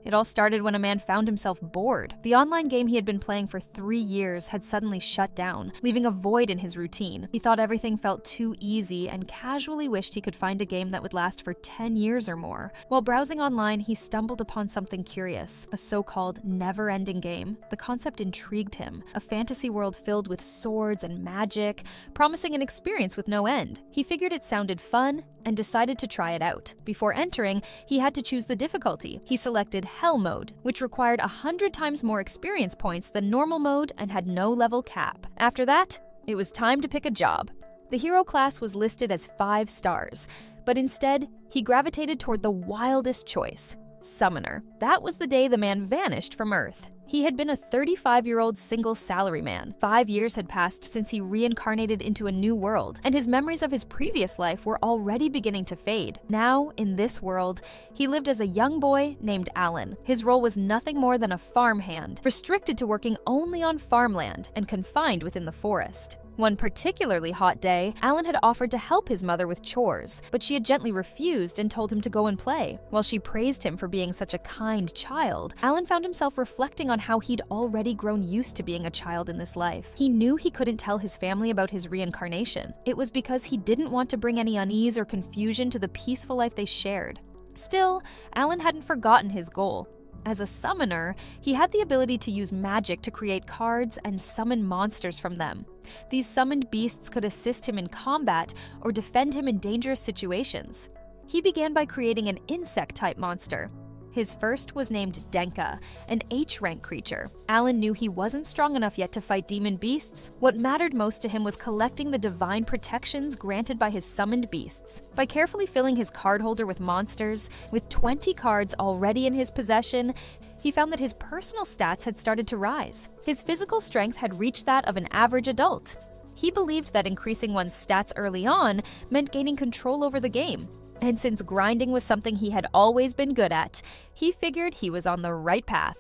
It all started when a man found himself bored. The online game he had been playing for 3 years had suddenly shut down, leaving a void in his routine. He thought everything felt too easy and casually wished he could find a game that would last for 10 years or more. While browsing online, he stumbled upon something curious, a so-called never-ending game. The concept intrigued him, a fantasy world filled with swords and magic, promising an experience with no end. He figured it sounded fun and decided to try it out. Before entering, he had to choose the difficulty. He selected Hell Mode, which required 100 times more experience points than normal mode and had no level cap. After that, it was time to pick a job. The hero class was listed as 5 stars, but instead, he gravitated toward the wildest choice: Summoner. That was the day the man vanished from Earth. He had been a 35-year-old single salaryman. 5 years had passed since he reincarnated into a new world, and his memories of his previous life were already beginning to fade. Now, in this world, he lived as a young boy named Alan. His role was nothing more than a farmhand, restricted to working only on farmland and confined within the forest. One particularly hot day, Alan had offered to help his mother with chores, but she had gently refused and told him to go and play. While she praised him for being such a kind child, Alan found himself reflecting on how he'd already grown used to being a child in this life. He knew he couldn't tell his family about his reincarnation. It was because he didn't want to bring any unease or confusion to the peaceful life they shared. Still, Alan hadn't forgotten his goal. As a summoner, he had the ability to use magic to create cards and summon monsters from them. These summoned beasts could assist him in combat or defend him in dangerous situations. He began by creating an insect-type monster. His first was named Denka, an H-rank creature. Alan knew he wasn't strong enough yet to fight demon beasts. What mattered most to him was collecting the divine protections granted by his summoned beasts. By carefully filling his card holder with monsters, with 20 cards already in his possession, he found that his personal stats had started to rise. His physical strength had reached that of an average adult. He believed that increasing one's stats early on meant gaining control over the game. And since grinding was something he had always been good at, he figured he was on the right path.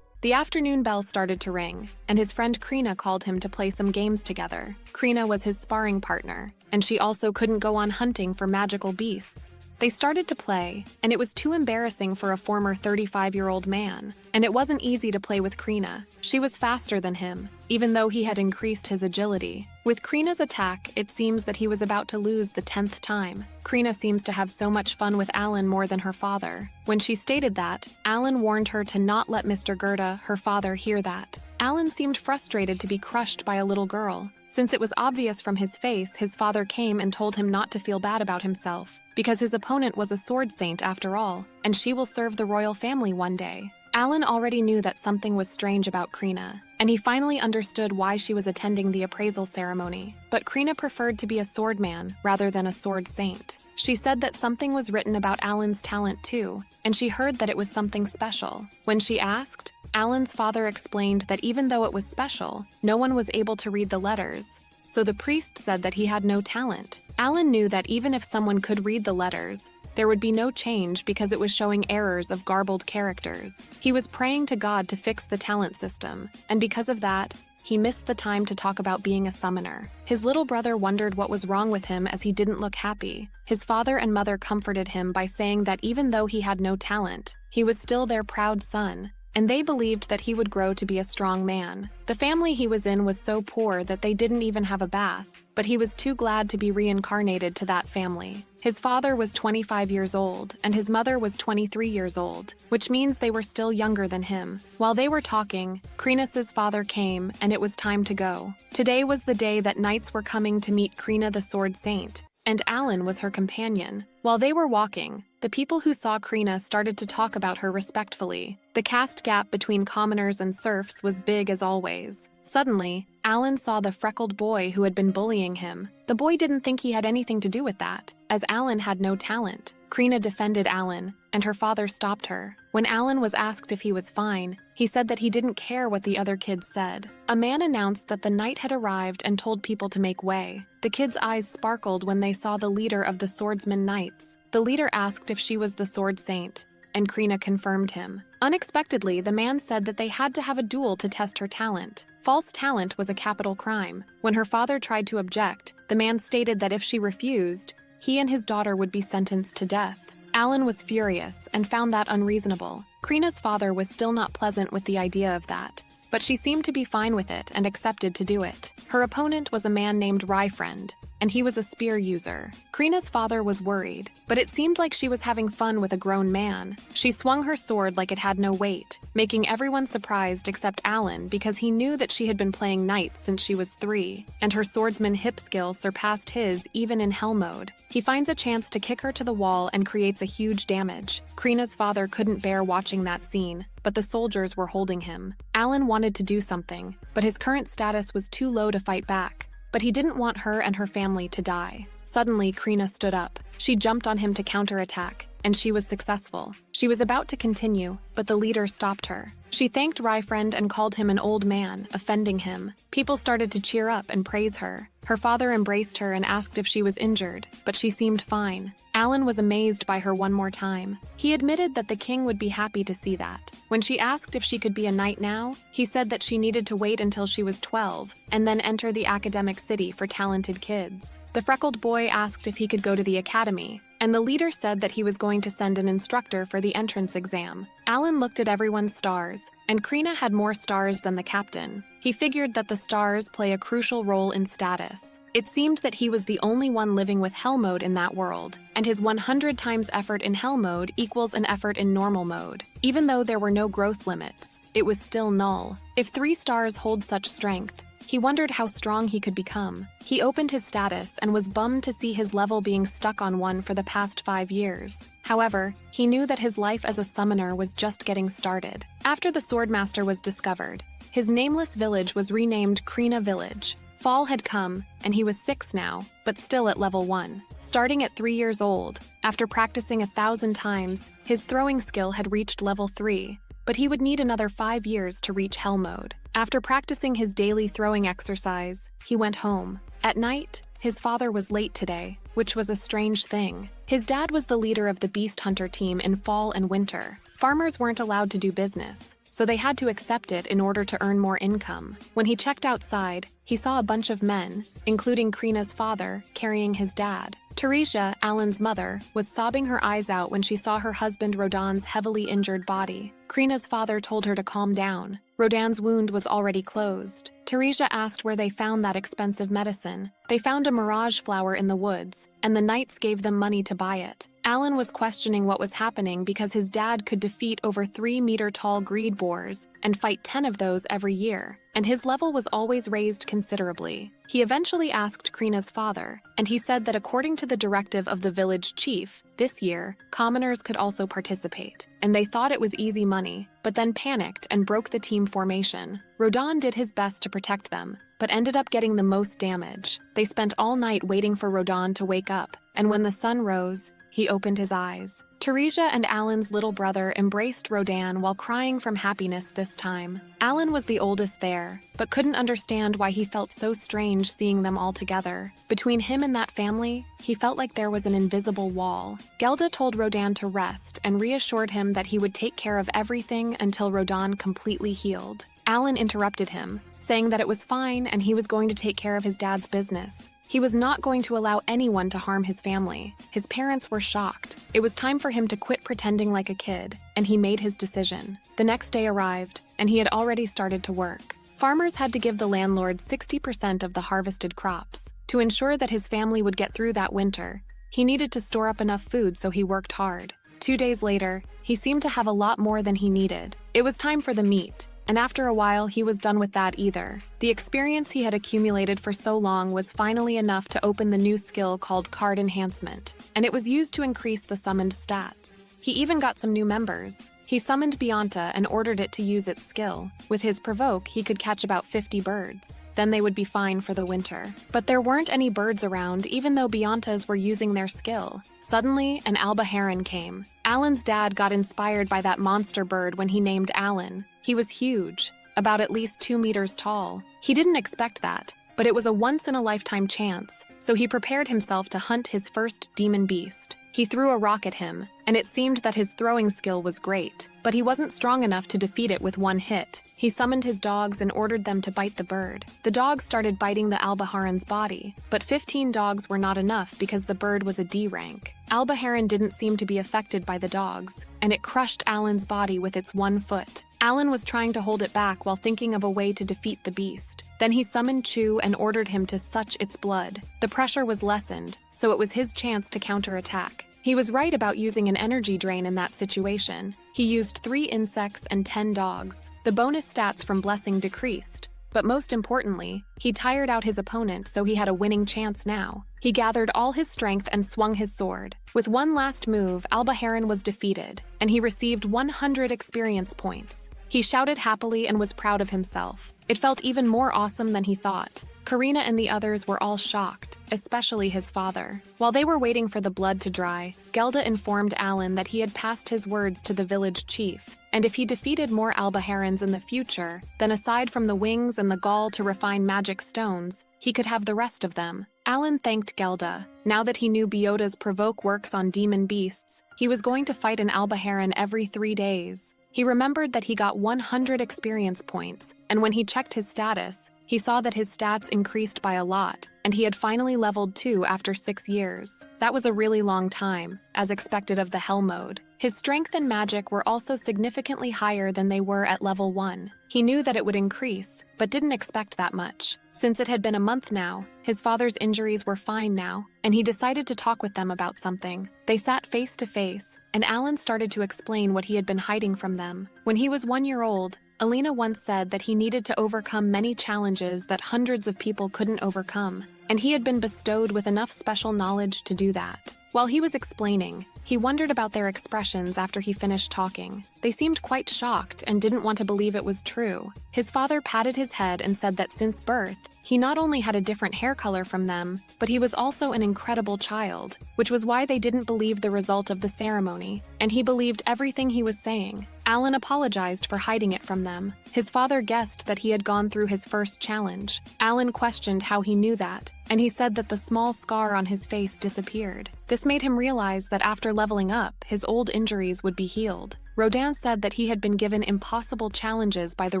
The afternoon bell started to ring, and his friend Krina called him to play some games together. Krina was his sparring partner, and she also couldn't go on hunting for magical beasts. They started to play, and it was too embarrassing for a former 35-year-old man. And it wasn't easy to play with Krina. She was faster than him, even though he had increased his agility. With Krina's attack, it seems that he was about to lose the 10th time. Krina seems to have so much fun with Alan more than her father. When she stated that, Alan warned her to not let Mr. Gerda, her father, hear that. Alan seemed frustrated to be crushed by a little girl. Since it was obvious from his face, his father came and told him not to feel bad about himself, because his opponent was a sword saint after all, and she will serve the royal family one day. Alan already knew that something was strange about Krina, and he finally understood why she was attending the appraisal ceremony. But Krina preferred to be a swordman rather than a sword saint. She said that something was written about Alan's talent too, and she heard that it was something special. When she asked, Alan's father explained that even though it was special, no one was able to read the letters. So the priest said that he had no talent. Alan knew that even if someone could read the letters, there would be no change because it was showing errors of garbled characters. He was praying to God to fix the talent system, and because of that, he missed the time to talk about being a summoner. His little brother wondered what was wrong with him as he didn't look happy. His father and mother comforted him by saying that even though he had no talent, he was still their proud son, and they believed that he would grow to be a strong man. The family he was in was so poor that they didn't even have a bath, but he was too glad to be reincarnated to that family. His father was 25 years old, and his mother was 23 years old, which means they were still younger than him. While they were talking, Krina's father came, and it was time to go. Today was the day that knights were coming to meet Krina the Sword Saint, and Alan was her companion. While they were walking, the people who saw Krina started to talk about her respectfully. The caste gap between commoners and serfs was big as always. Suddenly, Alan saw the freckled boy who had been bullying him. The boy didn't think he had anything to do with that, as Alan had no talent. Krina defended Alan, and her father stopped her. When Alan was asked if he was fine, he said that he didn't care what the other kids said. A man announced that the knight had arrived and told people to make way. The kids' eyes sparkled when they saw the leader of the swordsman knights. The leader asked if she was the sword saint, and Krina confirmed him. Unexpectedly, the man said that they had to have a duel to test her talent. False talent was a capital crime. When her father tried to object, the man stated that if she refused, he and his daughter would be sentenced to death. Alan was furious and found that unreasonable. Krina's father was still not pleasant with the idea of that, but she seemed to be fine with it and accepted to do it. Her opponent was a man named Reincarnated, and he was a spear user. Krina's father was worried, but it seemed like she was having fun with a grown man. She swung her sword like it had no weight, making everyone surprised except Alan because he knew that she had been playing knights since she was 3, and her swordsman hip skill surpassed his even in hell mode. He finds a chance to kick her to the wall and creates a huge damage. Krina's father couldn't bear watching that scene, but the soldiers were holding him. Alan wanted to do something, but his current status was too low to fight back. But he didn't want her and her family to die. Suddenly, Krina stood up. She jumped on him to counterattack, and she was successful. She was about to continue, but the leader stopped her. She thanked Reincarnated and called him an old man, offending him. People started to cheer up and praise her. Her father embraced her and asked if she was injured, but she seemed fine. Alan was amazed by her one more time. He admitted that the king would be happy to see that. When she asked if she could be a knight now, he said that she needed to wait until she was 12 and then enter the academic city for talented kids. The freckled boy asked if he could go to the academy, and the leader said that he was going to send an instructor for the entrance exam. Alan looked at everyone's stars, and Krina had more stars than the captain. He figured that the stars play a crucial role in status. It seemed that he was the only one living with hell mode in that world, and his 100 times effort in hell mode equals an effort in normal mode. Even though there were no growth limits, it was still null. If 3 stars hold such strength, he wondered how strong he could become. He opened his status and was bummed to see his level being stuck on 1 for the past 5 years. However, he knew that his life as a summoner was just getting started. After the Swordmaster was discovered, his nameless village was renamed Krina Village. Fall had come, and he was 6 now, but still at level 1. Starting at 3 years old, after practicing 1,000 times, his throwing skill had reached level 3, but he would need another 5 years to reach hell mode. After practicing his daily throwing exercise, he went home. At night, his father was late today, which was a strange thing. His dad was the leader of the beast hunter team in fall and winter. Farmers weren't allowed to do business, so they had to accept it in order to earn more income. When he checked outside, he saw a bunch of men, including Krina's father, carrying his dad. Teresia, Alan's mother, was sobbing her eyes out when she saw her husband Rodin's heavily injured body. Krina's father told her to calm down. Rodin's wound was already closed. Teresia asked where they found that expensive medicine. They found a mirage flower in the woods, and the knights gave them money to buy it. Alan was questioning what was happening because his dad could defeat over 3-meter-tall greed boars and fight 10 of those every year, and his level was always raised considerably. He eventually asked Krina's father, and he said that according to the directive of the village chief, this year, commoners could also participate, and they thought it was easy money, but then panicked and broke the team formation. Rodin did his best to protect them, but ended up getting the most damage. They spent all night waiting for Rodin to wake up, and when the sun rose, he opened his eyes. Teresia and Alan's little brother embraced Rodin while crying from happiness this time. Alan was the oldest there, but couldn't understand why he felt so strange seeing them all together. Between him and that family, he felt like there was an invisible wall. Gelda told Rodin to rest and reassured him that he would take care of everything until Rodin completely healed. Alan interrupted him, saying that it was fine and he was going to take care of his dad's business. He was not going to allow anyone to harm his family. His parents were shocked. It was time for him to quit pretending like a kid, and he made his decision. The next day arrived, and he had already started to work. Farmers had to give the landlord 60% of the harvested crops. To ensure that his family would get through that winter, he needed to store up enough food, so he worked hard. 2 days later, he seemed to have a lot more than he needed. It was time for the meat. And after a while, he was done with that either. The experience he had accumulated for so long was finally enough to open the new skill called Card Enhancement, and it was used to increase the summoned stats. He even got some new members. He summoned Bianta and ordered it to use its skill. With his provoke, he could catch about 50 birds. Then they would be fine for the winter. But there weren't any birds around, even though Biantas were using their skill. Suddenly, an alba heron came. Alan's dad got inspired by that monster bird when he named Alan. He was huge, about at least 2 meters tall. He didn't expect that, but it was a once-in-a-lifetime chance, so he prepared himself to hunt his first demon beast. He threw a rock at him, and it seemed that his throwing skill was great, but he wasn't strong enough to defeat it with one hit. He summoned his dogs and ordered them to bite the bird. The dogs started biting the alba heron's body, but 15 dogs were not enough because the bird was a D rank. Alba Heron didn't seem to be affected by the dogs, and it crushed Alan's body with its one foot. Alan was trying to hold it back while thinking of a way to defeat the beast. Then he summoned Chu and ordered him to suck its blood. The pressure was lessened, so it was his chance to counterattack. He was right about using an energy drain in that situation. He used 3 insects and 10 dogs. The bonus stats from Blessing decreased. But most importantly, he tired out his opponent, so he had a winning chance now. He gathered all his strength and swung his sword. With one last move, Alba Heron was defeated, and he received 100 experience points. He shouted happily and was proud of himself. It felt even more awesome than he thought. Karina and the others were all shocked, especially his father. While they were waiting for the blood to dry, Gelda informed Alan that he had passed his words to the village chief, and if he defeated more Alba Herons in the future, then aside from the wings and the gall to refine magic stones, he could have the rest of them. Alan thanked Gelda. Now that he knew Biota's provoke works on demon beasts, he was going to fight an Alba Heron every 3 days. He remembered that he got 100 experience points, and when he checked his status, he saw that his stats increased by a lot, and he had finally leveled 2 after 6 years. That was a really long time, as expected of the Hell mode. His strength and magic were also significantly higher than they were at level 1. He knew that it would increase, but didn't expect that much. Since it had been a month now, his father's injuries were fine now, and he decided to talk with them about something. They sat face to face, and Alan started to explain what he had been hiding from them. When he was 1 year old, Alina once said that he needed to overcome many challenges that hundreds of people couldn't overcome, and he had been bestowed with enough special knowledge to do that. While he was explaining, he wondered about their expressions after he finished talking. They seemed quite shocked and didn't want to believe it was true. His father patted his head and said that since birth, he not only had a different hair color from them, but he was also an incredible child, which was why they didn't believe the result of the ceremony, and he believed everything he was saying. Alan apologized for hiding it from them. His father guessed that he had gone through his first challenge. Alan questioned how he knew that, and he said that the small scar on his face disappeared. This made him realize that after leveling up, his old injuries would be healed. Rodin said that he had been given impossible challenges by the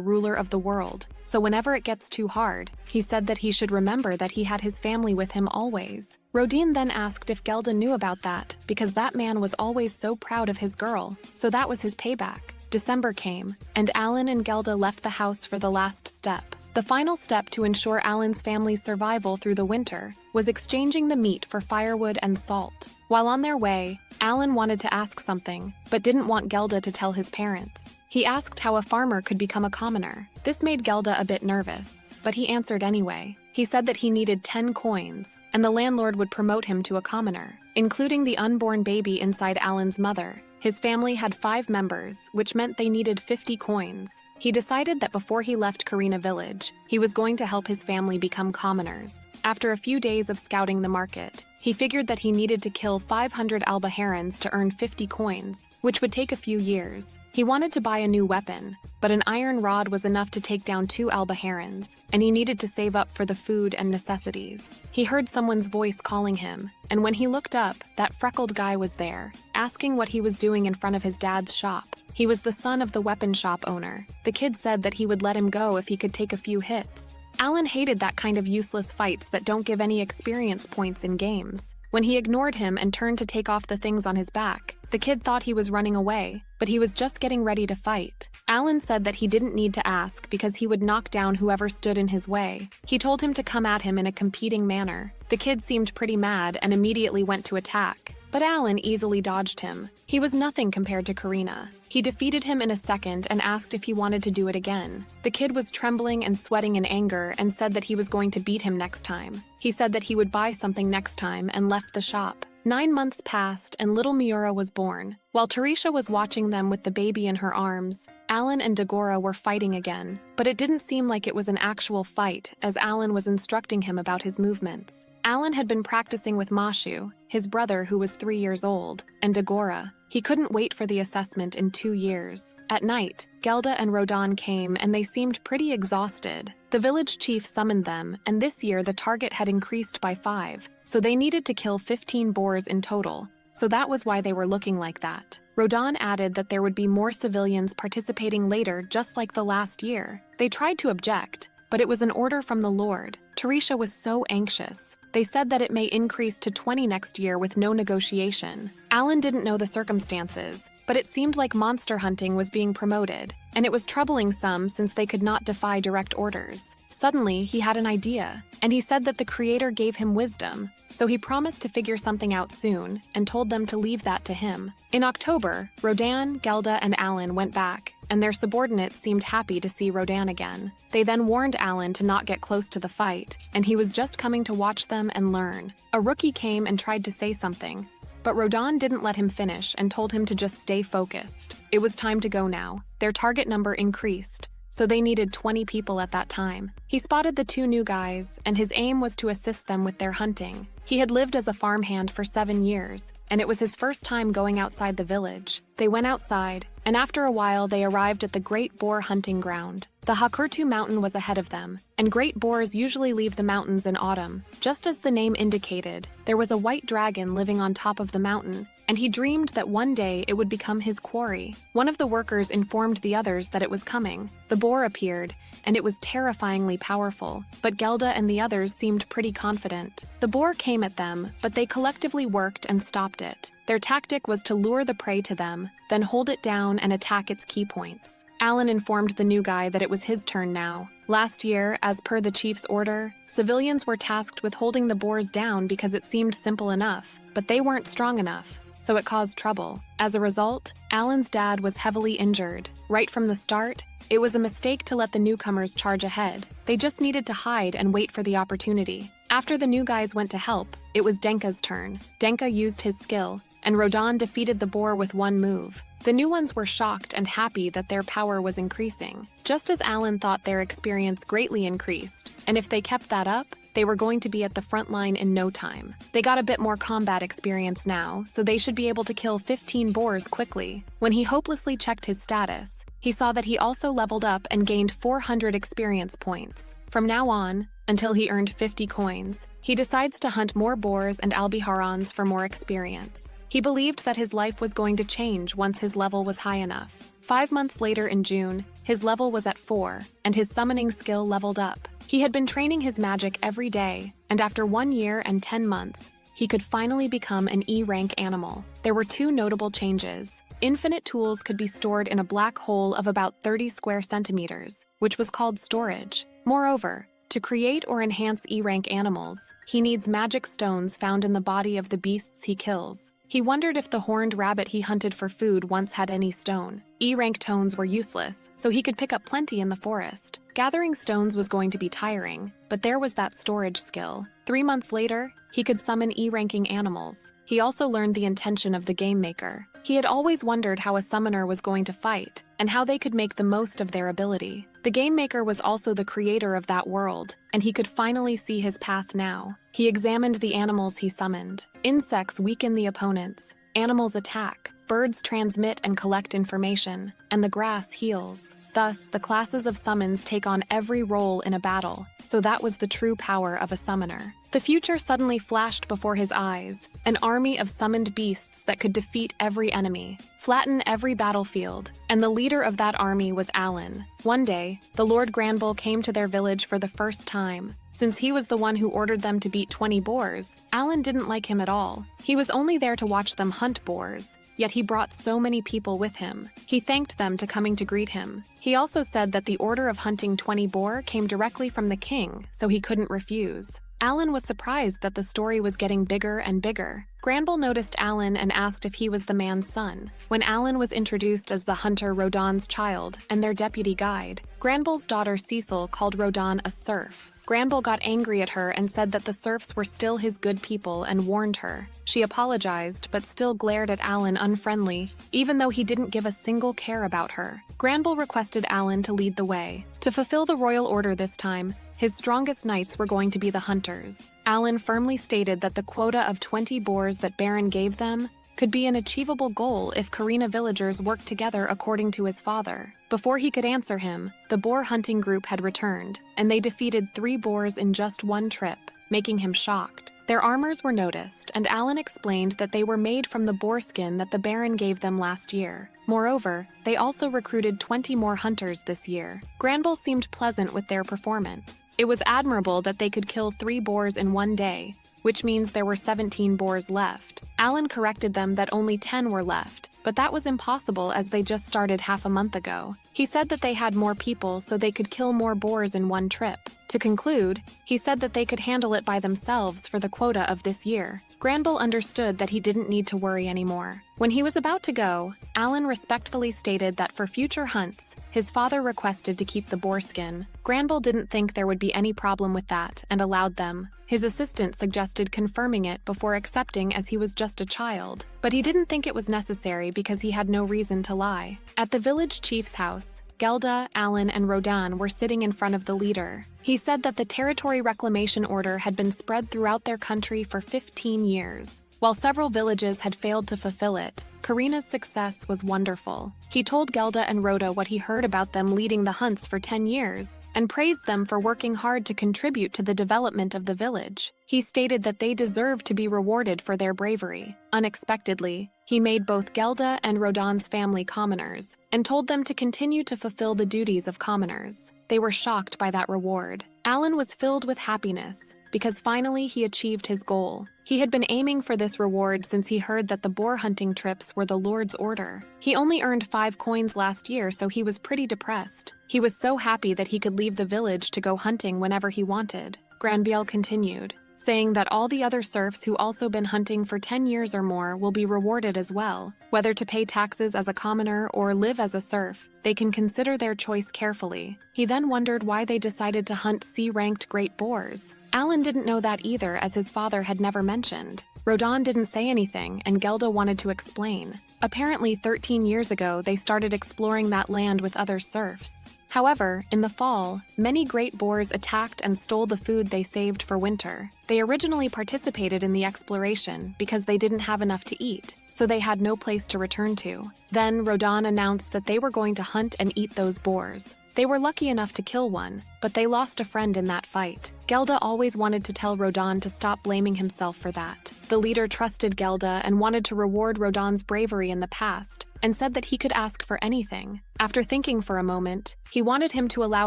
ruler of the world, so whenever it gets too hard, he said that he should remember that he had his family with him always. Rodin then asked if Gelda knew about that, because that man was always so proud of his girl, so that was his payback. December came, and Alan and Gelda left the house for the last step. The final step to ensure Alan's family's survival through the winter was exchanging the meat for firewood and salt. While on their way, Alan wanted to ask something, but didn't want Gelda to tell his parents. He asked how a farmer could become a commoner. This made Gelda a bit nervous, but he answered anyway. He said that he needed 10 coins, and the landlord would promote him to a commoner, including the unborn baby inside Alan's mother. His family had 5 members, which meant they needed 50 coins. He decided that before he left Karina village, he was going to help his family become commoners. After a few days of scouting the market, he figured that he needed to kill 500 Alba Herons to earn 50 coins, which would take a few years. He wanted to buy a new weapon, but an iron rod was enough to take down 2 Alba Herons, and he needed to save up for the food and necessities. He heard someone's voice calling him, and when he looked up, that freckled guy was there, asking what he was doing in front of his dad's shop. He was the son of the weapon shop owner. The kid said that he would let him go if he could take a few hits. Alan hated that kind of useless fights that don't give any experience points in games. When he ignored him and turned to take off the things on his back, the kid thought he was running away, but he was just getting ready to fight. Alan said that he didn't need to ask because he would knock down whoever stood in his way. He told him to come at him in a competing manner. The kid seemed pretty mad and immediately went to attack, but Alan easily dodged him. He was nothing compared to Karina. He defeated him in a second and asked if he wanted to do it again. The kid was trembling and sweating in anger and said that he was going to beat him next time. He said that he would buy something next time and left the shop. 9 months passed and little Miura was born. While Tarisha was watching them with the baby in her arms, Alan and Dagora were fighting again, but it didn't seem like it was an actual fight as Alan was instructing him about his movements. Alan had been practicing with Mashu, his brother who was 3 years old, and Dagora. He couldn't wait for the assessment in 2 years. At night, Gelda and Rodin came and they seemed pretty exhausted. The village chief summoned them, and this year the target had increased by 5, so they needed to kill 15 boars in total. So that was why they were looking like that. Rodin added that there would be more civilians participating later just like the last year. They tried to object, but it was an order from the Lord. Tarisha was so anxious. They said that it may increase to 20 next year with no negotiation. Alan didn't know the circumstances, but it seemed like monster hunting was being promoted, and it was troubling some since they could not defy direct orders. Suddenly, he had an idea, and he said that the creator gave him wisdom, so he promised to figure something out soon and told them to leave that to him. In October, Rodan, Gelda, and Alan went back, and their subordinates seemed happy to see Rodan again. They then warned Alan to not get close to the fight, and he was just coming to watch them and learn. A rookie came and tried to say something, but Rodan didn't let him finish and told him to just stay focused. It was time to go now. Their target number increased, so they needed 20 people at that time. He spotted the two new guys, and his aim was to assist them with their hunting. He had lived as a farmhand for 7 years, and it was his first time going outside the village. They went outside, and after a while they arrived at the Great Boar hunting ground. The Hakurtu mountain was ahead of them, and great boars usually leave the mountains in autumn. Just as the name indicated, there was a white dragon living on top of the mountain, and he dreamed that one day it would become his quarry. One of the workers informed the others that it was coming. The boar appeared, and it was terrifyingly powerful, but Gelda and the others seemed pretty confident. The boar came at them, but they collectively worked and stopped it. Their tactic was to lure the prey to them, then hold it down and attack its key points. Alan informed the new guy that it was his turn now. Last year, as per the chief's order, civilians were tasked with holding the boars down because it seemed simple enough, but they weren't strong enough, so it caused trouble. As a result, Alan's dad was heavily injured. Right from the start, it was a mistake to let the newcomers charge ahead. They just needed to hide and wait for the opportunity. After the new guys went to help, it was Denka's turn. Denka used his skill, and Rodan defeated the boar with one move. The new ones were shocked and happy that their power was increasing, just as Alan thought their experience greatly increased, and if they kept that up, they were going to be at the front line in no time. They got a bit more combat experience now, so they should be able to kill 15 boars quickly. When he hopelessly checked his status, he saw that he also leveled up and gained 400 experience points. From now on, until he earned 50 coins, he decides to hunt more boars and albiharans for more experience. He believed that his life was going to change once his level was high enough. 5 months later in June, his level was at 4, and his summoning skill leveled up. He had been training his magic every day, and after 1 year and 10 months, he could finally become an E-rank animal. There were 2 notable changes. Infinite tools could be stored in a black hole of about 30 square centimeters, which was called storage. Moreover, to create or enhance E-rank animals, he needs magic stones found in the body of the beasts he kills. He wondered if the horned rabbit he hunted for food once had any stone. E-rank tones were useless, so he could pick up plenty in the forest. Gathering stones was going to be tiring, but there was that storage skill. 3 months later, he could summon E-ranking animals. He also learned the intention of the game maker. He had always wondered how a summoner was going to fight, and how they could make the most of their ability. The game maker was also the creator of that world, and he could finally see his path now. He examined the animals he summoned. Insects weaken the opponents, animals attack, birds transmit and collect information, and the grass heals. Thus, the classes of summons take on every role in a battle, so that was the true power of a summoner. The future suddenly flashed before his eyes, an army of summoned beasts that could defeat every enemy, flatten every battlefield, and the leader of that army was Alan. One day, the Lord Granbull came to their village for the first time. Since he was the one who ordered them to beat 20 boars, Alan didn't like him at all. He was only there to watch them hunt boars, yet he brought so many people with him. He thanked them to coming to greet him. He also said that the order of hunting 20 boar came directly from the king, so he couldn't refuse. Alan was surprised that the story was getting bigger and bigger. Granbull noticed Alan and asked if he was the man's son. When Alan was introduced as the hunter Rodan's child and their deputy guide, Granbull's daughter Cecil called Rodan a serf. Granbull got angry at her and said that the serfs were still his good people and warned her. She apologized, but still glared at Alan unfriendly, even though he didn't give a single care about her. Granbull requested Alan to lead the way. To fulfill the royal order this time, his strongest knights were going to be the hunters. Alan firmly stated that the quota of 20 boars that Baron gave them could be an achievable goal if Karina villagers worked together according to his father. Before he could answer him, the boar hunting group had returned, and they defeated 3 boars in just one trip, making him shocked. Their armors were noticed, and Alan explained that they were made from the boar skin that the Baron gave them last year. Moreover, they also recruited 20 more hunters this year. Granville seemed pleasant with their performance. It was admirable that they could kill 3 boars in one day, which means there were 17 boars left. Alan corrected them that only 10 were left, but that was impossible as they just started half a month ago. He said that they had more people so they could kill more boars in one trip. To conclude, he said that they could handle it by themselves for the quota of this year. Granville understood that he didn't need to worry anymore. When he was about to go, Alan respectfully stated that for future hunts, his father requested to keep the boar skin. Granville didn't think there would be any problem with that and allowed them. His assistant suggested confirming it before accepting as he was just a child, but he didn't think it was necessary because he had no reason to lie. At the village chief's house, Gelda, Alan, and Rodan were sitting in front of the leader. He said that the territory reclamation order had been spread throughout their country for 15 years. While several villages had failed to fulfill it, Karina's success was wonderful. He told Gelda and Rhoda what he heard about them leading the hunts for 10 years, and praised them for working hard to contribute to the development of the village. He stated that they deserved to be rewarded for their bravery. Unexpectedly, he made both Gelda and Rodan's family commoners, and told them to continue to fulfill the duties of commoners. They were shocked by that reward. Alan was filled with happiness, because finally he achieved his goal. He had been aiming for this reward since he heard that the boar hunting trips were the Lord's order. He only earned 5 coins last year, so he was pretty depressed. He was so happy that he could leave the village to go hunting whenever he wanted. Granville continued, saying that all the other serfs who also been hunting for 10 years or more will be rewarded as well. Whether to pay taxes as a commoner or live as a serf, they can consider their choice carefully. He then wondered why they decided to hunt C-ranked great boars. Alan didn't know that either, as his father had never mentioned. Rodan didn't say anything, and Gelda wanted to explain. Apparently 13 years ago, they started exploring that land with other serfs. However, in the fall, many great boars attacked and stole the food they saved for winter. They originally participated in the exploration because they didn't have enough to eat, so they had no place to return to. Then Rodan announced that they were going to hunt and eat those boars. They were lucky enough to kill one, but they lost a friend in that fight. Gelda always wanted to tell Rodan to stop blaming himself for that. The leader trusted Gelda and wanted to reward Rodan's bravery in the past, and said that he could ask for anything. After thinking for a moment, he wanted him to allow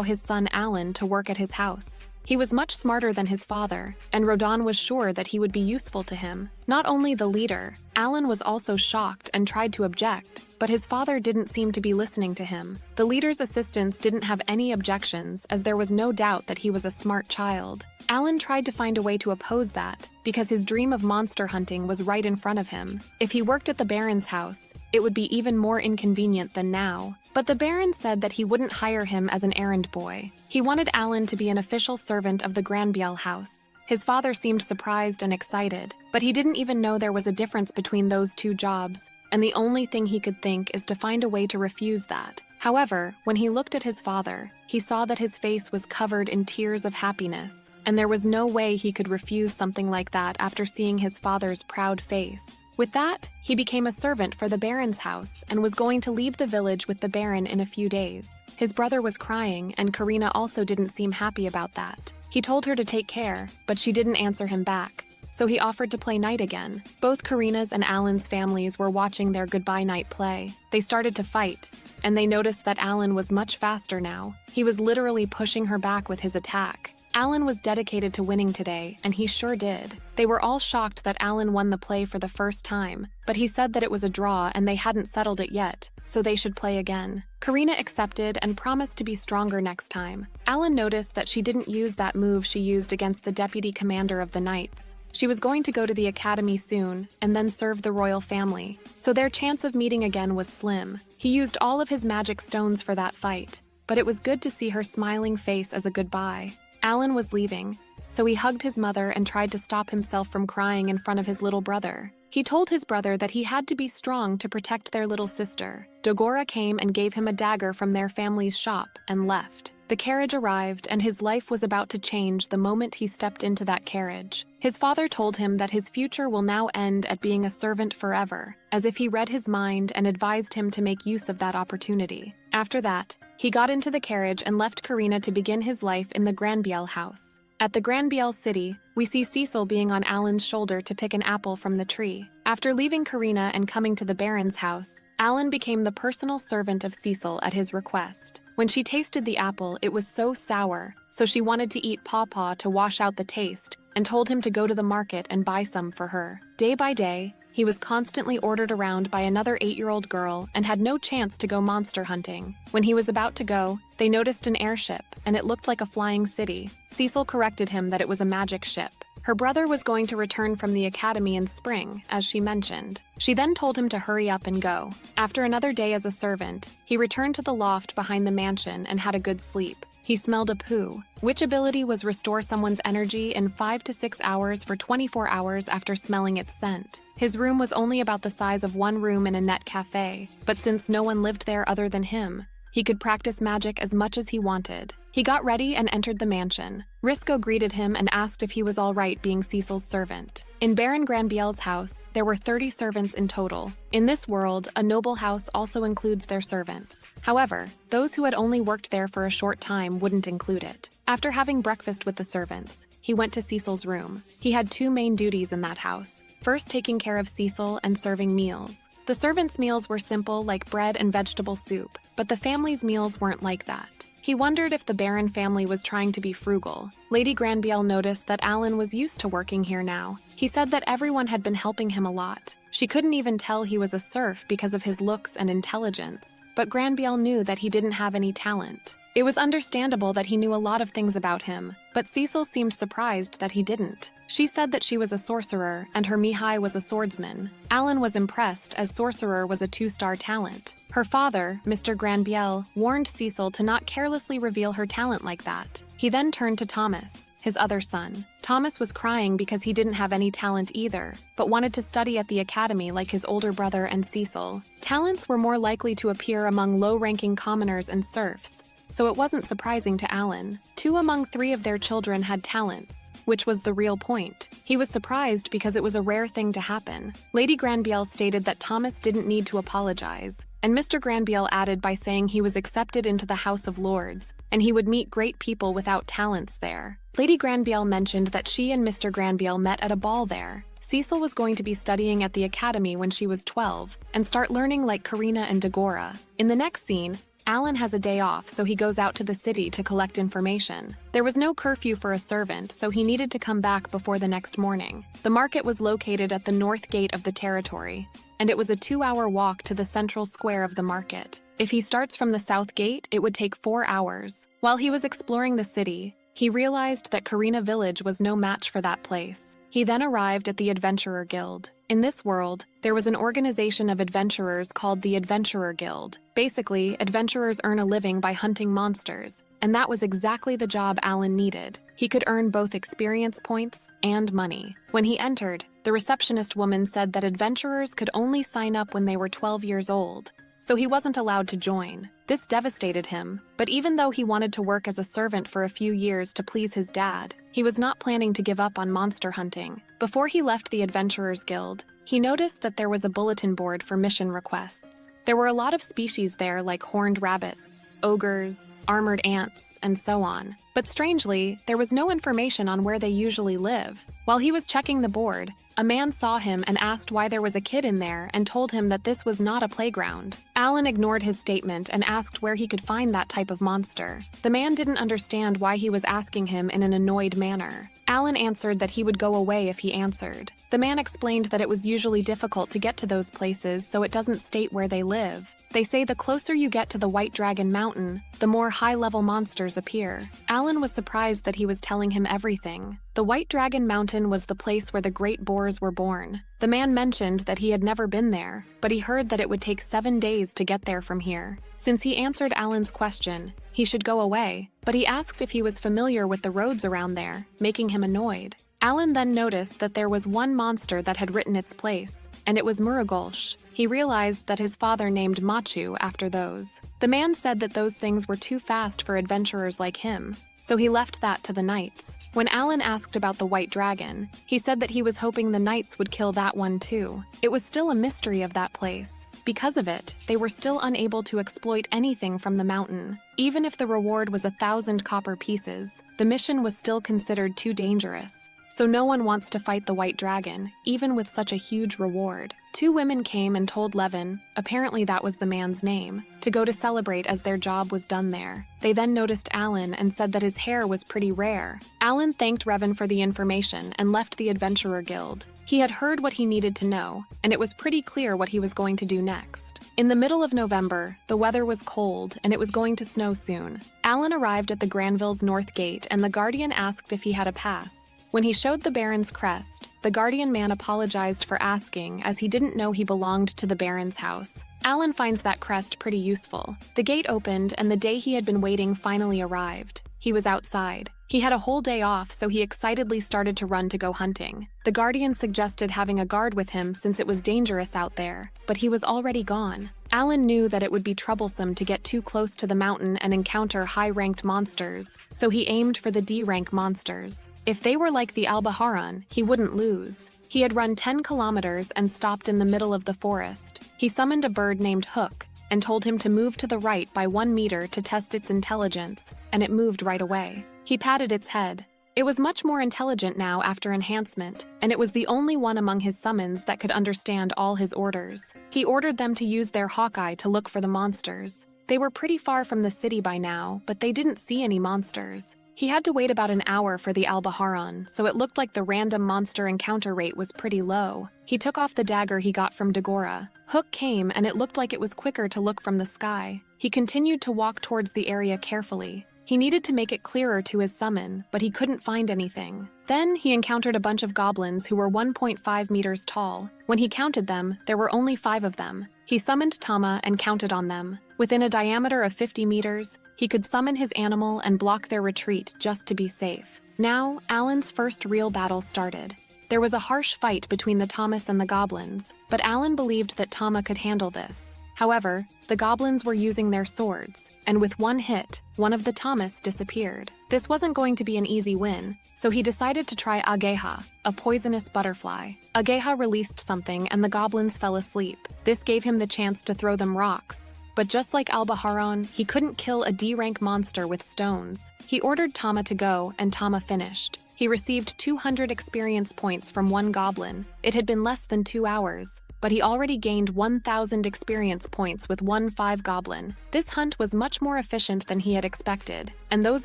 his son Alan to work at his house. He was much smarter than his father, and Rodan was sure that he would be useful to him. Not only the leader, Alan was also shocked and tried to object, but his father didn't seem to be listening to him. The leader's assistants didn't have any objections, as there was no doubt that he was a smart child. Alan tried to find a way to oppose that, because his dream of monster hunting was right in front of him. If he worked at the Baron's house, it would be even more inconvenient than now. But the Baron said that he wouldn't hire him as an errand boy. He wanted Alan to be an official servant of the Granville house. His father seemed surprised and excited, but he didn't even know there was a difference between those 2 jobs, and the only thing he could think is to find a way to refuse that. However, when he looked at his father, he saw that his face was covered in tears of happiness, and there was no way he could refuse something like that after seeing his father's proud face. With that, he became a servant for the Baron's house and was going to leave the village with the Baron in a few days. His brother was crying, and Karina also didn't seem happy about that. He told her to take care, but she didn't answer him back, so he offered to play night again. Both Karina's and Alan's families were watching their goodbye night play. They started to fight, and they noticed that Alan was much faster now. He was literally pushing her back with his attack. Alan was dedicated to winning today, and he sure did. They were all shocked that Alan won the play for the first time, but he said that it was a draw and they hadn't settled it yet, so they should play again. Karina accepted and promised to be stronger next time. Alan noticed that she didn't use that move she used against the deputy commander of the Knights. She was going to go to the academy soon, and then serve the royal family, so their chance of meeting again was slim. He used all of his magic stones for that fight, but it was good to see her smiling face as a goodbye. Alan was leaving, so he hugged his mother and tried to stop himself from crying in front of his little brother. He told his brother that he had to be strong to protect their little sister. Dogora came and gave him a dagger from their family's shop and left. The carriage arrived, and his life was about to change the moment he stepped into that carriage. His father told him that his future will now end at being a servant forever, as if he read his mind and advised him to make use of that opportunity. After that, he got into the carriage and left Karina to begin his life in the Granville house. At the Granville city, we see Cecil being on Alan's shoulder to pick an apple from the tree. After leaving Karina and coming to the Baron's house, Alan became the personal servant of Cecil at his request. When she tasted the apple, it was so sour, so she wanted to eat Pawpaw to wash out the taste and told him to go to the market and buy some for her. Day by day, he was constantly ordered around by another 8-year-old girl and had no chance to go monster hunting. When he was about to go, they noticed an airship, and it looked like a flying city. Cecil corrected him that it was a magic ship. Her brother was going to return from the academy in spring, as she mentioned. She then told him to hurry up and go. After another day as a servant, he returned to the loft behind the mansion and had a good sleep. He smelled a poo, which ability was restore someone's energy in 5 to 6 hours for 24 hours after smelling its scent. His room was only about the size of one room in a net cafe, but since no one lived there other than him, he could practice magic as much as he wanted. He got ready and entered the mansion. Risco greeted him and asked if he was all right being Cecil's servant. In Baron Granbiel's house, there were 30 servants in total. In this world, a noble house also includes their servants. However, those who had only worked there for a short time wouldn't include it. After having breakfast with the servants, he went to Cecil's room. He had 2 main duties in that house. First, taking care of Cecil and serving meals. The servants' meals were simple, like bread and vegetable soup, but the family's meals weren't like that. He wondered if the Baron family was trying to be frugal. Lady Granbiel noticed that Alan was used to working here now. He said that everyone had been helping him a lot. She couldn't even tell he was a serf because of his looks and intelligence, but Granbiel knew that he didn't have any talent. It was understandable that he knew a lot of things about him, but Cecil seemed surprised that he didn't. She said that she was a sorcerer and her Mihai was a swordsman. Alan was impressed as sorcerer was a 2-star talent. Her father, Mr. Granbiel, warned Cecil to not carelessly reveal her talent like that. He then turned to Thomas, his other son. Thomas was crying because he didn't have any talent either, but wanted to study at the academy like his older brother and Cecil. Talents were more likely to appear among low-ranking commoners and serfs, so it wasn't surprising to Alan. 2 among 3 of their children had talents, which was the real point. He was surprised because it was a rare thing to happen. Lady Granbiel stated that Thomas didn't need to apologize, and Mr. Granbiel added by saying he was accepted into the House of Lords, and he would meet great people without talents there. Lady Granbiel mentioned that she and Mr. Granbiel met at a ball there. Cecil was going to be studying at the academy when she was 12, and start learning like Karina and Dagora. In the next scene, Alan has a day off, so he goes out to the city to collect information. There was no curfew for a servant, so he needed to come back before the next morning. The market was located at the north gate of the territory, and it was a 2-hour walk to the central square of the market. If he starts from the south gate, it would take 4 hours. While he was exploring the city, he realized that Karina Village was no match for that place. He then arrived at the Adventurer Guild. In this world, there was an organization of adventurers called the Adventurer Guild. Basically, adventurers earn a living by hunting monsters, and that was exactly the job Alan needed. He could earn both experience points and money. When he entered, the receptionist woman said that adventurers could only sign up when they were 12 years old, so he wasn't allowed to join. This devastated him, but even though he wanted to work as a servant for a few years to please his dad, he was not planning to give up on monster hunting. Before he left the Adventurers Guild, he noticed that there was a bulletin board for mission requests. There were a lot of species there like horned rabbits, ogres, armored ants, and so on. But strangely, there was no information on where they usually live. While he was checking the board, a man saw him and asked why there was a kid in there and told him that this was not a playground. Alan ignored his statement and asked where he could find that type of monster. The man didn't understand why he was asking him in an annoyed manner. Alan answered that he would go away if he answered. The man explained that it was usually difficult to get to those places, so it doesn't state where they live. They say the closer you get to the White Dragon Mountain, the more high-level monsters appear. Alan was surprised that he was telling him everything. The White Dragon Mountain was the place where the great boars were born. The man mentioned that he had never been there, but he heard that it would take 7 days to get there from here. Since he answered Alan's question, he should go away, but he asked if he was familiar with the roads around there, making him annoyed. Alan then noticed that there was one monster that had written its place, and it was Murugolsh. He realized that his father named Machu after those. The man said that those things were too fast for adventurers like him, so he left that to the knights. When Alan asked about the White Dragon, he said that he was hoping the knights would kill that one too. It was still a mystery of that place. Because of it, they were still unable to exploit anything from the mountain. Even if the reward was 1,000 copper pieces, the mission was still considered too dangerous. So no one wants to fight the White Dragon, even with such a huge reward. 2 women came and told Levin, apparently that was the man's name, to go to celebrate as their job was done there. They then noticed Alan and said that his hair was pretty rare. Alan thanked Revan for the information and left the Adventurer Guild. He had heard what he needed to know, and it was pretty clear what he was going to do next. In the middle of November, the weather was cold and it was going to snow soon. Alan arrived at the Granville's North Gate and the Guardian asked if he had a pass. When he showed the Baron's crest, the Guardian man apologized for asking as he didn't know he belonged to the Baron's house. Alan finds that crest pretty useful. The gate opened and the day he had been waiting finally arrived. He was outside. He had a whole day off, so he excitedly started to run to go hunting. The Guardian suggested having a guard with him since it was dangerous out there, but he was already gone. Alan knew that it would be troublesome to get too close to the mountain and encounter high-ranked monsters, so he aimed for the D-rank monsters. If they were like the Albaharan, he wouldn't lose. He had run 10 kilometers and stopped in the middle of the forest. He summoned a bird named Hook and told him to move to the right by 1 meter to test its intelligence, and it moved right away. He patted its head. It was much more intelligent now after enhancement, and it was the only one among his summons that could understand all his orders. He ordered them to use their Hawkeye to look for the monsters. They were pretty far from the city by now, but they didn't see any monsters. He had to wait about an hour for the Albaharan, so it looked like the random monster encounter rate was pretty low. He took off the dagger he got from Dagora. Hook came, and it looked like it was quicker to look from the sky. He continued to walk towards the area carefully. He needed to make it clearer to his summon, but he couldn't find anything. Then he encountered a bunch of goblins who were 1.5 meters tall. When he counted them, there were only 5 of them. He summoned Tama and counted on them. Within a diameter of 50 meters, he could summon his animal and block their retreat just to be safe. Now, Alan's first real battle started. There was a harsh fight between the Thomas and the goblins, but Alan believed that Tama could handle this. However, the goblins were using their swords, and with 1 hit, one of the Thomas disappeared. This wasn't going to be an easy win, so he decided to try Ageha, a poisonous butterfly. Ageha released something and the goblins fell asleep. This gave him the chance to throw them rocks. But just like Albaharan, he couldn't kill a D-rank monster with stones. He ordered Tama to go, and Tama finished. He received 200 experience points from 1 goblin. It had been less than 2 hours, but he already gained 1,000 experience points with 1 5 goblin. This hunt was much more efficient than he had expected, and those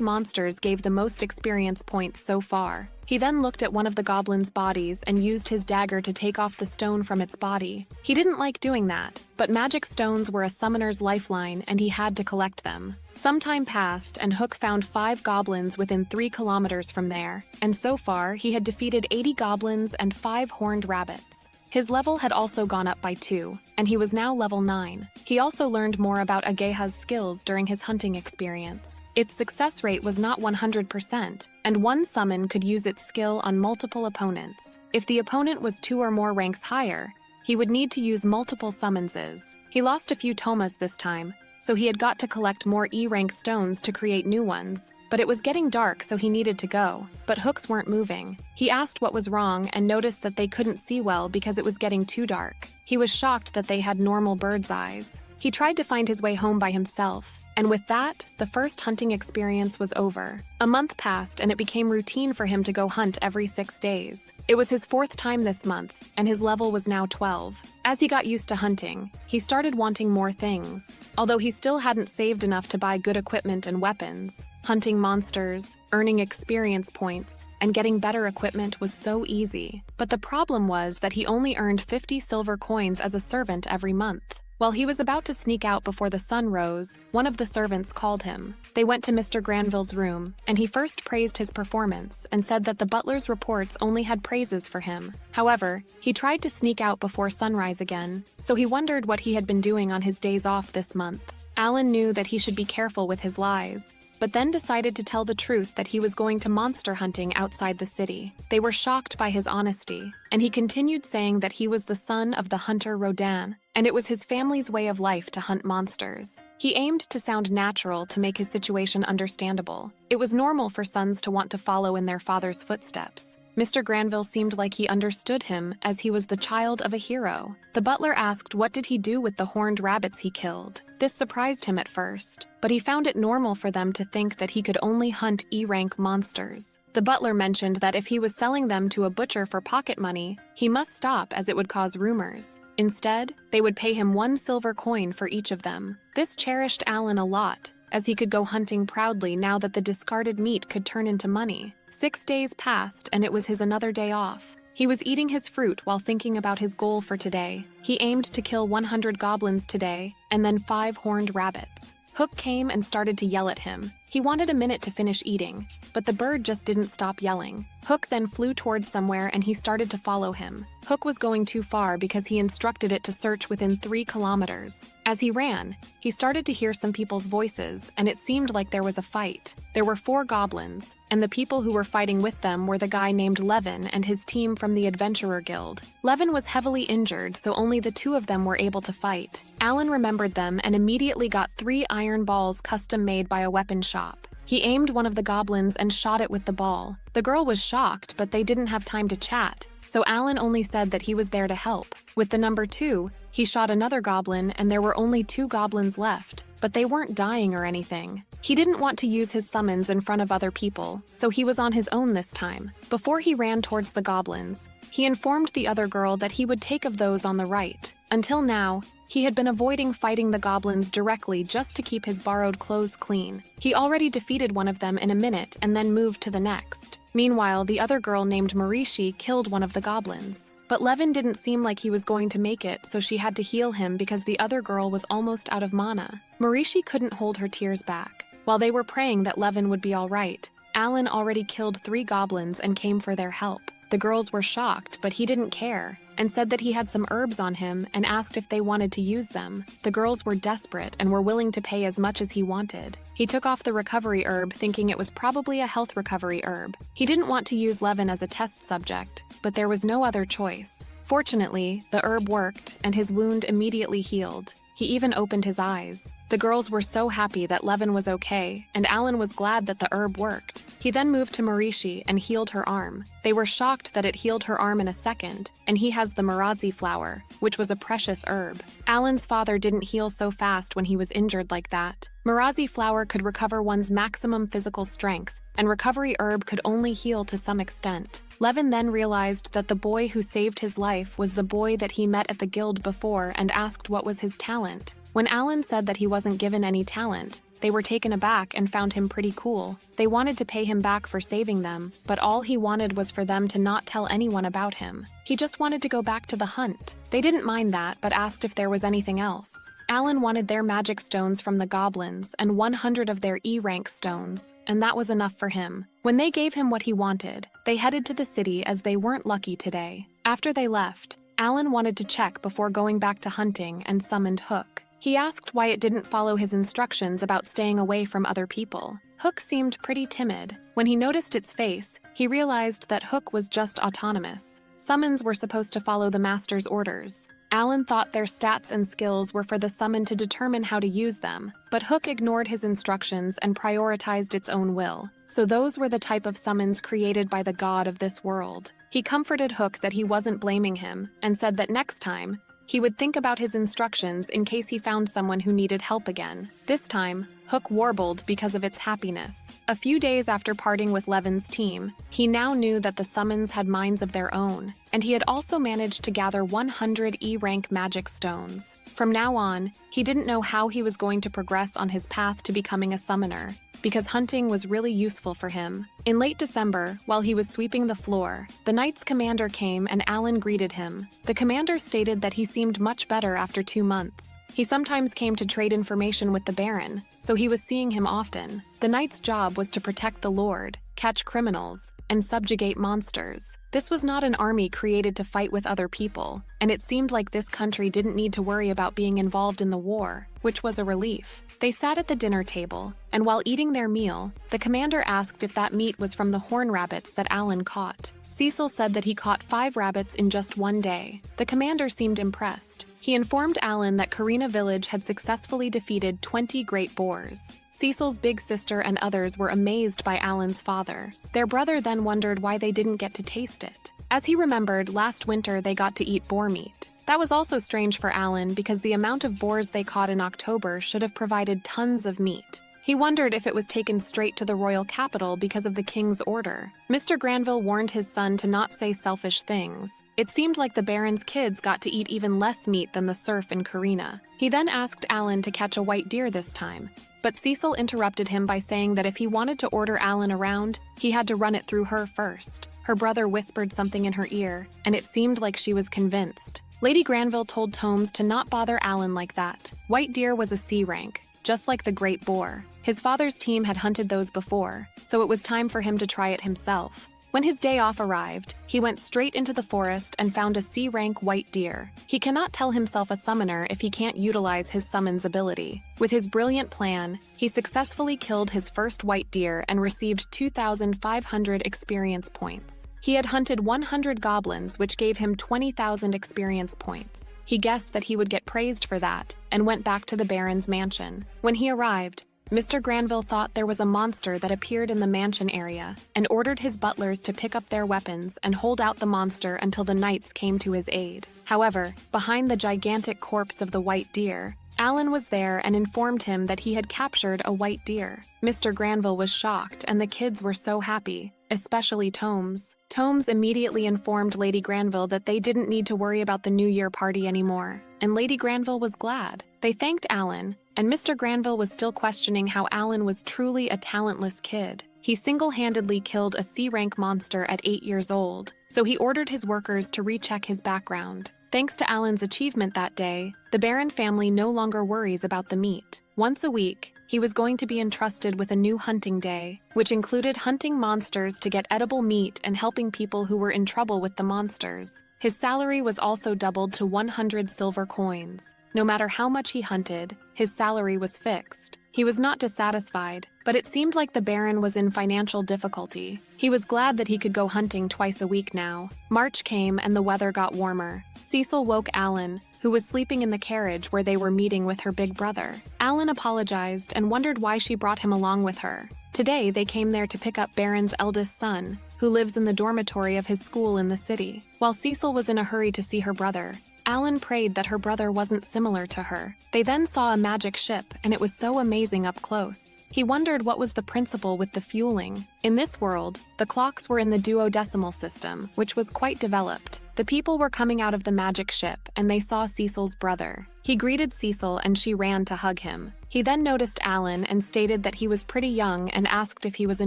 monsters gave the most experience points so far. He then looked at one of the goblin's bodies and used his dagger to take off the stone from its body. He didn't like doing that, but magic stones were a summoner's lifeline and he had to collect them. Some time passed and Hook found 5 goblins within 3 kilometers from there, and so far he had defeated 80 goblins and 5 horned rabbits. His level had also gone up by 2, and he was now level 9. He also learned more about Ageha's skills during his hunting experience. Its success rate was not 100%, and 1 summon could use its skill on multiple opponents. If the opponent was 2 or more ranks higher, he would need to use multiple summonses. He lost a few Tomas this time, so he had got to collect more E-rank stones to create new ones. But it was getting dark, so he needed to go. But hooks weren't moving. He asked what was wrong and noticed that they couldn't see well because it was getting too dark. He was shocked that they had normal bird's eyes. He tried to find his way home by himself, and with that, the first hunting experience was over. A month passed, and it became routine for him to go hunt every 6 days. It was his 4th time this month, and his level was now 12. As he got used to hunting, he started wanting more things. Although he still hadn't saved enough to buy good equipment and weapons, hunting monsters, earning experience points, and getting better equipment was so easy. But the problem was that he only earned 50 silver coins as a servant every month. While he was about to sneak out before the sun rose, one of the servants called him. They went to Mr. Granville's room, and he first praised his performance and said that the butler's reports only had praises for him. However, he tried to sneak out before sunrise again, so he wondered what he had been doing on his days off this month. Alan knew that he should be careful with his lies, but then decided to tell the truth that he was going to monster hunting outside the city. They were shocked by his honesty, and he continued saying that he was the son of the hunter Rodan, and it was his family's way of life to hunt monsters. He aimed to sound natural to make his situation understandable. It was normal for sons to want to follow in their father's footsteps. Mr. Granville seemed like he understood him as he was the child of a hero. The butler asked what did he do with the horned rabbits he killed. This surprised him at first, but he found it normal for them to think that he could only hunt E-rank monsters. The butler mentioned that if he was selling them to a butcher for pocket money, he must stop as it would cause rumors. Instead, they would pay him 1 silver coin for each of them. This cherished Alan a lot, as he could go hunting proudly now that the discarded meat could turn into money. 6 days passed and it was his another day off. He was eating his fruit while thinking about his goal for today. He aimed to kill 100 goblins today, and then 5 horned rabbits. Hook came and started to yell at him. He wanted a minute to finish eating, but the bird just didn't stop yelling. Hook then flew towards somewhere and he started to follow him. Hook was going too far because he instructed it to search within 3 kilometers. As he ran, he started to hear some people's voices, and it seemed like there was a fight. There were 4 goblins, and the people who were fighting with them were the guy named Levin and his team from the Adventurer Guild. Levin was heavily injured, so only the 2 of them were able to fight. Alan remembered them and immediately got 3 iron balls custom-made by a weapon shop. He aimed one of the goblins and shot it with the ball. The girl was shocked, but they didn't have time to chat, so Alan only said that he was there to help. With the number 2, he shot another goblin and there were only 2 goblins left, but they weren't dying or anything. He didn't want to use his summons in front of other people, so he was on his own this time. Before he ran towards the goblins, he informed the other girl that he would take of those on the right. Until now, he had been avoiding fighting the goblins directly just to keep his borrowed clothes clean. He already defeated one of them in a minute and then moved to the next. Meanwhile, the other girl named Marishi killed one of the goblins. But Levin didn't seem like he was going to make it, so she had to heal him because the other girl was almost out of mana. Marishi couldn't hold her tears back. While they were praying that Levin would be all right, Alan already killed 3 goblins and came for their help. The girls were shocked, but he didn't care, and said that he had some herbs on him and asked if they wanted to use them. The girls were desperate and were willing to pay as much as he wanted. He took off the recovery herb, thinking it was probably a health recovery herb. He didn't want to use Levin as a test subject, but there was no other choice. Fortunately, the herb worked, and his wound immediately healed. He even opened his eyes. The girls were so happy that Levin was okay, and Alan was glad that the herb worked. He then moved to Marishi and healed her arm. They were shocked that it healed her arm in a second, and he has the Marazi flower, which was a precious herb. Alan's father didn't heal so fast when he was injured like that. Marazi flower could recover one's maximum physical strength, and recovery herb could only heal to some extent. Levin then realized that the boy who saved his life was the boy that he met at the guild before and asked what was his talent. When Alan said that he wasn't given any talent, they were taken aback and found him pretty cool. They wanted to pay him back for saving them, but all he wanted was for them to not tell anyone about him. He just wanted to go back to the hunt. They didn't mind that, but asked if there was anything else. Alan wanted their magic stones from the goblins and 100 of their E-rank stones, and that was enough for him. When they gave him what he wanted, they headed to the city as they weren't lucky today. After they left, Alan wanted to check before going back to hunting and summoned Hook. He asked why it didn't follow his instructions about staying away from other people. Hook seemed pretty timid. When he noticed its face, he realized that Hook was just autonomous. Summons were supposed to follow the master's orders. Alan thought their stats and skills were for the summon to determine how to use them, but Hook ignored his instructions and prioritized its own will. So those were the type of summons created by the god of this world. He comforted Hook that he wasn't blaming him, and said that next time, he would think about his instructions in case he found someone who needed help again. This time, Hook warbled because of its happiness. A few days after parting with Levin's team, he now knew that the summons had minds of their own, and he had also managed to gather 100 E-rank magic stones. From now on, he didn't know how he was going to progress on his path to becoming a summoner, because hunting was really useful for him. In late December, while he was sweeping the floor, the Knight's commander came and Alan greeted him. The commander stated that he seemed much better after 2 months. He sometimes came to trade information with the Baron, so he was seeing him often. The Knight's job was to protect the Lord, catch criminals, and subjugate monsters. This was not an army created to fight with other people, and it seemed like this country didn't need to worry about being involved in the war, which was a relief. They sat at the dinner table, and while eating their meal, the commander asked if that meat was from the horn rabbits that Alan caught. Cecil said that he caught 5 rabbits in just 1 day. The commander seemed impressed. He informed Alan that Karina Village had successfully defeated 20 great boars. Cecil's big sister and others were amazed by Alan's father. Their brother then wondered why they didn't get to taste it. As he remembered, last winter they got to eat boar meat. That was also strange for Alan because the amount of boars they caught in October should have provided tons of meat. He wondered if it was taken straight to the royal capital because of the king's order. Mr. Granville warned his son to not say selfish things. It seemed like the Baron's kids got to eat even less meat than the serf in Karina. He then asked Alan to catch a white deer this time, but Cecil interrupted him by saying that if he wanted to order Alan around, he had to run it through her first. Her brother whispered something in her ear, and it seemed like she was convinced. Lady Granville told Tomes to not bother Alan like that. White deer was a C rank, just like the great boar. His father's team had hunted those before, so it was time for him to try it himself. When his day off arrived, he went straight into the forest and found a C-rank white deer. He cannot tell himself a summoner if he can't utilize his summons ability. With his brilliant plan, he successfully killed his first white deer and received 2,500 experience points. He had hunted 100 goblins, which gave him 20,000 experience points. He guessed that he would get praised for that, and went back to the Baron's mansion. When he arrived, Mr. Granville thought there was a monster that appeared in the mansion area, and ordered his butlers to pick up their weapons and hold out the monster until the knights came to his aid. However, behind the gigantic corpse of the white deer, Alan was there and informed him that he had captured a white deer. Mr. Granville was shocked, and the kids were so happy, especially Tomes. Tomes immediately informed Lady Granville that they didn't need to worry about the New Year party anymore, and Lady Granville was glad. They thanked Alan, and Mr. Granville was still questioning how Alan was truly a talentless kid. He single-handedly killed a C-rank monster at 8 years old, so he ordered his workers to recheck his background. Thanks to Alan's achievement that day, the Baron family no longer worries about the meat. Once a week, he was going to be entrusted with a new hunting day, which included hunting monsters to get edible meat and helping people who were in trouble with the monsters. His salary was also doubled to 100 silver coins. No matter how much he hunted, his salary was fixed. He was not dissatisfied, but it seemed like the Baron was in financial difficulty. He was glad that he could go hunting twice a week now. March came and the weather got warmer. Cecil woke Alan, who was sleeping in the carriage where they were meeting with her big brother. Alan apologized and wondered why she brought him along with her. Today, they came there to pick up Baron's eldest son, who lives in the dormitory of his school in the city. While Cecil was in a hurry to see her brother, Alan prayed that her brother wasn't similar to her. They then saw a magic ship, and it was so amazing up close. He wondered what was the principle with the fueling. In this world, the clocks were in the duodecimal system, which was quite developed. The people were coming out of the magic ship, and they saw Cecil's brother. He greeted Cecil, and she ran to hug him. He then noticed Alan and stated that he was pretty young and asked if he was a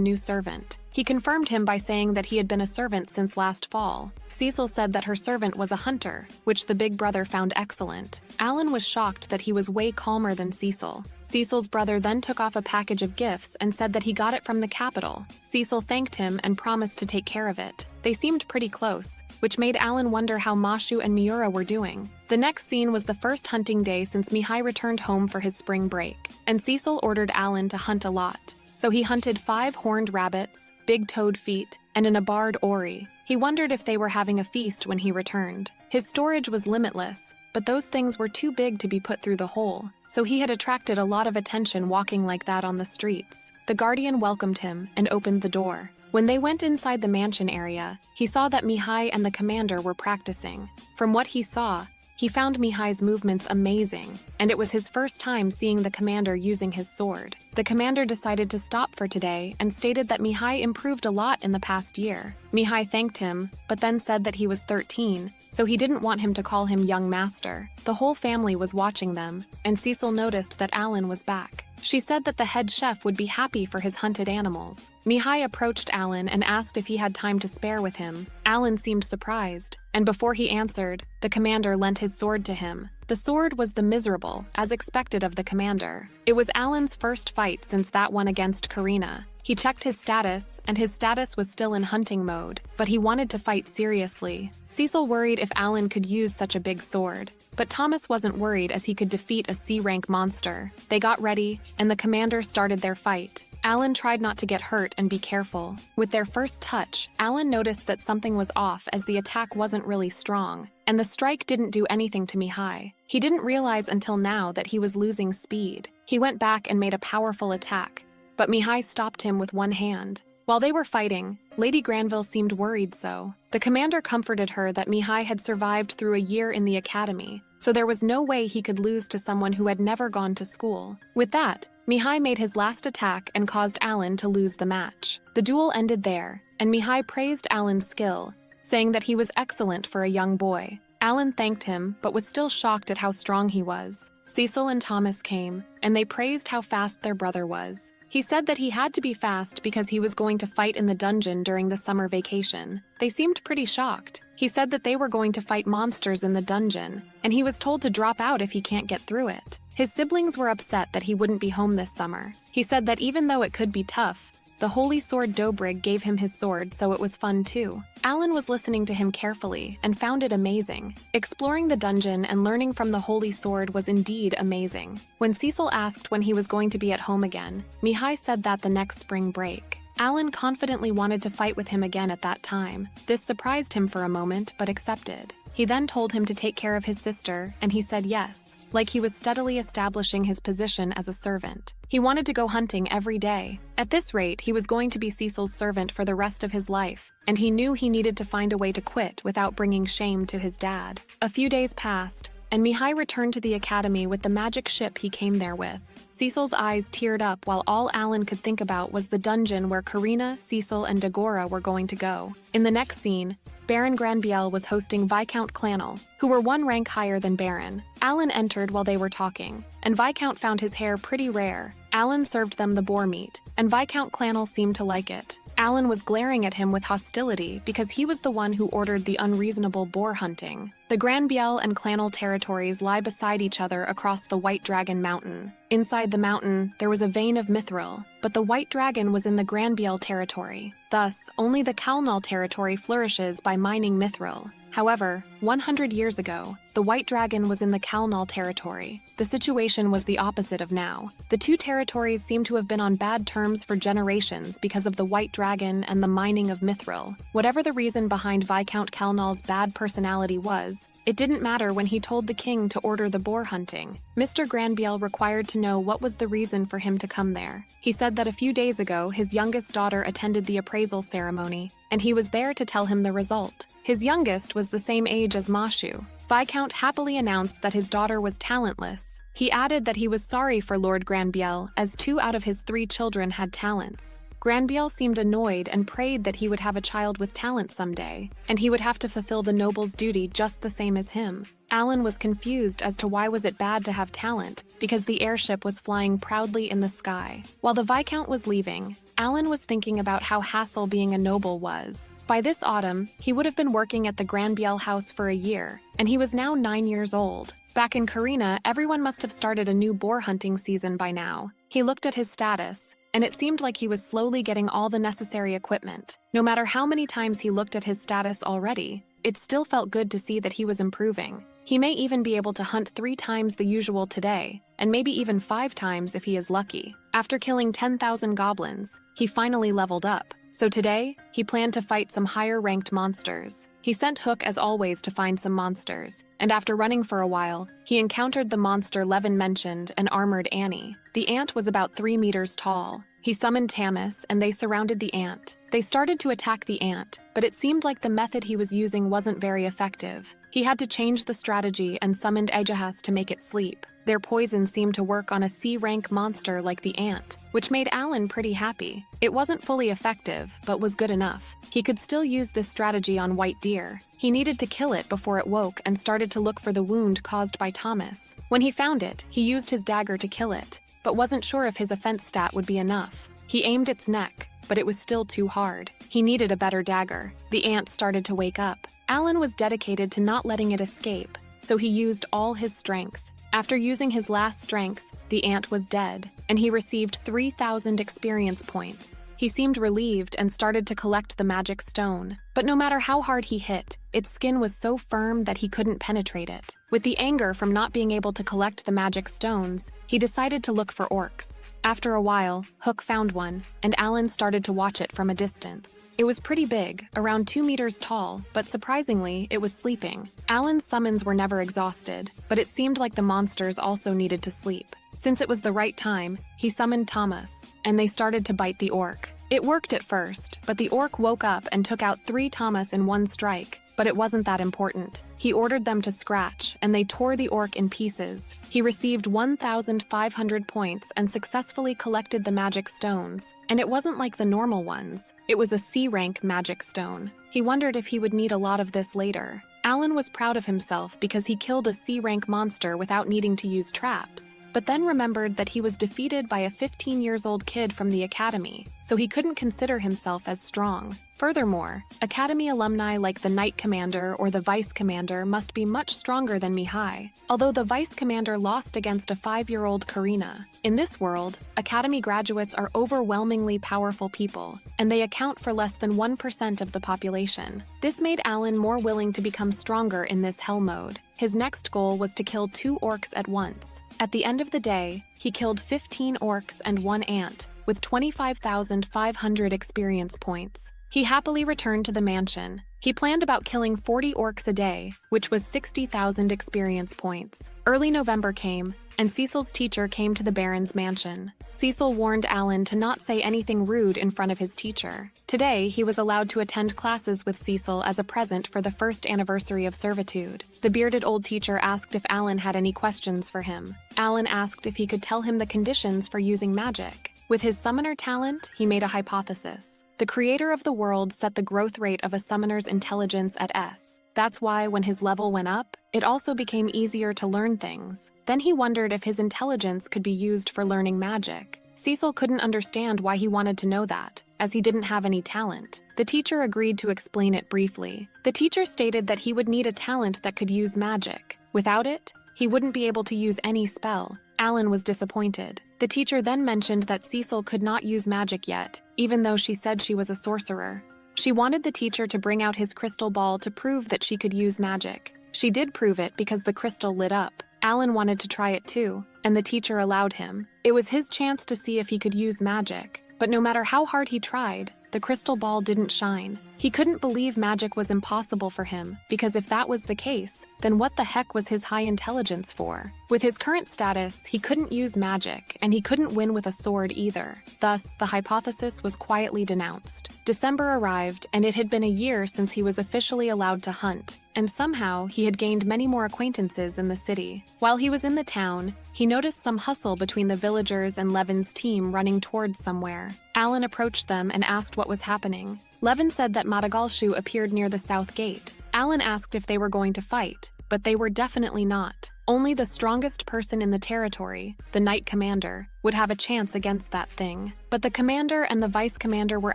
new servant. He confirmed him by saying that he had been a servant since last fall. Cecil said that her servant was a hunter, which the big brother found excellent. Alan was shocked that he was way calmer than Cecil. Cecil's brother then took off a package of gifts and said that he got it from the capital. Cecil thanked him and promised to take care of it. They seemed pretty close, which made Alan wonder how Mashu and Miura were doing. The next scene was the first hunting day since Mihai returned home for his spring break, and Cecil ordered Alan to hunt a lot. So he hunted 5 horned rabbits, big toad feet, and an abarred ori. He wondered if they were having a feast when he returned. His storage was limitless, but those things were too big to be put through the hole, so he had attracted a lot of attention walking like that on the streets. The guardian welcomed him and opened the door. When they went inside the mansion area, he saw that Mihai and the commander were practicing. From what he saw, he found Mihai's movements amazing, and it was his first time seeing the commander using his sword. The commander decided to stop for today and stated that Mihai improved a lot in the past year. Mihai thanked him, but then said that he was 13, so he didn't want him to call him young master. The whole family was watching them, and Cecil noticed that Alan was back. She said that the head chef would be happy for his hunted animals. Mihai approached Alan and asked if he had time to spare with him. Alan seemed surprised, and before he answered, the commander lent his sword to him. The sword was the miserable, as expected of the commander. It was Alan's first fight since that one against Karina. He checked his status, and his status was still in hunting mode, but he wanted to fight seriously. Cecil worried if Alan could use such a big sword, but Thomas wasn't worried as he could defeat a C-rank monster. They got ready, and the commander started their fight. Alan tried not to get hurt and be careful. With their first touch, Alan noticed that something was off as the attack wasn't really strong, and the strike didn't do anything to Mihai. He didn't realize until now that he was losing speed. He went back and made a powerful attack, but Mihai stopped him with one hand. While they were fighting, Lady Granville seemed worried so. The commander comforted her that Mihai had survived through a year in the academy, so there was no way he could lose to someone who had never gone to school. With that, Mihai made his last attack and caused Alan to lose the match. The duel ended there, and Mihai praised Alan's skill, saying that he was excellent for a young boy. Alan thanked him, but was still shocked at how strong he was. Cecil and Thomas came, and they praised how fast their brother was. He said that he had to be fast because he was going to fight in the dungeon during the summer vacation. They seemed pretty shocked. He said that they were going to fight monsters in the dungeon, and he was told to drop out if he can't get through it. His siblings were upset that he wouldn't be home this summer. He said that even though it could be tough, the holy sword Dobrig gave him his sword, so it was fun too. Alan was listening to him carefully and found it amazing. Exploring the dungeon and learning from the holy sword was indeed amazing. When Cecil asked when he was going to be at home again, Mihai said that the next spring break. Alan confidently wanted to fight with him again at that time. This surprised him for a moment, but accepted. He then told him to take care of his sister, and he said yes, like he was steadily establishing his position as a servant. He wanted to go hunting every day. At this rate, he was going to be Cecil's servant for the rest of his life, and he knew he needed to find a way to quit without bringing shame to his dad. A few days passed, and Mihai returned to the academy with the magic ship he came there with. Cecil's eyes teared up while all Alan could think about was the dungeon where Karina, Cecil, and Dagora were going to go. In the next scene, Baron Granbiel was hosting Viscount Clanel, who were one rank higher than Baron. Alan entered while they were talking, and Viscount found his hair pretty rare. Alan served them the boar meat, and Viscount Clanel seemed to like it. Alan was glaring at him with hostility because he was the one who ordered the unreasonable boar hunting. The Granbiel and Clanel territories lie beside each other across the White Dragon Mountain. Inside the mountain, there was a vein of mithril, but the White Dragon was in the Granbiel territory. Thus, only the Kalnal territory flourishes by mining mithril. However, 100 years ago, the White Dragon was in the Kalnal territory. The situation was the opposite of now. The two territories seem to have been on bad terms for generations because of the White Dragon and the mining of mithril. Whatever the reason behind Viscount Kalnal's bad personality was, it didn't matter when he told the king to order the boar hunting. Mr. Granbiel required to know what was the reason for him to come there. He said that a few days ago, his youngest daughter attended the appraisal ceremony, and he was there to tell him the result. His youngest was the same age as Mashu. Viscount happily announced that his daughter was talentless. He added that he was sorry for Lord Granbiel, as 2 out of his 3 children had talents. Granbiel seemed annoyed and prayed that he would have a child with talent someday, and he would have to fulfill the noble's duty just the same as him. Alan was confused as to why was it bad to have talent, because the airship was flying proudly in the sky. While the Viscount was leaving, Alan was thinking about how hassle being a noble was. By this autumn, he would have been working at the Granbiel house for a year, and he was now 9 years old. Back in Karina, everyone must have started a new boar hunting season by now. He looked at his status, and it seemed like he was slowly getting all the necessary equipment. No matter how many times he looked at his status already, it still felt good to see that he was improving. He may even be able to hunt 3 times the usual today, and maybe even 5 times if he is lucky. After killing 10,000 goblins, he finally leveled up. So today, he planned to fight some higher-ranked monsters. He sent Hook as always to find some monsters, and after running for a while, he encountered the monster Levin mentioned, an armored Annie. The ant was about 3 meters tall. He summoned Tamis, and they surrounded the ant. They started to attack the ant, but it seemed like the method he was using wasn't very effective. He had to change the strategy and summoned Ejahas to make it sleep. Their poison seemed to work on a C-rank monster like the ant, which made Alan pretty happy. It wasn't fully effective, but was good enough. He could still use this strategy on White Deer. He needed to kill it before it woke and started to look for the wound caused by Thomas. When he found it, he used his dagger to kill it, but wasn't sure if his offense stat would be enough. He aimed its neck, but it was still too hard. He needed a better dagger. The ant started to wake up. Alan was dedicated to not letting it escape, so he used all his strength. After using his last strength, the ant was dead, and he received 3,000 experience points. He seemed relieved and started to collect the magic stone. But no matter how hard he hit, its skin was so firm that he couldn't penetrate it. With the anger from not being able to collect the magic stones, he decided to look for orcs. After a while, Hook found one, and Alan started to watch it from a distance. It was pretty big, around 2 meters tall, but surprisingly, it was sleeping. Alan's summons were never exhausted, but it seemed like the monsters also needed to sleep. Since it was the right time, he summoned Thomas, and they started to bite the orc. It worked at first, but the orc woke up and took out 3 Thomas in one strike. But it wasn't that important. He ordered them to scratch, and they tore the orc in pieces. He received 1,500 points and successfully collected the magic stones. And it wasn't like the normal ones. It was a C-rank magic stone. He wondered if he would need a lot of this later. Alan was proud of himself because he killed a C-rank monster without needing to use traps, but then remembered that he was defeated by a 15-year-old kid from the academy, so he couldn't consider himself as strong. Furthermore, academy alumni like the Knight Commander or the Vice Commander must be much stronger than Mihai, although the Vice Commander lost against a 5-year-old Karina. In this world, academy graduates are overwhelmingly powerful people, and they account for less than 1% of the population. This made Alan more willing to become stronger in this hell mode. His next goal was to kill 2 orcs at once. At the end of the day, he killed 15 orcs and 1 ant, with 25,500 experience points. He happily returned to the mansion. He planned about killing 40 orcs a day, which was 60,000 experience points. Early November came, and Cecil's teacher came to the Baron's mansion. Cecil warned Alan to not say anything rude in front of his teacher. Today, he was allowed to attend classes with Cecil as a present for the first anniversary of servitude. The bearded old teacher asked if Alan had any questions for him. Alan asked if he could tell him the conditions for using magic. With his summoner talent, he made a hypothesis. The creator of the world set the growth rate of a summoner's intelligence at S. That's why when his level went up, it also became easier to learn things. Then he wondered if his intelligence could be used for learning magic. Cecil couldn't understand why he wanted to know that, as he didn't have any talent. The teacher agreed to explain it briefly. The teacher stated that he would need a talent that could use magic. Without it, he wouldn't be able to use any spell. Alan was disappointed. The teacher then mentioned that Cecil could not use magic yet, even though she said she was a sorcerer. She wanted the teacher to bring out his crystal ball to prove that she could use magic. She did prove it because the crystal lit up. Alan wanted to try it too, and the teacher allowed him. It was his chance to see if he could use magic. But no matter how hard he tried, the crystal ball didn't shine. He couldn't believe magic was impossible for him, because if that was the case, then what the heck was his high intelligence for? With his current status, he couldn't use magic, and he couldn't win with a sword either. Thus, the hypothesis was quietly denounced. December arrived, and it had been a year since he was officially allowed to hunt, and somehow he had gained many more acquaintances in the city. While he was in the town, he noticed some hustle between the villagers and Levin's team running towards somewhere. Alan approached them and asked what was happening. Levin said that Madagalshu appeared near the south gate. Alan asked if they were going to fight, but they were definitely not. Only the strongest person in the territory, the Knight Commander, would have a chance against that thing. But the Commander and the Vice Commander were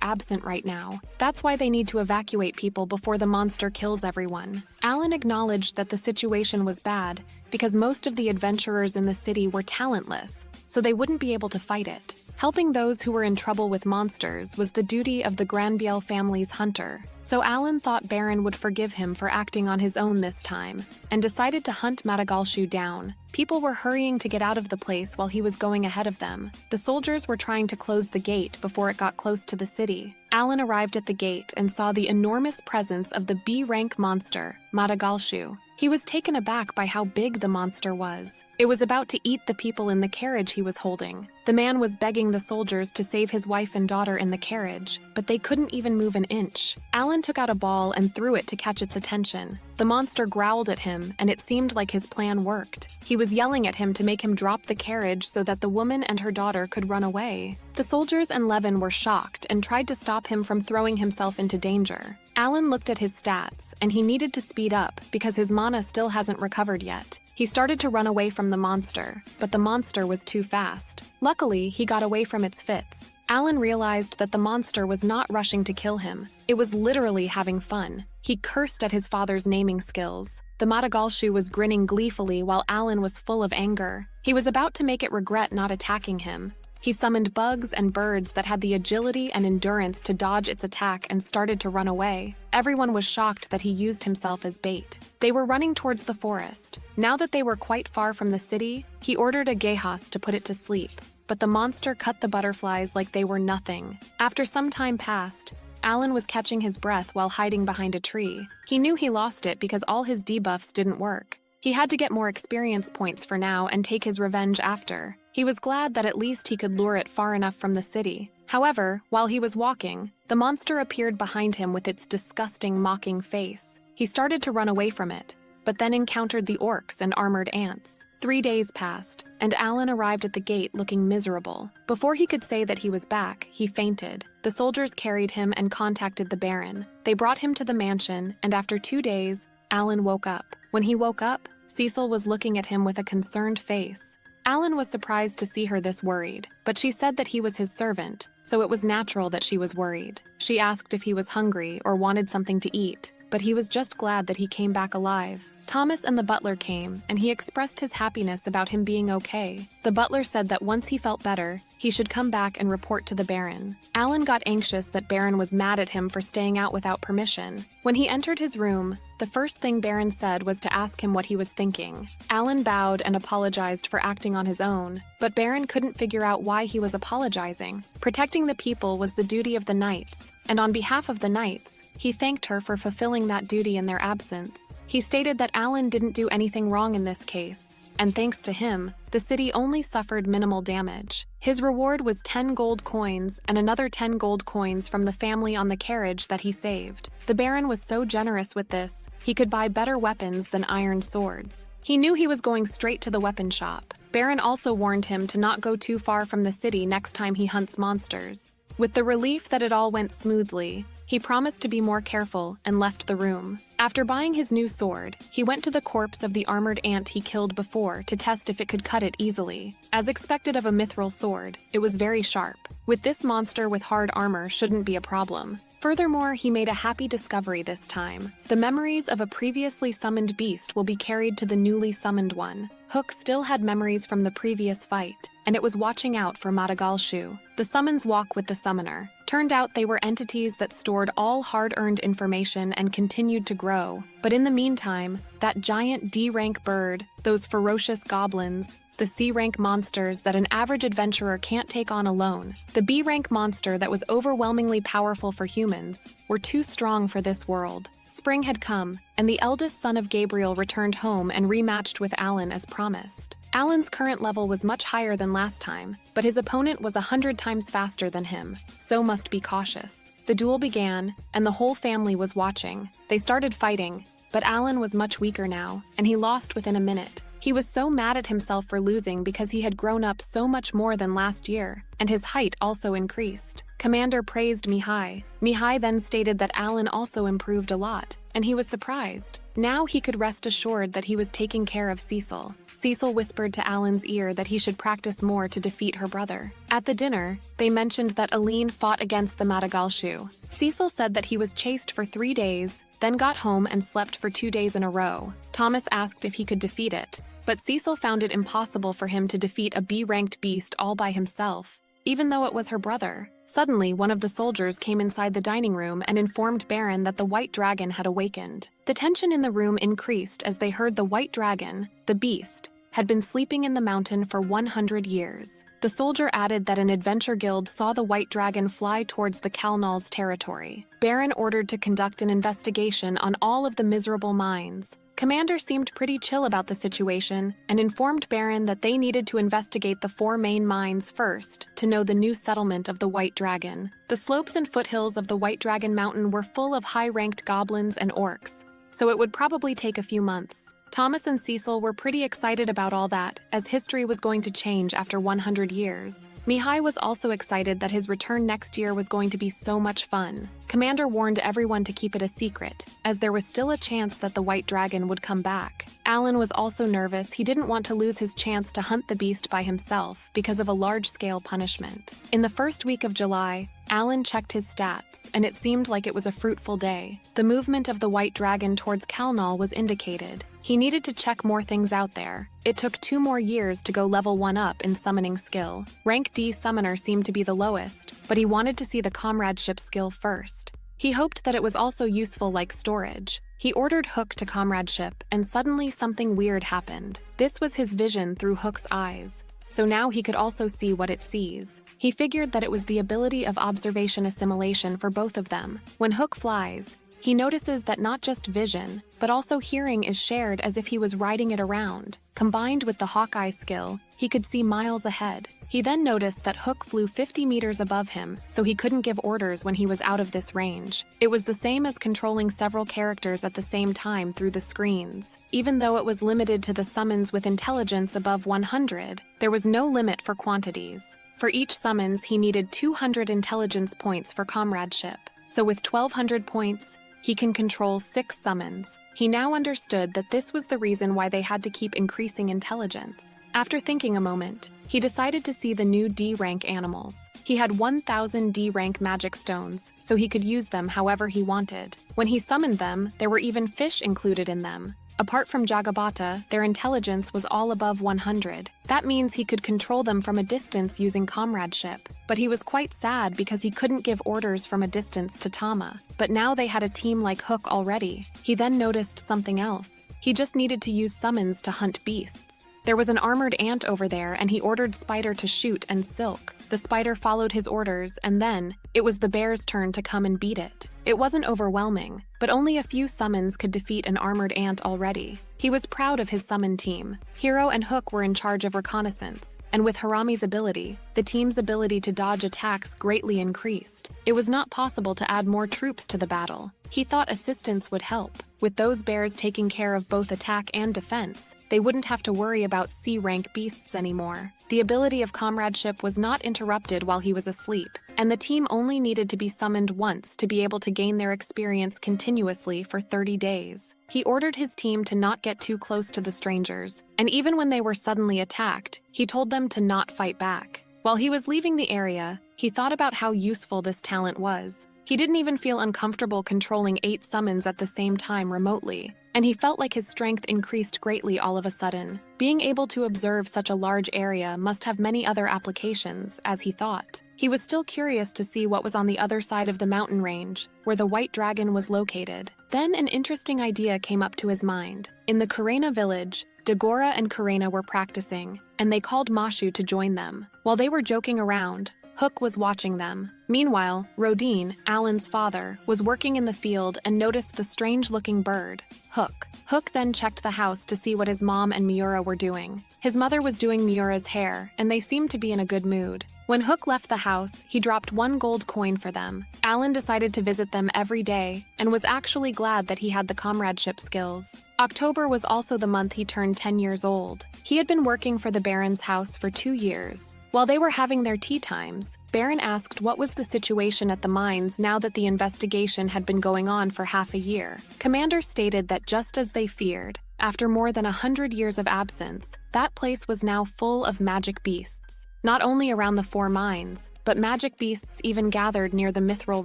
absent right now. That's why they need to evacuate people before the monster kills everyone. Alan acknowledged that the situation was bad because most of the adventurers in the city were talentless, so they wouldn't be able to fight it. Helping those who were in trouble with monsters was the duty of the Granbiel family's hunter, so Alan thought Baron would forgive him for acting on his own this time, and decided to hunt Madagalshu down. People were hurrying to get out of the place while he was going ahead of them. The soldiers were trying to close the gate before it got close to the city. Alan arrived at the gate and saw the enormous presence of the B-rank monster, Madagalshu. He was taken aback by how big the monster was. It was about to eat the people in the carriage he was holding. The man was begging the soldiers to save his wife and daughter in the carriage, but they couldn't even move an inch. Alan took out a ball and threw it to catch its attention. The monster growled at him, and it seemed like his plan worked. He was yelling at him to make him drop the carriage so that the woman and her daughter could run away. The soldiers and Levin were shocked and tried to stop him from throwing himself into danger. Alan looked at his stats, and he needed to speed up because his mana still hasn't recovered yet. He started to run away from the monster, but the monster was too fast. Luckily, he got away from its fits. Alan realized that the monster was not rushing to kill him. It was literally having fun. He cursed at his father's naming skills. The Madagalshu was grinning gleefully while Alan was full of anger. He was about to make it regret not attacking him. He summoned bugs and birds that had the agility and endurance to dodge its attack and started to run away. Everyone was shocked that he used himself as bait. They were running towards the forest. Now that they were quite far from the city, he ordered a Gehas to put it to sleep. But the monster cut the butterflies like they were nothing. After some time passed, Alan was catching his breath while hiding behind a tree. He knew he lost it because all his debuffs didn't work. He had to get more experience points for now and take his revenge after. He was glad that at least he could lure it far enough from the city. However, while he was walking, the monster appeared behind him with its disgusting, mocking face. He started to run away from it, but then encountered the orcs and armored ants. 3 days passed, and Alan arrived at the gate looking miserable. Before he could say that he was back, he fainted. The soldiers carried him and contacted the Baron. They brought him to the mansion, and after 2 days, Alan woke up. When he woke up, Cecil was looking at him with a concerned face. Alan was surprised to see her this worried, but she said that he was his servant, so it was natural that she was worried. She asked if he was hungry or wanted something to eat, but he was just glad that he came back alive. Thomas and the butler came, and he expressed his happiness about him being okay. The butler said that once he felt better, he should come back and report to the Baron. Alan got anxious that Baron was mad at him for staying out without permission. When he entered his room, the first thing Baron said was to ask him what he was thinking. Alan bowed and apologized for acting on his own, but Baron couldn't figure out why he was apologizing. Protecting the people was the duty of the knights, and on behalf of the knights, he thanked her for fulfilling that duty in their absence. He stated that Alan didn't do anything wrong in this case, and thanks to him, the city only suffered minimal damage. His reward was 10 gold coins and another 10 gold coins from the family on the carriage that he saved. The Baron was so generous with this, he could buy better weapons than iron swords. He knew he was going straight to the weapon shop. Baron also warned him to not go too far from the city next time he hunts monsters. With the relief that it all went smoothly, he promised to be more careful and left the room. After buying his new sword, he went to the corpse of the armored ant he killed before to test if it could cut it easily. As expected of a mithril sword, it was very sharp. With this monster with hard armor shouldn't be a problem. Furthermore, he made a happy discovery this time. The memories of a previously summoned beast will be carried to the newly summoned one. Hook still had memories from the previous fight, and it was watching out for Madagalshu. The summons walk with the summoner. Turned out they were entities that stored all hard-earned information and continued to grow. But in the meantime, that giant D-rank bird, those ferocious goblins, the C-rank monsters that an average adventurer can't take on alone, the B-rank monster that was overwhelmingly powerful for humans, were too strong for this world. Spring had come, and the eldest son of Gabriel returned home and rematched with Alan as promised. Alan's current level was much higher than last time, but his opponent was 100 times faster than him, so must be cautious. The duel began, and the whole family was watching. They started fighting, but Alan was much weaker now, and he lost within a minute. He was so mad at himself for losing because he had grown up so much more than last year, and his height also increased. Commander praised Mihai. Mihai then stated that Alan also improved a lot, and he was surprised. Now he could rest assured that he was taking care of Cecil. Cecil whispered to Alan's ear that he should practice more to defeat her brother. At the dinner, they mentioned that Aline fought against the Madagalshu. Cecil said that he was chased for 3 days, then got home and slept for 2 days in a row. Thomas asked if he could defeat it, but Cecil found it impossible for him to defeat a B-ranked beast all by himself, even though it was her brother. Suddenly, one of the soldiers came inside the dining room and informed Baron that the white dragon had awakened. The tension in the room increased as they heard the white dragon, the beast, had been sleeping in the mountain for 100 years. The soldier added that an adventure guild saw the white dragon fly towards the Kalnal's territory. Baron ordered to conduct an investigation on all of the miserable mines. Commander seemed pretty chill about the situation and informed Baron that they needed to investigate the 4 main mines first to know the new settlement of the White Dragon. The slopes and foothills of the White Dragon Mountain were full of high-ranked goblins and orcs, so it would probably take a few months. Thomas and Cecil were pretty excited about all that, as history was going to change after 100 years. Mihai was also excited that his return next year was going to be so much fun. Commander warned everyone to keep it a secret, as there was still a chance that the White Dragon would come back. Alan was also nervous. He didn't want to lose his chance to hunt the beast by himself because of a large-scale punishment. In the first week of July, Alan checked his stats, and it seemed like it was a fruitful day. The movement of the White Dragon towards Kalnal was indicated. He needed to check more things out there. It took 2 more years to go level 1 up in summoning skill. Rank D summoner seemed to be the lowest, but he wanted to see the comradeship skill first. He hoped that it was also useful like storage. He ordered Hook to comradeship, and suddenly something weird happened. This was his vision through Hook's eyes, so now he could also see what it sees. He figured that it was the ability of observation assimilation for both of them. When Hook flies, he notices that not just vision, but also hearing is shared as if he was riding it around. Combined with the Hawkeye skill, He could see miles ahead. He then noticed that Hook flew 50 meters above him, so he couldn't give orders when he was out of this range. It was the same as controlling several characters at the same time through the screens. Even though it was limited to the summons with intelligence above 100, there was no limit for quantities. For each summons, he needed 200 intelligence points for comradeship. So with 1,200 points, he can control 6 summons. He now understood that this was the reason why they had to keep increasing intelligence. After thinking a moment, he decided to see the new D-rank animals. He had 1,000 D-rank magic stones, so he could use them however he wanted. When he summoned them, there were even fish included in them. Apart from Jagabata, their intelligence was all above 100. That means he could control them from a distance using comradeship. But he was quite sad because he couldn't give orders from a distance to Tama. But now they had a team like Hook already. He then noticed something else. He just needed to use summons to hunt beasts. There was an armored ant over there, and he ordered Spider to shoot and Silk. The spider followed his orders, and then it was the bear's turn to come and beat it. It wasn't overwhelming, but only a few summons could defeat an armored ant already. He was proud of his summon team. Hiro and Hook were in charge of reconnaissance, and with Harami's ability, the team's ability to dodge attacks greatly increased. It was not possible to add more troops to the battle. He thought assistance would help. With those bears taking care of both attack and defense, they wouldn't have to worry about C-rank beasts anymore. The ability of comradeship was not interrupted while he was asleep, and the team only needed to be summoned once to be able to gain their experience continuously for 30 days. He ordered his team to not get too close to the strangers, and even when they were suddenly attacked, he told them to not fight back. While he was leaving the area, he thought about how useful this talent was. He didn't even feel uncomfortable controlling 8 summons at the same time remotely, and he felt like his strength increased greatly all of a sudden. Being able to observe such a large area must have many other applications, as he thought. He was still curious to see what was on the other side of the mountain range, where the white dragon was located. Then an interesting idea came up to his mind. In the Karena village, Dagora and Karena were practicing, and they called Mashu to join them. While they were joking around, Hook was watching them. Meanwhile, Rodin, Alan's father, was working in the field and noticed the strange-looking bird, Hook. Hook then checked the house to see what his mom and Miura were doing. His mother was doing Miura's hair, and they seemed to be in a good mood. When Hook left the house, he dropped 1 gold coin for them. Alan decided to visit them every day, and was actually glad that he had the comradeship skills. October was also the month he turned 10 years old. He had been working for the Baron's house for 2 years. While they were having their tea times, Baron asked what was the situation at the mines now that the investigation had been going on for half a year. Commander stated that just as they feared, after more than 100 years of absence, that place was now full of magic beasts. Not only around the 4 mines, but magic beasts even gathered near the Mithril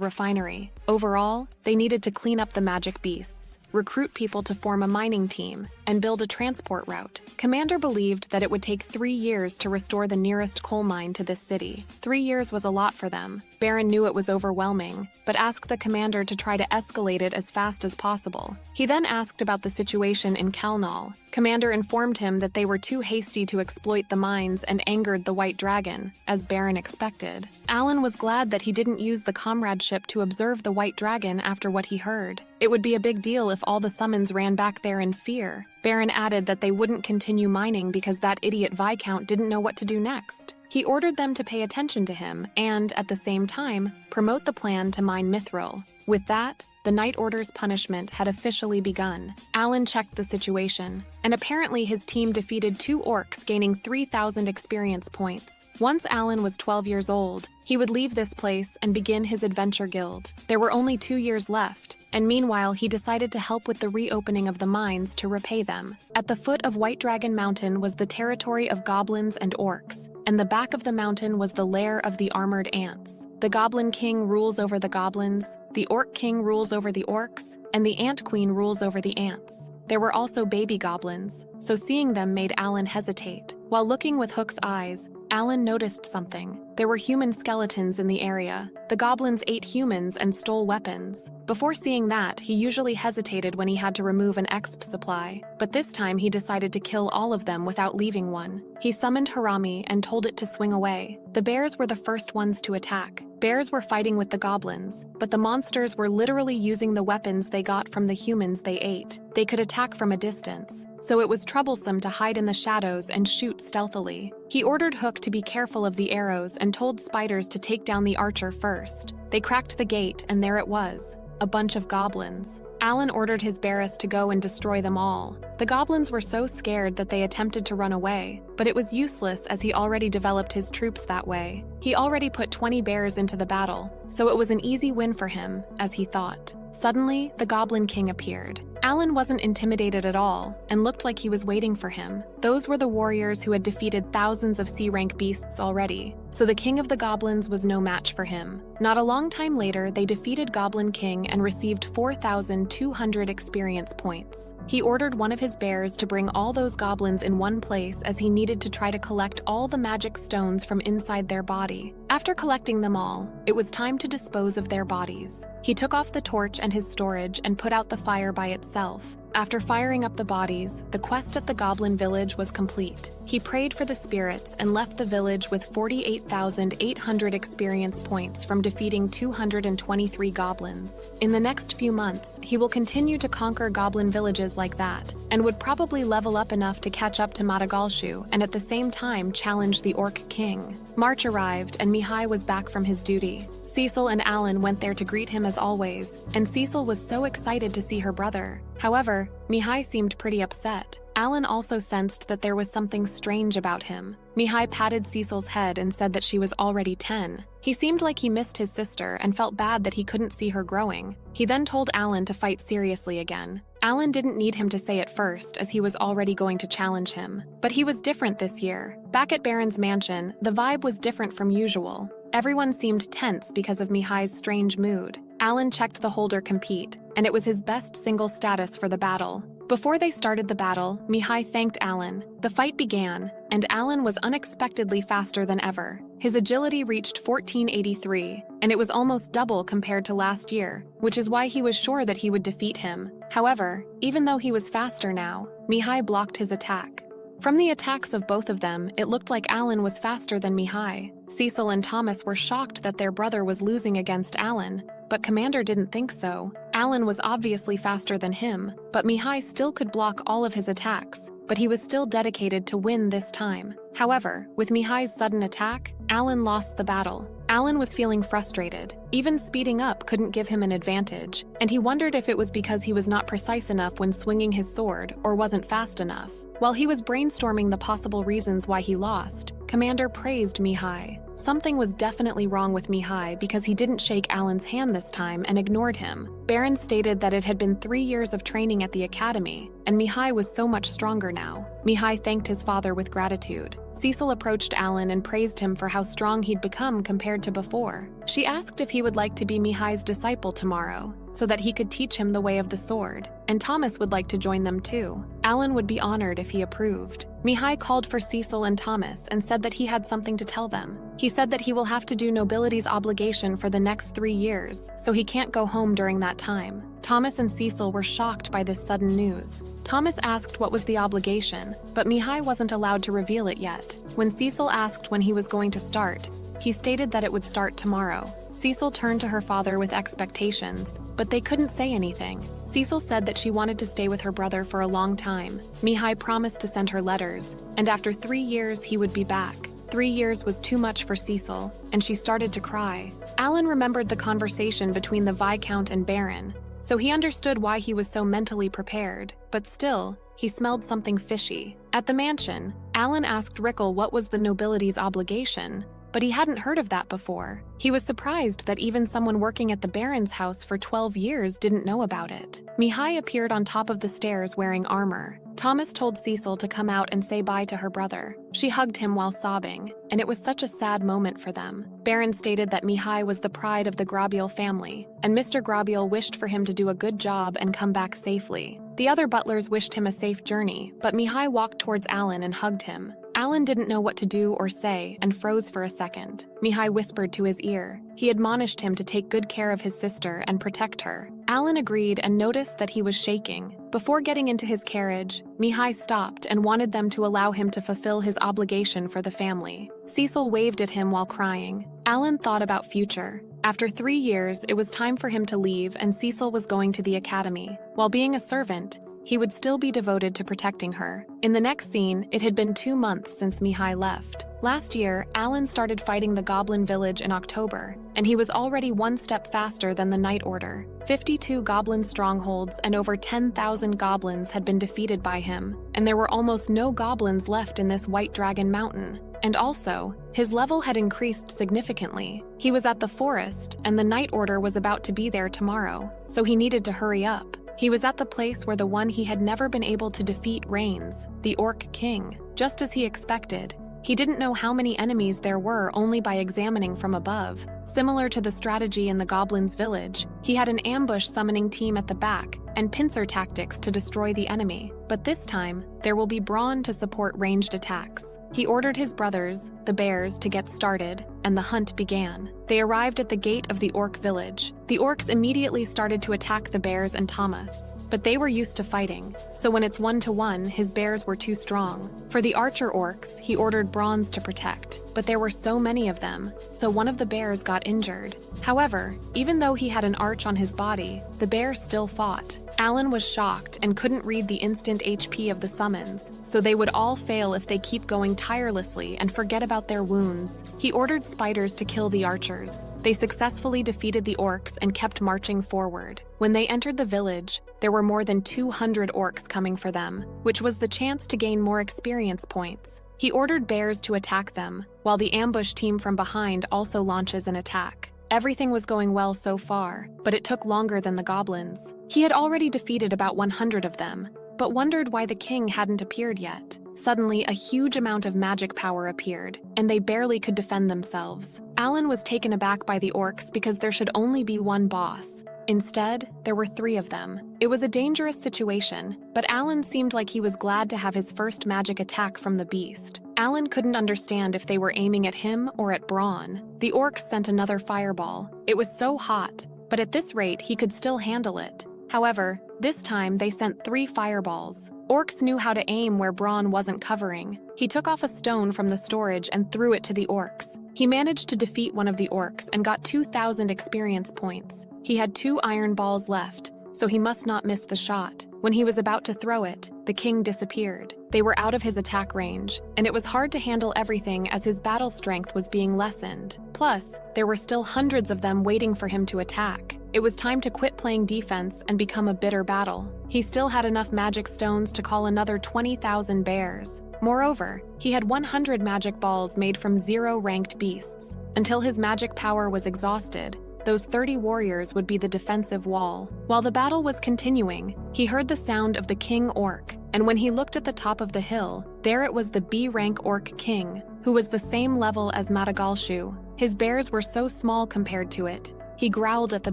refinery. Overall, they needed to clean up the magic beasts, recruit people to form a mining team, and build a transport route. Commander believed that it would take 3 years to restore the nearest coal mine to this city. 3 years was a lot for them. Baron knew it was overwhelming, but asked the commander to try to escalate it as fast as possible. He then asked about the situation in Kalnal. Commander informed him that they were too hasty to exploit the mines and angered the White Dragon, as Baron expected. Alan was glad that he didn't use the comradeship to observe the White Dragon after what he heard. It would be a big deal if all the summons ran back there in fear. Baron added that they wouldn't continue mining because that idiot Viscount didn't know what to do next. He ordered them to pay attention to him and, at the same time, promote the plan to mine Mithril. With that, the Night Order's punishment had officially begun. Alan checked the situation, and apparently his team defeated 2 orcs, gaining 3,000 experience points. Once Alan was 12 years old, he would leave this place and begin his adventure guild. There were only 2 years left, and meanwhile he decided to help with the reopening of the mines to repay them. At the foot of White Dragon Mountain was the territory of goblins and orcs, and the back of the mountain was the lair of the armored ants. The Goblin King rules over the goblins, the Orc King rules over the orcs, and the Ant Queen rules over the ants. There were also baby goblins, so seeing them made Alan hesitate. While looking with Hook's eyes, Alan noticed something. There were human skeletons in the area. The goblins ate humans and stole weapons. Before seeing that, he usually hesitated when he had to remove an exp supply, but this time he decided to kill all of them without leaving one. He summoned Harami and told it to swing away. The bears were the first ones to attack. Bears were fighting with the goblins, but the monsters were literally using the weapons they got from the humans they ate. They could attack from a distance, so it was troublesome to hide in the shadows and shoot stealthily. He ordered Hook to be careful of the arrows and told Spiders to take down the archer first. They cracked the gate, and there it was, a bunch of goblins. Alan ordered his Barris to go and destroy them all. The goblins were so scared that they attempted to run away, but it was useless as he already developed his troops that way. He already put 20 bears into the battle, so it was an easy win for him, as he thought. Suddenly, the Goblin King appeared. Alan wasn't intimidated at all, and looked like he was waiting for him. Those were the warriors who had defeated thousands of C-rank beasts already, so the King of the Goblins was no match for him. Not a long time later, they defeated Goblin King and received 4,200 experience points. He ordered one of his bears to bring all those goblins in one place as he needed to try to collect all the magic stones from inside their body. After collecting them all, it was time to dispose of their bodies. He took off the torch and his storage and put out the fire by itself. After firing up the bodies, the quest at the Goblin Village was complete. He prayed for the spirits and left the village with 48,800 experience points from defeating 223 goblins. In the next few months, he will continue to conquer goblin villages like that, and would probably level up enough to catch up to Madagalshu and at the same time challenge the Orc King. March arrived and Mihai was back from his duty. Cecil and Alan went there to greet him as always, and Cecil was so excited to see her brother. However, Mihai seemed pretty upset. Alan also sensed that there was something strange about him. Mihai patted Cecil's head and said that she was already 10. He seemed like he missed his sister and felt bad that he couldn't see her growing. He then told Alan to fight seriously again. Alan didn't need him to say it first, as he was already going to challenge him. But he was different this year. Back at Baron's mansion, the vibe was different from usual. Everyone seemed tense because of Mihai's strange mood. Alan checked the holder compete, and it was his best single status for the battle. Before they started the battle, Mihai thanked Alan. The fight began, and Alan was unexpectedly faster than ever. His agility reached 1483, and it was almost double compared to last year, which is why he was sure that he would defeat him. However, even though he was faster now, Mihai blocked his attack. From the attacks of both of them, it looked like Alan was faster than Mihai. Cecil and Thomas were shocked that their brother was losing against Alan, but Commander didn't think so. Alan was obviously faster than him, but Mihai still could block all of his attacks, but he was still dedicated to win this time. However, with Mihai's sudden attack, Alan lost the battle. Alan was feeling frustrated. Even speeding up couldn't give him an advantage, and he wondered if it was because he was not precise enough when swinging his sword or wasn't fast enough. While he was brainstorming the possible reasons why he lost, Commander praised Mihai. Something was definitely wrong with Mihai because he didn't shake Alan's hand this time and ignored him. Baron stated that it had been 3 years of training at the academy, and Mihai was so much stronger now. Mihai thanked his father with gratitude. Cecil approached Alan and praised him for how strong he'd become compared to before. She asked if he would like to be Mihai's disciple tomorrow, so that he could teach him the way of the sword, and Thomas would like to join them too. Alan would be honored if he approved. Mihai called for Cecil and Thomas and said that he had something to tell them. He said that he will have to do nobility's obligation for the next 3 years, so he can't go home during that time. Thomas and Cecil were shocked by this sudden news. Thomas asked what was the obligation, but Mihai wasn't allowed to reveal it yet. When Cecil asked when he was going to start, he stated that it would start tomorrow. Cecil turned to her father with expectations, but they couldn't say anything. Cecil said that she wanted to stay with her brother for a long time. Mihai promised to send her letters, and after 3 years he would be back. 3 years was too much for Cecil, and she started to cry. Alan remembered the conversation between the Viscount and Baron, so he understood why he was so mentally prepared, but still, he smelled something fishy. At the mansion, Alan asked Rickle what was the nobility's obligation, but he hadn't heard of that before. He was surprised that even someone working at the Baron's house for 12 years didn't know about it. Mihai appeared on top of the stairs wearing armor. Thomas told Cecil to come out and say bye to her brother. She hugged him while sobbing, and it was such a sad moment for them. Baron stated that Mihai was the pride of the Grabiel family, and Mr. Grabiel wished for him to do a good job and come back safely. The other butlers wished him a safe journey, but Mihai walked towards Alan and hugged him. Alan didn't know what to do or say and froze for a second. Mihai whispered to his ear. He admonished him to take good care of his sister and protect her. Alan agreed and noticed that he was shaking. Before getting into his carriage, Mihai stopped and wanted them to allow him to fulfill his obligation for the family. Cecil waved at him while crying. Alan thought about future. After 3 years, it was time for him to leave and Cecil was going to the academy. While being a servant, he would still be devoted to protecting her. In the next scene, it had been 2 months since Mihai left. Last year, Alan started fighting the Goblin Village in October, and he was already one step faster than the Night Order. 52 Goblin strongholds and over 10,000 goblins had been defeated by him, and there were almost no goblins left in this White Dragon Mountain. And also, his level had increased significantly. He was at the forest, and the Night Order was about to be there tomorrow, so he needed to hurry up. He was at the place where the one he had never been able to defeat reigns, the Orc King. Just as he expected, he didn't know how many enemies there were only by examining from above. Similar to the strategy in the Goblin's village, he had an ambush summoning team at the back and pincer tactics to destroy the enemy. But this time, there will be brawn to support ranged attacks. He ordered his brothers, the bears, to get started, and the hunt began. They arrived at the gate of the Orc village. The orcs immediately started to attack the bears and Thomas, but they were used to fighting, so when it's 1-to-1, his bears were too strong. For the archer orcs, he ordered bronze to protect, but there were so many of them, so one of the bears got injured. However, even though he had an arch on his body, the bear still fought. Alan was shocked and couldn't read the instant HP of the summons, so they would all fail if they keep going tirelessly and forget about their wounds. He ordered spiders to kill the archers. They successfully defeated the orcs and kept marching forward. When they entered the village, there were more than 200 orcs coming for them, which was the chance to gain more experience points. He ordered bears to attack them, while the ambush team from behind also launches an attack. Everything was going well so far, but it took longer than the goblins. He had already defeated about 100 of them, but wondered why the king hadn't appeared yet. Suddenly, a huge amount of magic power appeared, and they barely could defend themselves. Alan was taken aback by the orcs because there should only be one boss. Instead, there were 3 of them. It was a dangerous situation, but Alan seemed like he was glad to have his first magic attack from the beast. Alan couldn't understand if they were aiming at him or at Braun. The orcs sent another fireball. It was so hot, but at this rate he could still handle it. However, this time they sent 3 fireballs. Orcs knew how to aim where Braun wasn't covering. He took off a stone from the storage and threw it to the orcs. He managed to defeat one of the orcs and got 2,000 experience points. He had 2 iron balls left, so he must not miss the shot. When he was about to throw it, the king disappeared. They were out of his attack range, and it was hard to handle everything as his battle strength was being lessened. Plus, there were still hundreds of them waiting for him to attack. It was time to quit playing defense and become a bitter battle. He still had enough magic stones to call another 20,000 bears. Moreover, he had 100 magic balls made from 0 ranked beasts. Until his magic power was exhausted, those 30 warriors would be the defensive wall. While the battle was continuing, he heard the sound of the king orc, and when he looked at the top of the hill, there it was the B-rank orc king, who was the same level as Madagalshu. His bears were so small compared to it. He growled at the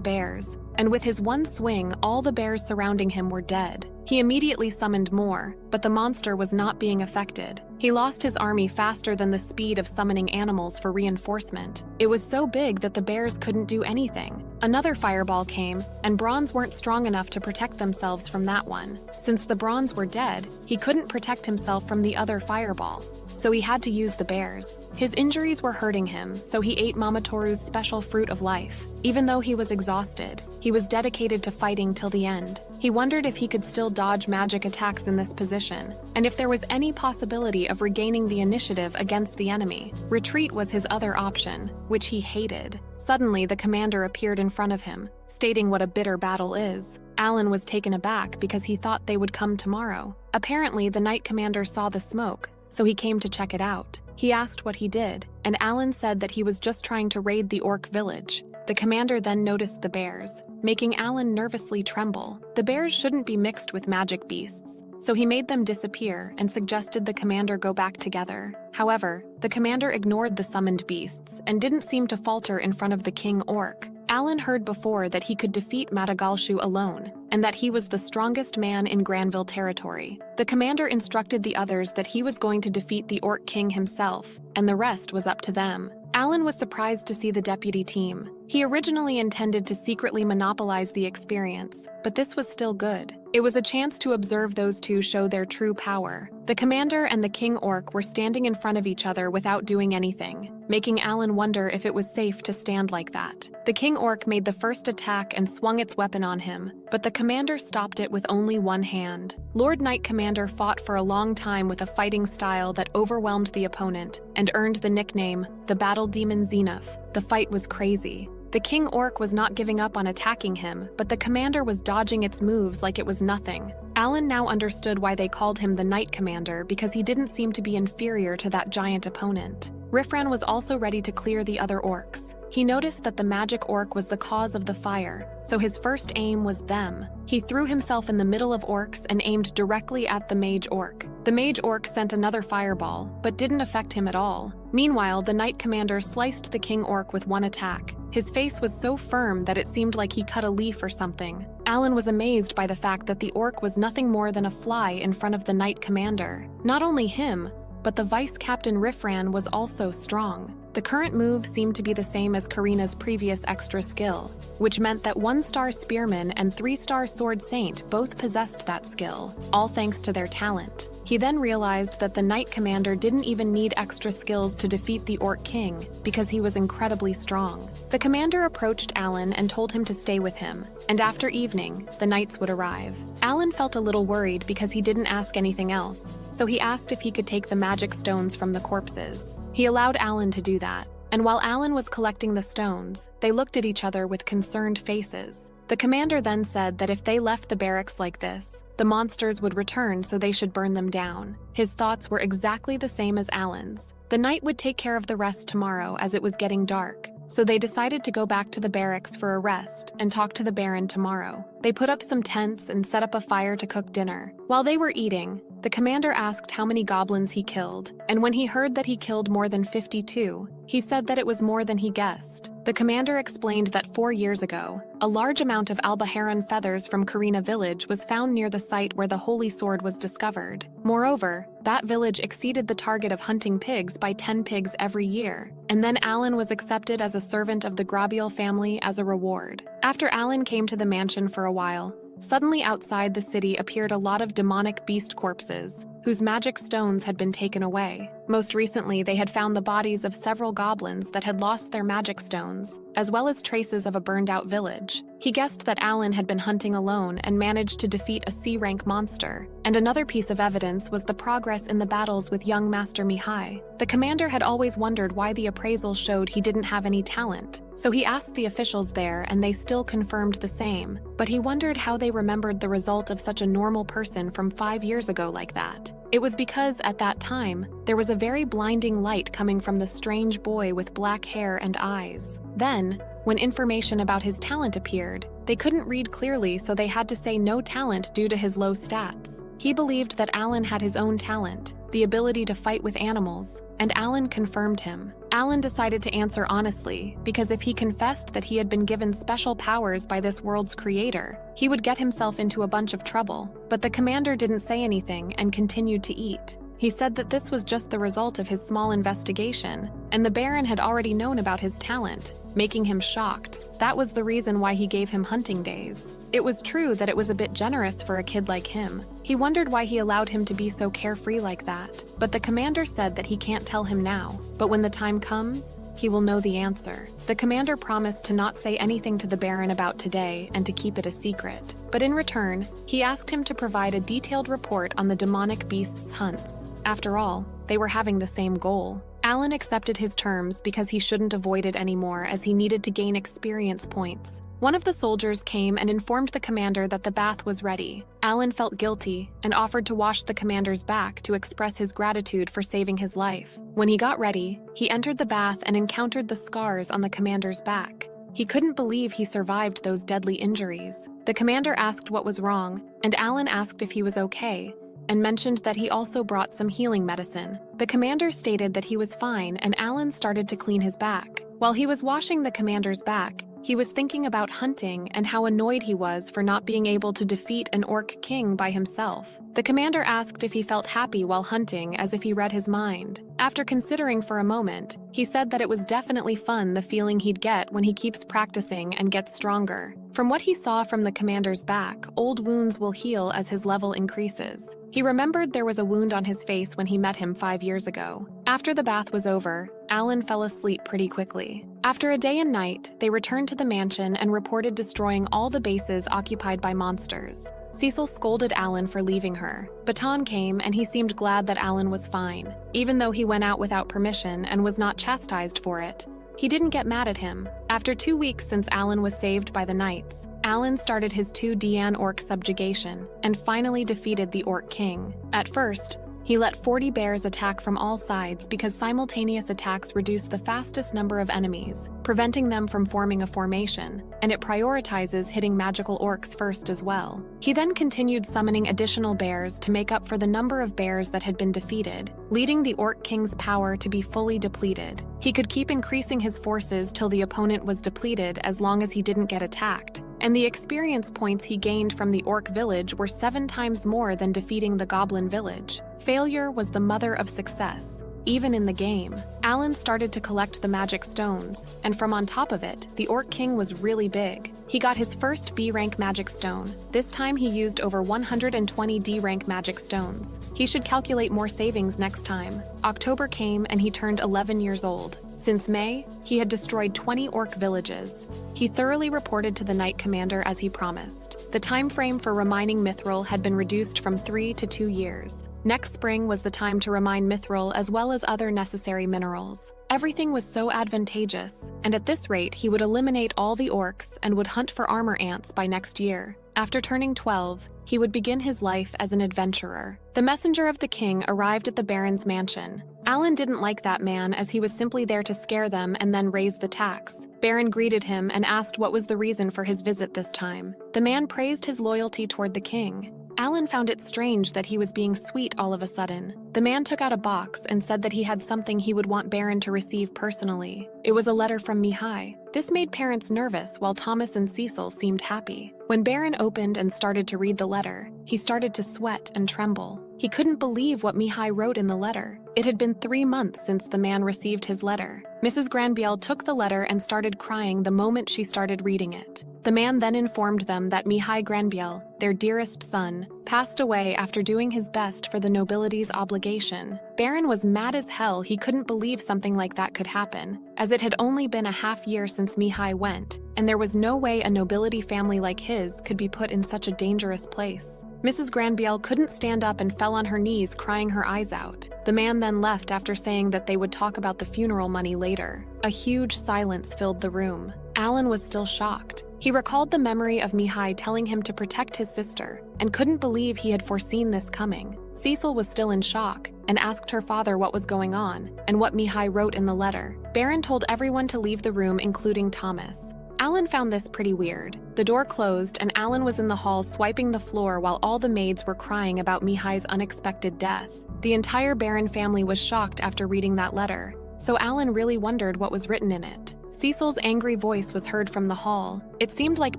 bears, and with his one swing, all the bears surrounding him were dead. He immediately summoned more, but the monster was not being affected. He lost his army faster than the speed of summoning animals for reinforcement. It was so big that the bears couldn't do anything. Another fireball came, and bronze weren't strong enough to protect themselves from that one. Since the bronze were dead, he couldn't protect himself from the other fireball, so he had to use the bears. His injuries were hurting him, so he ate Mamotoru's special fruit of life. Even though he was exhausted, he was dedicated to fighting till the end. He wondered if he could still dodge magic attacks in this position, and if there was any possibility of regaining the initiative against the enemy. Retreat was his other option, which he hated. Suddenly, the commander appeared in front of him, stating what a bitter battle is. Alan was taken aback because he thought they would come tomorrow. Apparently, the knight commander saw the smoke, so he came to check it out. He asked what he did, and Alan said that he was just trying to raid the orc village. The commander then noticed the bears, making Alan nervously tremble. The bears shouldn't be mixed with magic beasts, so he made them disappear and suggested the commander go back together. However, the commander ignored the summoned beasts and didn't seem to falter in front of the king orc. Alan heard before that he could defeat Madagalshu alone, and that he was the strongest man in Granville territory. The commander instructed the others that he was going to defeat the Orc King himself, and the rest was up to them. Alan was surprised to see the deputy team. He originally intended to secretly monopolize the experience, but this was still good. It was a chance to observe those two show their true power. The commander and the king orc were standing in front of each other without doing anything, making Alan wonder if it was safe to stand like that. The king orc made the first attack and swung its weapon on him, but the commander stopped it with only one hand. Lord Knight Commander fought for a long time with a fighting style that overwhelmed the opponent and earned the nickname, the Battle Demon Zenith. The fight was crazy. The king orc was not giving up on attacking him, but the commander was dodging its moves like it was nothing. Alan now understood why they called him the Knight Commander, because he didn't seem to be inferior to that giant opponent. Riffran was also ready to clear the other orcs. He noticed that the magic orc was the cause of the fire, so his first aim was them. He threw himself in the middle of orcs and aimed directly at the mage orc. The mage orc sent another fireball, but didn't affect him at all. Meanwhile, the Knight Commander sliced the king orc with one attack. His face was so firm that it seemed like he cut a leaf or something. Alan was amazed by the fact that the orc was nothing more than a fly in front of the Knight Commander. Not only him, but the Vice Captain Riffran was also strong. The current move seemed to be the same as Karina's previous extra skill, which meant that 1-star Spearman and 3-star Sword Saint both possessed that skill, all thanks to their talent. He then realized that the Knight Commander didn't even need extra skills to defeat the Orc King, because he was incredibly strong. The commander approached Alan and told him to stay with him, and after evening, the knights would arrive. Alan felt a little worried because he didn't ask anything else, so he asked if he could take the magic stones from the corpses. He allowed Alan to do that, and while Alan was collecting the stones, they looked at each other with concerned faces. The commander then said that if they left the barracks like this, the monsters would return, so they should burn them down. His thoughts were exactly the same as Alan's. The knight would take care of the rest tomorrow as it was getting dark, so they decided to go back to the barracks for a rest and talk to the Baron tomorrow. They put up some tents and set up a fire to cook dinner. While they were eating, the commander asked how many goblins he killed, and when he heard that he killed more than 52, he said that it was more than he guessed. The commander explained that 4 years ago, a large amount of Albaharan feathers from Karina village was found near the site where the holy sword was discovered. Moreover, that village exceeded the target of hunting pigs by 10 pigs every year, and then Alan was accepted as a servant of the Grabiel family as a reward. After Alan came to the mansion for a while, suddenly outside the city appeared a lot of demonic beast corpses, whose magic stones had been taken away. Most recently, they had found the bodies of several goblins that had lost their magic stones, as well as traces of a burned-out village. He guessed that Alan had been hunting alone and managed to defeat a C-rank monster. And another piece of evidence was the progress in the battles with young Master Mihai. The commander had always wondered why the appraisal showed he didn't have any talent, so he asked the officials there and they still confirmed the same, but he wondered how they remembered the result of such a normal person from 5 years ago like that. It was because, at that time, there was a very blinding light coming from the strange boy with black hair and eyes. Then, when information about his talent appeared, they couldn't read clearly, so they had to say no talent due to his low stats. He believed that Alan had his own talent, the ability to fight with animals, and Alan confirmed him. Alan decided to answer honestly, because if he confessed that he had been given special powers by this world's creator, he would get himself into a bunch of trouble. But the commander didn't say anything and continued to eat. He said that this was just the result of his small investigation, and the Baron had already known about his talent, making him shocked. That was the reason why he gave him hunting days. It was true that it was a bit generous for a kid like him. He wondered why he allowed him to be so carefree like that, but the commander said that he can't tell him now, but when the time comes, he will know the answer. The commander promised to not say anything to the Baron about today and to keep it a secret, but in return, he asked him to provide a detailed report on the demonic beasts' hunts. After all, they were having the same goal. Alan accepted his terms because he shouldn't avoid it anymore, as he needed to gain experience points. One of the soldiers came and informed the commander that the bath was ready. Alan felt guilty and offered to wash the commander's back to express his gratitude for saving his life. When he got ready, he entered the bath and encountered the scars on the commander's back. He couldn't believe he survived those deadly injuries. The commander asked what was wrong, and Alan asked if he was okay, and mentioned that he also brought some healing medicine. The commander stated that he was fine, and Alan started to clean his back. While he was washing the commander's back, He was thinking about hunting and how annoyed he was for not being able to defeat an orc king by himself. The commander asked if he felt happy while hunting, as if he read his mind. After considering for a moment, he said that it was definitely fun, the feeling he'd get when he keeps practicing and gets stronger. From what he saw from the commander's back, old wounds will heal as his level increases. He remembered there was a wound on his face when he met him 5 years ago. After the bath was over, Alan fell asleep pretty quickly. After a day and night, they returned to the mansion and reported destroying all the bases occupied by monsters. Cecil scolded Alan for leaving her. Baton came and he seemed glad that Alan was fine, even though he went out without permission and was not chastised for it. He didn't get mad at him. After 2 weeks since Alan was saved by the Knights, Alan started his 2 Dian orc subjugation and finally defeated the Orc King. At first, he let 40 bears attack from all sides because simultaneous attacks reduce the fastest number of enemies, preventing them from forming a formation, and it prioritizes hitting magical orcs first as well. He then continued summoning additional bears to make up for the number of bears that had been defeated, leading the Orc King's power to be fully depleted. He could keep increasing his forces till the opponent was depleted as long as he didn't get attacked, and the experience points he gained from the orc village were 7 times more than defeating the goblin village. Failure was the mother of success. Even in the game, Alan started to collect the magic stones, and from on top of it, the Orc King was really big. He got his first B-rank magic stone. This time he used over 120 D-rank magic stones. He should calculate more savings next time. October came and he turned 11 years old. Since May, he had destroyed 20 orc villages. He thoroughly reported to the Knight Commander as he promised. The time frame for reminding Mithril had been reduced from 3 to 2 years. Next spring was the time to remine Mithril as well as other necessary minerals. Everything was so advantageous, and at this rate he would eliminate all the orcs and would hunt for armor ants by next year. After turning 12, he would begin his life as an adventurer. The messenger of the king arrived at the Baron's mansion. Alan didn't like that man as he was simply there to scare them and then raise the tax. Baron greeted him and asked what was the reason for his visit this time. The man praised his loyalty toward the king. Alan found it strange that he was being sweet all of a sudden. The man took out a box and said that he had something he would want Baron to receive personally. It was a letter from Mihai. This made parents nervous while Thomas and Cecil seemed happy. When Baron opened and started to read the letter, he started to sweat and tremble. He couldn't believe what Mihai wrote in the letter. It had been 3 months since the man received his letter. Mrs. Granbiel took the letter and started crying the moment she started reading it. The man then informed them that Mihai Granbiel, their dearest son, passed away after doing his best for the nobility's obligation. Baron was mad as hell. He couldn't believe something like that could happen, as it had only been a half year since Mihai went, and there was no way a nobility family like his could be put in such a dangerous place. Mrs. Granbiel couldn't stand up and fell on her knees crying her eyes out. The man then left after saying that they would talk about the funeral money later. A huge silence filled the room. Alan was still shocked. He recalled the memory of Mihai telling him to protect his sister, and couldn't believe he had foreseen this coming. Cecil was still in shock, and asked her father what was going on, and what Mihai wrote in the letter. Baron told everyone to leave the room, including Thomas. Alan found this pretty weird. The door closed, and Alan was in the hall swiping the floor while all the maids were crying about Mihai's unexpected death. The entire Baron family was shocked after reading that letter, so Alan really wondered what was written in it. Cecil's angry voice was heard from the hall. It seemed like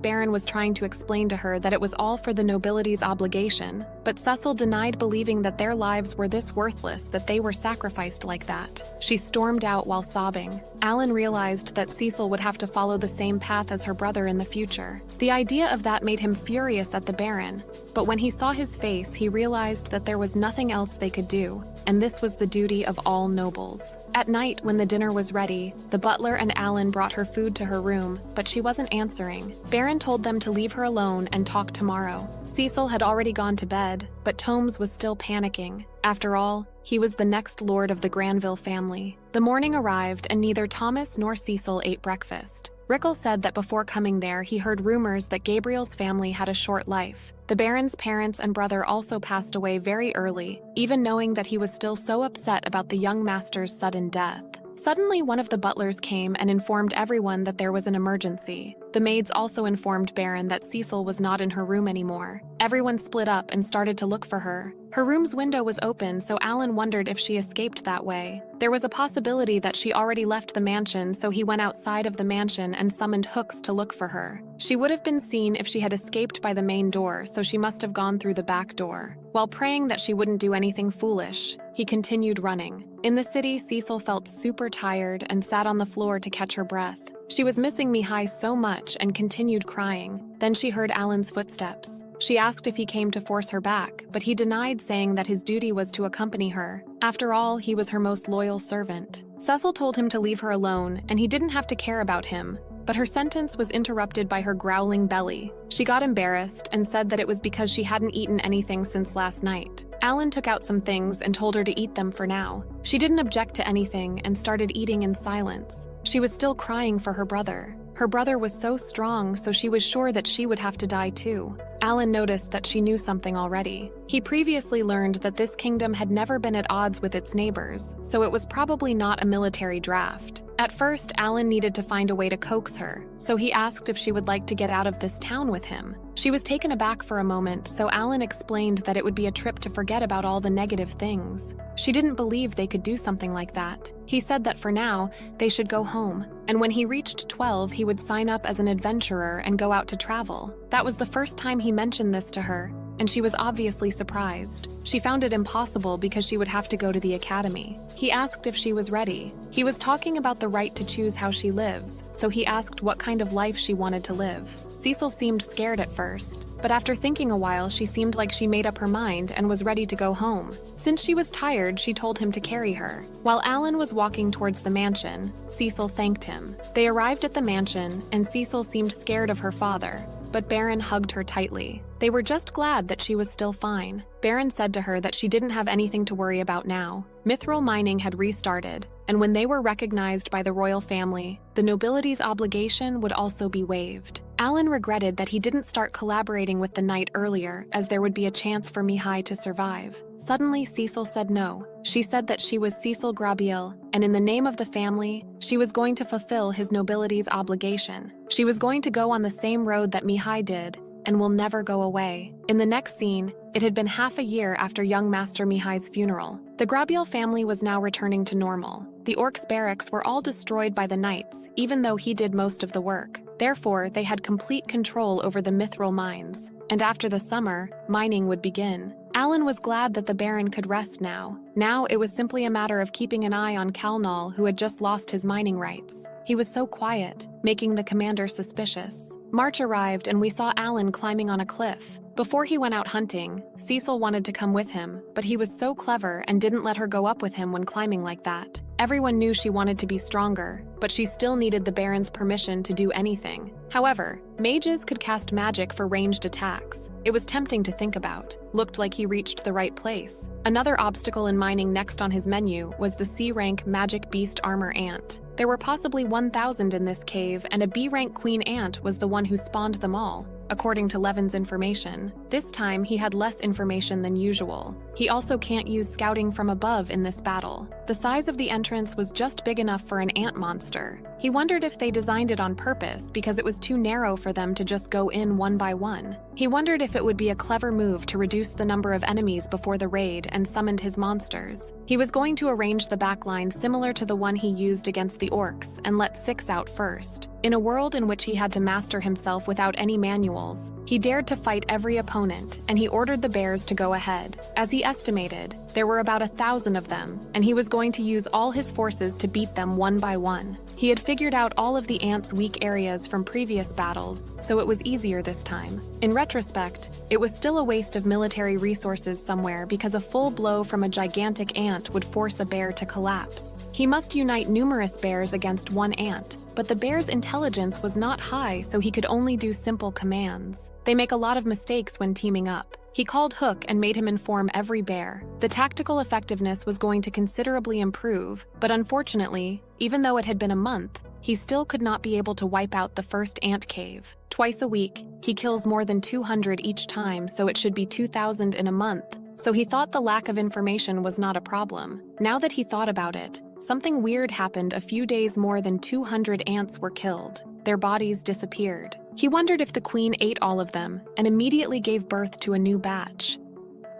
Baron was trying to explain to her that it was all for the nobility's obligation, but Cecil denied believing that their lives were this worthless that they were sacrificed like that. She stormed out while sobbing. Alan realized that Cecil would have to follow the same path as her brother in the future. The idea of that made him furious at the Baron, but when he saw his face, he realized that there was nothing else they could do, and this was the duty of all nobles. At night, when the dinner was ready, the butler and Alan brought her food to her room, but she wasn't answering. Baron told them to leave her alone and talk tomorrow. Cecil had already gone to bed, but Tomes was still panicking. After all, he was the next lord of the Granville family. The morning arrived, and neither Thomas nor Cecil ate breakfast. Rickle said that before coming there, he heard rumors that Gabriel's family had a short life. The Baron's parents and brother also passed away very early, even knowing that he was still so upset about the young master's sudden death. Suddenly, one of the butlers came and informed everyone that there was an emergency. The maids also informed Baron that Cecil was not in her room anymore. Everyone split up and started to look for her. Her room's window was open, so Alan wondered if she escaped that way. There was a possibility that she already left the mansion, so he went outside of the mansion and summoned hooks to look for her. She would have been seen if she had escaped by the main door, so she must have gone through the back door. While praying that she wouldn't do anything foolish, he continued running. In the city, Cecil felt super tired and sat on the floor to catch her breath. She was missing Mihai so much and continued crying. Then she heard Alan's footsteps. She asked if he came to force her back, but he denied, saying that his duty was to accompany her. After all, he was her most loyal servant. Cecil told him to leave her alone, and he didn't have to care about him. But her sentence was interrupted by her growling belly. She got embarrassed and said that it was because she hadn't eaten anything since last night. Alan took out some things and told her to eat them for now. She didn't object to anything and started eating in silence. She was still crying for her brother. Her brother was so strong, so she was sure that she would have to die too. Alan noticed that she knew something already. He previously learned that this kingdom had never been at odds with its neighbors, so it was probably not a military draft. At first, Alan needed to find a way to coax her, so he asked if she would like to get out of this town with him. She was taken aback for a moment, so Alan explained that it would be a trip to forget about all the negative things. She didn't believe they could do something like that. He said that for now, they should go home, and when he reached 12, he would sign up as an adventurer and go out to travel. That was the first time he mentioned this to her, and she was obviously surprised. She found it impossible because she would have to go to the academy. He asked if she was ready. He was talking about the right to choose how she lives, so he asked what kind of life she wanted to live. Cecil seemed scared at first, but after thinking a while, she seemed like she made up her mind and was ready to go home. Since she was tired, she told him to carry her. While Alan was walking towards the mansion, Cecil thanked him. They arrived at the mansion, and Cecil seemed scared of her father, but Baron hugged her tightly. They were just glad that she was still fine. Baron said to her that she didn't have anything to worry about now. Mithril mining had restarted, and when they were recognized by the royal family, the nobility's obligation would also be waived. Alan regretted that he didn't start collaborating with the knight earlier, as there would be a chance for Mihai to survive. Suddenly, Cecil said no. She said that she was Cecil Grabiel, and in the name of the family, she was going to fulfill his nobility's obligation. She was going to go on the same road that Mihai did, and will never go away. In the next scene, it had been half a year after young Master Mihai's funeral. The Grabiel family was now returning to normal. The orcs' barracks were all destroyed by the knights, even though he did most of the work. Therefore, they had complete control over the mithril mines. And after the summer, mining would begin. Alan was glad that the Baron could rest now. Now it was simply a matter of keeping an eye on Kalnal, who had just lost his mining rights. He was so quiet, making the commander suspicious. March arrived and we saw Alan climbing on a cliff. Before he went out hunting, Cecil wanted to come with him, but he was so clever and didn't let her go up with him when climbing like that. Everyone knew she wanted to be stronger, but she still needed the Baron's permission to do anything. However, mages could cast magic for ranged attacks. It was tempting to think about. Looked like he reached the right place. Another obstacle in mining next on his menu was the C-rank magic beast armor ant. There were possibly 1,000 in this cave, and a B-rank queen ant was the one who spawned them all, according to Levin's information. This time, he had less information than usual. He also can't use scouting from above in this battle. The size of the entrance was just big enough for an ant monster. He wondered if they designed it on purpose because it was too narrow for them to just go in one by one. He wondered if it would be a clever move to reduce the number of enemies before the raid and summoned his monsters. He was going to arrange the backline similar to the one he used against the orcs and let 6 out first. In a world in which he had to master himself without any manuals, he dared to fight every opponent, and he ordered the bears to go ahead. As he estimated, there were about 1,000 of them, and he was going to use all his forces to beat them one by one. He had figured out all of the ants' weak areas from previous battles, so it was easier this time. In retrospect, it was still a waste of military resources somewhere because a full blow from a gigantic ant would force a bear to collapse. He must unite numerous bears against one ant, but the bear's intelligence was not high, so he could only do simple commands. They make a lot of mistakes when teaming up. He called Hook and made him inform every bear. The tactical effectiveness was going to considerably improve, but unfortunately, even though it had been a month, he still could not be able to wipe out the first ant cave. Twice a week, he kills more than 200 each time, so it should be 2,000 in a month. So he thought the lack of information was not a problem. Now that he thought about it, something weird happened. A few days more than 200 ants were killed. Their bodies disappeared. He wondered if the queen ate all of them and immediately gave birth to a new batch.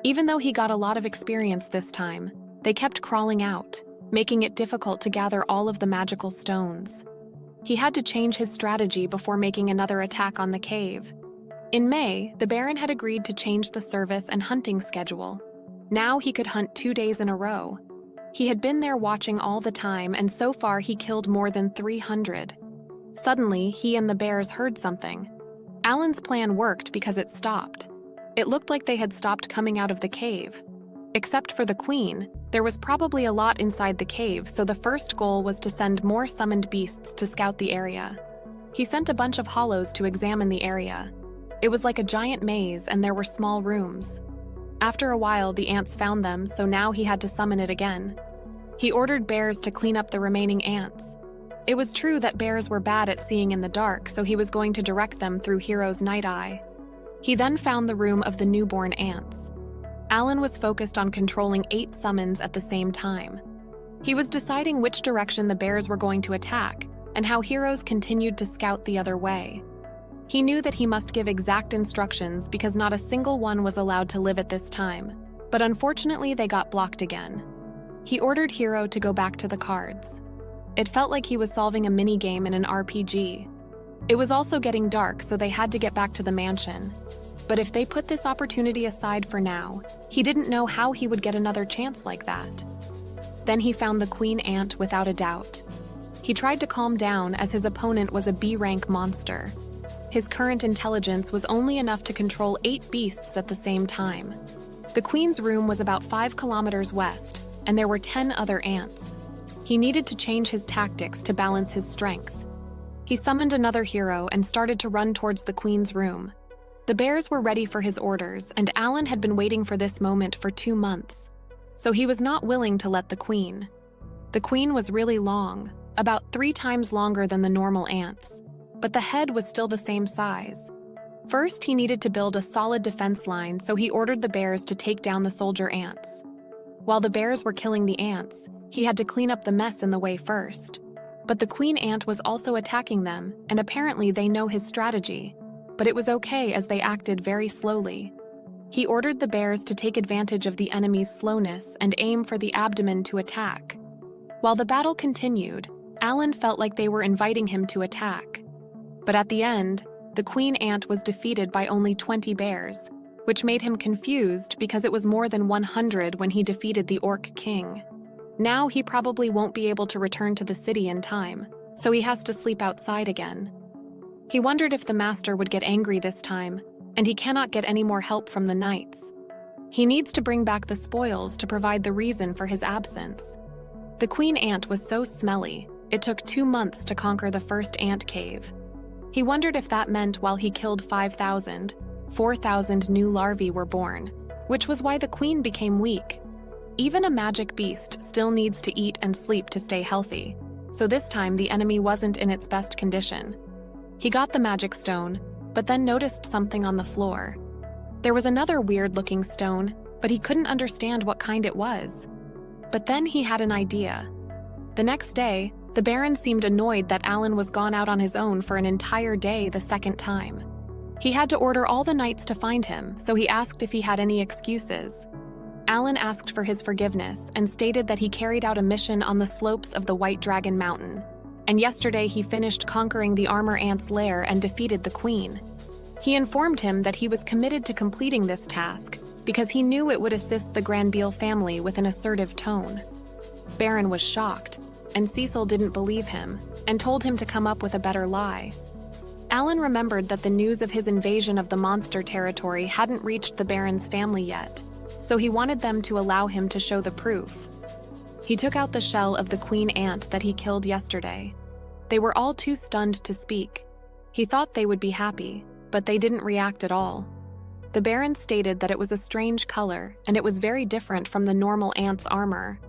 Even though he got a lot of experience this time, they kept crawling out, making it difficult to gather all of the magical stones. He had to change his strategy before making another attack on the cave. In May, the Baron had agreed to change the service and hunting schedule. Now he could hunt 2 days in a row. He had been there watching all the time, and so far he killed more than 300. Suddenly, he and the bears heard something. Alan's plan worked because it stopped. It looked like they had stopped coming out of the cave. Except for the queen, there was probably a lot inside the cave, so the first goal was to send more summoned beasts to scout the area. He sent a bunch of hollows to examine the area. It was like a giant maze, and there were small rooms. After a while, the ants found them, so now he had to summon it again. He ordered bears to clean up the remaining ants. It was true that bears were bad at seeing in the dark, so he was going to direct them through Hero's night eye. He then found the room of the newborn ants. Alan was focused on controlling 8 summons at the same time. He was deciding which direction the bears were going to attack, and how heroes continued to scout the other way. He knew that he must give exact instructions because not a single one was allowed to live at this time, but unfortunately they got blocked again. He ordered Hero to go back to the cards. It felt like he was solving a mini-game in an RPG. It was also getting dark, so they had to get back to the mansion. But if they put this opportunity aside for now, he didn't know how he would get another chance like that. Then he found the queen ant without a doubt. He tried to calm down as his opponent was a B-rank monster. His current intelligence was only enough to control 8 beasts at the same time. The queen's room was about 5 kilometers west, and there were 10 other ants. He needed to change his tactics to balance his strength. He summoned another hero and started to run towards the queen's room. The bears were ready for his orders, and Alan had been waiting for this moment for 2 months. So he was not willing to let the queen. The queen was really long, about 3 times longer than the normal ants, but the head was still the same size. First, he needed to build a solid defense line, so he ordered the bears to take down the soldier ants. While the bears were killing the ants, he had to clean up the mess in the way first. But the queen ant was also attacking them, and apparently they know his strategy. But it was okay as they acted very slowly. He ordered the bears to take advantage of the enemy's slowness and aim for the abdomen to attack. While the battle continued, Alan felt like they were inviting him to attack. But at the end, the queen ant was defeated by only 20 bears, which made him confused because it was more than 100 when he defeated the orc king. Now he probably won't be able to return to the city in time, so he has to sleep outside again. He wondered if the master would get angry this time, and he cannot get any more help from the knights. He needs to bring back the spoils to provide the reason for his absence. The queen ant was so smelly, it took 2 months to conquer the first ant cave. He wondered if that meant while he killed 5,000, 4,000 new larvae were born, which was why the queen became weak. Even a magic beast still needs to eat and sleep to stay healthy, so this time the enemy wasn't in its best condition. He got the magic stone, but then noticed something on the floor. There was another weird-looking stone, but he couldn't understand what kind it was. But then he had an idea. The next day, the Baron seemed annoyed that Alan was gone out on his own for an entire day the second time. He had to order all the knights to find him, so he asked if he had any excuses. Alan asked for his forgiveness and stated that he carried out a mission on the slopes of the White Dragon Mountain, and yesterday he finished conquering the armor ant's lair and defeated the queen. He informed him that he was committed to completing this task because he knew it would assist the Granville family with an assertive tone. Baron was shocked, and Cecil didn't believe him and told him to come up with a better lie. Alan remembered that the news of his invasion of the monster territory hadn't reached the Baron's family yet, so he wanted them to allow him to show the proof. He took out the shell of the queen ant that he killed yesterday. They were all too stunned to speak. He thought they would be happy, but they didn't react at all. The Baron stated that it was a strange color, and it was very different from the normal ant's armor.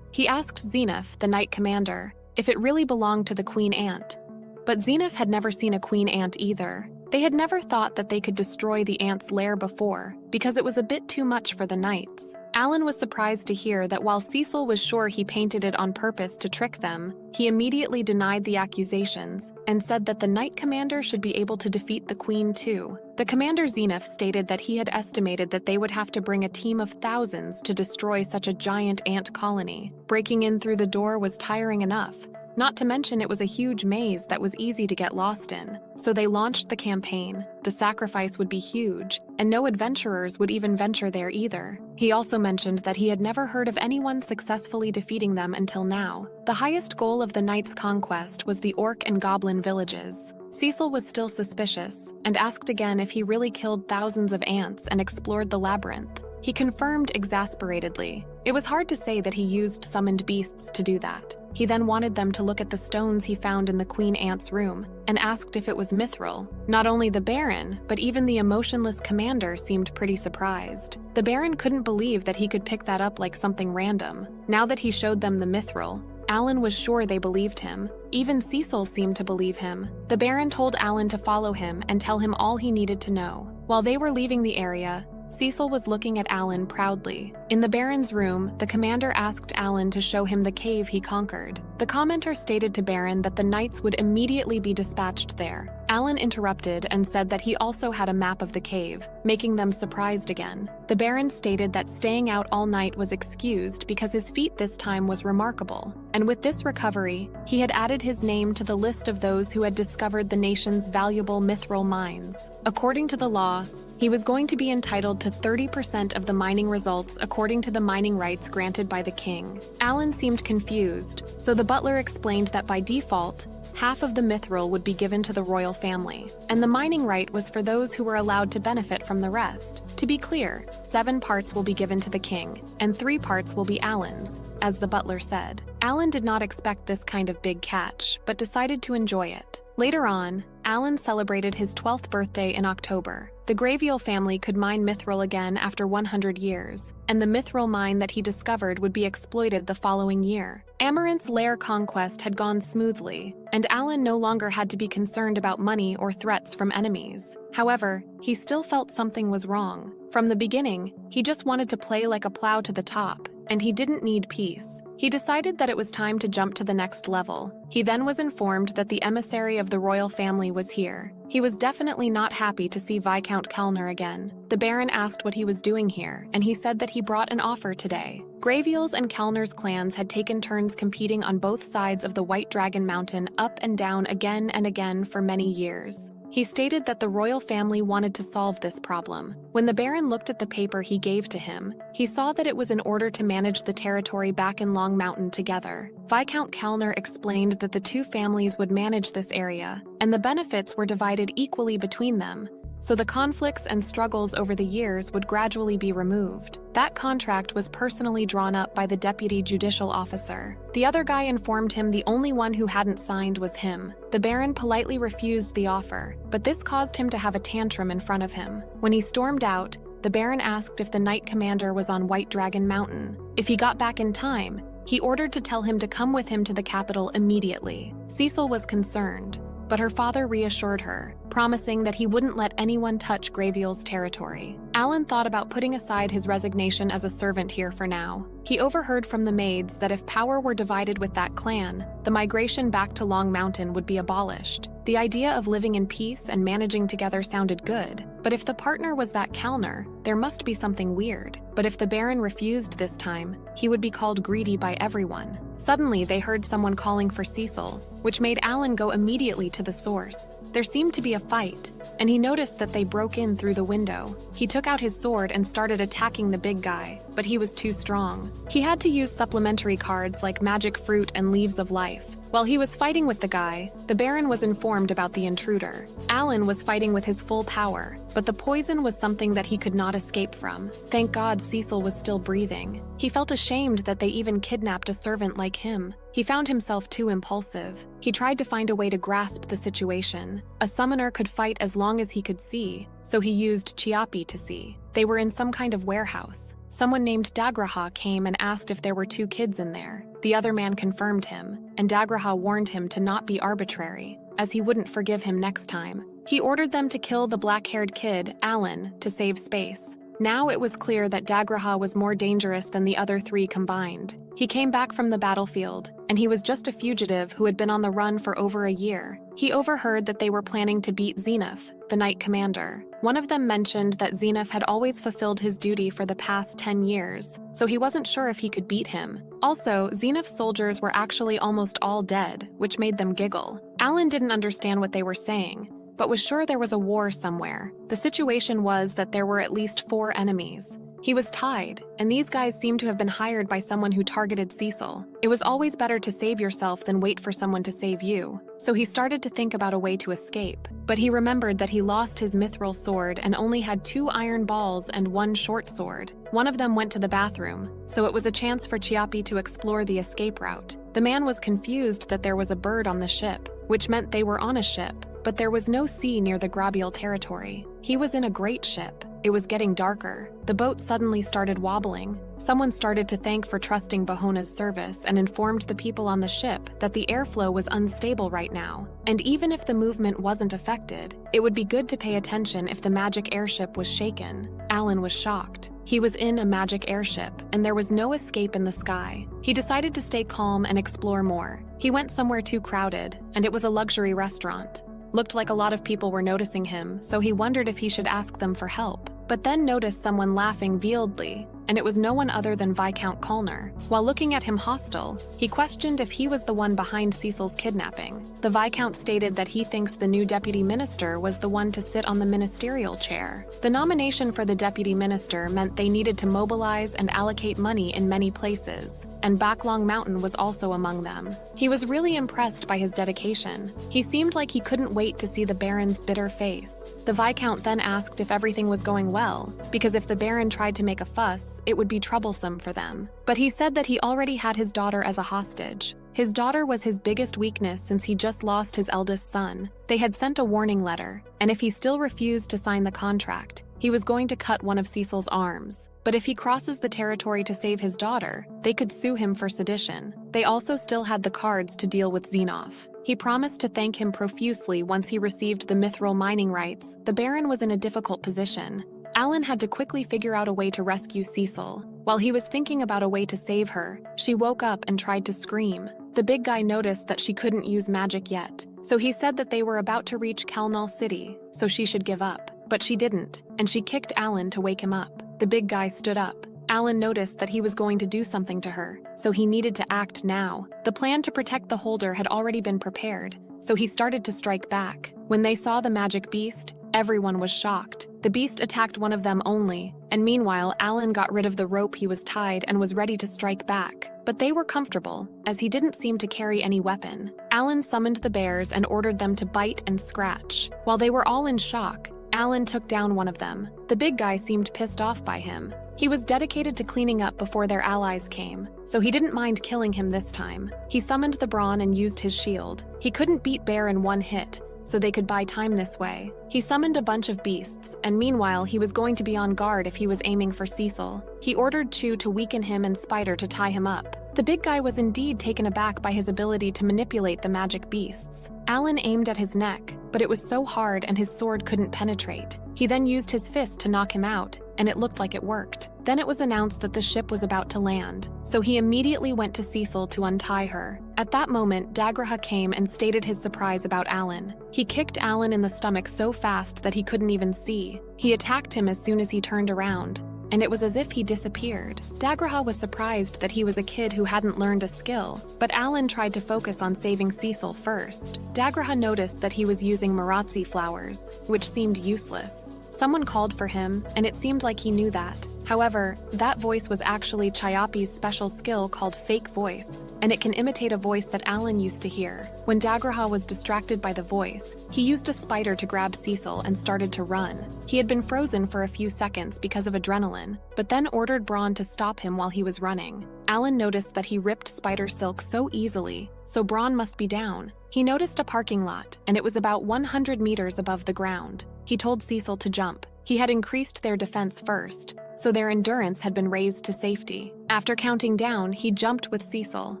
He asked Zenith, the knight commander, if it really belonged to the queen ant, but Zenith had never seen a queen ant either. They had never thought that they could destroy the ants' lair before, because it was a bit too much for the knights. Alan was surprised to hear that while Cecil was sure he painted it on purpose to trick them, he immediately denied the accusations and said that the Knight Commander should be able to defeat the Queen too. The Commander Zenith stated that he had estimated that they would have to bring a team of thousands to destroy such a giant ant colony. Breaking in through the door was tiring enough. Not to mention it was a huge maze that was easy to get lost in. So they launched the campaign. The sacrifice would be huge, and no adventurers would even venture there either. He also mentioned that he had never heard of anyone successfully defeating them until now. The highest goal of the Knights' conquest was the orc and goblin villages. Cecil was still suspicious, and asked again if he really killed thousands of ants and explored the labyrinth. He confirmed exasperatedly. It was hard to say that he used summoned beasts to do that. He then wanted them to look at the stones he found in the Queen Ant's room, and asked if it was mithril. Not only the Baron, but even the emotionless commander seemed pretty surprised. The Baron couldn't believe that he could pick that up like something random. Now that he showed them the mithril, Alan was sure they believed him. Even Cecil seemed to believe him. The Baron told Alan to follow him and tell him all he needed to know. While they were leaving the area, Cecil was looking at Alan proudly. In the Baron's room, the commander asked Alan to show him the cave he conquered. The commenter stated to Baron that the knights would immediately be dispatched there. Alan interrupted and said that he also had a map of the cave, making them surprised again. The Baron stated that staying out all night was excused because his feat this time was remarkable. And with this recovery, he had added his name to the list of those who had discovered the nation's valuable mithril mines. According to the law, he was going to be entitled to 30% of the mining results according to the mining rights granted by the king. Alan seemed confused, so the butler explained that by default, half of the mithril would be given to the royal family, and the mining right was for those who were allowed to benefit from the rest. To be clear, 7 parts will be given to the king, and 3 parts will be Alan's, as the butler said. Alan did not expect this kind of big catch, but decided to enjoy it. Later on, Alan celebrated his 12th birthday in October. The Graviel family could mine mithril again after 100 years, and the mithril mine that he discovered would be exploited the following year. Amaranth's lair conquest had gone smoothly, and Alan no longer had to be concerned about money or threats from enemies. However, he still felt something was wrong. From the beginning, he just wanted to play like a plow to the top, and he didn't need peace. He decided that it was time to jump to the next level. He then was informed that the emissary of the royal family was here. He was definitely not happy to see Viscount Kellner again. The Baron asked what he was doing here, and he said that he brought an offer today. Graviel's and Kellner's clans had taken turns competing on both sides of the White Dragon Mountain up and down again and again for many years. He stated that the royal family wanted to solve this problem. When the Baron looked at the paper he gave to him, he saw that it was in order to manage the territory back in Long Mountain together. Viscount Kellner explained that the two families would manage this area, and the benefits were divided equally between them, so the conflicts and struggles over the years would gradually be removed. That contract was personally drawn up by the deputy judicial officer. The other guy informed him the only one who hadn't signed was him. The Baron politely refused the offer, but this caused him to have a tantrum in front of him. When he stormed out, the Baron asked if the Knight Commander was on White Dragon Mountain. If he got back in time, he ordered to tell him to come with him to the capital immediately. Cecil was concerned, but her father reassured her, promising that he wouldn't let anyone touch Graviel's territory. Alan thought about putting aside his resignation as a servant here for now. He overheard from the maids that if power were divided with that clan, the migration back to Long Mountain would be abolished. The idea of living in peace and managing together sounded good, but if the partner was that Kellner, there must be something weird. But if the Baron refused this time, he would be called greedy by everyone. Suddenly, they heard someone calling for Cecil, which made Alan go immediately to the source. There seemed to be a fight, and he noticed that they broke in through the window. He took out his sword and started attacking the big guy, but he was too strong. He had to use supplementary cards like Magic Fruit and Leaves of Life. While he was fighting with the guy, the Baron was informed about the intruder. Alan was fighting with his full power, but the poison was something that he could not escape from. Thank God Cecil was still breathing. He felt ashamed that they even kidnapped a servant like him. He found himself too impulsive. He tried to find a way to grasp the situation. A summoner could fight as long as he could see, so he used Chiapi to see. They were in some kind of warehouse. Someone named Dagraha came and asked if there were 2 kids in there. The other man confirmed him, and Dagraha warned him to not be arbitrary, as he wouldn't forgive him next time. He ordered them to kill the black-haired kid, Alan, to save space. Now it was clear that Dagraha was more dangerous than the other three combined. He came back from the battlefield, and he was just a fugitive who had been on the run for over a year. He overheard that they were planning to beat Zenith, the Knight Commander. One of them mentioned that Zenith had always fulfilled his duty for the past 10 years, so he wasn't sure if he could beat him. Also, Zenith's soldiers were actually almost all dead, which made them giggle. Alan didn't understand what they were saying, but was sure there was a war somewhere. The situation was that there were at least 4 enemies. He was tied, and these guys seemed to have been hired by someone who targeted Cecil. It was always better to save yourself than wait for someone to save you, so he started to think about a way to escape. But he remembered that he lost his mithril sword and only had 2 iron balls and 1 short sword. One of them went to the bathroom, so it was a chance for Chiapi to explore the escape route. The man was confused that there was a bird on the ship, which meant they were on a ship, but there was no sea near the Grabiel territory. He was in a great ship. It was getting darker. The boat suddenly started wobbling. Someone started to thank for trusting Bahona's service and informed the people on the ship that the airflow was unstable right now. And even if the movement wasn't affected, it would be good to pay attention if the magic airship was shaken. Alan was shocked. He was in a magic airship, and there was no escape in the sky. He decided to stay calm and explore more. He went somewhere too crowded, and it was a luxury restaurant. Looked like a lot of people were noticing him, so he wondered if he should ask them for help, but then noticed someone laughing vehemently, and it was no one other than Viscount Kulner. While looking at him hostile, he questioned if he was the one behind Cecil's kidnapping. The Viscount stated that he thinks the new deputy minister was the one to sit on the ministerial chair. The nomination for the deputy minister meant they needed to mobilize and allocate money in many places, and Backlong Mountain was also among them. He was really impressed by his dedication. He seemed like he couldn't wait to see the Baron's bitter face. The Viscount then asked if everything was going well, because if the Baron tried to make a fuss, it would be troublesome for them. But he said that he already had his daughter as a hostage. His daughter was his biggest weakness since he just lost his eldest son. They had sent a warning letter, and if he still refused to sign the contract, he was going to cut one of Cecil's arms. But if he crosses the territory to save his daughter, they could sue him for sedition. They also still had the cards to deal with Xenoph. He promised to thank him profusely once he received the mithril mining rights. The Baron was in a difficult position. Alan had to quickly figure out a way to rescue Cecil. While he was thinking about a way to save her, she woke up and tried to scream. The big guy noticed that she couldn't use magic yet, so he said that they were about to reach Kalnal City, so she should give up. But she didn't, and she kicked Alan to wake him up. The big guy stood up. Alan noticed that he was going to do something to her, so he needed to act now. The plan to protect the holder had already been prepared, so he started to strike back. When they saw the magic beast, everyone was shocked. The beast attacked one of them only, and meanwhile, Alan got rid of the rope he was tied and was ready to strike back. But they were comfortable, as he didn't seem to carry any weapon. Alan summoned the bears and ordered them to bite and scratch. While they were all in shock, Alan took down one of them. The big guy seemed pissed off by him. He was dedicated to cleaning up before their allies came, so he didn't mind killing him this time. He summoned the brawn and used his shield. He couldn't beat Bear in one hit, so they could buy time this way. He summoned a bunch of beasts, and meanwhile he was going to be on guard if he was aiming for Cecil. He ordered Chu to weaken him and Spider to tie him up. The big guy was indeed taken aback by his ability to manipulate the magic beasts. Alan aimed at his neck, but it was so hard and his sword couldn't penetrate. He then used his fist to knock him out, and it looked like it worked. Then it was announced that the ship was about to land, so he immediately went to Cecil to untie her. At that moment, Dagraha came and stated his surprise about Alan. He kicked Alan in the stomach so fast that he couldn't even see. He attacked him as soon as he turned around, and it was as if he disappeared. Dagraha was surprised that he was a kid who hadn't learned a skill, but Alan tried to focus on saving Cecil first. Dagraha noticed that he was using Marazzi flowers, which seemed useless. Someone called for him, and it seemed like he knew that. However, that voice was actually Chiapi's special skill called Fake Voice, and it can imitate a voice that Alan used to hear. When Dagraha was distracted by the voice, he used a spider to grab Cecil and started to run. He had been frozen for a few seconds because of adrenaline, but then ordered Braun to stop him while he was running. Alan noticed that he ripped spider silk so easily, so Braun must be down. He noticed a parking lot, and it was about 100 meters above the ground. He told Cecil to jump. He had increased their defense first. so their endurance had been raised to safety. After counting down, he jumped with Cecil.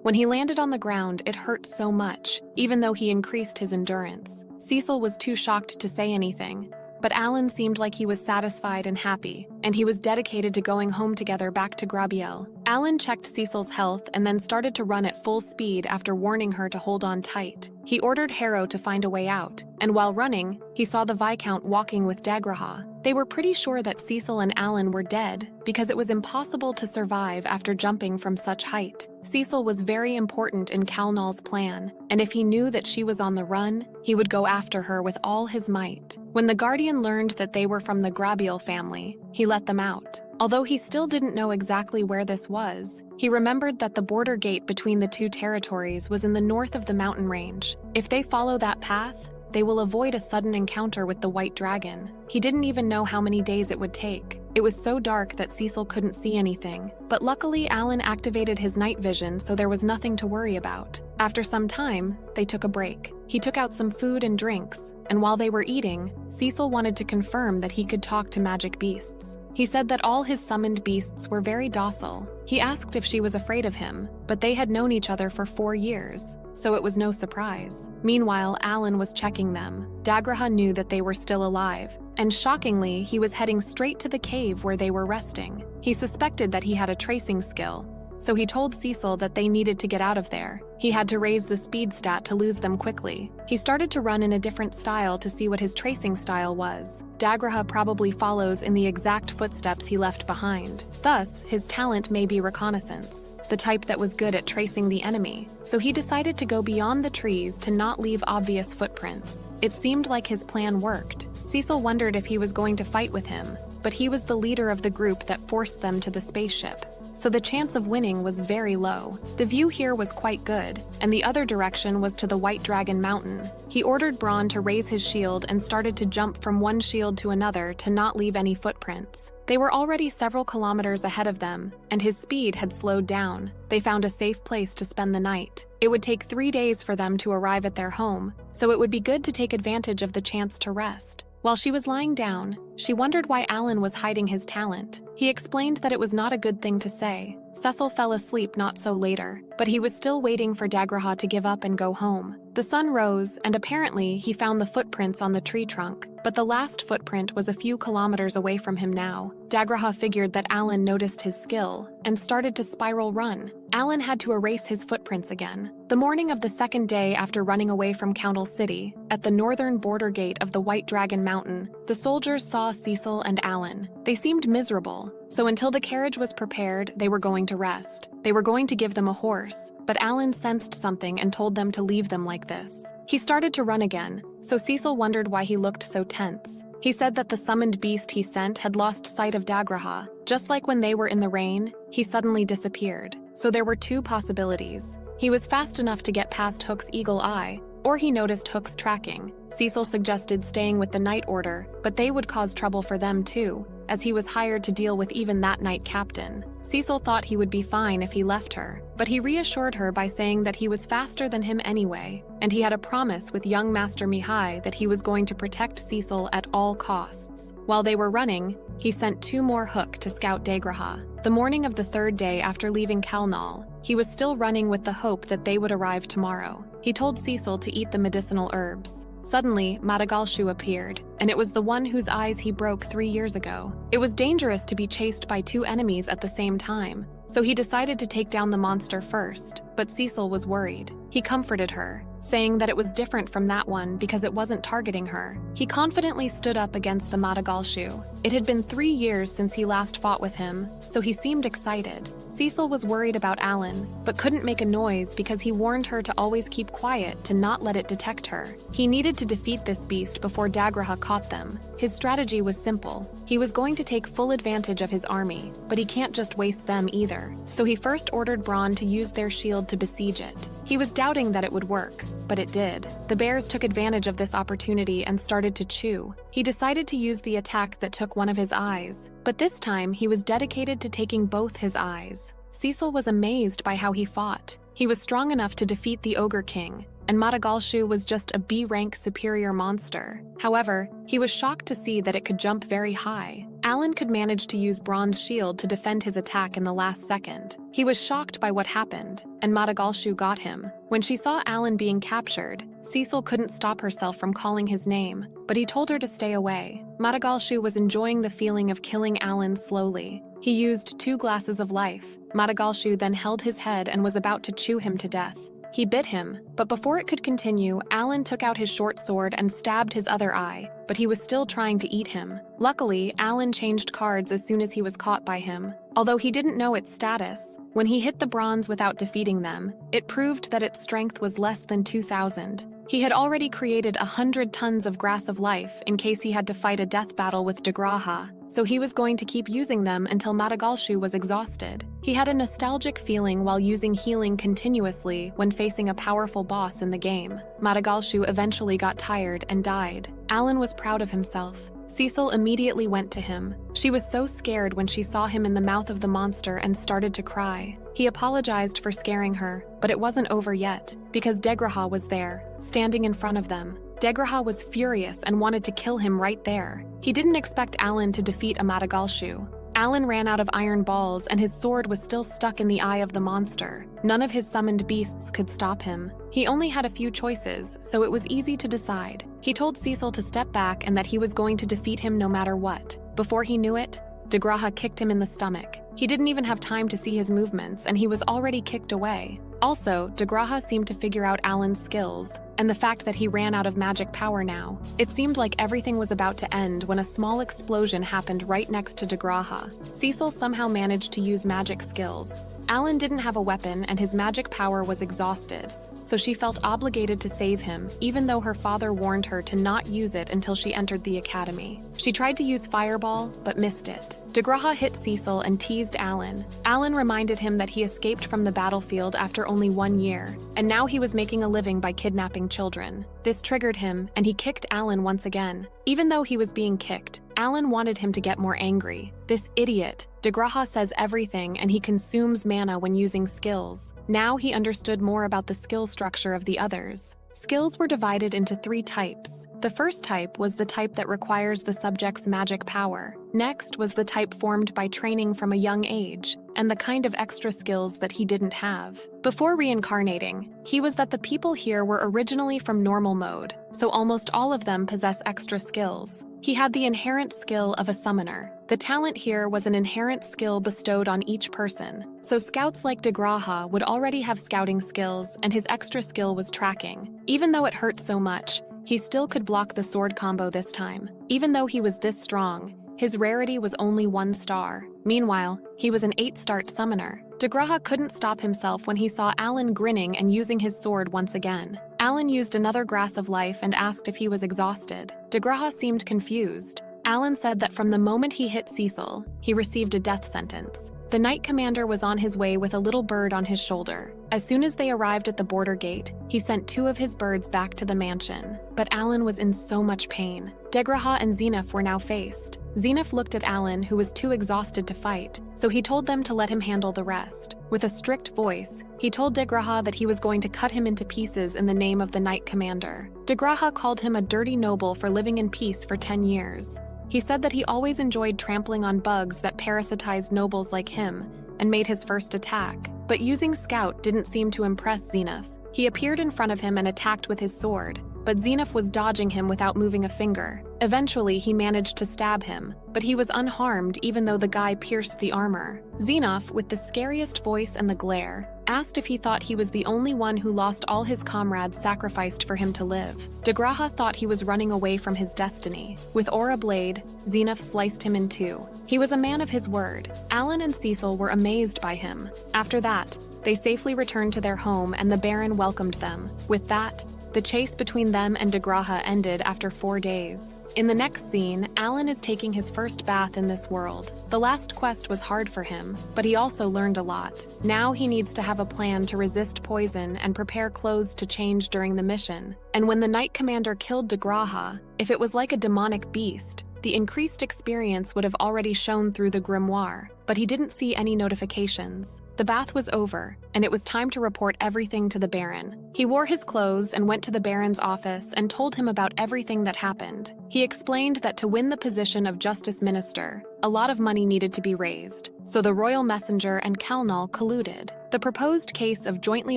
When he landed on the ground, it hurt so much, even though he increased his endurance. Cecil was too shocked to say anything, but Alan seemed like he was satisfied and happy, and he was dedicated to going home together back to Grabiel. Alan checked Cecil's health and then started to run at full speed after warning her to hold on tight. He ordered Harrow to find a way out, and while running, he saw the Viscount walking with Dagraha. They were pretty sure that Cecil and Alan were dead because it was impossible to survive after jumping from such height. Cecil was very important in Calnal's plan, and if he knew that she was on the run, he would go after her with all his might. When the Guardian learned that they were from the Grabiel family, he let them out. Although he still didn't know exactly where this was, he remembered that the border gate between the two territories was in the north of the mountain range. If they follow that path, they will avoid a sudden encounter with the White Dragon. He didn't even know how many days it would take. It was so dark that Cecil couldn't see anything, but luckily Alan activated his night vision, so there was nothing to worry about. After some time, they took a break. He took out some food and drinks, and while they were eating, Cecil wanted to confirm that he could talk to magic beasts. He said that all his summoned beasts were very docile. He asked if she was afraid of him, but they had known each other for 4 years, so it was no surprise. Meanwhile, Alan was checking them. Dagraha knew that they were still alive, and shockingly, he was heading straight to the cave where they were resting. He suspected that he had a tracing skill, so he told Cecil that they needed to get out of there. He had to raise the speed stat to lose them quickly. He started to run in a different style to see what his tracing style was. Dagraha probably follows in the exact footsteps he left behind. Thus, his talent may be reconnaissance, the type that was good at tracing the enemy. So he decided to go beyond the trees to not leave obvious footprints. It seemed like his plan worked. Cecil wondered if he was going to fight with him, but he was the leader of the group that forced them to the spaceship, so the chance of winning was very low. The view here was quite good, and the other direction was to the White Dragon Mountain. He ordered Braun to raise his shield and started to jump from one shield to another to not leave any footprints. They were already several kilometers ahead of them, and his speed had slowed down. They found a safe place to spend the night. It would take 3 days for them to arrive at their home, so it would be good to take advantage of the chance to rest. While she was lying down, she wondered why Alan was hiding his talent. He explained that it was not a good thing to say. Cecil fell asleep not so later, but he was still waiting for Dagraha to give up and go home. The sun rose, and apparently he found the footprints on the tree trunk, but the last footprint was a few kilometers away from him now. Dagraha figured that Alan noticed his skill and started to spiral run. Alan had to erase his footprints again. The morning of the second day after running away from Council City, at the northern border gate of the White Dragon Mountain, the soldiers saw Cecil and Alan. They seemed miserable, so until the carriage was prepared, they were going to rest. They were going to give them a horse, but Alan sensed something and told them to leave them like this. He started to run again, so Cecil wondered why he looked so tense. He said that the summoned beast he sent had lost sight of Dagraha. Just like when they were in the rain, he suddenly disappeared. So there were 2 possibilities. He was fast enough to get past Hook's eagle eye, or he noticed Hook's tracking. Cecil suggested staying with the Night Order, but they would cause trouble for them too, as he was hired to deal with even that night captain. Cecil thought he would be fine if he left her, but he reassured her by saying that he was faster than him anyway, and he had a promise with young Master Mihai that he was going to protect Cecil at all costs. While they were running, he sent 2 more Hook to scout Dagraha. The morning of the 3rd day after leaving Calnal, he was still running with the hope that they would arrive tomorrow. He told Cecil to eat the medicinal herbs. Suddenly, Madagalshu appeared, and it was the one whose eyes he broke 3 years ago. It was dangerous to be chased by 2 enemies at the same time, so he decided to take down the monster first, but Cecil was worried. He comforted her, saying that it was different from that one because it wasn't targeting her. He confidently stood up against the Madagalshu. It had been 3 years since he last fought with him, so he seemed excited. Cecil was worried about Alan, but couldn't make a noise because he warned her to always keep quiet to not let it detect her. He needed to defeat this beast before Dagraha caught them. His strategy was simple. He was going to take full advantage of his army, but he can't just waste them either. So he first ordered Braun to use their shield to besiege it. He was doubting that it would work, but it did. The bears took advantage of this opportunity and started to chew. He decided to use the attack that took one of his eyes, but this time he was dedicated to taking both his eyes. Cecil was amazed by how he fought. He was strong enough to defeat the Ogre King, and Madagalshu was just a B-rank superior monster. However, he was shocked to see that it could jump very high. Alan could manage to use Bronze Shield to defend his attack in the last second. He was shocked by what happened, and Madagalshu got him. When she saw Alan being captured, Cecil couldn't stop herself from calling his name, but he told her to stay away. Madagalshu was enjoying the feeling of killing Alan slowly. He used 2 glasses of life. Madagalshu then held his head and was about to chew him to death. He bit him, but before it could continue, Alan took out his short sword and stabbed his other eye, but he was still trying to eat him. Luckily, Alan changed cards as soon as he was caught by him. Although he didn't know its status, when he hit the bronze without defeating them, it proved that its strength was less than 2,000. He had already created 100 tons of Grass of Life in case he had to fight a death battle with Degraha, so he was going to keep using them until Madagalshu was exhausted. He had a nostalgic feeling while using healing continuously when facing a powerful boss in the game. Madagalshu eventually got tired and died. Alan was proud of himself. Cecil immediately went to him. She was so scared when she saw him in the mouth of the monster and started to cry. He apologized for scaring her, but it wasn't over yet, because Degraha was there, standing in front of them. Degraha was furious and wanted to kill him right there. He didn't expect Alan to defeat a Madagalshu. Alan ran out of iron balls and his sword was still stuck in the eye of the monster. None of his summoned beasts could stop him. He only had a few choices, so it was easy to decide. He told Cecil to step back and that he was going to defeat him no matter what. Before he knew it, Degraha kicked him in the stomach. He didn't even have time to see his movements and he was already kicked away. Also, Degraha seemed to figure out Alan's skills, and the fact that he ran out of magic power now. It seemed like everything was about to end when a small explosion happened right next to Degraha. Cecil somehow managed to use magic skills. Alan didn't have a weapon and his magic power was exhausted, so she felt obligated to save him, even though her father warned her to not use it until she entered the academy. She tried to use Fireball, but missed it. Degraha hit Cecil and teased Alan. Alan reminded him that he escaped from the battlefield after only 1 year, and now he was making a living by kidnapping children. This triggered him, and he kicked Alan once again. Even though he was being kicked, Alan wanted him to get more angry. This idiot. Degraha says everything, and he consumes mana when using skills. Now he understood more about the skill structure of the others. Skills were divided into 3 types. The first type was the type that requires the subject's magic power. Next was the type formed by training from a young age, and the kind of extra skills that he didn't have. Before reincarnating, he was that the people here were originally from normal mode, so almost all of them possess extra skills. He had the inherent skill of a summoner. The talent here was an inherent skill bestowed on each person. So scouts like Degraha would already have scouting skills, and his extra skill was tracking. Even though it hurt so much, he still could block the sword combo this time. Even though he was this strong, his rarity was only 1 star. Meanwhile, he was an 8-star summoner. Degraha couldn't stop himself when he saw Alan grinning and using his sword once again. Alan used another Grass of Life and asked if he was exhausted. Degraha seemed confused. Alan said that from the moment he hit Cecil, he received a death sentence. The Knight Commander was on his way with a little bird on his shoulder. As soon as they arrived at the border gate, he sent 2 of his birds back to the mansion. But Alan was in so much pain. Degraha and Zenith were now faced. Zenith looked at Alan, who was too exhausted to fight, so he told them to let him handle the rest. With a strict voice, he told Degraha that he was going to cut him into pieces in the name of the Knight Commander. Degraha called him a dirty noble for living in peace for 10 years. He said that he always enjoyed trampling on bugs that parasitized nobles like him, and made his first attack. But using Scout didn't seem to impress Zenith. He appeared in front of him and attacked with his sword, but Zenith was dodging him without moving a finger. Eventually, he managed to stab him, but he was unharmed even though the guy pierced the armor. Zenith, with the scariest voice and the glare, asked if he thought he was the only one who lost all his comrades sacrificed for him to live. Degraha thought he was running away from his destiny. With Aura Blade, Zenith sliced him in 2. He was a man of his word. Alan and Cecil were amazed by him. After that, they safely returned to their home and the Baron welcomed them. With that, the chase between them and Degraha ended after 4 days. In the next scene, Alan is taking his first bath in this world. The last quest was hard for him, but he also learned a lot. Now he needs to have a plan to resist poison and prepare clothes to change during the mission. And when the Knight Commander killed Degraha, if it was like a demonic beast, the increased experience would have already shown through the grimoire. but he didn't see any notifications. The bath was over, and it was time to report everything to the Baron. He wore his clothes and went to the Baron's office and told him about everything that happened. He explained that to win the position of Justice Minister, a lot of money needed to be raised, so the Royal Messenger and Kalnal colluded. The proposed case of jointly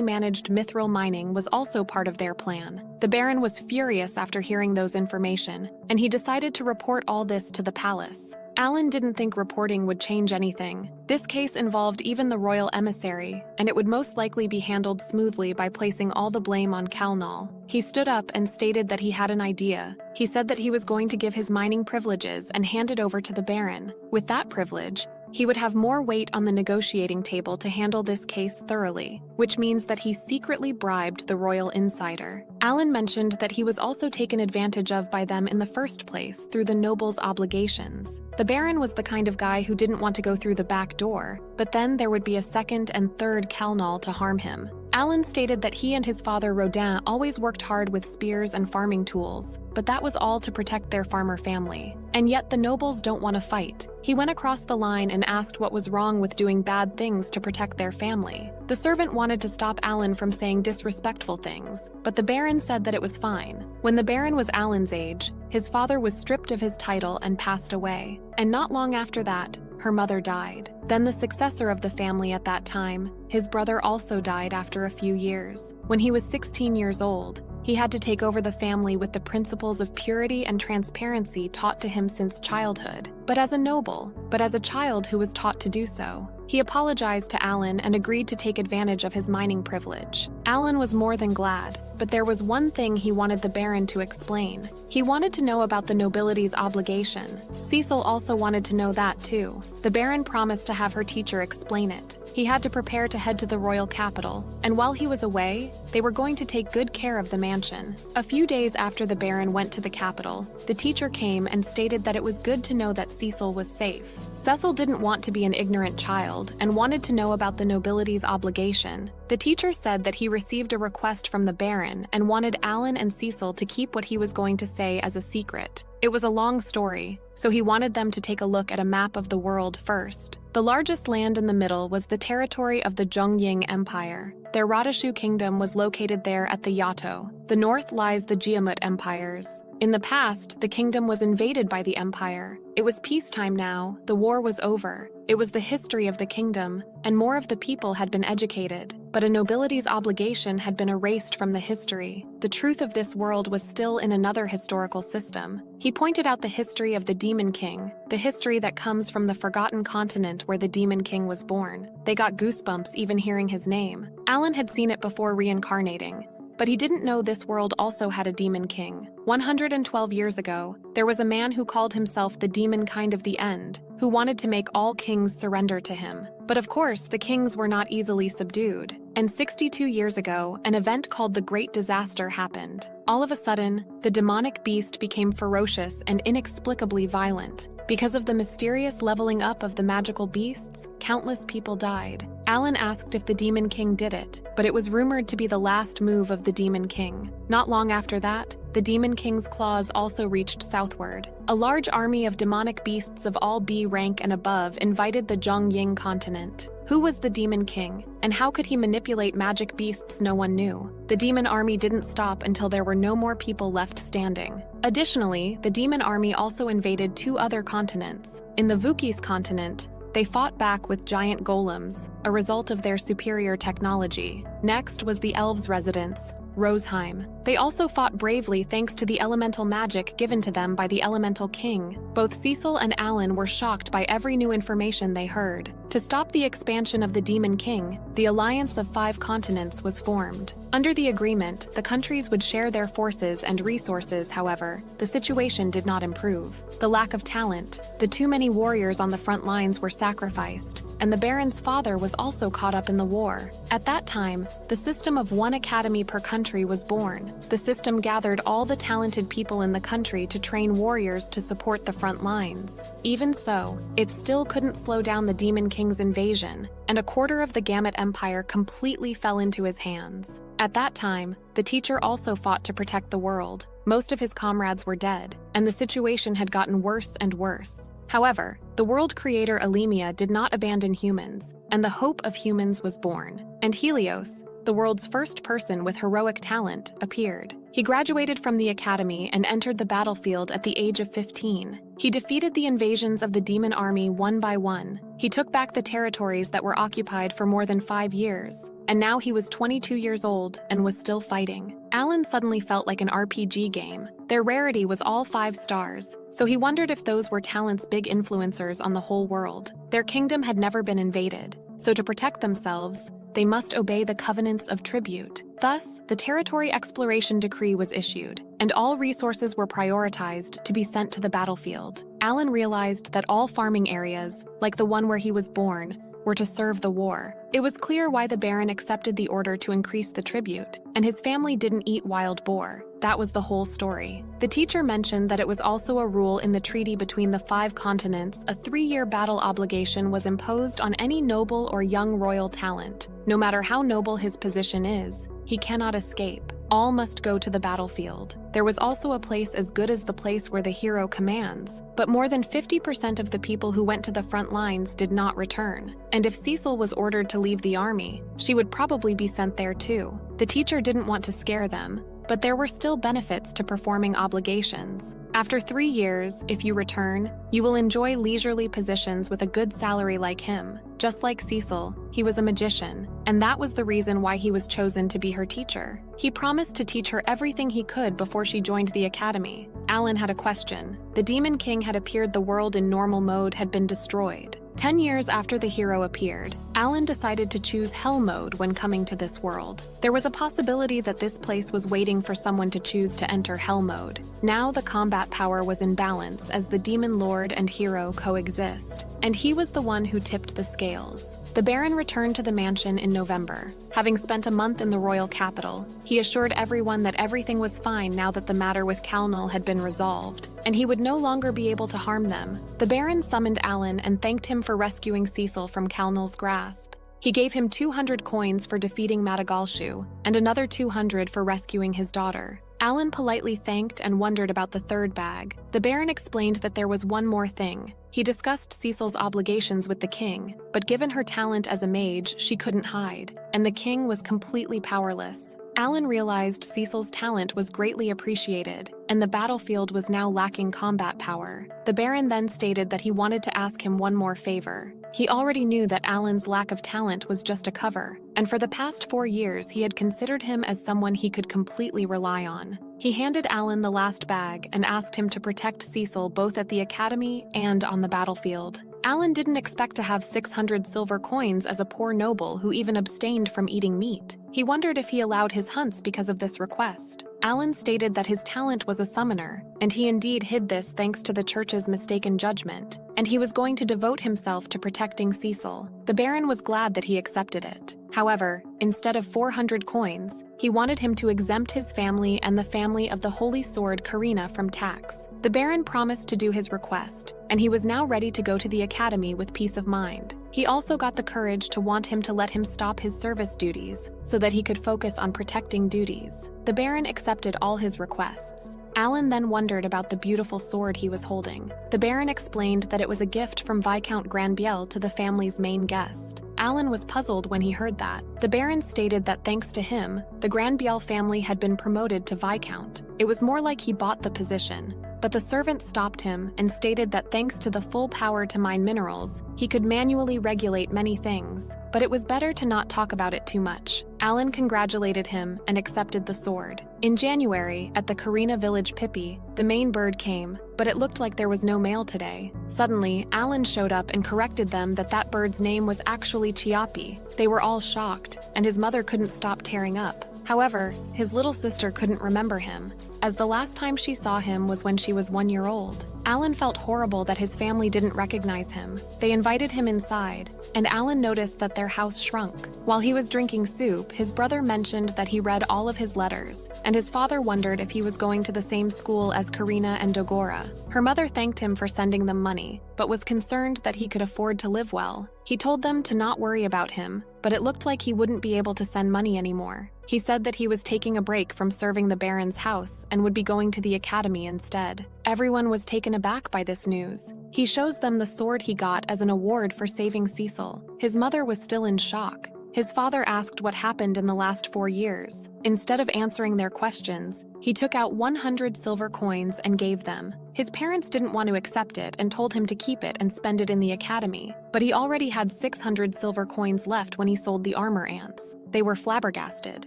managed mithril mining was also part of their plan. The Baron was furious after hearing those information, and he decided to report all this to the palace. Alan didn't think reporting would change anything. This case involved even the royal emissary, and it would most likely be handled smoothly by placing all the blame on Kalnal. He stood up and stated that he had an idea. He said that he was going to give his mining privileges and hand it over to the Baron. With that privilege, he would have more weight on the negotiating table to handle this case thoroughly, which means that he secretly bribed the royal insider. Alan mentioned that he was also taken advantage of by them in the first place through the noble's obligations. The Baron was the kind of guy who didn't want to go through the back door, but then there would be a second and third Kalnal to harm him. Alan stated that he and his father Rodin always worked hard with spears and farming tools, but that was all to protect their farmer family. And yet the nobles don't want to fight. He went across the line and asked what was wrong with doing bad things to protect their family. The servant wanted to stop Alan from saying disrespectful things, but the Baron said that it was fine. When the Baron was Alan's age, his father was stripped of his title and passed away, and not long after that, her mother died. Then the successor of the family at that time, his brother, also died after a few years. When he was 16 years old, he had to take over the family with the principles of purity and transparency taught to him since childhood. But as a child who was taught to do so. He apologized to Alan and agreed to take advantage of his mining privilege. Alan was more than glad, but there was one thing he wanted the Baron to explain. He wanted to know about the nobility's obligation. Cecil also wanted to know that too. The Baron promised to have her teacher explain it. He had to prepare to head to the royal capital, and while he was away, they were going to take good care of the mansion. A few days after the Baron went to the capital, the teacher came and stated that it was good to know that Cecil was safe. Cecil didn't want to be an ignorant child and wanted to know about the nobility's obligation. The teacher said that he received a request from the Baron and wanted Alan and Cecil to keep what he was going to say as a secret. It was a long story, so he wanted them to take a look at a map of the world first. The largest land in the middle was the territory of the Zhongying Empire. Their Radashu kingdom was located there at the Yato. The north lies the Jiamut empires. In the past, the kingdom was invaded by the empire. It was peacetime now, the war was over. It was the history of the kingdom, and more of the people had been educated, but a nobility's obligation had been erased from the history. The truth of this world was still in another historical system. He pointed out the history of the Demon King, the history that comes from the forgotten continent where the Demon King was born. They got goosebumps even hearing his name. Alan had seen it before reincarnating, but he didn't know this world also had a Demon King. 112 years ago, there was a man who called himself the Demon Kind of the End, who wanted to make all kings surrender to him. But of course, the kings were not easily subdued. And 62 years ago, an event called the Great Disaster happened. All of a sudden, the demonic beast became ferocious and inexplicably violent. Because of the mysterious leveling up of the magical beasts, countless people died. Alan asked if the Demon King did it, but it was rumored to be the last move of the Demon King. Not long after that, the Demon King's claws also reached southward. A large army of demonic beasts of all B rank and above invited the Zhongying continent. Who was the Demon King, and how could he manipulate magic beasts? No one knew. The demon army didn't stop until there were no more people left standing. Additionally, the demon army also invaded 2 other continents. In the Vukis continent, they fought back with giant golems, a result of their superior technology. Next was the elves' residence, Roseheim. They also fought bravely thanks to the elemental magic given to them by the Elemental King. Both Cecil and Alan were shocked by every new information they heard. To stop the expansion of the Demon King, the Alliance of 5 Continents was formed. Under the agreement, the countries would share their forces and resources. However, the situation did not improve. The lack of talent, the too many warriors on the front lines were sacrificed, and the Baron's father was also caught up in the war. At that time, the system of 1 academy per country was born. The system gathered all the talented people in the country to train warriors to support the front lines. Even so, it still couldn't slow down the Demon King's invasion, and a quarter of the Gamut Empire completely fell into his hands. At that time, the teacher also fought to protect the world. Most of his comrades were dead, and the situation had gotten worse and worse. However, the world creator Alemia did not abandon humans, and the hope of humans was born. And Helios, the world's first person with heroic talent, appeared. He graduated from the academy and entered the battlefield at the age of 15. He defeated the invasions of the demon army one by one. He took back the territories that were occupied for more than 5 years, and now he was 22 years old and was still fighting. Alan suddenly felt like an RPG game. Their rarity was all 5 stars, so he wondered if those were talents big influencers on the whole world. Their kingdom had never been invaded, so to protect themselves, they must obey the covenants of tribute. Thus, the territory exploration decree was issued, and all resources were prioritized to be sent to the battlefield. Alan realized that all farming areas, like the one where he was born, were to serve the war. It was clear why the Baron accepted the order to increase the tribute, and his family didn't eat wild boar. That was the whole story. The teacher mentioned that it was also a rule in the treaty between the 5 continents. A 3-year battle obligation was imposed on any noble or young royal talent. No matter how noble his position is, he cannot escape. All must go to the battlefield. There was also a place as good as the place where the hero commands, but more than 50% of the people who went to the front lines did not return. And if Cecil was ordered to leave the army, she would probably be sent there too. The teacher didn't want to scare them, but there were still benefits to performing obligations. After 3 years, if you return, you will enjoy leisurely positions with a good salary like him. Just like Cecil, he was a magician, and that was the reason why he was chosen to be her teacher. He promised to teach her everything he could before she joined the academy. Alan had a question. The Demon King had appeared. The world in normal mode had been destroyed. 10 years after the hero appeared, Alan decided to choose Hell mode when coming to this world. There was a possibility that this place was waiting for someone to choose to enter Hell mode. Now the combat power was in balance as the Demon Lord and hero coexist, and he was the one who tipped the scales. The Baron returned to the mansion in November. Having spent a month in the royal capital, he assured everyone that everything was fine now that the matter with Calnal had been resolved, and he would no longer be able to harm them. The Baron summoned Alan and thanked him for rescuing Cecil from Calnal's grasp. He gave him 200 coins for defeating Madagalshu, and another 200 for rescuing his daughter. Alan politely thanked and wondered about the 3rd bag. The Baron explained that there was one more thing. He discussed Cecil's obligations with the king, but given her talent as a mage, she couldn't hide, and the king was completely powerless. Alan realized Cecil's talent was greatly appreciated, and the battlefield was now lacking combat power. The Baron then stated that he wanted to ask him one more favor. He already knew that Alan's lack of talent was just a cover, and for the past 4 years he had considered him as someone he could completely rely on. He handed Alan the last bag and asked him to protect Cecil both at the academy and on the battlefield. Alan didn't expect to have 600 silver coins as a poor noble who even abstained from eating meat. He wondered if he allowed his hunts because of this request. Alan stated that his talent was a summoner, and he indeed hid this thanks to the church's mistaken judgment, and he was going to devote himself to protecting Cecil. The Baron was glad that he accepted it. However, instead of 400 coins, he wanted him to exempt his family and the family of the Holy Sword Karina from tax. The Baron promised to do his request, and he was now ready to go to the academy with peace of mind. He also got the courage to want him to let him stop his service duties so that he could focus on protecting duties. The Baron accepted all his requests. Alan then wondered about the beautiful sword he was holding. The Baron explained that it was a gift from Viscount Granbiel to the family's main guest. Alan was puzzled when he heard that. The Baron stated that thanks to him, the Granbiel family had been promoted to Viscount. It was more like he bought the position. But the servant stopped him and stated that thanks to the full power to mine minerals, he could manually regulate many things, but it was better to not talk about it too much. Alan congratulated him and accepted the sword. In January, at the Karina village Pippi, the main bird came, but it looked like there was no mail today. Suddenly, Alan showed up and corrected them that that bird's name was actually Chiapi. They were all shocked, and his mother couldn't stop tearing up. However, his little sister couldn't remember him, as the last time she saw him was when she was 1 year old. Alan felt horrible that his family didn't recognize him. They invited him inside, and Alan noticed that their house shrunk. While he was drinking soup, his brother mentioned that he read all of his letters, and his father wondered if he was going to the same school as Karina and Dogora. Her mother thanked him for sending them money, but was concerned that he could afford to live well. He told them to not worry about him, but it looked like he wouldn't be able to send money anymore. He said that he was taking a break from serving the Baron's house and would be going to the academy instead. Everyone was taken aback by this news. He shows them the sword he got as an award for saving Cecil. His mother was still in shock. His father asked what happened in the last 4 years. Instead of answering their questions, he took out 100 silver coins and gave them. His parents didn't want to accept it and told him to keep it and spend it in the academy, but he already had 600 silver coins left when he sold the armor ants. They were flabbergasted.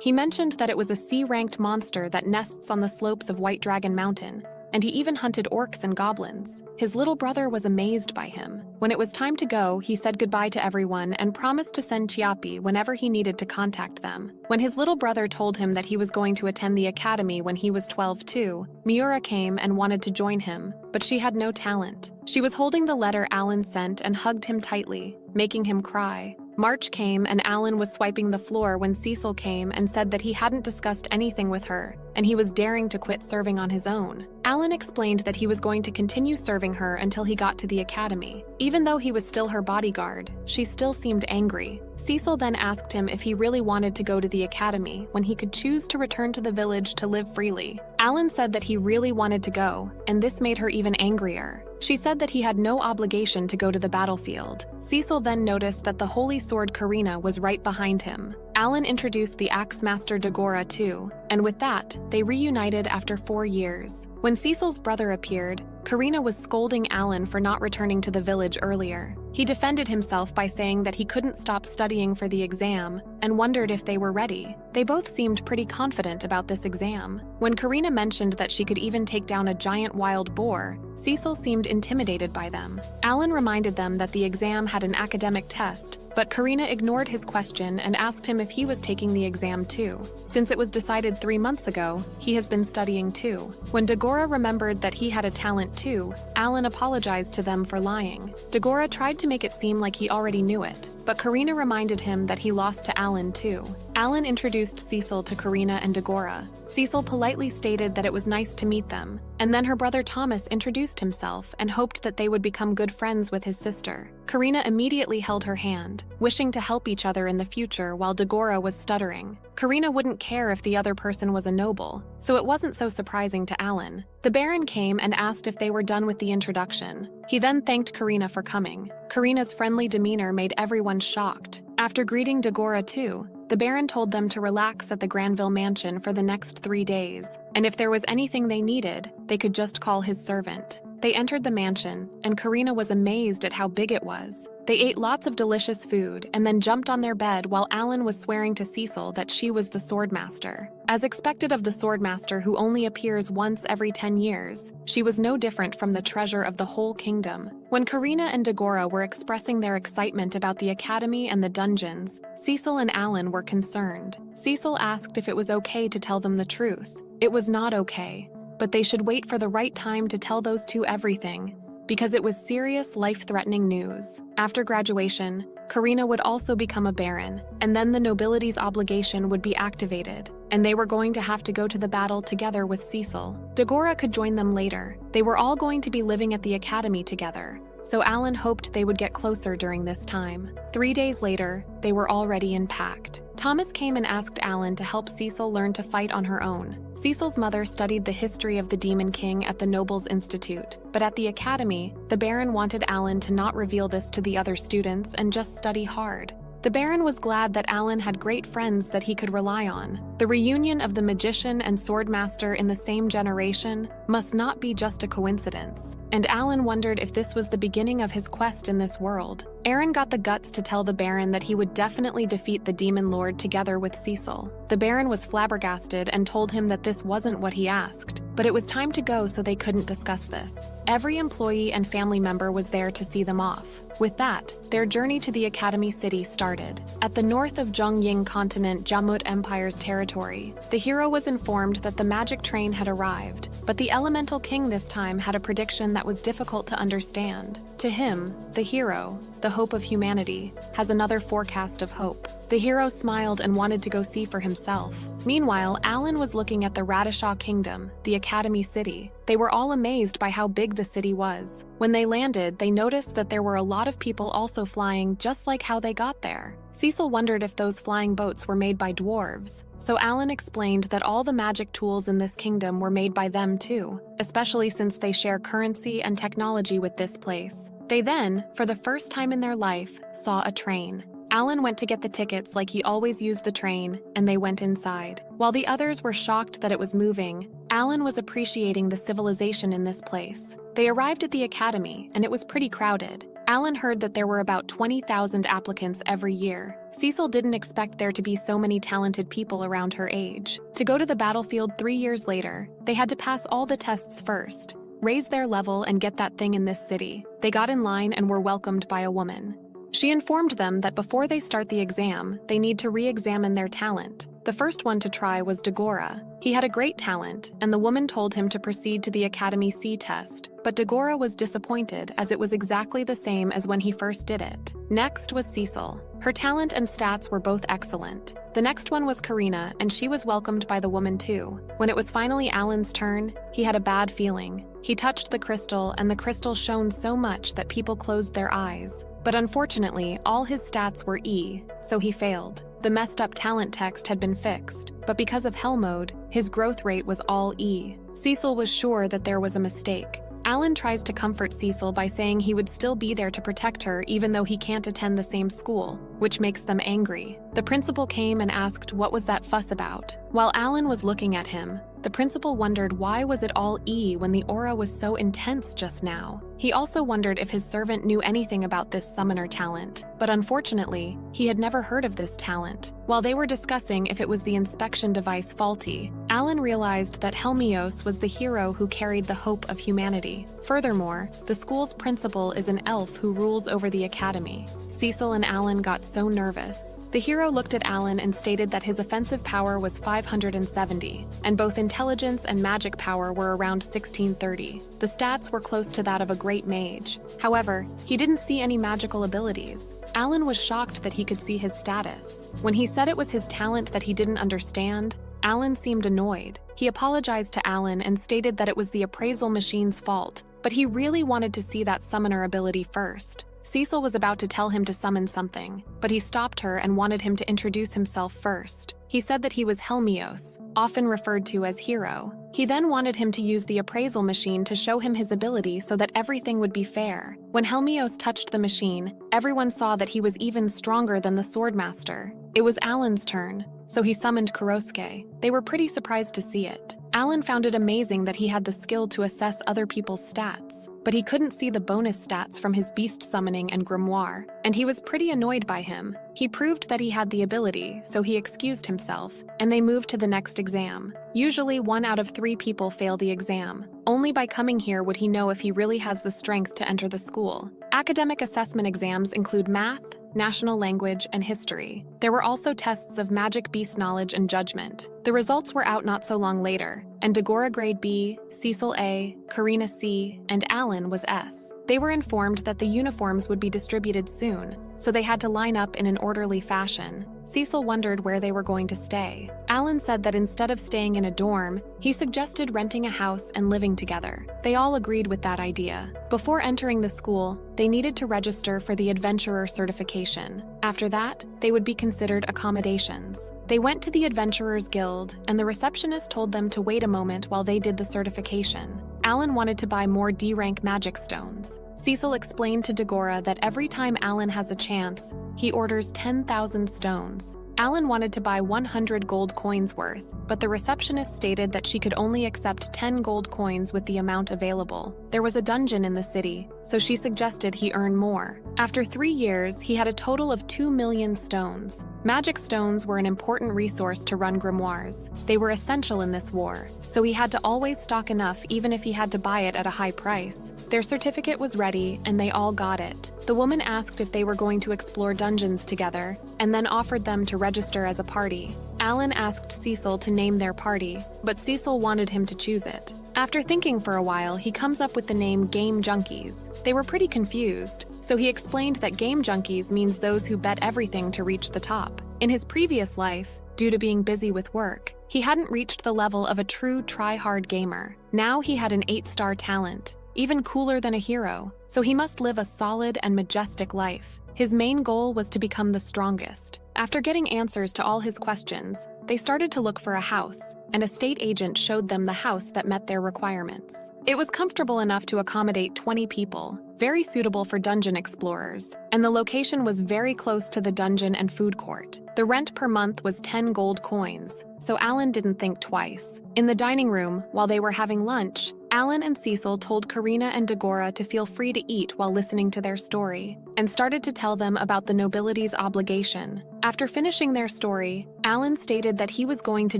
He mentioned that it was a C-ranked monster that nests on the slopes of White Dragon Mountain, and he even hunted orcs and goblins. His little brother was amazed by him. When it was time to go, he said goodbye to everyone and promised to send Chiapi whenever he needed to contact them. When his little brother told him that he was going to attend the academy when he was 12 too, Miura came and wanted to join him, but she had no talent. She was holding the letter Alan sent and hugged him tightly, making him cry. March came and Alan was swiping the floor when Cecil came and said that he hadn't discussed anything with her, and he was daring to quit serving on his own. Alan explained that he was going to continue serving her until he got to the academy. Even though he was still her bodyguard, she still seemed angry. Cecil then asked him if he really wanted to go to the academy when he could choose to return to the village to live freely. Alan said that he really wanted to go, and this made her even angrier. She said that he had no obligation to go to the battlefield. Cecil then noticed that the holy sword Karina was right behind him. Alan introduced the Axe Master Dagora too, and with that, they reunited after 4 years. When Cecil's brother appeared, Karina was scolding Alan for not returning to the village earlier. He defended himself by saying that he couldn't stop studying for the exam and wondered if they were ready. They both seemed pretty confident about this exam. When Karina mentioned that she could even take down a giant wild boar, Cecil seemed intimidated by them. Alan reminded them that the exam had an academic test, but Karina ignored his question and asked him if he was taking the exam too. Since it was decided 3 months ago, he has been studying too. When Dagora remembered that he had a talent too, Alan apologized to them for lying. Dagora tried to make it seem like he already knew it, but Karina reminded him that he lost to Alan too. Alan introduced Cecil to Karina and Dagora. Cecil politely stated that it was nice to meet them, and then her brother Thomas introduced himself and hoped that they would become good friends with his sister. Karina immediately held her hand, wishing to help each other in the future while Dagora was stuttering. Karina wouldn't care if the other person was a noble, so it wasn't so surprising to Alan. The Baron came and asked if they were done with the introduction. He then thanked Karina for coming. Karina's friendly demeanor made everyone shocked. After greeting Dagora too, the Baron told them to relax at the Granville mansion for the next 3 days, and if there was anything they needed, they could just call his servant. They entered the mansion, and Karina was amazed at how big it was. They ate lots of delicious food and then jumped on their bed while Alan was swearing to Cecil that she was the Swordmaster. As expected of the Swordmaster who only appears once every 10 years, she was no different from the treasure of the whole kingdom. When Karina and Dagora were expressing their excitement about the academy and the dungeons, Cecil and Alan were concerned. Cecil asked if it was okay to tell them the truth. It was not okay, but they should wait for the right time to tell those two everything, because it was serious, life-threatening news. After graduation, Karina would also become a baron, and then the nobility's obligation would be activated, and they were going to have to go to the battle together with Cecil. Dagora could join them later. They were all going to be living at the academy together, so Alan hoped they would get closer during this time. 3 days later, they were already in pact. Thomas came and asked Alan to help Cecil learn to fight on her own. Cecil's mother studied the history of the Demon King at the Nobles Institute, but at the academy, the Baron wanted Alan to not reveal this to the other students and just study hard. The Baron was glad that Alan had great friends that he could rely on. The reunion of the magician and swordmaster in the same generation must not be just a coincidence, and Alan wondered if this was the beginning of his quest in this world. Aaron got the guts to tell the Baron that he would definitely defeat the Demon Lord together with Cecil. The Baron was flabbergasted and told him that this wasn't what he asked, but it was time to go so they couldn't discuss this. Every employee and family member was there to see them off. With that, their journey to the Academy City started. At the north of Zhongying continent Jamut Empire's territory, the hero was informed that the magic train had arrived, but the Elemental King this time had a prediction that was difficult to understand. To him, the hero, the hope of humanity, has another forecast of hope. The hero smiled and wanted to go see for himself. Meanwhile, Alan was looking at the Radishaw Kingdom, the Academy City. They were all amazed by how big the city was. When they landed, they noticed that there were a lot of people also flying just like how they got there. Cecil wondered if those flying boats were made by dwarves. So Alan explained that all the magic tools in this kingdom were made by them too, especially since they share currency and technology with this place. They then, for the first time in their life, saw a train. Alan went to get the tickets like he always used the train, and they went inside. While the others were shocked that it was moving, Alan was appreciating the civilization in this place. They arrived at the academy, and it was pretty crowded. Alan heard that there were about 20,000 applicants every year. Cecil didn't expect there to be so many talented people around her age. To go to the battlefield 3 years later, they had to pass all the tests first, raise their level, and get that thing in this city. They got in line and were welcomed by a woman. She informed them that before they start the exam, they need to re-examine their talent. The first one to try was Dagora. He had a great talent, and the woman told him to proceed to the Academy C test. But Dagora was disappointed as it was exactly the same as when he first did it. Next was Cecil. Her talent and stats were both excellent. The next one was Karina, and she was welcomed by the woman too. When it was finally Alan's turn, he had a bad feeling. He touched the crystal, and the crystal shone so much that people closed their eyes. But unfortunately, all his stats were E, so he failed. The messed up talent text had been fixed, but because of Hell Mode, his growth rate was all E. Cecil was sure that there was a mistake. Alan tries to comfort Cecil by saying he would still be there to protect her even though he can't attend the same school, which makes them angry. The principal came and asked what was that fuss about. While Alan was looking at him, the principal wondered why was it all E when the aura was so intense just now. He also wondered if his servant knew anything about this summoner talent, but unfortunately, he had never heard of this talent. While they were discussing if it was the inspection device faulty, Alan realized that Helmios was the hero who carried the hope of humanity. Furthermore, the school's principal is an elf who rules over the academy. Cecil and Alan got so nervous. The hero looked at Alan and stated that his offensive power was 570, and both intelligence and magic power were around 1630. The stats were close to that of a great mage. However, he didn't see any magical abilities. Alan was shocked that he could see his status. When he said it was his talent that he didn't understand, Alan seemed annoyed. He apologized to Alan and stated that it was the appraisal machine's fault, but he really wanted to see that summoner ability first. Cecil was about to tell him to summon something, but he stopped her and wanted him to introduce himself first. He said that he was Helmios, often referred to as Hero. He then wanted him to use the appraisal machine to show him his ability so that everything would be fair. When Helmios touched the machine, everyone saw that he was even stronger than the Swordmaster. It was Alan's turn, so he summoned Kurosuke. They were pretty surprised to see it. Alan found it amazing that he had the skill to assess other people's stats, but he couldn't see the bonus stats from his beast summoning and grimoire, and he was pretty annoyed by him. He proved that he had the ability, so he excused himself, and they moved to the next exam. Usually 1 out of 3 people fail the exam. Only by coming here would he know if he really has the strength to enter the school. Academic assessment exams include math, national language, and history. There were also tests of magic beast knowledge and judgment. The results were out not so long later, and Dagora grade B, Cecil A, Karina C, and Alan was S. They were informed that the uniforms would be distributed soon, so they had to line up in an orderly fashion. Cecil wondered where they were going to stay. Alan said that instead of staying in a dorm, he suggested renting a house and living together. They all agreed with that idea. Before entering the school, they needed to register for the Adventurer certification. After that, they would be considered accommodations. They went to the Adventurers Guild, and the receptionist told them to wait a moment while they did the certification. Alan wanted to buy more D-rank magic stones. Cecil explained to Dagora that every time Alan has a chance, he orders 10,000 stones. Alan wanted to buy 100 gold coins worth, but the receptionist stated that she could only accept 10 gold coins with the amount available. There was a dungeon in the city, so she suggested he earn more. After 3 years, he had a total of 2 million stones. Magic stones were an important resource to run grimoires. They were essential in this war, so he had to always stock enough even if he had to buy it at a high price. Their certificate was ready, and they all got it. The woman asked if they were going to explore dungeons together, and then offered them to register as a party. Alan asked Cecil to name their party, but Cecil wanted him to choose it. After thinking for a while, he comes up with the name Game Junkies. They were pretty confused, so he explained that Game Junkies means those who bet everything to reach the top. In his previous life, due to being busy with work, he hadn't reached the level of a true try-hard gamer. Now he had an 8-star talent, even cooler than a hero, so he must live a solid and majestic life. His main goal was to become the strongest. After getting answers to all his questions, they started to look for a house, and a state agent showed them the house that met their requirements. It was comfortable enough to accommodate 20 people, very suitable for dungeon explorers, and the location was very close to the dungeon and food court. The rent per month was 10 gold coins, so Alan didn't think twice. In the dining room, while they were having lunch, Alan and Cecil told Karina and Dagora to feel free to eat while listening to their story, and started to tell them about the nobility's obligation. After finishing their story, Alan stated that he was going to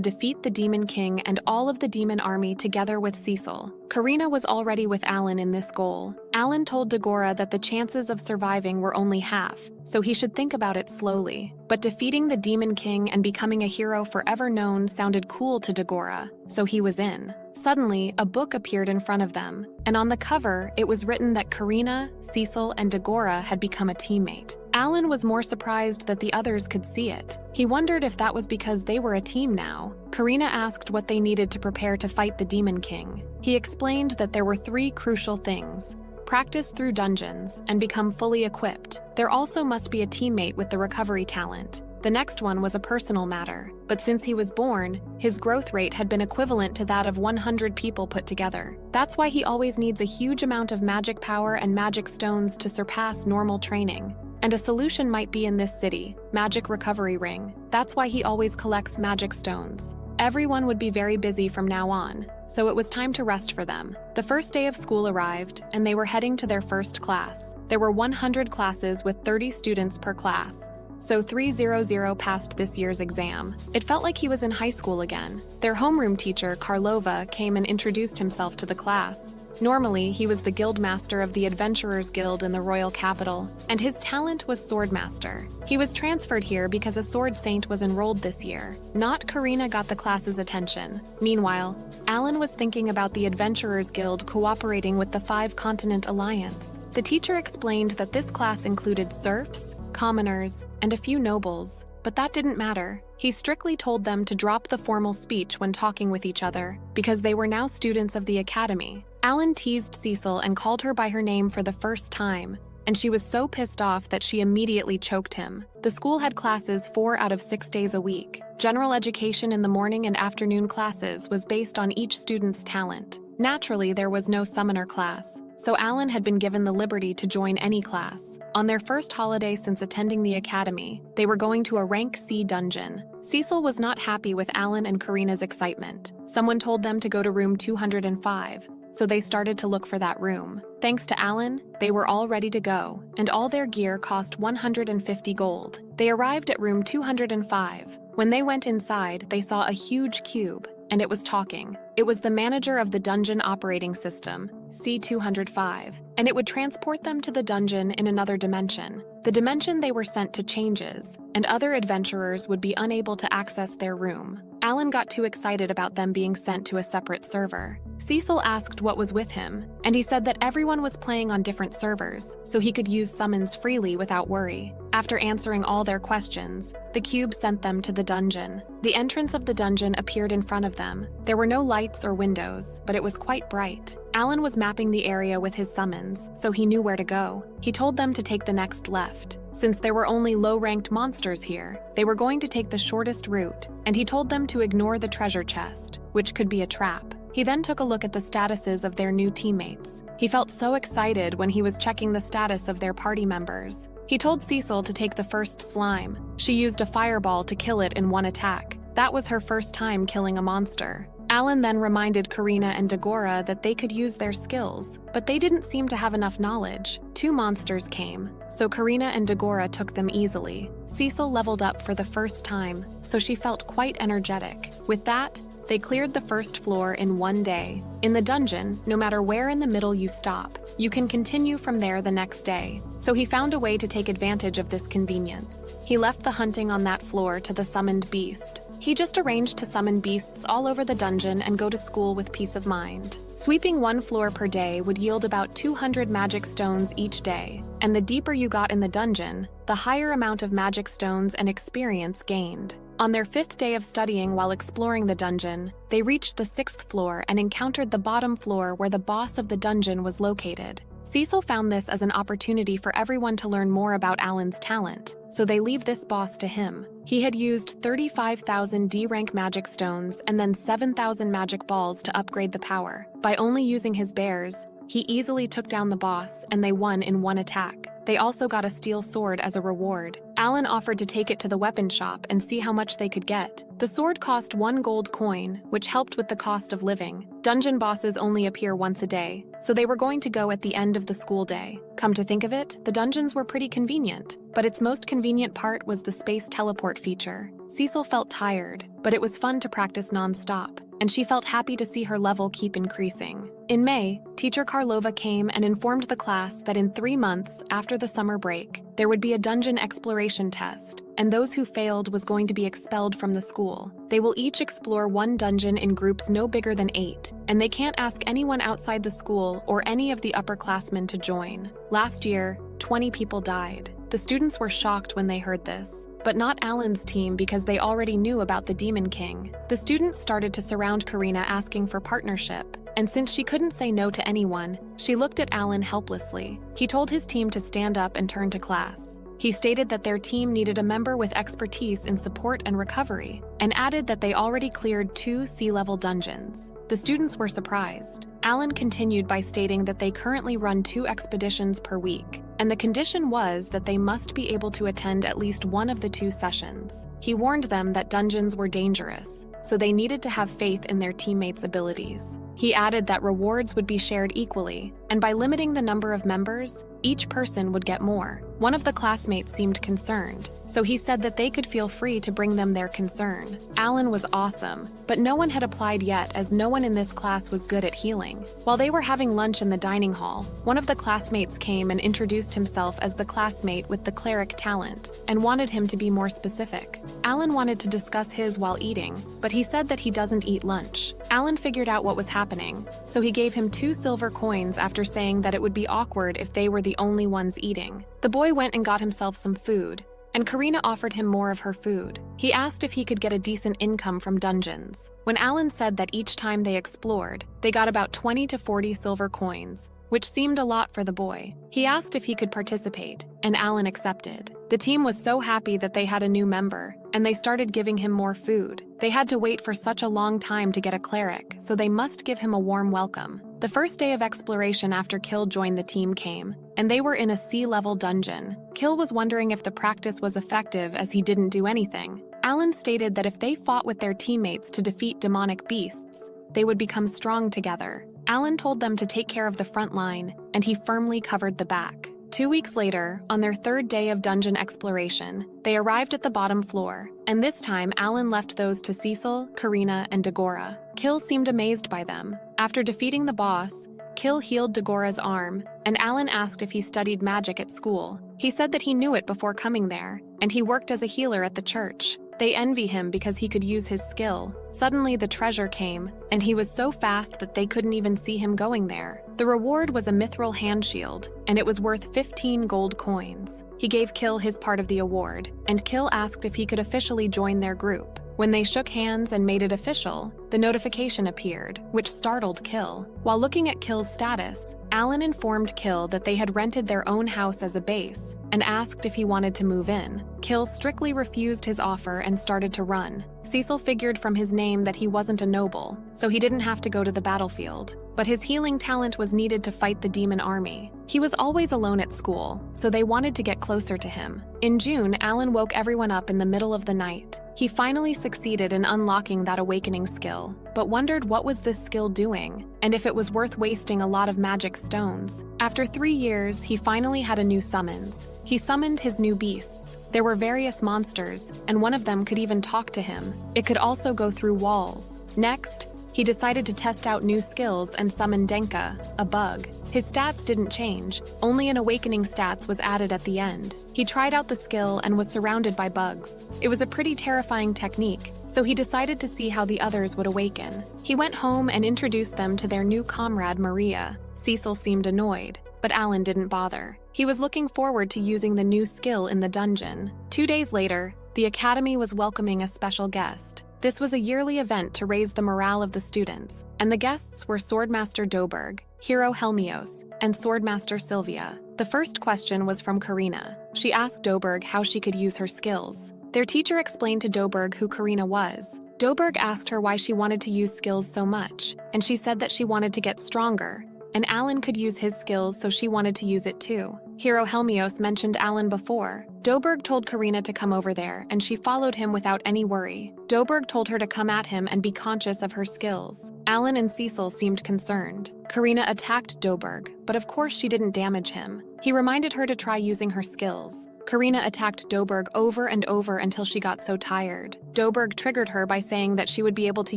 defeat the Demon King and all of the demon army together with Cecil. Karina was already with Alan in this goal. Alan told Dagora that the chances of surviving were only half, so he should think about it slowly. But defeating the Demon King and becoming a hero forever known sounded cool to Dagora, so he was in. Suddenly, a book appeared in front of them, and on the cover, it was written that Karina, Cecil, and Dagora had become a teammate. Alan was more surprised that the others could see it. He wondered if that was because they were a team now. Karina asked what they needed to prepare to fight the Demon King. He explained that there were 3 crucial things: practice through dungeons and become fully equipped. There also must be a teammate with the recovery talent. The next one was a personal matter, but since he was born, his growth rate had been equivalent to that of 100 people put together. That's why he always needs a huge amount of magic power and magic stones to surpass normal training. And a solution might be in this city, Magic Recovery Ring. That's why he always collects magic stones. Everyone would be very busy from now on, so it was time to rest for them. The first day of school arrived, and they were heading to their first class. There were 100 classes with 30 students per class, so 300 passed this year's exam. It felt like he was in high school again. Their homeroom teacher, Karlova, came and introduced himself to the class. Normally, he was the guild master of the Adventurers Guild in the royal capital, and his talent was swordmaster. He was transferred here because a sword saint was enrolled this year. Not Karina got the class's attention. Meanwhile, Alan was thinking about the Adventurers Guild cooperating with the 5-Continent Alliance. The teacher explained that this class included serfs, commoners, and a few nobles, but that didn't matter. He strictly told them to drop the formal speech when talking with each other, because they were now students of the academy. Alan teased Cecil and called her by her name for the first time, and she was so pissed off that she immediately choked him. The school had classes 4 out of 6 days a week. General education in the morning and afternoon classes was based on each student's talent. Naturally, there was no summoner class, so Alan had been given the liberty to join any class. On their first holiday since attending the academy, they were going to a rank C dungeon. Cecil was not happy with Alan and Karina's excitement. Someone told them to go to room 205, so they started to look for that room. Thanks to Alan, they were all ready to go, and all their gear cost 150 gold. They arrived at room 205. When they went inside, they saw a huge cube, and it was talking. It was the manager of the dungeon operating system, C205, and it would transport them to the dungeon in another dimension. The dimension they were sent to changes, and other adventurers would be unable to access their room. Alan got too excited about them being sent to a separate server. Cecil asked what was with him, and he said that everyone was playing on different servers, so he could use summons freely without worry. After answering all their questions, the cube sent them to the dungeon. The entrance of the dungeon appeared in front of them. There were no lights or windows, but it was quite bright. Alan was mapping the area with his summons, so he knew where to go. He told them to take the next left. Since there were only low-ranked monsters here, they were going to take the shortest route, and he told them to ignore the treasure chest, which could be a trap. He then took a look at the statuses of their new teammates. He felt so excited when he was checking the status of their party members. He told Cecil to take the first slime. She used a fireball to kill it in one attack. That was her first time killing a monster. Alan then reminded Karina and Dagora that they could use their skills, but they didn't seem to have enough knowledge. 2 monsters came, so Karina and Dagora took them easily. Cecil leveled up for the first time, so she felt quite energetic. With that, they cleared the first floor in 1 day. In the dungeon, no matter where in the middle you stop, you can continue from there the next day. So he found a way to take advantage of this convenience. He left the hunting on that floor to the summoned beast. He just arranged to summon beasts all over the dungeon and go to school with peace of mind. Sweeping one floor per day would yield about 200 magic stones each day, and the deeper you got in the dungeon, the higher amount of magic stones and experience gained. On their 5th day of studying while exploring the dungeon, they reached the 6th floor and encountered the bottom floor where the boss of the dungeon was located. Cecil found this as an opportunity for everyone to learn more about Alan's talent, so they leave this boss to him. He had used 35,000 D-rank magic stones and then 7,000 magic balls to upgrade the power. By only using his bears, he easily took down the boss, and they won in one attack. They also got a steel sword as a reward. Alan offered to take it to the weapon shop and see how much they could get. The sword cost 1 gold coin, which helped with the cost of living. Dungeon bosses only appear once a day, so they were going to go at the end of the school day. Come to think of it, the dungeons were pretty convenient, but its most convenient part was the space teleport feature. Cecil felt tired, but it was fun to practice non-stop, and she felt happy to see her level keep increasing. In May, teacher Karlova came and informed the class that in 3 months after the summer break, there would be a dungeon exploration test, and those who failed was going to be expelled from the school. They will each explore one dungeon in groups no bigger than 8, and they can't ask anyone outside the school or any of the upperclassmen to join. Last year, 20 people died. The students were shocked when they heard this, but not Alan's team because they already knew about the Demon King. The students started to surround Karina asking for partnership, and since she couldn't say no to anyone, she looked at Alan helplessly. He told his team to stand up and turn to class. He stated that their team needed a member with expertise in support and recovery, and added that they already cleared 2 sea-level dungeons. The students were surprised. Alan continued by stating that they currently run 2 expeditions per week, and the condition was that they must be able to attend at least one of the 2 sessions. He warned them that dungeons were dangerous, so they needed to have faith in their teammates' abilities. He added that rewards would be shared equally, and by limiting the number of members, each person would get more. One of the classmates seemed concerned, so he said that they could feel free to bring them their concern. Alan was awesome, but no one had applied yet as no one in this class was good at healing. While they were having lunch in the dining hall, one of the classmates came and introduced himself as the classmate with the cleric talent, and wanted him to be more specific. Alan wanted to discuss his while eating, but he said that he doesn't eat lunch. Alan figured out what was happening, so he gave him 2 silver coins after saying that it would be awkward if they were the only ones eating. The boy went and got himself some food, and Karina offered him more of her food. He asked if he could get a decent income from dungeons. When Alan said that each time they explored, they got about 20 to 40 silver coins, which seemed a lot for the boy. He asked if he could participate, and Alan accepted. The team was so happy that they had a new member, and they started giving him more food. They had to wait for such a long time to get a cleric, so they must give him a warm welcome. The first day of exploration after Kill joined the team came, and they were in a sea-level dungeon. Kill was wondering if the practice was effective as he didn't do anything. Alan stated that if they fought with their teammates to defeat demonic beasts, they would become strong together. Alan told them to take care of the front line, and he firmly covered the back. 2 weeks later, on their 3rd day of dungeon exploration, they arrived at the bottom floor, and this time Alan left those to Cecil, Karina, and Dagora. Kill seemed amazed by them. After defeating the boss, Kill healed Dagora's arm, and Alan asked if he studied magic at school. He said that he knew it before coming there, and he worked as a healer at the church. They envy him because he could use his skill. Suddenly the treasure came, and he was so fast that they couldn't even see him going there. The reward was a mithril hand shield, and it was worth 15 gold coins. He gave Kill his part of the award, and Kill asked if he could officially join their group. When they shook hands and made it official, the notification appeared, which startled Kill. While looking at Kill's status, Alan informed Kill that they had rented their own house as a base and asked if he wanted to move in. Kill strictly refused his offer and started to run. Cecil figured from his name that he wasn't a noble, so he didn't have to go to the battlefield. But his healing talent was needed to fight the demon army. He was always alone at school, so they wanted to get closer to him. In June, Alan woke everyone up in the middle of the night. He finally succeeded in unlocking that awakening skill, but wondered what was this skill doing, and if it was worth wasting a lot of magic stones. After 3 years, he finally had a new summons. He summoned his new beasts. There were various monsters, and one of them could even talk to him. It could also go through walls. Next, he decided to test out new skills and summon Denka, a bug. His stats didn't change, only an awakening stats was added at the end. He tried out the skill and was surrounded by bugs. It was a pretty terrifying technique, so he decided to see how the others would awaken. He went home and introduced them to their new comrade Maria. Cecil seemed annoyed, but Alan didn't bother. He was looking forward to using the new skill in the dungeon. 2 days later, the academy was welcoming a special guest. This was a yearly event to raise the morale of the students, and the guests were Swordmaster Doberg, Hero Helmios, and Swordmaster Sylvia. The first question was from Karina. She asked Doberg how she could use her skills. Their teacher explained to Doberg who Karina was. Doberg asked her why she wanted to use skills so much, and she said that she wanted to get stronger, and Alan could use his skills, so she wanted to use it too. Hero Helmios mentioned Alan before. Doberg told Karina to come over there, and she followed him without any worry. Doberg told her to come at him and be conscious of her skills. Alan and Cecil seemed concerned. Karina attacked Doberg, but of course she didn't damage him. He reminded her to try using her skills. Karina attacked Doberg over and over until she got so tired. Doberg triggered her by saying that she would be able to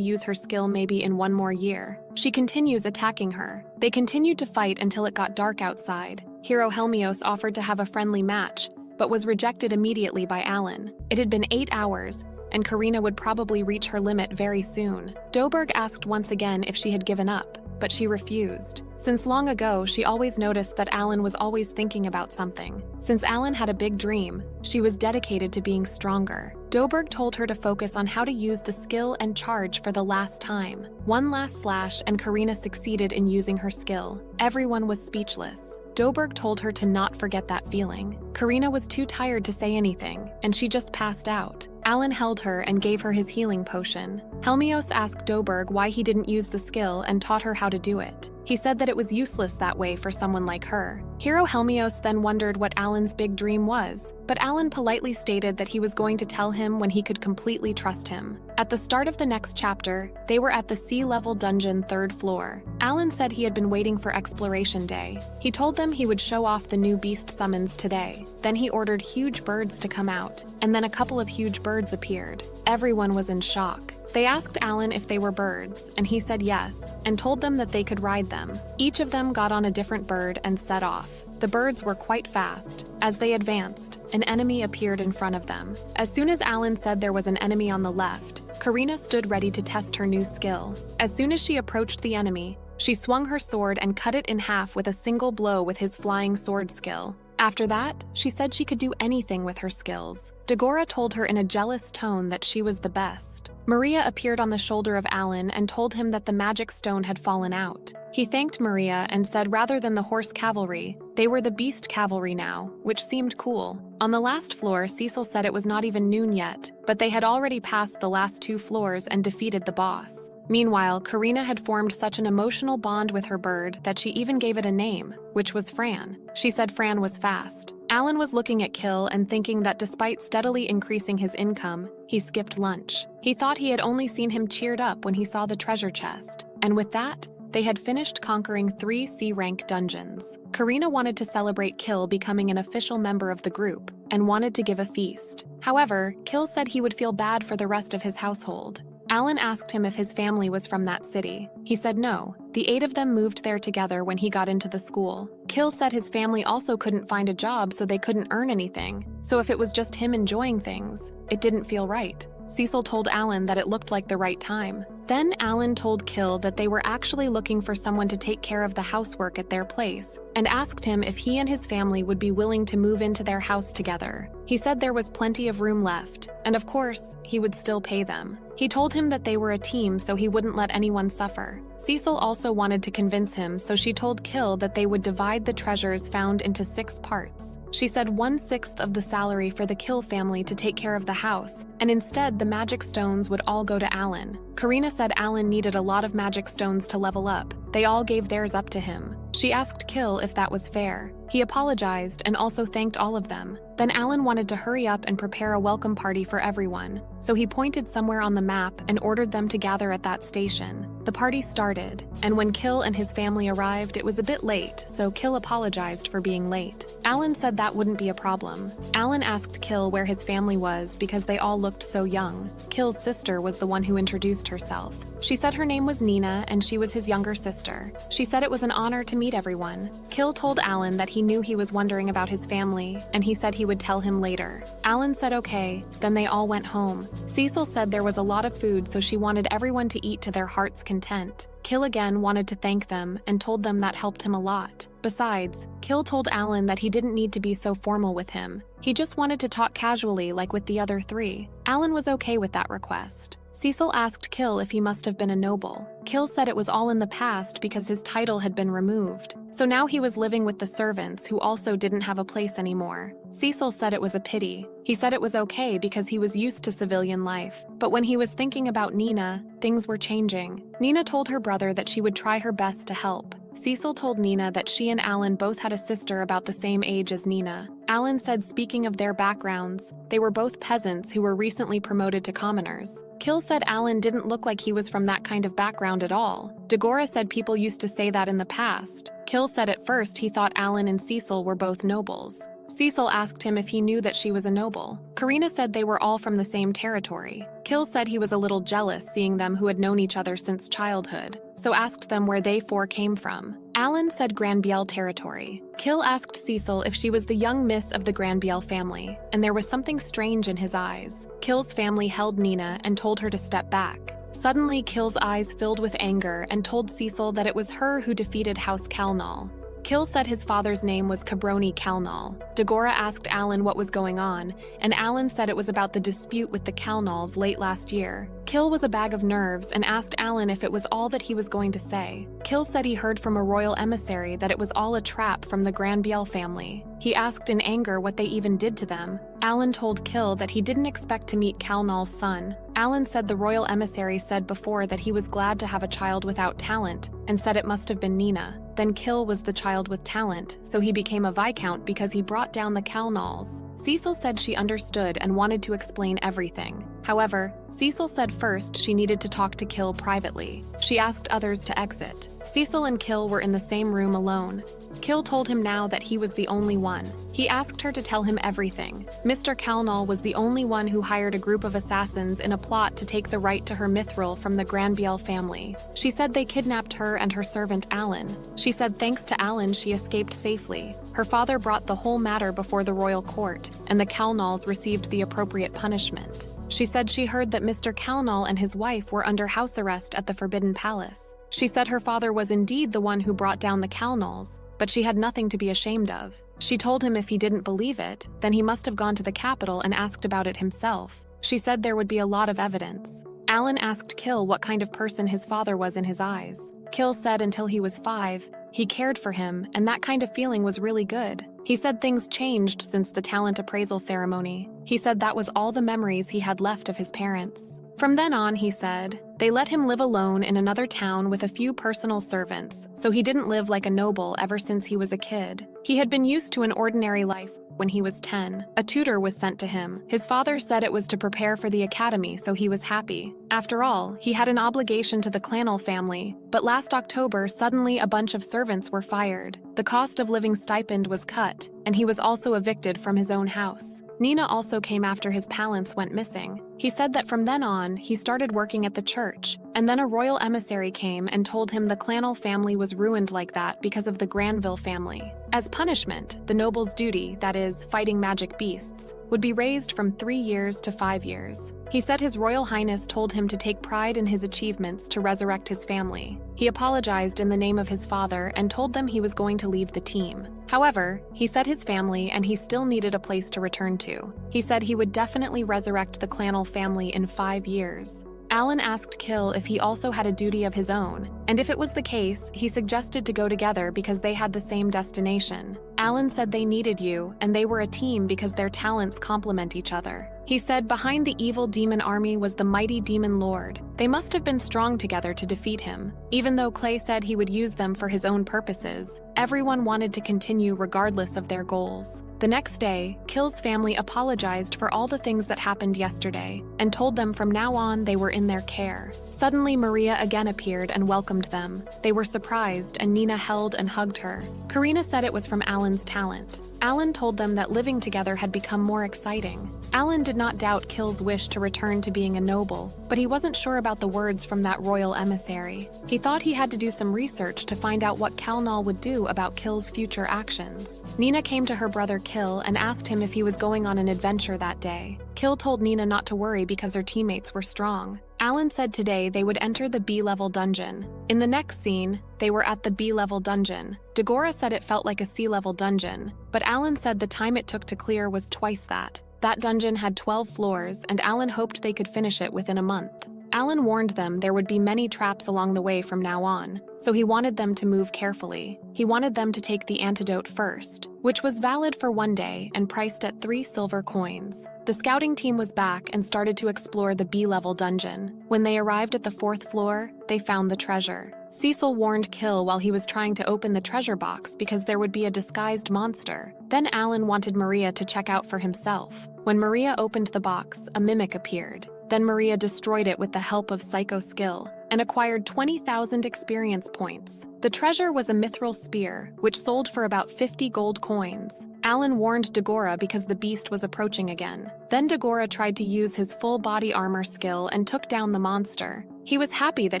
use her skill maybe in 1 more year. She continues attacking her. They continued to fight until it got dark outside. Hero Helmios offered to have a friendly match, but was rejected immediately by Alan. It had been 8 hours, and Karina would probably reach her limit very soon. Doberg asked once again if she had given up, but she refused. Since long ago, she always noticed that Alan was always thinking about something. Since Alan had a big dream, she was dedicated to being stronger. Doberg told her to focus on how to use the skill and charge for the last time. One last slash and Karina succeeded in using her skill. Everyone was speechless. Doberg told her to not forget that feeling. Karina was too tired to say anything, and she just passed out. Alan held her and gave her his healing potion. Helmios asked Doberg why he didn't use the skill and taught her how to do it. He said that it was useless that way for someone like her. Hero Helmios then wondered what Alan's big dream was, but Alan politely stated that he was going to tell him when he could completely trust him. At the start of the next chapter, they were at the sea-level dungeon 3rd floor. Alan said he had been waiting for exploration day. He told them he would show off the new beast summons today. Then he ordered huge birds to come out, and then a couple of huge birds appeared. Everyone was in shock. They asked Alan if they were birds, and he said yes, and told them that they could ride them. Each of them got on a different bird and set off. The birds were quite fast. As they advanced, an enemy appeared in front of them. As soon as Alan said there was an enemy on the left, Karina stood ready to test her new skill. As soon as she approached the enemy, she swung her sword and cut it in half with a single blow with his flying sword skill. After that, she said she could do anything with her skills. Dagora told her in a jealous tone that she was the best. Maria appeared on the shoulder of Alan and told him that the magic stone had fallen out. He thanked Maria and said rather than the horse cavalry, they were the beast cavalry now, which seemed cool. On the last floor, Cecil said it was not even noon yet, but they had already passed the last 2 floors and defeated the boss. Meanwhile, Karina had formed such an emotional bond with her bird that she even gave it a name, which was Fran. She said Fran was fast. Alan was looking at Kill and thinking that despite steadily increasing his income, he skipped lunch. He thought he had only seen him cheered up when he saw the treasure chest. And with that, they had finished conquering 3 C-rank dungeons. Karina wanted to celebrate Kill becoming an official member of the group and wanted to give a feast. However, Kill said he would feel bad for the rest of his household. Alan asked him if his family was from that city. He said no. The 8 of them moved there together when he got into the school. Kill said his family also couldn't find a job, so they couldn't earn anything. So if it was just him enjoying things, it didn't feel right. Cecil told Alan that it looked like the right time. Then Alan told Kill that they were actually looking for someone to take care of the housework at their place, and asked him if he and his family would be willing to move into their house together. He said there was plenty of room left, and of course, he would still pay them. He told him that they were a team so he wouldn't let anyone suffer. Cecil also wanted to convince him, so she told Kill that they would divide the treasures found into 6 parts. She said 1/6 of the salary for the Kill family to take care of the house, and instead the magic stones would all go to Alan. Karina said Alan needed a lot of magic stones to level up. They all gave theirs up to him. She asked Kill if that was fair. He apologized and also thanked all of them. Then Alan wanted to hurry up and prepare a welcome party for everyone, so he pointed somewhere on the map and ordered them to gather at that station. The party started, and when Kill and his family arrived, it was a bit late, so Kill apologized for being late. Alan said that wouldn't be a problem. Alan asked Kill where his family was because they all looked so young. Kill's sister was the one who introduced herself. She said her name was Nina and she was his younger sister. She said it was an honor to meet everyone. Kill told Alan that he knew he was wondering about his family, and he said he would tell him later. Alan said okay, then they all went home. Cecil said there was a lot of food, so she wanted everyone to eat to their heart's content. Kill again wanted to thank them and told them that helped him a lot. Besides, Kill told Alan that he didn't need to be so formal with him. He just wanted to talk casually like with the other three. Alan was okay with that request. Cecil asked Kill if he must have been a noble. Kill said it was all in the past because his title had been removed. So now he was living with the servants who also didn't have a place anymore. Cecil said it was a pity. He said it was okay because he was used to civilian life. But when he was thinking about Nina, things were changing. Nina told her brother that she would try her best to help. Cecil told Nina that she and Alan both had a sister about the same age as Nina. Alan said speaking of their backgrounds, they were both peasants who were recently promoted to commoners. Kill said Alan didn't look like he was from that kind of background at all. Dagora said people used to say that in the past. Kill said at first he thought Alan and Cecil were both nobles. Cecil asked him if he knew that she was a noble. Karina said they were all from the same territory. Kill said he was a little jealous seeing them who had known each other since childhood, so asked them where they four came from. Alan said Granbiel territory. Kill asked Cecil if she was the young miss of the Granbiel family, and there was something strange in his eyes. Kill's family held Nina and told her to step back. Suddenly, Kill's eyes filled with anger and told Cecil that it was her who defeated House Calnal. Kill said his father's name was Cabroni Calnal. Dagora asked Alan what was going on, and Alan said it was about the dispute with the Calnals late last year. Kill was a bag of nerves and asked Alan if it was all that he was going to say. Kill said he heard from a royal emissary that it was all a trap from the Granbiel family. He asked in anger what they even did to them. Alan told Kill that he didn't expect to meet Calnal's son. Alan said the royal emissary said before that he was glad to have a child without talent, and said it must have been Nina. Then Kill was the child with talent, so he became a viscount because he brought down the Calnals. Cecil said she understood and wanted to explain everything. However, Cecil said first she needed to talk to Kill privately. She asked others to exit. Cecil and Kill were in the same room alone. Kill told him now that he was the only one. He asked her to tell him everything. Mr. Calnal was the only one who hired a group of assassins in a plot to take the right to her mithril from the Granbiel family. She said they kidnapped her and her servant Alan. She said thanks to Alan she escaped safely. Her father brought the whole matter before the royal court, and the Calnals received the appropriate punishment. She said she heard that Mr. Calnal and his wife were under house arrest at the Forbidden Palace. She said her father was indeed the one who brought down the Calnals, but she had nothing to be ashamed of. She told him if he didn't believe it, then he must have gone to the capital and asked about it himself. She said there would be a lot of evidence. Alan asked Kill what kind of person his father was in his eyes. Kill said until he was 5, he cared for him, and that kind of feeling was really good. He said things changed since the talent appraisal ceremony. He said that was all the memories he had left of his parents. From then on, he said, they let him live alone in another town with a few personal servants, so he didn't live like a noble ever since he was a kid. He had been used to an ordinary life. When he was 10, a tutor was sent to him. His father said it was to prepare for the academy, so he was happy. After all, he had an obligation to the Clanal family, but last October, suddenly a bunch of servants were fired. The cost of living stipend was cut, and he was also evicted from his own house. Nina also came after his palance went missing. He said that from then on, he started working at the church, and then a royal emissary came and told him the Clanal family was ruined like that because of the Granville family. As punishment, the noble's duty, that is, fighting magic beasts, would be raised from 3 years to 5 years. He said His Royal Highness told him to take pride in his achievements to resurrect his family. He apologized in the name of his father and told them he was going to leave the team. However, he said his family and he still needed a place to return to. He said he would definitely resurrect the Clanal family in 5 years. Alan asked Kill if he also had a duty of his own, and if it was the case, he suggested to go together because they had the same destination. Alan said they needed you, and they were a team because their talents complement each other. He said behind the evil demon army was the mighty demon lord. They must have been strong together to defeat him. Even though Clay said he would use them for his own purposes, everyone wanted to continue regardless of their goals. The next day, Kill's family apologized for all the things that happened yesterday and told them from now on they were in their care. Suddenly, Maria again appeared and welcomed them. They were surprised, and Nina held and hugged her. Karina said it was from Alan's talent. Alan told them that living together had become more exciting. Alan did not doubt Kill's wish to return to being a noble, but he wasn't sure about the words from that royal emissary. He thought he had to do some research to find out what Kalnal would do about Kill's future actions. Nina came to her brother Kill and asked him if he was going on an adventure that day. Kill told Nina not to worry because her teammates were strong. Alan said today they would enter the B-level dungeon. In the next scene, they were at the B-level dungeon. Dagora said it felt like a C-level dungeon, but Alan said the time it took to clear was twice that. That dungeon had 12 floors, and Alan hoped they could finish it within a month. Alan warned them there would be many traps along the way from now on, so he wanted them to move carefully. He wanted them to take the antidote first, which was valid for 1 day and priced at 3 silver coins. The scouting team was back and started to explore the B-level dungeon. When they arrived at the 4th floor, they found the treasure. Cecil warned Kill while he was trying to open the treasure box because there would be a disguised monster. Then Alan wanted Maria to check out for himself. When Maria opened the box, a mimic appeared. Then Maria destroyed it with the help of psycho skill and acquired 20,000 experience points. The treasure was a mithril spear, which sold for about 50 gold coins. Alan warned Dagora because the beast was approaching again. Then Dagora tried to use his full body armor skill and took down the monster. He was happy that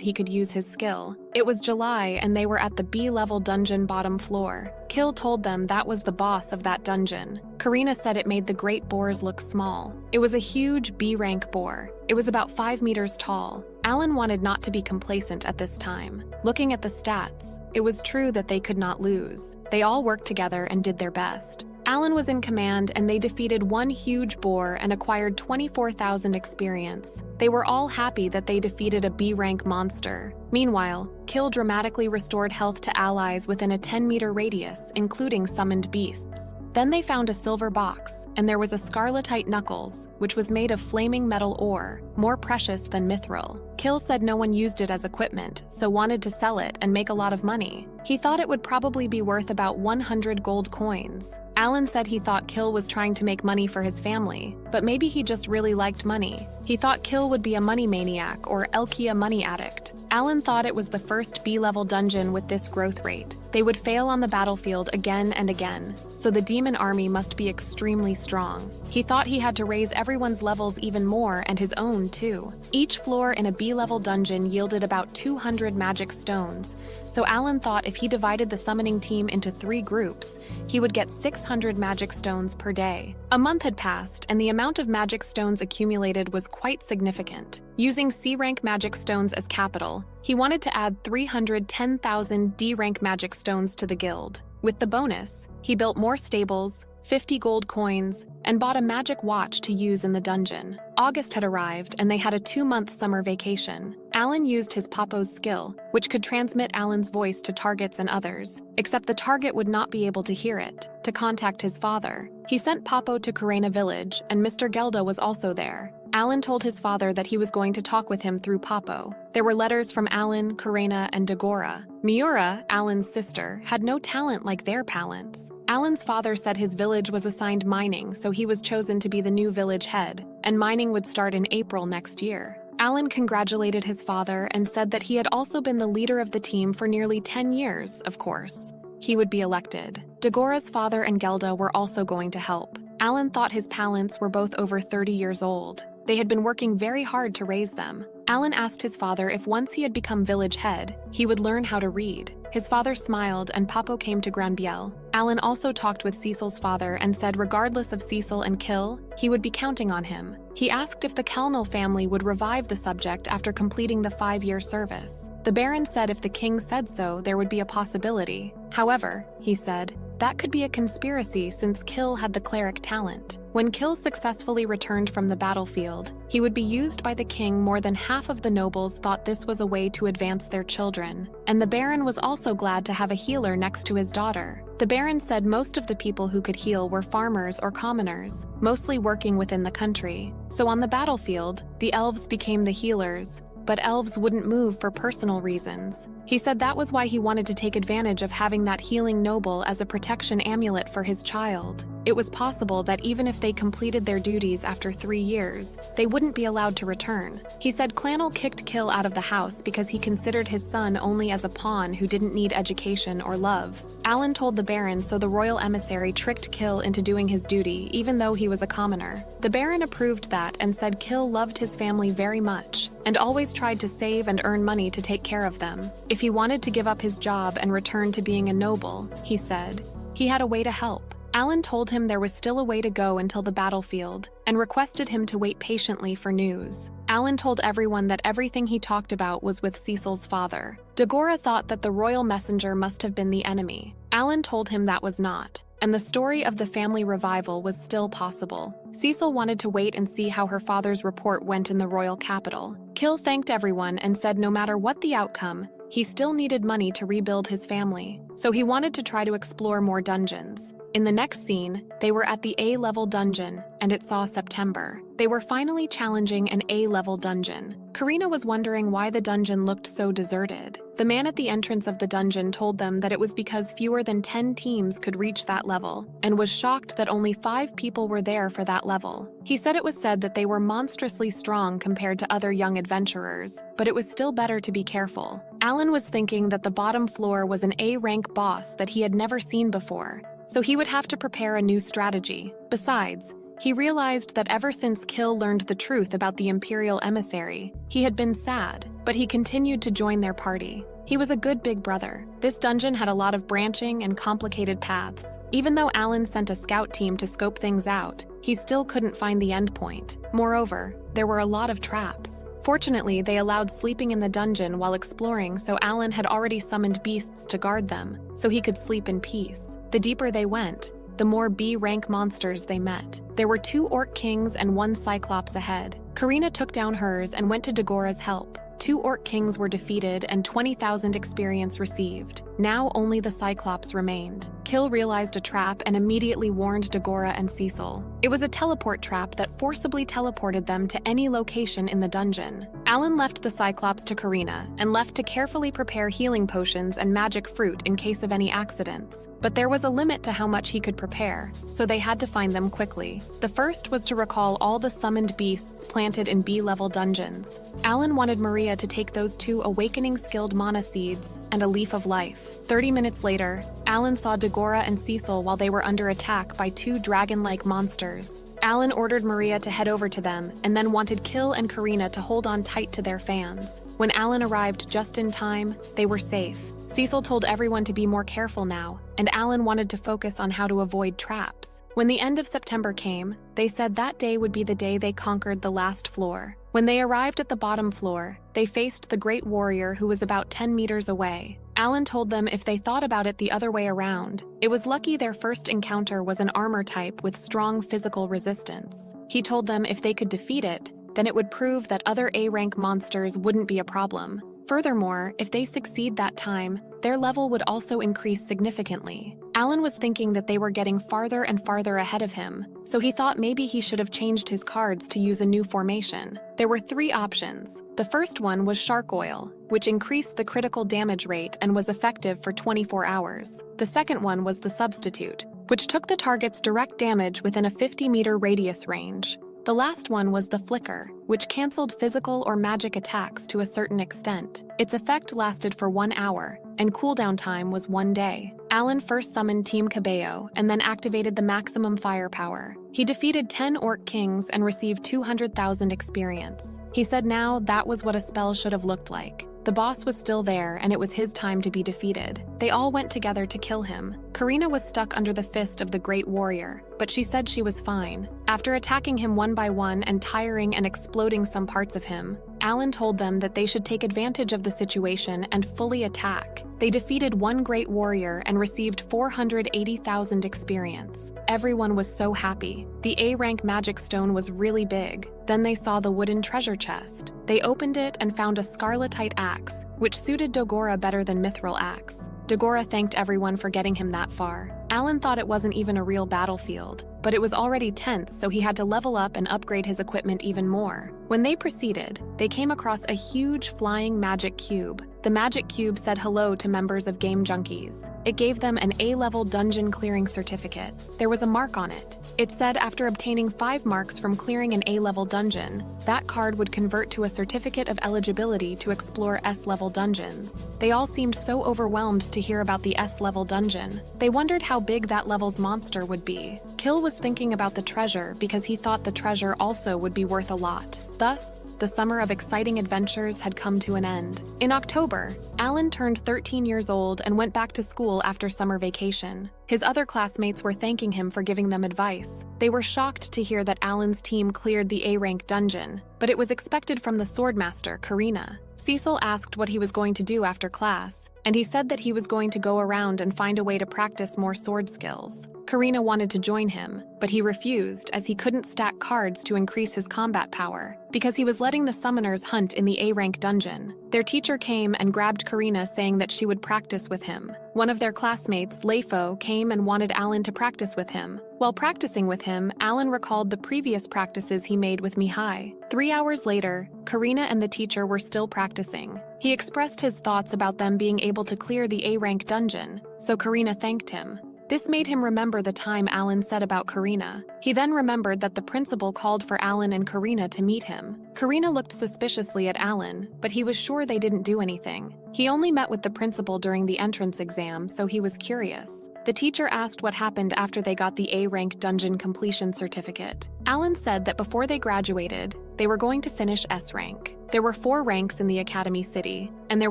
he could use his skill. It was July and they were at the B-level dungeon bottom floor. Kill told them that was the boss of that dungeon. Karina said it made the great boars look small. It was a huge B-rank boar. It was about 5 meters tall. Alan wanted not to be complacent at this time. Looking at the stats, it was true that they could not lose. They all worked together and did their best. Alan was in command and they defeated one huge boar and acquired 24,000 experience. They were all happy that they defeated a B-rank monster. Meanwhile, Kill dramatically restored health to allies within a 10-meter radius, including summoned beasts. Then they found a silver box, and there was a scarletite knuckles, which was made of flaming metal ore, more precious than mithril. Kill said no one used it as equipment, so wanted to sell it and make a lot of money. He thought it would probably be worth about 100 gold coins. Alan said he thought Kill was trying to make money for his family, but maybe he just really liked money. He thought Kill would be a money maniac or Elkia money addict. Alan thought it was the first B-level dungeon with this growth rate. They would fail on the battlefield again and again, so the demon army must be extremely strong. He thought he had to raise everyone's levels even more and his own too. Each floor in a B-level dungeon yielded about 200 magic stones, so Alan thought if he divided the summoning team into 3 groups, he would get 600 magic stones per day. A month had passed, and the amount of magic stones accumulated was quite significant. Using C-rank magic stones as capital, he wanted to add 310,000 D-rank magic stones to the guild. With the bonus, he built more stables, 50 gold coins, and bought a magic watch to use in the dungeon. August had arrived, and they had a 2-month summer vacation. Alan used his Papo's skill, which could transmit Alan's voice to targets and others, except the target would not be able to hear it, to contact his father. He sent Papo to Karena village, and Mr. Gelda was also there. Alan told his father that he was going to talk with him through Papo. There were letters from Alan, Karena, and Dagora. Miura, Alan's sister, had no talent like their palants. Alan's father said his village was assigned mining, so he was chosen to be the new village head, and mining would start in April next year. Alan congratulated his father and said that he had also been the leader of the team for nearly 10 years, of course. He would be elected. Dagora's father and Gelda were also going to help. Alan thought his palants were both over 30 years old. They had been working very hard to raise them. Alan asked his father if once he had become village head, he would learn how to read. His father smiled and Papo came to Granbiel. Alan also talked with Cecil's father and said regardless of Cecil and Kill, he would be counting on him. He asked if the Kalnal family would revive the subject after completing the 5-year service. The Baron said if the king said so, there would be a possibility. However, he said, that could be a conspiracy since Kill had the cleric talent. When Kill successfully returned from the battlefield, he would be used by the king. More than half of the nobles thought this was a way to advance their children, and the Baron was also glad to have a healer next to his daughter. The Baron said most of the people who could heal were farmers or commoners, mostly working within the country. So on the battlefield, the elves became the healers, but elves wouldn't move for personal reasons. He said that was why he wanted to take advantage of having that healing noble as a protection amulet for his child. it was possible that even if they completed their duties after 3 years, they wouldn't be allowed to return. He said Clanel kicked Kill out of the house because he considered his son only as a pawn who didn't need education or love. Alan told the Baron, so the royal emissary tricked Kill into doing his duty even though he was a commoner. The Baron approved that and said Kill loved his family very much and always tried to save and earn money to take care of them. If he wanted to give up his job and return to being a noble, he said, he had a way to help. Alan told him there was still a way to go until the battlefield and requested him to wait patiently for news. Alan told everyone that everything he talked about was with Cecil's father. Dagora thought that the royal messenger must have been the enemy. Alan told him that was not, and the story of the family revival was still possible. Cecil wanted to wait and see how her father's report went in the royal capital. Kill thanked everyone and said no matter what the outcome, he still needed money to rebuild his family, so he wanted to try to explore more dungeons. In the next scene, they were at the A-level dungeon, and it saw September. They were finally challenging an A-level dungeon. Karina was wondering why the dungeon looked so deserted. The man at the entrance of the dungeon told them that it was because fewer than 10 teams could reach that level, and was shocked that only 5 people were there for that level. He said it was said that they were monstrously strong compared to other young adventurers, but it was still better to be careful. Alan was thinking that the bottom floor was an A-rank boss that he had never seen before, so he would have to prepare a new strategy. Besides, he realized that ever since Kill learned the truth about the Imperial emissary, he had been sad, but he continued to join their party. He was a good big brother. This dungeon had a lot of branching and complicated paths. Even though Alan sent a scout team to scope things out, he still couldn't find the end point. Moreover, there were a lot of traps. Fortunately, they allowed sleeping in the dungeon while exploring, so Alan had already summoned beasts to guard them, so he could sleep in peace. The deeper they went, the more B-rank monsters they met. There were 2 Orc Kings and 1 Cyclops ahead. Karina took down hers and went to Dagora's help. 2 Orc Kings were defeated and 20,000 experience received. Now only the Cyclops remained. Kill realized a trap and immediately warned Dagora and Cecil. It was a teleport trap that forcibly teleported them to any location in the dungeon. Alan left the Cyclops to Karina and left to carefully prepare healing potions and magic fruit in case of any accidents. But there was a limit to how much he could prepare, so they had to find them quickly. The first was to recall all the summoned beasts planted in B-level dungeons. Alan wanted Maria to take those 2 awakening skilled mana seeds and a leaf of life. 30 minutes later, Alan saw Dagora and Cecil while they were under attack by 2 dragon-like monsters. Alan ordered Maria to head over to them and then wanted Kill and Karina to hold on tight to their fans. When Alan arrived just in time, they were safe. Cecil told everyone to be more careful now, and Alan wanted to focus on how to avoid traps. When the end of September came, they said that day would be the day they conquered the last floor. When they arrived at the bottom floor, they faced the Great Warrior who was about 10 meters away. Alan told them if they thought about it the other way around, it was lucky their first encounter was an armor type with strong physical resistance. He told them if they could defeat it, then it would prove that other A-rank monsters wouldn't be a problem. Furthermore, if they succeed that time, their level would also increase significantly. Alan was thinking that they were getting farther and farther ahead of him, so he thought maybe he should have changed his cards to use a new formation. There were 3 options. The first one was Shark Oil, which increased the critical damage rate and was effective for 24 hours. The second one was the Substitute, which took the target's direct damage within a 50-meter radius range. The last one was the Flicker, which cancelled physical or magic attacks to a certain extent. Its effect lasted for 1 hour, and cooldown time was 1 day. Alan first summoned Team Cabello and then activated the maximum firepower. He defeated 10 Orc Kings and received 200,000 experience. He said now that was what a spell should have looked like. The boss was still there, and it was his time to be defeated. They all went together to kill him. Karina was stuck under the fist of the Great Warrior, but she said she was fine. After attacking him one by one and tiring and exploding some parts of him, Alan told them that they should take advantage of the situation and fully attack. They defeated 1 Great Warrior and received 480,000 experience. Everyone was so happy. The A-rank magic stone was really big. Then they saw the wooden treasure chest. They opened it and found a scarletite axe, which suited Dagora better than Mithril axe. Dagora thanked everyone for getting him that far. Alan thought it wasn't even a real battlefield, but it was already tense, so he had to level up and upgrade his equipment even more. When they proceeded, they came across a huge flying magic cube. The The magic cube said hello to members of Game Junkies. It gave them an A-level dungeon clearing certificate. There was a mark on it. It said after obtaining 5 marks from clearing an A-level dungeon, that card would convert to a certificate of eligibility to explore S-level dungeons. They all seemed so overwhelmed to hear about the S-level dungeon. They wondered how big that level's monster would be. Kill was thinking about the treasure because he thought the treasure also would be worth a lot. Thus, the summer of exciting adventures had come to an end. In October, Alan turned 13 years old and went back to school after summer vacation. His other classmates were thanking him for giving them advice. They were shocked to hear that Alan's team cleared the A-rank dungeon, but it was expected from the swordmaster, Karina. Cecil asked what he was going to do after class, and he said that he was going to go around and find a way to practice more sword skills. Karina wanted to join him, but he refused as he couldn't stack cards to increase his combat power, because he was letting the summoners hunt in the A-rank dungeon. Their teacher came and grabbed Karina, saying that she would practice with him. One of their classmates, Leifo, came and wanted Alan to practice with him. While practicing with him, Alan recalled the previous practices he made with Mihai. 3 hours later, Karina and the teacher were still practicing. He expressed his thoughts about them being able to clear the A-rank dungeon, so Karina thanked him. This made him remember the time Alan said about Karina. He then remembered that the principal called for Alan and Karina to meet him. Karina looked suspiciously at Alan, but he was sure they didn't do anything. He only met with the principal during the entrance exam, so he was curious. The teacher asked what happened after they got the A-rank dungeon completion certificate. Alan said that before they graduated, they were going to finish S-rank. There were 4 ranks in the Academy City, and there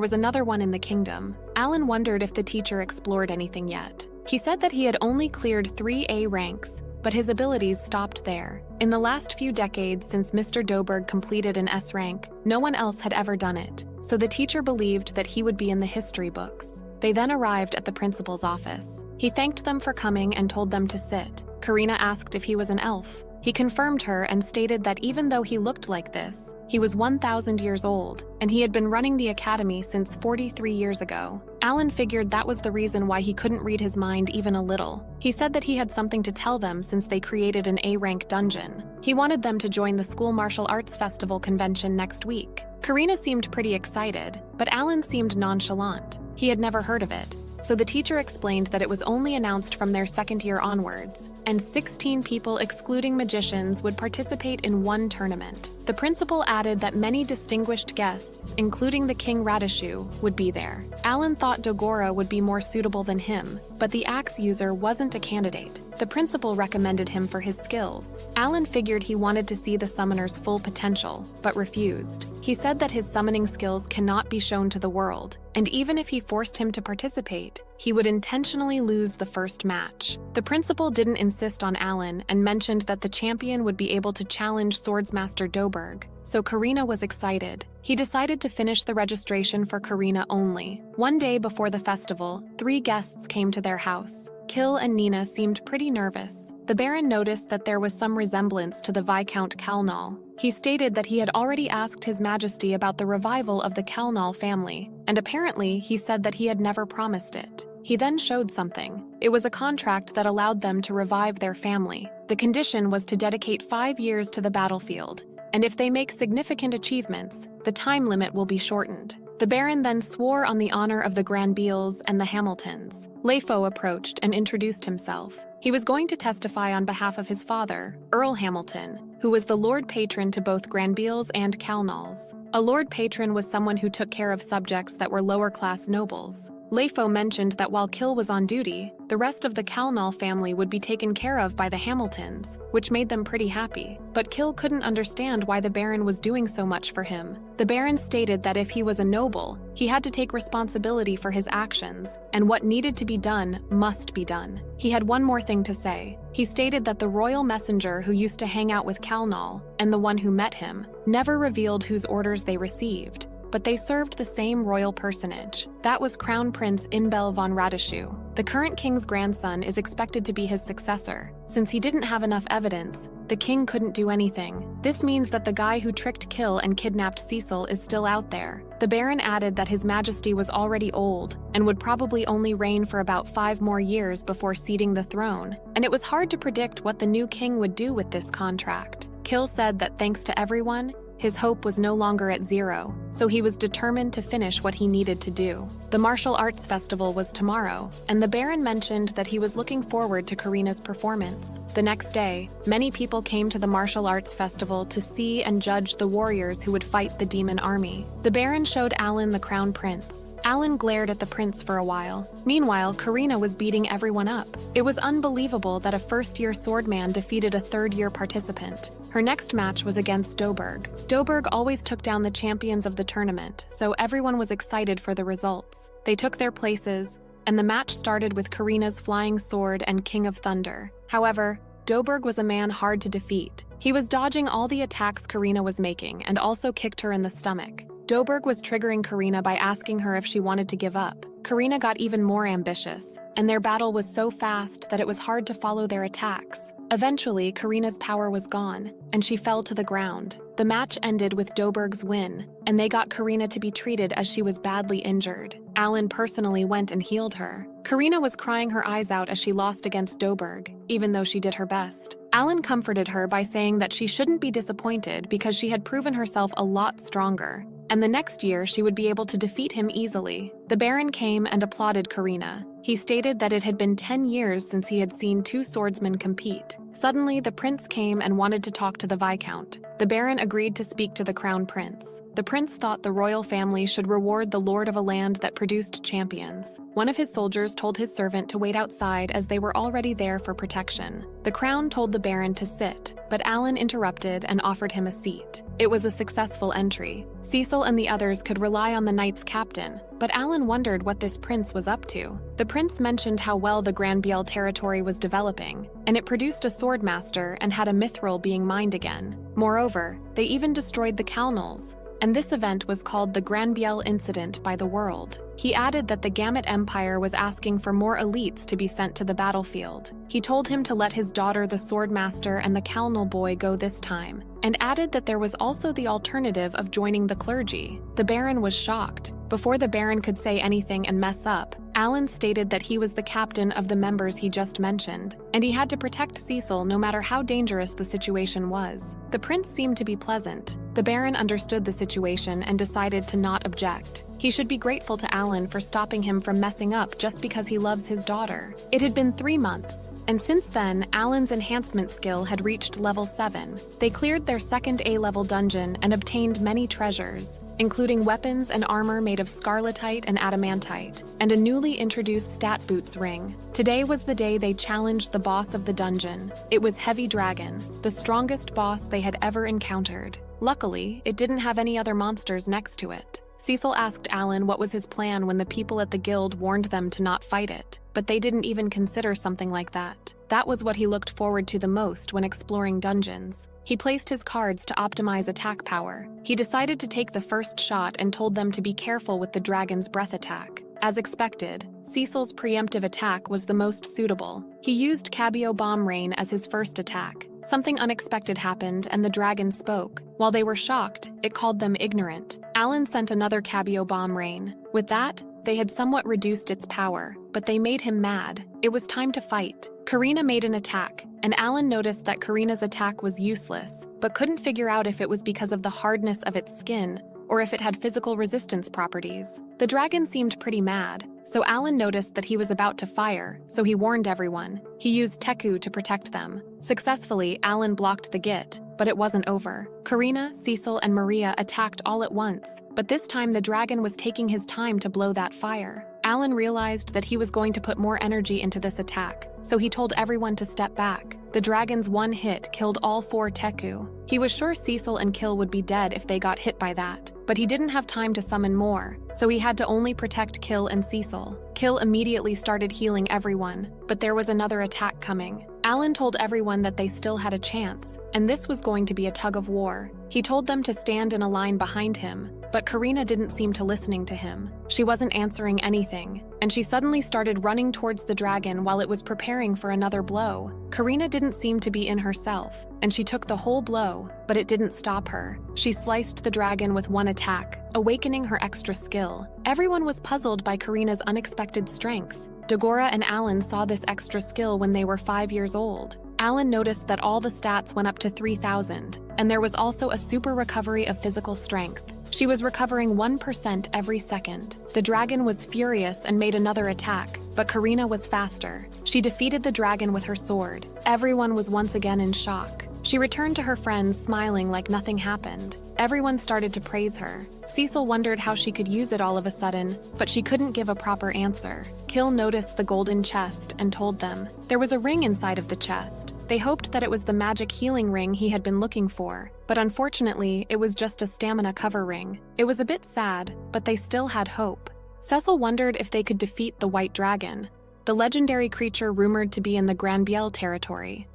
was another one in the Kingdom. Alan wondered if the teacher explored anything yet. He said that he had only cleared 3 A ranks, but his abilities stopped there. In the last few decades since Mr. Doberg completed an S rank, no one else had ever done it, so the teacher believed that he would be in the history books. They then arrived at the principal's office. He thanked them for coming and told them to sit. Karina asked if he was an elf. He confirmed her and stated that even though he looked like this, he was 1,000 years old, and he had been running the academy since 43 years ago. Alan figured that was the reason why he couldn't read his mind even a little. He said that he had something to tell them since they created an A-rank dungeon. He wanted them to join the School Martial Arts Festival convention next week. Karina seemed pretty excited, but Alan seemed nonchalant. He had never heard of it. So the teacher explained that it was only announced from their second year onwards, and 16 people excluding magicians would participate in one tournament. The principal added that many distinguished guests, including the King Radishu, would be there. Alan thought Dogora would be more suitable than him, but the axe user wasn't a candidate. The principal recommended him for his skills. Alan figured he wanted to see the summoner's full potential, but refused. He said that his summoning skills cannot be shown to the world, and even if he forced him to participate, he would intentionally lose the first match. The principal didn't insist on Alan and mentioned that the champion would be able to challenge Swordsmaster Doberg, so Karina was excited. He decided to finish the registration for Karina only. One day before the festival, 3 guests came to their house. Kill and Nina seemed pretty nervous. The Baron noticed that there was some resemblance to the Viscount Kalnal. He stated that he had already asked His Majesty about the revival of the Kalnal family, and apparently he said that he had never promised it. He then showed something. It was a contract that allowed them to revive their family. The condition was to dedicate 5 years to the battlefield, and if they make significant achievements, the time limit will be shortened. The Baron then swore on the honor of the Granbeels and the Hamiltons. Leifo approached and introduced himself. He was going to testify on behalf of his father, Earl Hamilton, who was the Lord Patron to both Granbeels and Kalnals. A Lord Patron was someone who took care of subjects that were lower-class nobles. Leifo mentioned that while Kill was on duty, the rest of the Kalnal family would be taken care of by the Hamiltons, which made them pretty happy. But Kill couldn't understand why the Baron was doing so much for him. The Baron stated that if he was a noble, he had to take responsibility for his actions, and what needed to be done must be done. He had one more thing to say. He stated that the royal messenger who used to hang out with Kalnal, and the one who met him, never revealed whose orders they received, but they served the same royal personage. That was Crown Prince Inbel von Radishu. The current king's grandson is expected to be his successor. Since he didn't have enough evidence, the king couldn't do anything. This means that the guy who tricked Kill and kidnapped Cecil is still out there. The Baron added that His Majesty was already old and would probably only reign for about 5 more years before ceding the throne, and it was hard to predict what the new king would do with this contract. Kill said that thanks to everyone, his hope was no longer at zero, so he was determined to finish what he needed to do. The martial arts festival was tomorrow, and the Baron mentioned that he was looking forward to Karina's performance. The next day, many people came to the martial arts festival to see and judge the warriors who would fight the demon army. The Baron showed Alan the crown prince. Alan glared at the prince for a while. Meanwhile, Karina was beating everyone up. It was unbelievable that a first-year swordman defeated a third-year participant. Her next match was against Doberg. Doberg always took down the champions of the tournament, so everyone was excited for the results. They took their places, and the match started with Karina's flying sword and King of Thunder. However, Doberg was a man hard to defeat. He was dodging all the attacks Karina was making and also kicked her in the stomach. Doberg was triggering Karina by asking her if she wanted to give up. Karina got even more ambitious, and their battle was so fast that it was hard to follow their attacks. Eventually, Karina's power was gone, and she fell to the ground. The match ended with Doberg's win, and they got Karina to be treated as she was badly injured. Alan personally went and healed her. Karina was crying her eyes out as she lost against Doberg, even though she did her best. Alan comforted her by saying that she shouldn't be disappointed because she had proven herself a lot stronger, and the next year she would be able to defeat him easily. The Baron came and applauded Karina. He stated that it had been 10 years since he had seen two swordsmen compete. Suddenly, the prince came and wanted to talk to the Viscount. The Baron agreed to speak to the crown prince. The prince thought the royal family should reward the lord of a land that produced champions. One of his soldiers told his servant to wait outside as they were already there for protection. The crown told the Baron to sit, but Alan interrupted and offered him a seat. It was a successful entry. Cecil and the others could rely on the knight's captain, but Alan wondered what this prince was up to. The prince mentioned how well the Granbiel territory was developing, and it produced a swordmaster and had a mithril being mined again. Moreover, they even destroyed the Kalnals, and this event was called the Granbiel Incident by the world. He added that the Gamut Empire was asking for more elites to be sent to the battlefield. He told him to let his daughter, the Swordmaster, and the Kalnal boy go this time, and added that there was also the alternative of joining the clergy. The Baron was shocked. Before the Baron could say anything and mess up, Alan stated that he was the captain of the members he just mentioned, and he had to protect Cecil no matter how dangerous the situation was. The prince seemed to be pleasant. The Baron understood the situation and decided to not object. He should be grateful to Alan for stopping him from messing up just because he loves his daughter. It had been 3 months, and since then, Alan's enhancement skill had reached level 7. They cleared their second A-level dungeon and obtained many treasures, including weapons and armor made of scarletite and adamantite, and a newly introduced stat boots ring. Today was the day they challenged the boss of the dungeon. It was Heavy Dragon, the strongest boss they had ever encountered. Luckily, it didn't have any other monsters next to it. Cecil asked Alan what was his plan when the people at the guild warned them to not fight it, but they didn't even consider something like that. That was what he looked forward to the most when exploring dungeons. He placed his cards to optimize attack power. He decided to take the first shot and told them to be careful with the dragon's breath attack. As expected, Cecil's preemptive attack was the most suitable. He used Cabio Bomb Rain as his first attack. Something unexpected happened and the dragon spoke. While they were shocked, it called them ignorant. Alan sent another Cabio Bomb Rain. With that, they had somewhat reduced its power, but they made him mad. It was time to fight. Karina made an attack, and Alan noticed that Karina's attack was useless, but couldn't figure out if it was because of the hardness of its skin or if it had physical resistance properties. The dragon seemed pretty mad, so Alan noticed that he was about to fire, so he warned everyone. He used Teku to protect them. Successfully, Alan blocked the Git, but it wasn't over. Karina, Cecil, and Maria attacked all at once, but this time the dragon was taking his time to blow that fire. Alan realized that he was going to put more energy into this attack, so he told everyone to step back. The dragon's one hit killed all 4 Teku. He was sure Cecil and Kill would be dead if they got hit by that, but he didn't have time to summon more, so he had to only protect Kill and Cecil. Kill immediately started healing everyone, but there was another attack coming. Alan told everyone that they still had a chance, and this was going to be a tug of war. He told them to stand in a line behind him, but Karina didn't seem to listening to him. She wasn't answering anything, and she suddenly started running towards the dragon while it was preparing for another blow. Karina didn't seem to be in herself, and she took the whole blow, but it didn't stop her. She sliced the dragon with one attack, awakening her extra skill. Everyone was puzzled by Karina's unexpected strength. Dagora and Alan saw this extra skill when they were 5 years old. Alan noticed that all the stats went up to 3,000, and there was also a super recovery of physical strength. She was recovering 1% every second. The dragon was furious and made another attack, but Karina was faster. She defeated the dragon with her sword. Everyone was once again in shock. She returned to her friends smiling like nothing happened. Everyone started to praise her. Cecil wondered how she could use it all of a sudden, but she couldn't give a proper answer. Kill noticed the golden chest and told them. There was a ring inside of the chest. They hoped that it was the magic healing ring he had been looking for, but unfortunately, it was just a stamina cover ring. It was a bit sad, but they still had hope. Cecil wondered if they could defeat the White Dragon, the legendary creature rumored to be in the Granbiel territory.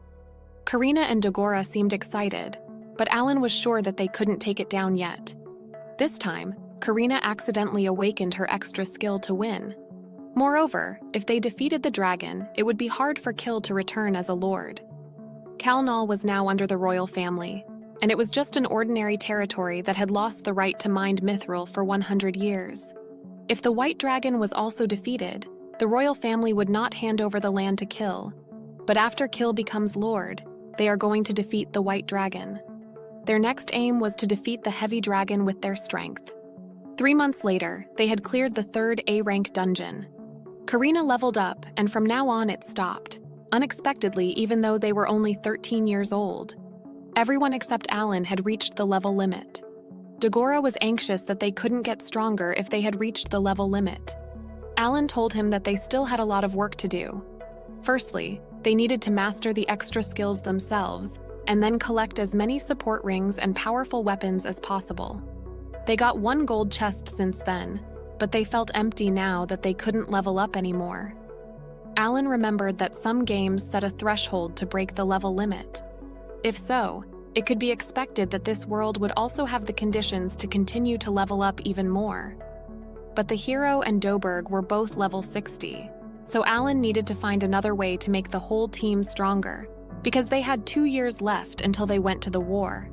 Karina and Dagora seemed excited, but Alan was sure that they couldn't take it down yet. This time, Karina accidentally awakened her extra skill to win. Moreover, if they defeated the dragon, it would be hard for Kill to return as a lord. Kalnal was now under the royal family, and it was just an ordinary territory that had lost the right to mind Mithril for 100 years. If the White Dragon was also defeated, the royal family would not hand over the land to Kill. But after Kill becomes lord, they are going to defeat the White Dragon. Their next aim was to defeat the heavy dragon with their strength. 3 months later, they had cleared the 3rd A-rank dungeon. Karina leveled up, and from now on it stopped, unexpectedly even though they were only 13 years old. Everyone except Alan had reached the level limit. Dagora was anxious that they couldn't get stronger if they had reached the level limit. Alan told him that they still had a lot of work to do. Firstly, they needed to master the extra skills themselves, and then collect as many support rings and powerful weapons as possible. They got 1 gold chest since then, but they felt empty now that they couldn't level up anymore. Alan remembered that some games set a threshold to break the level limit. If so, it could be expected that this world would also have the conditions to continue to level up even more. But the hero and Doberg were both level 60, so Alan needed to find another way to make the whole team stronger, because they had 2 years left until they went to the war.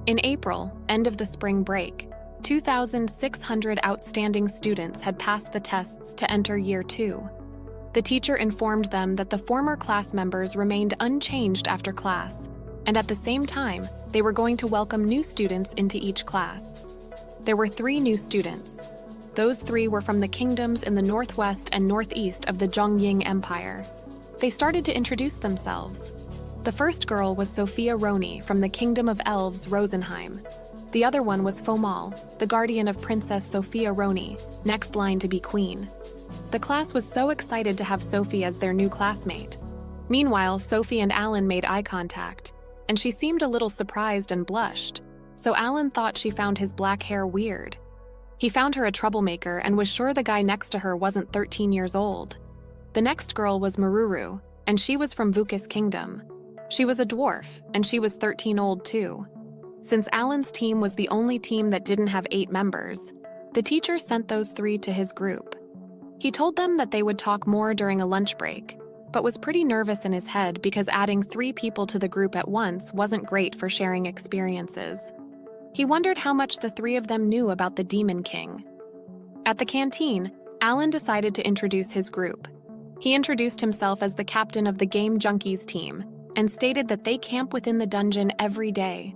In April, end of the spring break, 2,600 outstanding students had passed the tests to enter Year 2. The teacher informed them that the former class members remained unchanged after class, and at the same time, they were going to welcome new students into each class. There were 3 new students. Those 3 were from the kingdoms in the northwest and northeast of the Zhongying Empire. They started to introduce themselves. The first girl was Sophia Roni from the Kingdom of Elves Rosenheim. The other one was Fomal, the guardian of Princess Sophia Roni, next line to be queen. The class was so excited to have Sophie as their new classmate. Meanwhile, Sophie and Alan made eye contact, and she seemed a little surprised and blushed, so Alan thought she found his black hair weird. He found her a troublemaker and was sure the guy next to her wasn't 13 years old. The next girl was Maruru, and she was from Vukis Kingdom. She was a dwarf, and she was 13 old too. Since Alan's team was the only team that didn't have 8 members, the teacher sent those 3 to his group. He told them that they would talk more during a lunch break, but was pretty nervous in his head because adding 3 people to the group at once wasn't great for sharing experiences. He wondered how much the 3 of them knew about the Demon King. At the canteen, Alan decided to introduce his group. He introduced himself as the captain of the Game Junkies team and stated that they camp within the dungeon every day.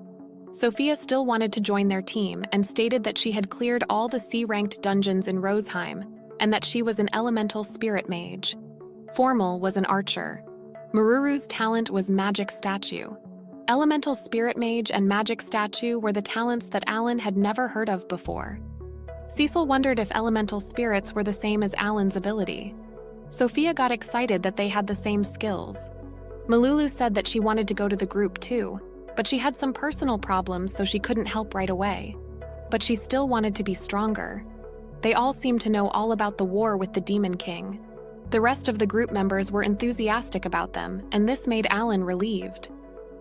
Sophia still wanted to join their team and stated that she had cleared all the C-ranked dungeons in Roseheim and that she was an elemental spirit mage. Formal was an archer. Maruru's talent was magic statue. Elemental spirit mage and magic statue were the talents that Alan had never heard of before. Cecil wondered if elemental spirits were the same as Alan's ability. Sophia got excited that they had the same skills. Malulu said that she wanted to go to the group too, but she had some personal problems so she couldn't help right away. But she still wanted to be stronger. They all seemed to know all about the war with the Demon King. The rest of the group members were enthusiastic about them, and this made Alan relieved.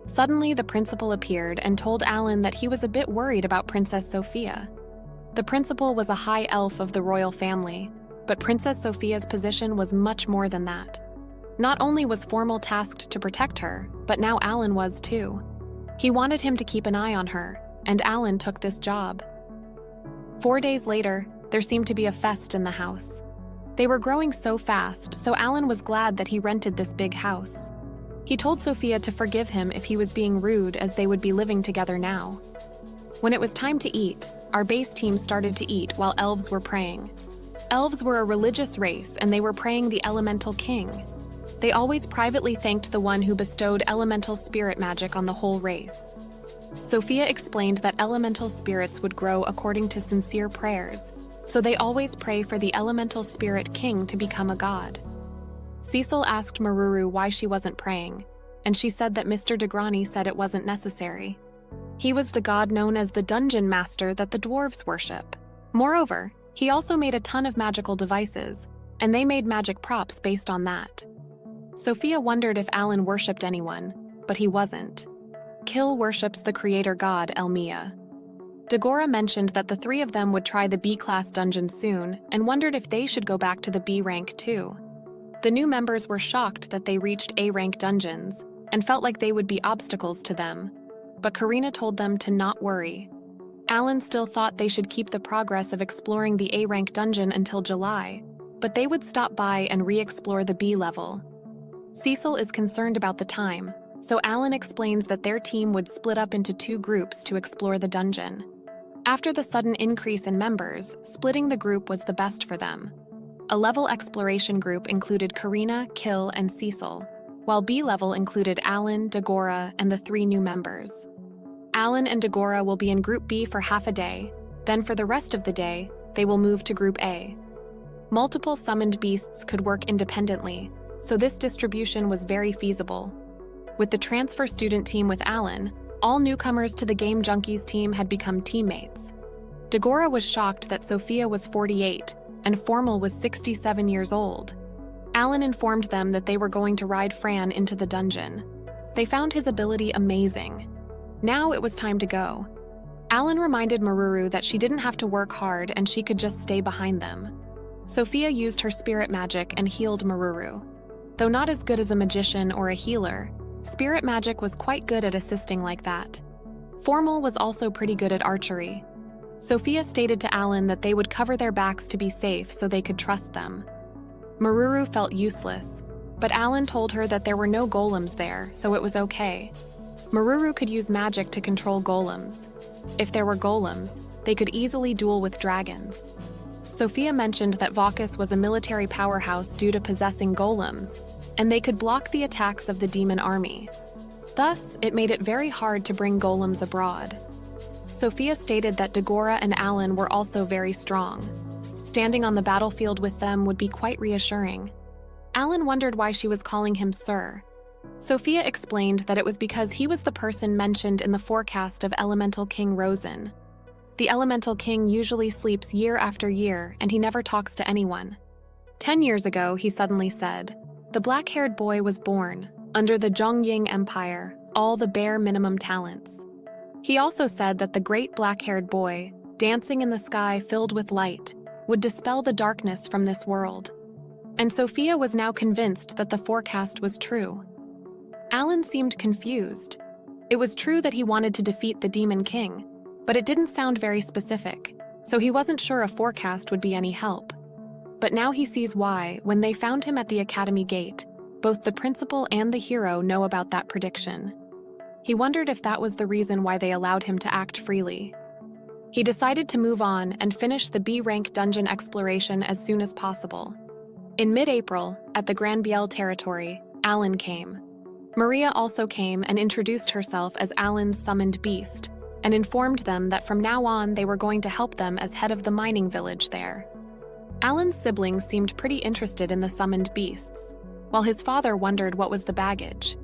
Suddenly, the principal appeared and told Alan that he was a bit worried about Princess Sophia. The principal was a high elf of the royal family, but Princess Sophia's position was much more than that. Not only was Formal tasked to protect her, but now Alan was too. He wanted him to keep an eye on her, and Alan took this job. 4 days later, there seemed to be a fest in the house. They were growing so fast, so Alan was glad that he rented this big house. He told Sophia to forgive him if he was being rude, as they would be living together now. When it was time to eat, our base team started to eat while elves were praying. Elves were a religious race, and they were praying the elemental king. They always privately thanked the one who bestowed elemental spirit magic on the whole race. Sophia explained that elemental spirits would grow according to sincere prayers, so they always pray for the elemental spirit king to become a god. Cecil asked Maruru why she wasn't praying, and she said that Mr. Degrani said it wasn't necessary. He was the god known as the dungeon master that the dwarves worship. Moreover, he also made a ton of magical devices, and they made magic props based on that. Sophia wondered if Alan worshipped anyone, but he wasn't. Kill worships the creator god Elmia. Dagora mentioned that the three of them would try the B-class dungeon soon and wondered if they should go back to the B rank too. The new members were shocked that they reached A-rank dungeons and felt like they would be obstacles to them, but Karina told them to not worry. Alan still thought they should keep the progress of exploring the A-rank dungeon until July, but they would stop by and re-explore the B level. Cecil is concerned about the time, so Alan explains that their team would split up into 2 groups to explore the dungeon. After the sudden increase in members, splitting the group was the best for them. A level exploration group included Karina, Kill, and Cecil, while B level included Alan, Dagora, and the 3 new members. Alan and Dagora will be in Group B for half a day, then for the rest of the day, they will move to Group A. Multiple summoned beasts could work independently, so this distribution was very feasible. With the transfer student team with Alan, all newcomers to the Game Junkies team had become teammates. Dagora was shocked that Sophia was 48 and Formal was 67 years old. Alan informed them that they were going to ride Fran into the dungeon. They found his ability amazing. Now it was time to go. Alan reminded Maruru that she didn't have to work hard and she could just stay behind them. Sophia used her spirit magic and healed Maruru. Though not as good as a magician or a healer, spirit magic was quite good at assisting like that. Formal was also pretty good at archery. Sophia stated to Alan that they would cover their backs to be safe so they could trust them. Maruru felt useless, but Alan told her that there were no golems there, so it was okay. Maruru could use magic to control golems. If there were golems, they could easily duel with dragons. Sophia mentioned that Vaucus was a military powerhouse due to possessing golems, and they could block the attacks of the demon army. Thus, it made it very hard to bring golems abroad. Sophia stated that Dagora and Alan were also very strong. Standing on the battlefield with them would be quite reassuring. Alan wondered why she was calling him Sir. Sophia explained that it was because he was the person mentioned in the forecast of Elemental King Rosen. The Elemental King usually sleeps year after year, and he never talks to anyone. 10 years ago, he suddenly said, "The black-haired boy was born, under the Zhongying Empire, all the bare minimum talents." He also said that the great black-haired boy, dancing in the sky filled with light, would dispel the darkness from this world. And Sophia was now convinced that the forecast was true. Alan seemed confused. It was true that he wanted to defeat the Demon King, but it didn't sound very specific, so he wasn't sure a forecast would be any help. But now he sees why, when they found him at the academy gate, both the principal and the hero know about that prediction. He wondered if that was the reason why they allowed him to act freely. He decided to move on and finish the B-rank dungeon exploration as soon as possible. In mid-April, at the Grand Biel territory, Alan came. Maria also came and introduced herself as Alan's summoned beast, and informed them that from now on they were going to help them as head of the mining village there. Alan's siblings seemed pretty interested in the summoned beasts, while his father wondered what was the baggage.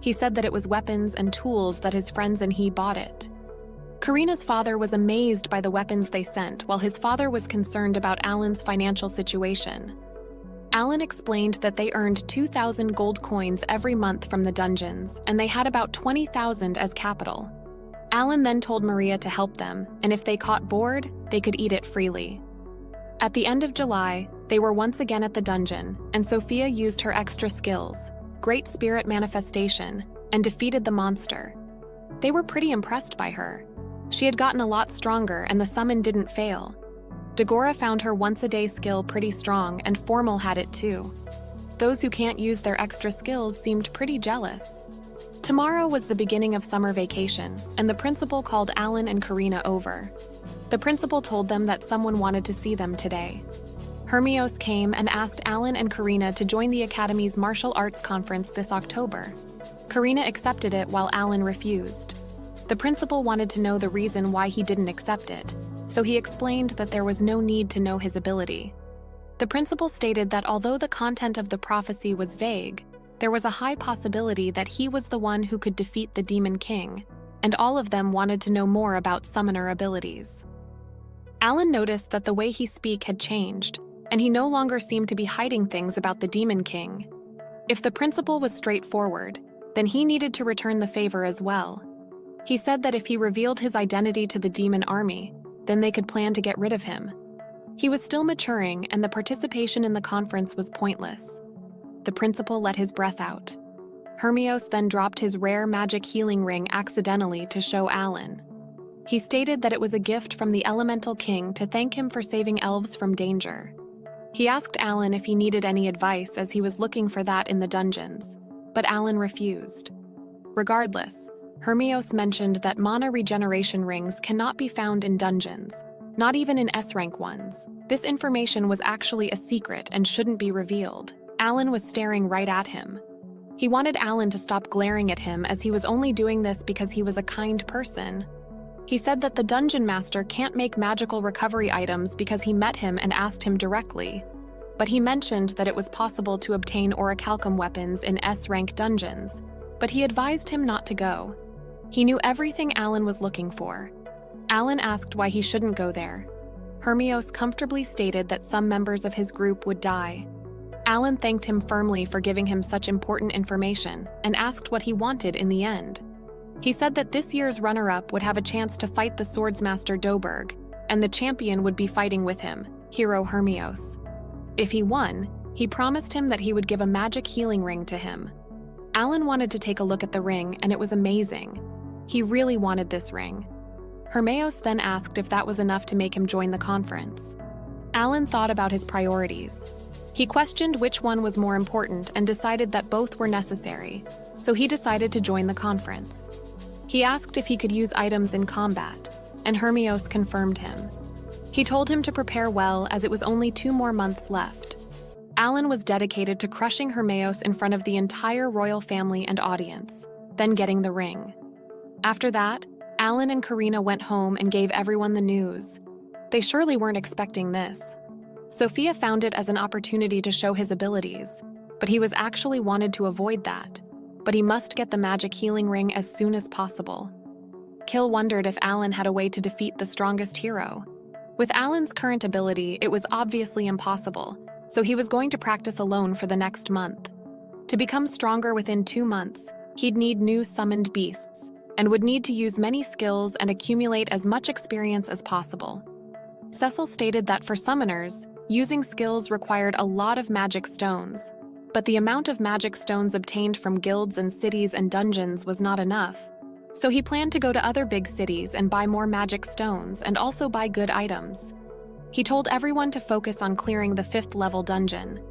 He said that it was weapons and tools that his friends and he bought it. Karina's father was amazed by the weapons they sent, while his father was concerned about Alan's financial situation. Alan explained that they earned 2,000 gold coins every month from the dungeons, and they had about 20,000 as capital. Alan then told Maria to help them, and if they caught board, they could eat it freely. At the end of July, they were once again at the dungeon, and Sophia used her extra skills, Great Spirit Manifestation, and defeated the monster. They were pretty impressed by her. She had gotten a lot stronger, and the summon didn't fail. Dagora found her once-a-day skill pretty strong, and Formal had it too. Those who can't use their extra skills seemed pretty jealous. Tomorrow was the beginning of summer vacation, and the principal called Alan and Karina over. The principal told them that someone wanted to see them today. Hermios came and asked Alan and Karina to join the Academy's martial arts conference this October. Karina accepted it while Alan refused. The principal wanted to know the reason why he didn't accept it, so he explained that there was no need to know his ability. The principal stated that although the content of the prophecy was vague, there was a high possibility that he was the one who could defeat the Demon King, and all of them wanted to know more about summoner abilities. Alan noticed that the way he spoke had changed, and he no longer seemed to be hiding things about the Demon King. If the principal was straightforward, then he needed to return the favor as well. He said that if he revealed his identity to the demon army, then they could plan to get rid of him. He was still maturing, and the participation in the conference was pointless. The principal let his breath out. Hermios then dropped his rare magic healing ring accidentally to show Alan. He stated that it was a gift from the Elemental King to thank him for saving elves from danger. He asked Alan if he needed any advice as he was looking for that in the dungeons, but Alan refused. Regardless, Hermios mentioned that mana regeneration rings cannot be found in dungeons, not even in S-rank ones. This information was actually a secret and shouldn't be revealed. Alan was staring right at him. He wanted Alan to stop glaring at him as he was only doing this because he was a kind person. He said that the dungeon master can't make magical recovery items because he met him and asked him directly, but he mentioned that it was possible to obtain orichalcum weapons in S-rank dungeons, but he advised him not to go. He knew everything Alan was looking for. Alan asked why he shouldn't go there. Hermios comfortably stated that some members of his group would die. Alan thanked him firmly for giving him such important information and asked what he wanted in the end. He said that this year's runner-up would have a chance to fight the swordsmaster Doberg, and the champion would be fighting with him, hero Hermios. If he won, he promised him that he would give a magic healing ring to him. Alan wanted to take a look at the ring, and it was amazing. He really wanted this ring. Hermios then asked if that was enough to make him join the conference. Alan thought about his priorities. He questioned which one was more important and decided that both were necessary, so he decided to join the conference. He asked if he could use items in combat, and Hermios confirmed him. He told him to prepare well as it was only 2 more months left. Alan was dedicated to crushing Hermios in front of the entire royal family and audience, then getting the ring. After that, Alan and Karina went home and gave everyone the news. They surely weren't expecting this. Sophia found it as an opportunity to show his abilities, but he was actually wanted to avoid that. But he must get the magic healing ring as soon as possible. Kill wondered if Alan had a way to defeat the strongest hero. With Alan's current ability, it was obviously impossible, so he was going to practice alone for the next month. To become stronger within 2 months, he'd need new summoned beasts, and would need to use many skills and accumulate as much experience as possible. Cecil stated that for summoners, using skills required a lot of magic stones, but the amount of magic stones obtained from guilds and cities and dungeons was not enough, so he planned to go to other big cities and buy more magic stones and also buy good items. He told everyone to focus on clearing the 5th level dungeon.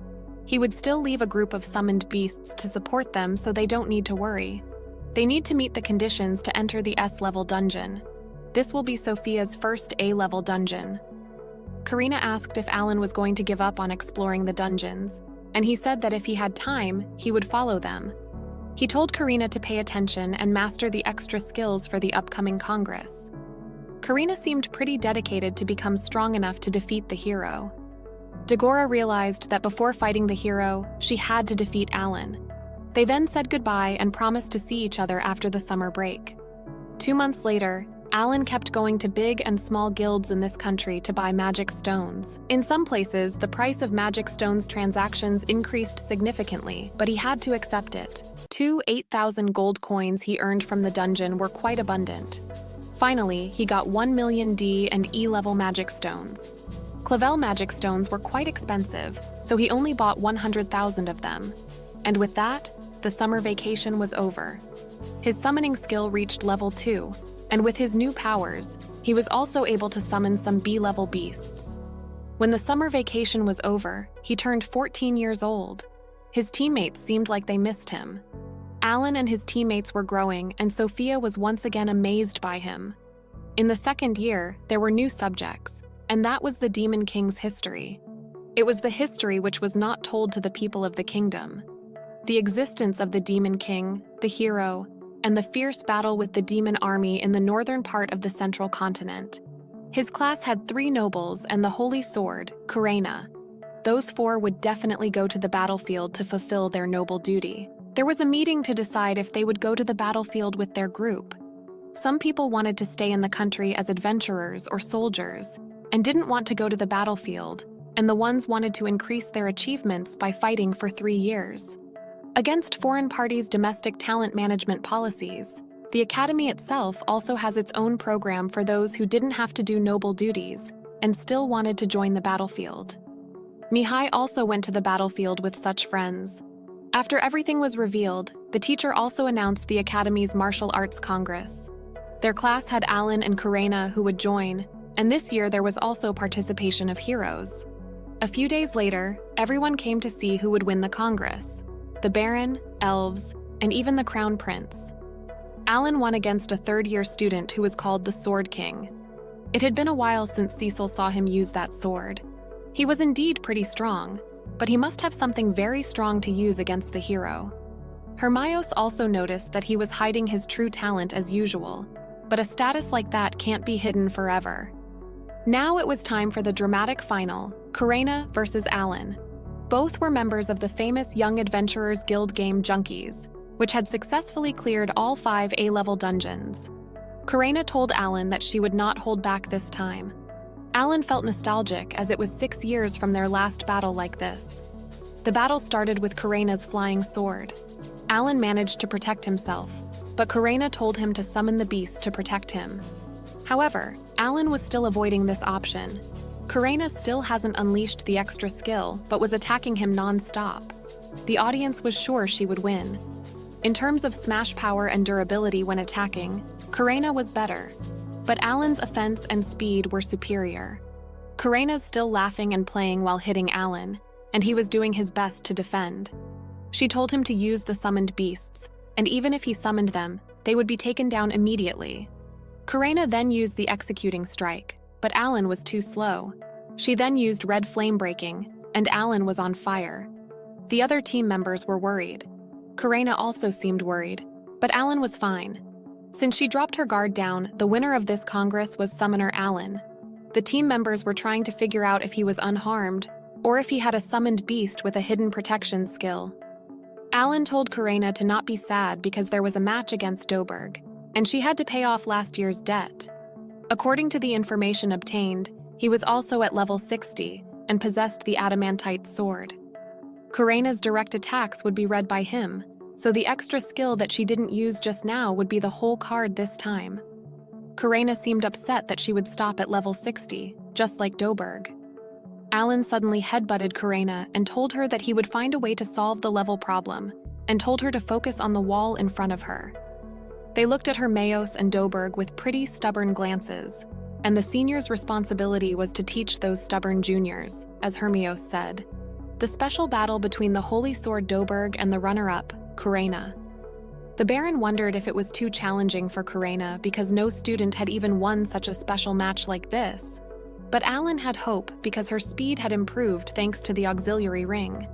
He would still leave a group of summoned beasts to support them so they don't need to worry. They need to meet the conditions to enter the S-level dungeon. This will be Sophia's first A-level dungeon. Karina asked if Alan was going to give up on exploring the dungeons, and he said that if he had time, he would follow them. He told Karina to pay attention and master the extra skills for the upcoming Congress. Karina seemed pretty dedicated to become strong enough to defeat the hero. Dagora realized that before fighting the hero, she had to defeat Alan. They then said goodbye and promised to see each other after the summer break. 2 months later, Alan kept going to big and small guilds in this country to buy magic stones. In some places, the price of magic stones transactions increased significantly, but he had to accept it. 2 8,000 gold coins he earned from the dungeon were quite abundant. Finally, he got 1 million D and E-level magic stones. Clavel magic stones were quite expensive, so he only bought 100,000 of them. And with that, the summer vacation was over. His summoning skill reached level 2, and with his new powers, he was also able to summon some B-level beasts. When the summer vacation was over, he turned 14 years old. His teammates seemed like they missed him. Alan and his teammates were growing, and Sophia was once again amazed by him. In the second year, there were new subjects, and that was the Demon King's history. It was the history which was not told to the people of the kingdom. The existence of the Demon King, the hero, and the fierce battle with the demon army in the northern part of the central continent. His class had 3 nobles and the holy sword, Kurena. Those 4 would definitely go to the battlefield to fulfill their noble duty. There was a meeting to decide if they would go to the battlefield with their group. Some people wanted to stay in the country as adventurers or soldiers, and didn't want to go to the battlefield, and the ones wanted to increase their achievements by fighting for 3 years. Against foreign parties' domestic talent management policies, the academy itself also has its own program for those who didn't have to do noble duties and still wanted to join the battlefield. Mihai also went to the battlefield with such friends. After everything was revealed, the teacher also announced the academy's martial arts congress. Their class had Alan and Kurena who would join, and this year there was also participation of heroes. A few days later, everyone came to see who would win the congress: the Baron, elves, and even the Crown Prince. Alan won against a third-year student who was called the Sword King. It had been a while since Cecil saw him use that sword. He was indeed pretty strong, but he must have something very strong to use against the hero. Hermione also noticed that he was hiding his true talent as usual, but a status like that can't be hidden forever. Now it was time for the dramatic final, Kurena versus Alan. Both were members of the famous Young Adventurers Guild game Junkies, which had successfully cleared all 5 A-level dungeons. Kurena told Alan that she would not hold back this time. Alan felt nostalgic as it was 6 years from their last battle like this. The battle started with Kurena's flying sword. Alan managed to protect himself, but Kurena told him to summon the beast to protect him. However, Alan was still avoiding this option. Kurena still hasn't unleashed the extra skill, but was attacking him non-stop. The audience was sure she would win. In terms of smash power and durability when attacking, Kurena was better, but Alan's offense and speed were superior. Kurena's still laughing and playing while hitting Alan, and he was doing his best to defend. She told him to use the summoned beasts, and even if he summoned them, they would be taken down immediately. Kurena then used the executing strike, but Alan was too slow. She then used red flame breaking, and Alan was on fire. The other team members were worried. Kurena also seemed worried, but Alan was fine. Since she dropped her guard down, the winner of this congress was Summoner Alan. The team members were trying to figure out if he was unharmed, or if he had a summoned beast with a hidden protection skill. Alan told Kurena to not be sad because there was a match against Doberg, and she had to pay off last year's debt. According to the information obtained, he was also at level 60 and possessed the adamantite sword. Kurena's direct attacks would be read by him, so the extra skill that she didn't use just now would be the whole card this time. Kurena seemed upset that she would stop at level 60, just like Doberg. Alan suddenly headbutted Kurena and told her that he would find a way to solve the level problem, and told her to focus on the wall in front of her. They looked at Hermione and Doberg with pretty stubborn glances, and the senior's responsibility was to teach those stubborn juniors, as Hermione said. The special battle between the Holy Sword Doberg and the runner-up, Kurena. The Baron wondered if it was too challenging for Kurena because no student had even won such a special match like this. But Alan had hope because her speed had improved thanks to the auxiliary ring.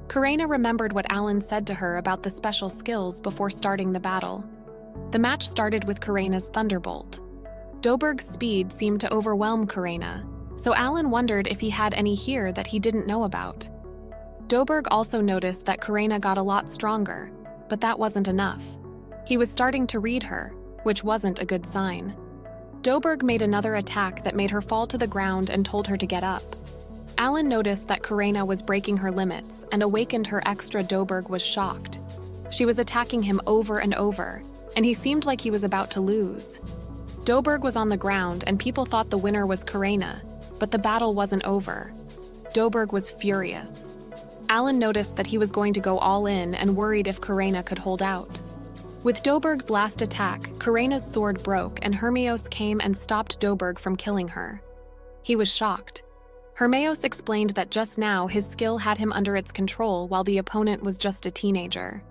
Kurena remembered what Alan said to her about the special skills before starting the battle. The match started with Kurena's Thunderbolt. Doberg's speed seemed to overwhelm Kurena, so Alan wondered if he had any here that he didn't know about. Doberg also noticed that Kurena got a lot stronger, but that wasn't enough. He was starting to read her, which wasn't a good sign. Doberg made another attack that made her fall to the ground and told her to get up. Alan noticed that Kurena was breaking her limits and awakened her extra. Doberg was shocked. She was attacking him over and over, and he seemed like he was about to lose. Doberg was on the ground and people thought the winner was Kurena, but the battle wasn't over. Doberg was furious. Alan noticed that he was going to go all in and worried if Kurena could hold out. With Doberg's last attack, Kurena's sword broke and Hermione came and stopped Doberg from killing her. He was shocked. Hermeos explained that just now his skill had him under its control while the opponent was just a teenager.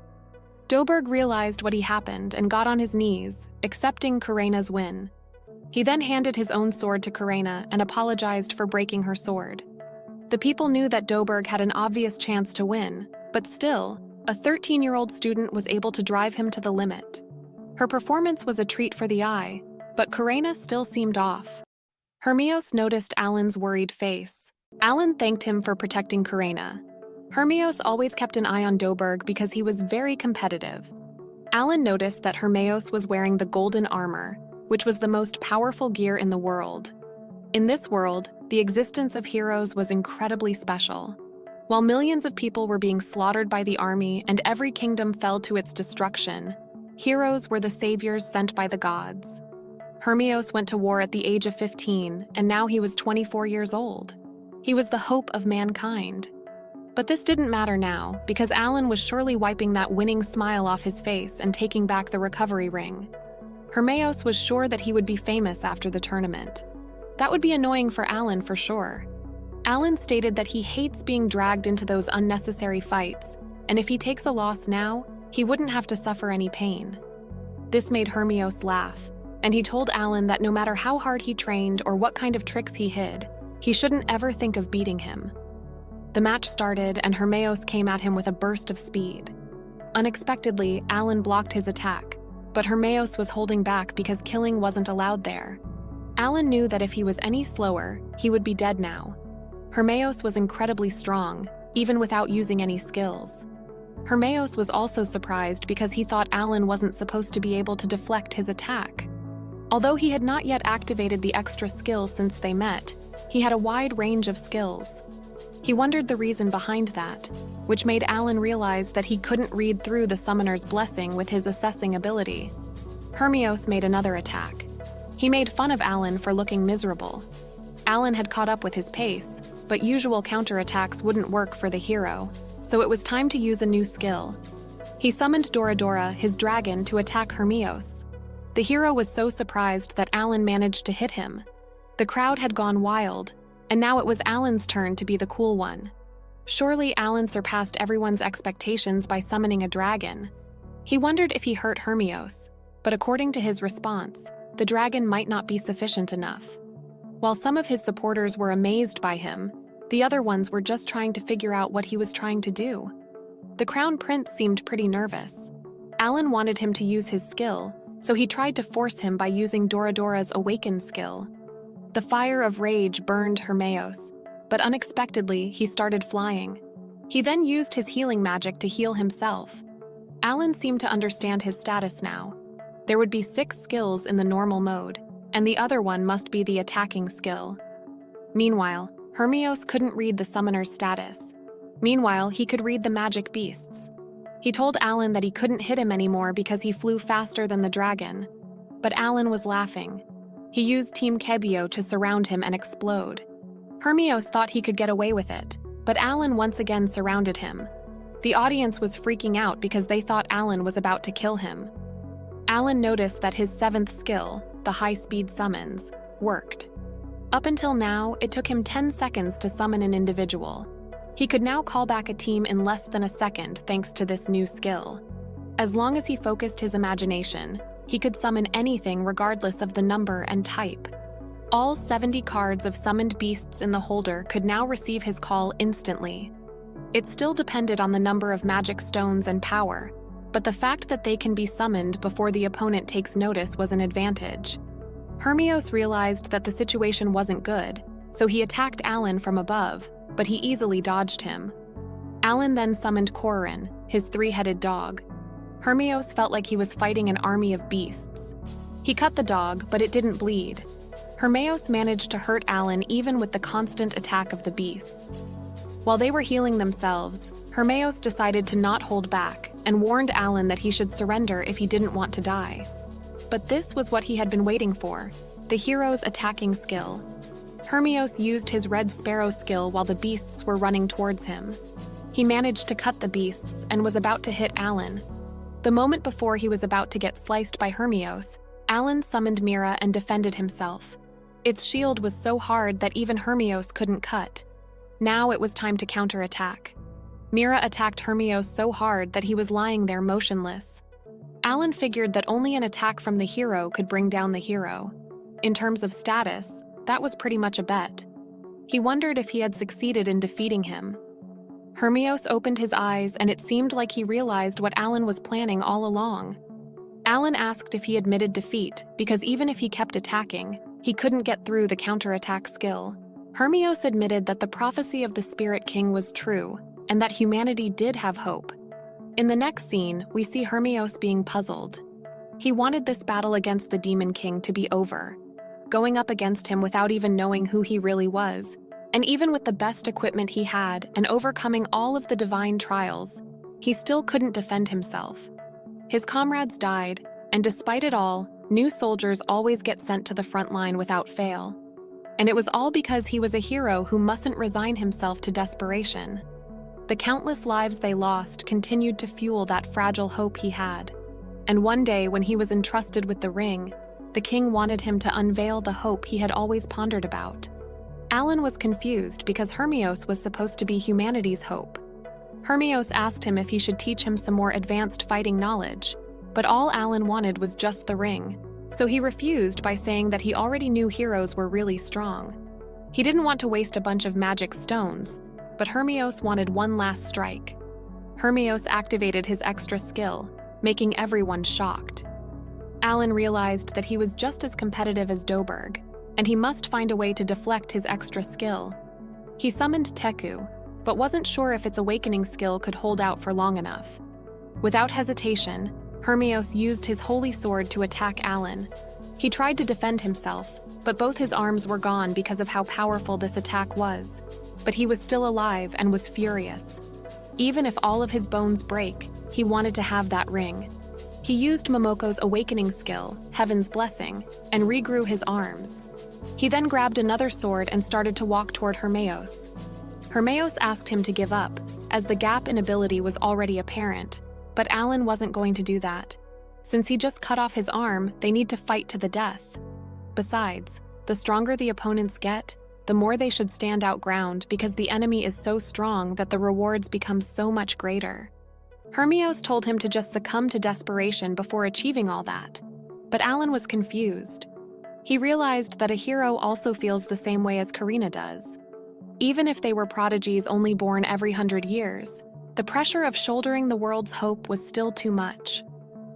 Doberg realized what had happened and got on his knees, accepting Karena's win. He then handed his own sword to Karena and apologized for breaking her sword. The people knew that Doberg had an obvious chance to win, but still, a 13-year-old student was able to drive him to the limit. Her performance was a treat for the eye, but Karena still seemed off. Hermeos noticed Alan's worried face. Alan thanked him for protecting Karena. Hermeos always kept an eye on Doberg because he was very competitive. Alan noticed that Hermeos was wearing the golden armor, which was the most powerful gear in the world. In this world, the existence of heroes was incredibly special. While millions of people were being slaughtered by the army and every kingdom fell to its destruction, heroes were the saviors sent by the gods. Hermeos went to war at the age of 15, and now he was 24 years old. He was the hope of mankind. But this didn't matter now, because Alan was surely wiping that winning smile off his face and taking back the recovery ring. Hermeos was sure that he would be famous after the tournament. That would be annoying for Alan for sure. Alan stated that he hates being dragged into those unnecessary fights, and if he takes a loss now, he wouldn't have to suffer any pain. This made Hermeos laugh, and he told Alan that no matter how hard he trained or what kind of tricks he hid, he shouldn't ever think of beating him. The match started, and Hermeos came at him with a burst of speed. Unexpectedly, Alan blocked his attack, but Hermeos was holding back because killing wasn't allowed there. Alan knew that if he was any slower, he would be dead now. Hermeos was incredibly strong, even without using any skills. Hermeos was also surprised because he thought Alan wasn't supposed to be able to deflect his attack. Although he had not yet activated the extra skill since they met, he had a wide range of skills. He wondered the reason behind that, which made Alan realize that he couldn't read through the summoner's blessing with his assessing ability. Hermeos made another attack. He made fun of Alan for looking miserable. Alan had caught up with his pace, but usual counterattacks wouldn't work for the hero, so it was time to use a new skill. He summoned Doradora, his dragon, to attack Hermeos. The hero was so surprised that Alan managed to hit him. The crowd had gone wild, and now it was Alan's turn to be the cool one. Surely Alan surpassed everyone's expectations by summoning a dragon. He wondered if he hurt Hermeos, but according to his response, the dragon might not be sufficient enough. While some of his supporters were amazed by him, the other ones were just trying to figure out what he was trying to do. The Crown Prince seemed pretty nervous. Alan wanted him to use his skill, so he tried to force him by using Doradora's Awaken skill. The fire of rage burned Hermeos, but unexpectedly he started flying. He then used his healing magic to heal himself. Alan seemed to understand his status now. There would be 6 skills in the normal mode, and the other one must be the attacking skill. Meanwhile, Hermeos couldn't read the summoner's status. Meanwhile, he could read the magic beasts. He told Alan that he couldn't hit him anymore because he flew faster than the dragon. But Alan was laughing. He used Team Kebio to surround him and explode. Hermeos thought he could get away with it, but Alan once again surrounded him. The audience was freaking out because they thought Alan was about to kill him. Alan noticed that his 7th skill, the high-speed summons, worked. Up until now, it took him 10 seconds to summon an individual. He could now call back a team in less than a second thanks to this new skill. As long as he focused his imagination, he could summon anything regardless of the number and type. All 70 cards of summoned beasts in the holder could now receive his call instantly. It still depended on the number of magic stones and power, but the fact that they can be summoned before the opponent takes notice was an advantage. Hermeos realized that the situation wasn't good, so he attacked Alan from above, but he easily dodged him. Alan then summoned Korin, his 3-headed dog. Hermeos felt like he was fighting an army of beasts. He cut the dog, but it didn't bleed. Hermeos managed to hurt Alan even with the constant attack of the beasts. While they were healing themselves, Hermeos decided to not hold back and warned Alan that he should surrender if he didn't want to die. But this was what he had been waiting for, the hero's attacking skill. Hermeos used his Red Sparrow skill while the beasts were running towards him. He managed to cut the beasts and was about to hit Alan. The moment before he was about to get sliced by Hermeos, Alan summoned Mira and defended himself. Its shield was so hard that even Hermios couldn't cut. Now it was time to counterattack. Mira attacked Hermios so hard that he was lying there motionless. Alan figured that only an attack from the hero could bring down the hero. In terms of status, that was pretty much a bet. He wondered if he had succeeded in defeating him. Hermios opened his eyes, and it seemed like he realized what Alan was planning all along. Alan asked if he admitted defeat, because even if he kept attacking, he couldn't get through the counterattack skill. Hermios admitted that the prophecy of the Spirit King was true, and that humanity did have hope. In the next scene, we see Hermios being puzzled. He wanted this battle against the Demon King to be over, going up against him without even knowing who he really was, and even with the best equipment he had and overcoming all of the divine trials, he still couldn't defend himself. His comrades died, and despite it all, new soldiers always get sent to the front line without fail. And it was all because he was a hero who mustn't resign himself to desperation. The countless lives they lost continued to fuel that fragile hope he had. And one day, when he was entrusted with the ring, the king wanted him to unveil the hope he had always pondered about. Alan was confused because Hermios was supposed to be humanity's hope. Hermios asked him if he should teach him some more advanced fighting knowledge, but all Alan wanted was just the ring, so he refused by saying that he already knew heroes were really strong. He didn't want to waste a bunch of magic stones, but Hermios wanted one last strike. Hermios activated his extra skill, making everyone shocked. Alan realized that he was just as competitive as Doberg, and he must find a way to deflect his extra skill. He summoned Teku, but wasn't sure if its awakening skill could hold out for long enough. Without hesitation, Hermios used his holy sword to attack Alan. He tried to defend himself, but both his arms were gone because of how powerful this attack was. But he was still alive and was furious. Even if all of his bones break, he wanted to have that ring. He used Momoko's awakening skill, Heaven's Blessing, and regrew his arms. He then grabbed another sword and started to walk toward Hermios. Hermios asked him to give up, as the gap in ability was already apparent, but Alan wasn't going to do that. Since he just cut off his arm, they need to fight to the death. Besides, the stronger the opponents get, the more they should stand out ground because the enemy is so strong that the rewards become so much greater. Hermios told him to just succumb to desperation before achieving all that. But Alan was confused. He realized that a hero also feels the same way as Karina does. Even if they were prodigies only born every 100 years, the pressure of shouldering the world's hope was still too much.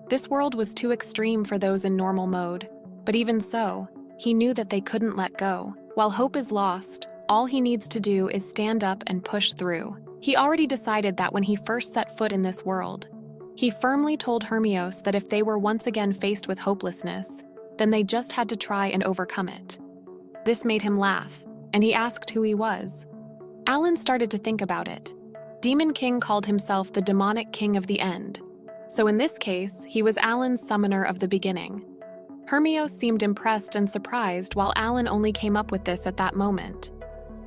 This world was too extreme for those in normal mode, but even so, he knew that they couldn't let go. While hope is lost, all he needs to do is stand up and push through. He already decided that when he first set foot in this world. He firmly told Hermios that if they were once again faced with hopelessness, then they just had to try and overcome it. This made him laugh, and he asked who he was. Alan started to think about it. Demon King called himself the demonic king of the end. So in this case, he was Alan's summoner of the beginning. Hermios seemed impressed and surprised while Alan only came up with this at that moment.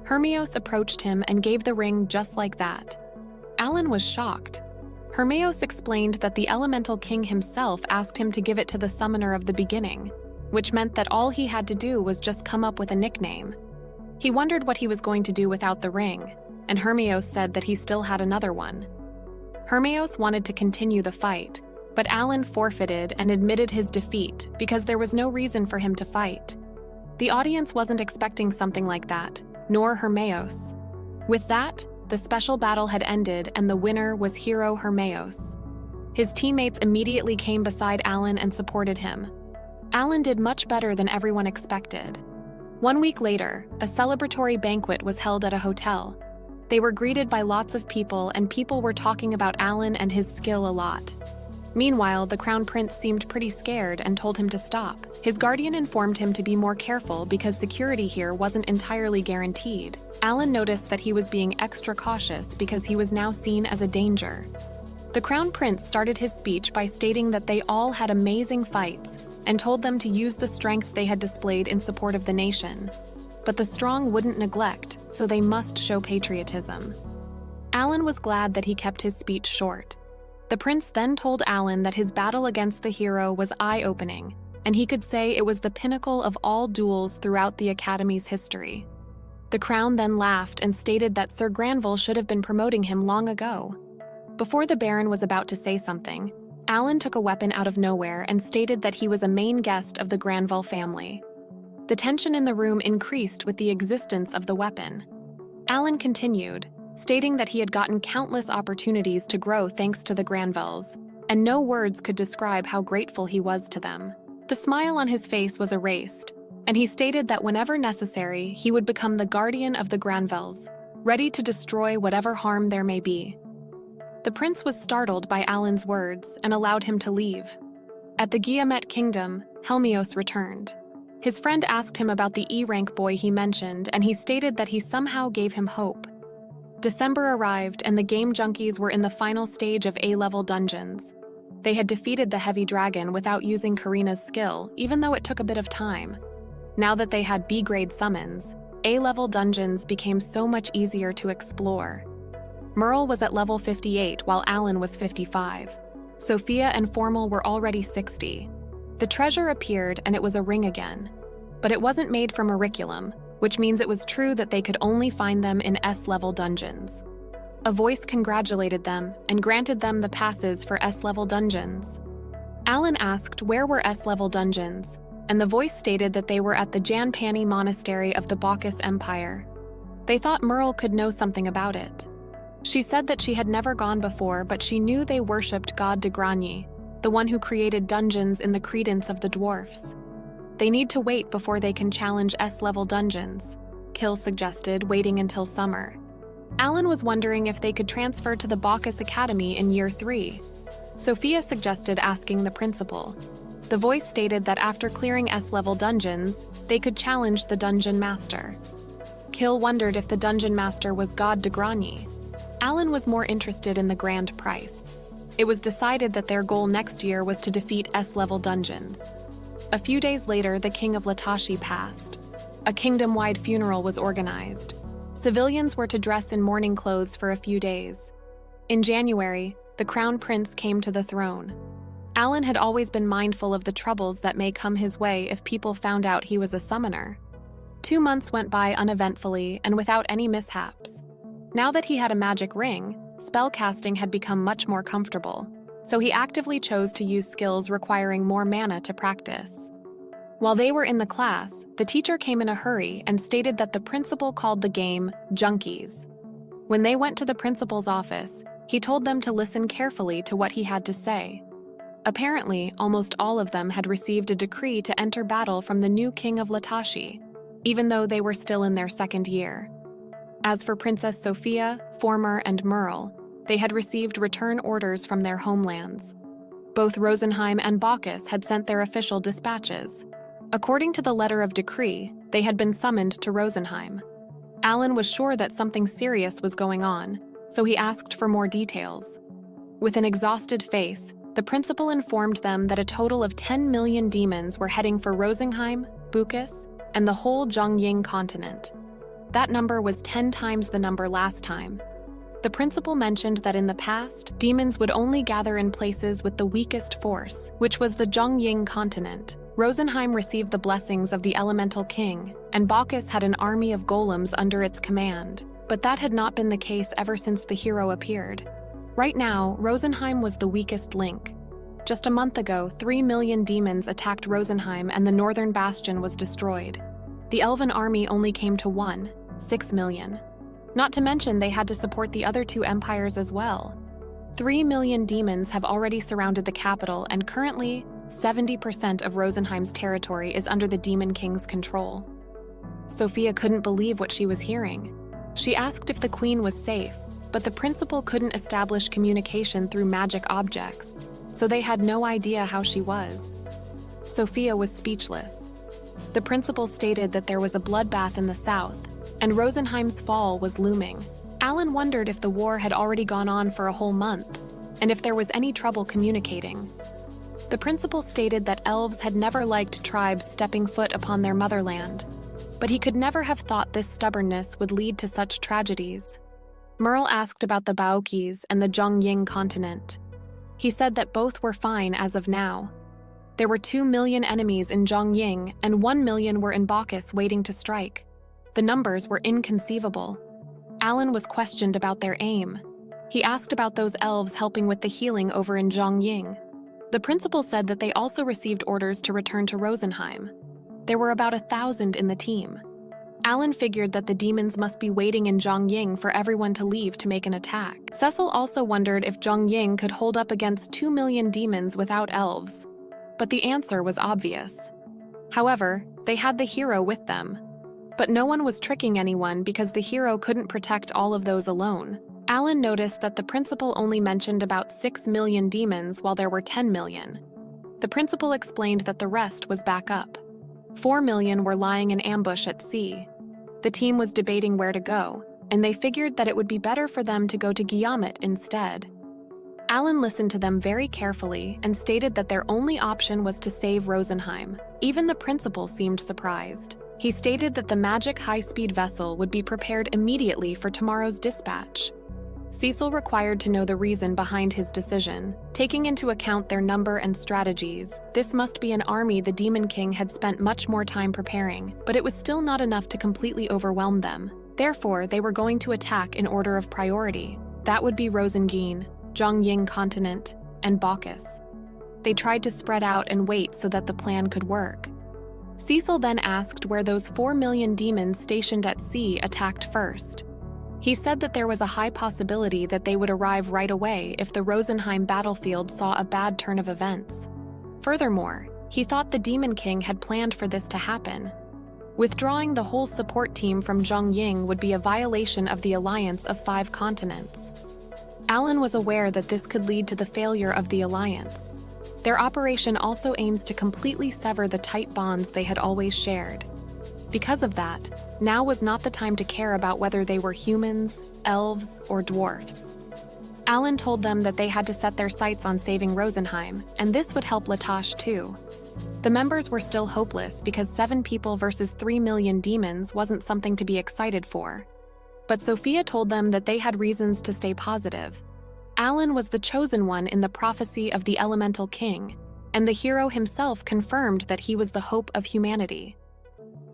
Hermios approached him and gave the ring just like that. Alan was shocked. Hermios explained that the Elemental King himself asked him to give it to the summoner of the beginning, which meant that all he had to do was just come up with a nickname. He wondered what he was going to do without the ring, and Hermios said that he still had another one. Hermios wanted to continue the fight, but Alan forfeited and admitted his defeat because there was no reason for him to fight. The audience wasn't expecting something like that, nor Hermios. With that, the special battle had ended and the winner was hero Hermios. His teammates immediately came beside Alan and supported him. Alan did much better than everyone expected. 1 week later, a celebratory banquet was held at a hotel. They were greeted by lots of people and people were talking about Alan and his skill a lot. Meanwhile, the Crown Prince seemed pretty scared and told him to stop. His guardian informed him to be more careful because security here wasn't entirely guaranteed. Alan noticed that he was being extra cautious because he was now seen as a danger. The Crown Prince started his speech by stating that they all had amazing fights and told them to use the strength they had displayed in support of the nation. But the strong wouldn't neglect, so they must show patriotism. Alan was glad that he kept his speech short. The prince then told Alan that his battle against the hero was eye-opening, and he could say it was the pinnacle of all duels throughout the Academy's history. The Crown then laughed and stated that Sir Granville should have been promoting him long ago. Before the Baron was about to say something, Alan took a weapon out of nowhere and stated that he was a main guest of the Granville family. The tension in the room increased with the existence of the weapon. Alan continued, stating that he had gotten countless opportunities to grow thanks to the Granvilles, and no words could describe how grateful he was to them. The smile on his face was erased, and he stated that whenever necessary, he would become the guardian of the Granvilles, ready to destroy whatever harm there may be. The prince was startled by Alan's words and allowed him to leave. At the Guillemette Kingdom, Helmios returned. His friend asked him about the E-rank boy he mentioned, and he stated that he somehow gave him hope. December arrived, and the game junkies were in the final stage of A-level dungeons. They had defeated the heavy dragon without using Karina's skill, even though it took a bit of time. Now that they had B-grade summons, A-level dungeons became so much easier to explore. Merle was at level 58 while Alan was 55. Sophia and Formal were already 60. The treasure appeared and it was a ring again. But it wasn't made from auriculum, which means it was true that they could only find them in S-level dungeons. A voice congratulated them and granted them the passes for S-level dungeons. Alan asked where were S-level dungeons, and the voice stated that they were at the Janpani Monastery of the Bacchus Empire. They thought Merle could know something about it. She said that she had never gone before, but she knew they worshipped God de Grigny, the one who created dungeons in the credence of the dwarfs. They need to wait before they can challenge S-level dungeons, Kill suggested, waiting until summer. Alan was wondering if they could transfer to the Bacchus Academy in year 3. Sophia suggested asking the principal. The voice stated that after clearing S-level dungeons, they could challenge the dungeon master. Kill wondered if the dungeon master was God de Grigny. Alan was more interested in the grand prize. It was decided that their goal next year was to defeat S-level dungeons. A few days later, the king of Latashi passed. A kingdom-wide funeral was organized. Civilians were to dress in mourning clothes for a few days. In January, the crown prince came to the throne. Alan had always been mindful of the troubles that may come his way if people found out he was a summoner. 2 months went by uneventfully and without any mishaps. Now that he had a magic ring, spellcasting had become much more comfortable, so he actively chose to use skills requiring more mana to practice. While they were in the class, the teacher came in a hurry and stated that the principal called the game Junkies. When they went to the principal's office, he told them to listen carefully to what he had to say. Apparently, almost all of them had received a decree to enter battle from the new king of Latashi, even though they were still in their second year. As for Princess Sophia, Former, and Merle, they had received return orders from their homelands. Both Rosenheim and Bacchus had sent their official dispatches. According to the letter of decree, they had been summoned to Rosenheim. Alan was sure that something serious was going on, so he asked for more details. With an exhausted face, the principal informed them that a total of 10 million demons were heading for Rosenheim, Bacchus, and the whole Zhongying continent. That number was 10 times the number last time. The principal mentioned that in the past, demons would only gather in places with the weakest force, which was the Zhongying continent. Rosenheim received the blessings of the elemental king, and Bacchus had an army of golems under its command, but that had not been the case ever since the hero appeared. Right now, Rosenheim was the weakest link. Just a month ago, 3 million demons attacked Rosenheim and the northern bastion was destroyed. The elven army only came to 6 million. Not to mention they had to support the other 2 empires as well. 3 million demons have already surrounded the capital, and currently, 70% of Rosenheim's territory is under the Demon King's control. Sophia couldn't believe what she was hearing. She asked if the queen was safe, but the principal couldn't establish communication through magic objects, so they had no idea how she was. Sophia was speechless. The principal stated that there was a bloodbath in the south, and Rosenheim's fall was looming. Alan wondered if the war had already gone on for a whole month, and if there was any trouble communicating. The principal stated that elves had never liked tribes stepping foot upon their motherland, but he could never have thought this stubbornness would lead to such tragedies. Merle asked about the Baokis and the Zhongying continent. He said that both were fine as of now. There were 2 million enemies in Zhongying, and 1 million were in Bacchus waiting to strike. The numbers were inconceivable. Alan was questioned about their aim. He asked about those elves helping with the healing over in Zhongying. The principal said that they also received orders to return to Rosenheim. There were about 1,000 in the team. Alan figured that the demons must be waiting in Zhongying for everyone to leave to make an attack. Cecil also wondered if Zhongying could hold up against 2 million demons without elves. But the answer was obvious. However, they had the hero with them. But no one was tricking anyone because the hero couldn't protect all of those alone. Alan noticed that the principal only mentioned about 6 million demons while there were 10 million. The principal explained that the rest was back up. 4 million were lying in ambush at sea. The team was debating where to go, and they figured that it would be better for them to go to Guillemot instead. Alan listened to them very carefully and stated that their only option was to save Rosenheim. Even the principal seemed surprised. He stated that the magic high-speed vessel would be prepared immediately for tomorrow's dispatch. Cecil required to know the reason behind his decision. Taking into account their number and strategies, this must be an army the Demon King had spent much more time preparing, but it was still not enough to completely overwhelm them. Therefore, they were going to attack in order of priority. That would be Rosengeen, Zhongying Continent, and Bacchus. They tried to spread out and wait so that the plan could work. Cecil then asked where those 4 million demons stationed at sea attacked first. He said that there was a high possibility that they would arrive right away if the Rosenheim battlefield saw a bad turn of events. Furthermore, he thought the Demon King had planned for this to happen. Withdrawing the whole support team from Zhongying would be a violation of the alliance of 5 continents. Alan was aware that this could lead to the failure of the alliance. Their operation also aims to completely sever the tight bonds they had always shared. Because of that, now was not the time to care about whether they were humans, elves, or dwarfs. Alan told them that they had to set their sights on saving Rosenheim, and this would help Latosh too. The members were still hopeless because 7 people versus 3 million demons wasn't something to be excited for. But Sophia told them that they had reasons to stay positive. Alan was the chosen one in the prophecy of the Elemental King, and the hero himself confirmed that he was the hope of humanity.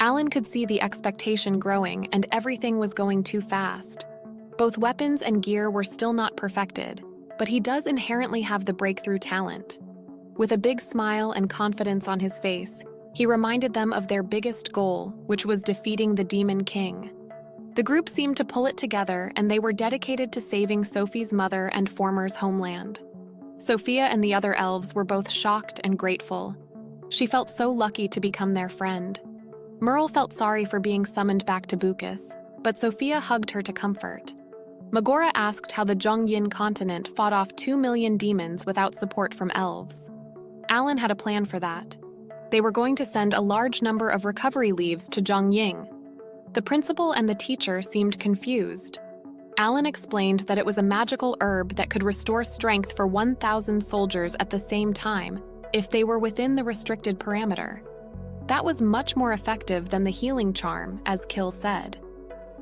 Alan could see the expectation growing, and everything was going too fast. Both weapons and gear were still not perfected, but he does inherently have the breakthrough talent. With a big smile and confidence on his face, he reminded them of their biggest goal, which was defeating the Demon King. The group seemed to pull it together, and they were dedicated to saving Sophie's mother and Former's homeland. Sophia and the other elves were both shocked and grateful. She felt so lucky to become their friend. Merle felt sorry for being summoned back to Bacchus, but Sophia hugged her to comfort. Megora asked how the Zhongying continent fought off 2 million demons without support from elves. Alan had a plan for that. They were going to send a large number of recovery leaves to Zhongying. The principal and the teacher seemed confused. Alan explained that it was a magical herb that could restore strength for 1,000 soldiers at the same time if they were within the restricted parameter. That was much more effective than the healing charm, as Kill said.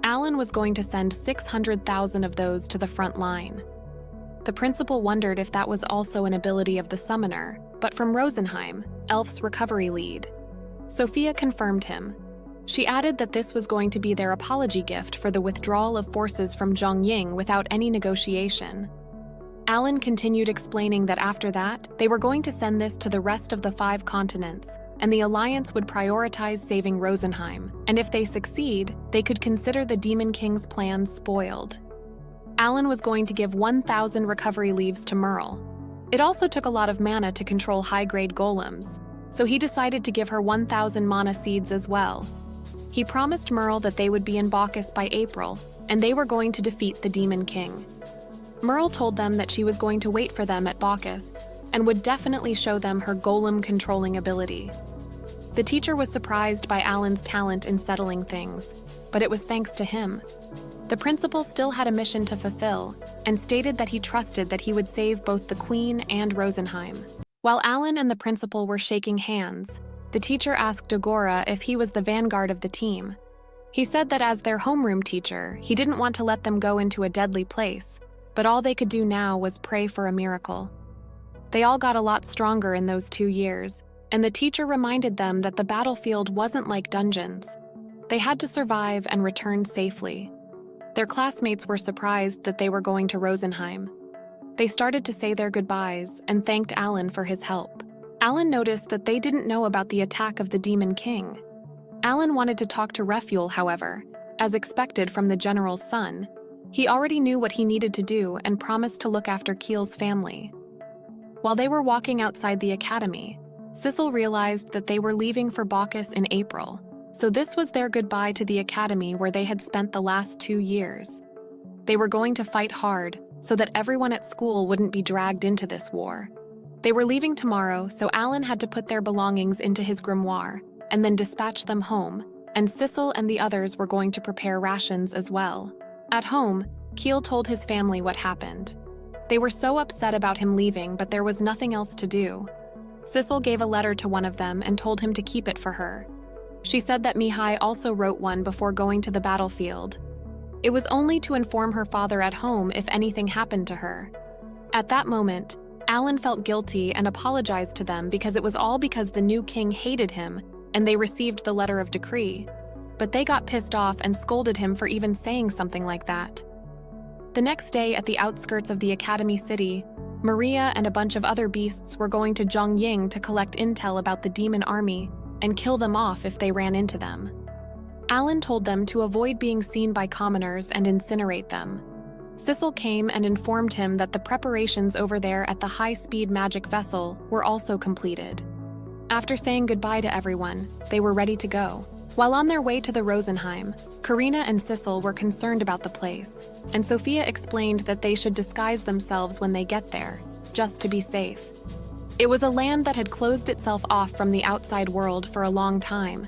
Alan was going to send 600,000 of those to the front line. The principal wondered if that was also an ability of the summoner, but from Rosenheim, Elf's recovery lead. Sophia confirmed him. She added that this was going to be their apology gift for the withdrawal of forces from Zhongying without any negotiation. Alan continued explaining that after that, they were going to send this to the rest of the 5 continents, and the Alliance would prioritize saving Rosenheim, and if they succeed, they could consider the Demon King's plan spoiled. Alan was going to give 1,000 recovery leaves to Merle. It also took a lot of mana to control high-grade golems, so he decided to give her 1,000 mana seeds as well. He promised Merle that they would be in Bacchus by April, and they were going to defeat the Demon King. Merle told them that she was going to wait for them at Bacchus, and would definitely show them her golem-controlling ability. The teacher was surprised by Alan's talent in settling things, but it was thanks to him. The principal still had a mission to fulfill, and stated that he trusted that he would save both the Queen and Rosenheim. While Alan and the principal were shaking hands, the teacher asked Dagora if he was the vanguard of the team. He said that as their homeroom teacher, he didn't want to let them go into a deadly place, but all they could do now was pray for a miracle. They all got a lot stronger in those 2 years, and the teacher reminded them that the battlefield wasn't like dungeons. They had to survive and return safely. Their classmates were surprised that they were going to Rosenheim. They started to say their goodbyes and thanked Alan for his help. Alan noticed that they didn't know about the attack of the Demon King. Alan wanted to talk to Refuel, however, as expected from the general's son. He already knew what he needed to do and promised to look after Kiel's family. While they were walking outside the academy, Sissel realized that they were leaving for Bacchus in April, so this was their goodbye to the academy where they had spent the last 2 years. They were going to fight hard so that everyone at school wouldn't be dragged into this war. They were leaving tomorrow, so Alan had to put their belongings into his grimoire and then dispatch them home, and Sissel and the others were going to prepare rations as well. At home, Kiel told his family what happened. They were so upset about him leaving, but there was nothing else to do. Sissel gave a letter to one of them and told him to keep it for her. She said that Mihai also wrote one before going to the battlefield. It was only to inform her father at home if anything happened to her. At that moment, Alan felt guilty and apologized to them because it was all because the new king hated him and they received the letter of decree. But they got pissed off and scolded him for even saying something like that. The next day, at the outskirts of the academy city, Maria and a bunch of other beasts were going to Zhongying to collect intel about the demon army and kill them off if they ran into them. Alan told them to avoid being seen by commoners and incinerate them. Sissel came and informed him that the preparations over there at the high-speed magic vessel were also completed. After saying goodbye to everyone, they were ready to go. While on their way to the Rosenheim, Karina and Sissel were concerned about the place, and Sophia explained that they should disguise themselves when they get there, just to be safe. It was a land that had closed itself off from the outside world for a long time.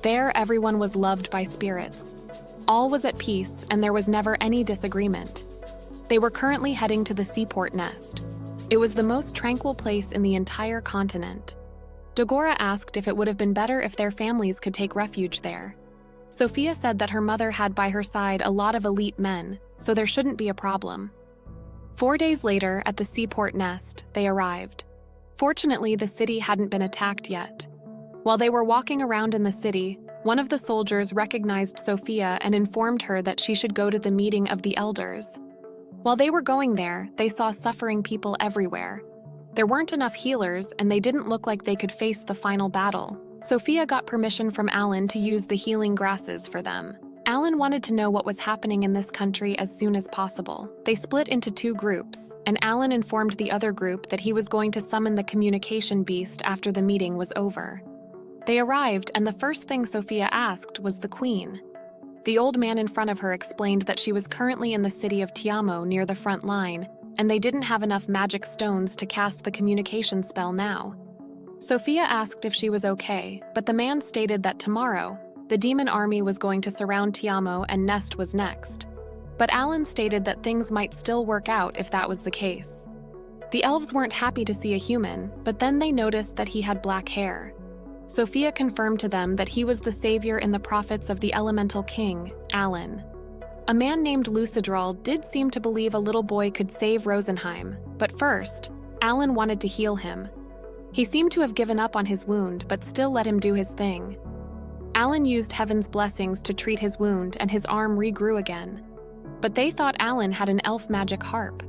There, everyone was loved by spirits. All was at peace, and there was never any disagreement. They were currently heading to the seaport nest. It was the most tranquil place in the entire continent. Dagora asked if it would have been better if their families could take refuge there. Sophia said that her mother had by her side a lot of elite men, so there shouldn't be a problem. 4 days later, at the seaport nest, they arrived. Fortunately, the city hadn't been attacked yet. While they were walking around in the city, one of the soldiers recognized Sophia and informed her that she should go to the meeting of the elders. While they were going there, they saw suffering people everywhere. There weren't enough healers, and they didn't look like they could face the final battle. Sophia got permission from Alan to use the healing grasses for them. Alan wanted to know what was happening in this country as soon as possible. They split into 2 groups, and Alan informed the other group that he was going to summon the communication beast after the meeting was over. They arrived, and the first thing Sophia asked was the queen. The old man in front of her explained that she was currently in the city of Tiamo near the front line, and they didn't have enough magic stones to cast the communication spell now. Sophia asked if she was okay, but the man stated that tomorrow, the demon army was going to surround Tiamo and Nest was next. But Alan stated that things might still work out if that was the case. The elves weren't happy to see a human, but then they noticed that he had black hair. Sophia confirmed to them that he was the savior in the prophets of the elemental king, Alan. A man named Lucidral did seem to believe a little boy could save Rosenheim, but first, Alan wanted to heal him. He seemed to have given up on his wound, but still let him do his thing. Alan used Heaven's blessings to treat his wound, and his arm regrew again. But they thought Alan had an elf magic harp.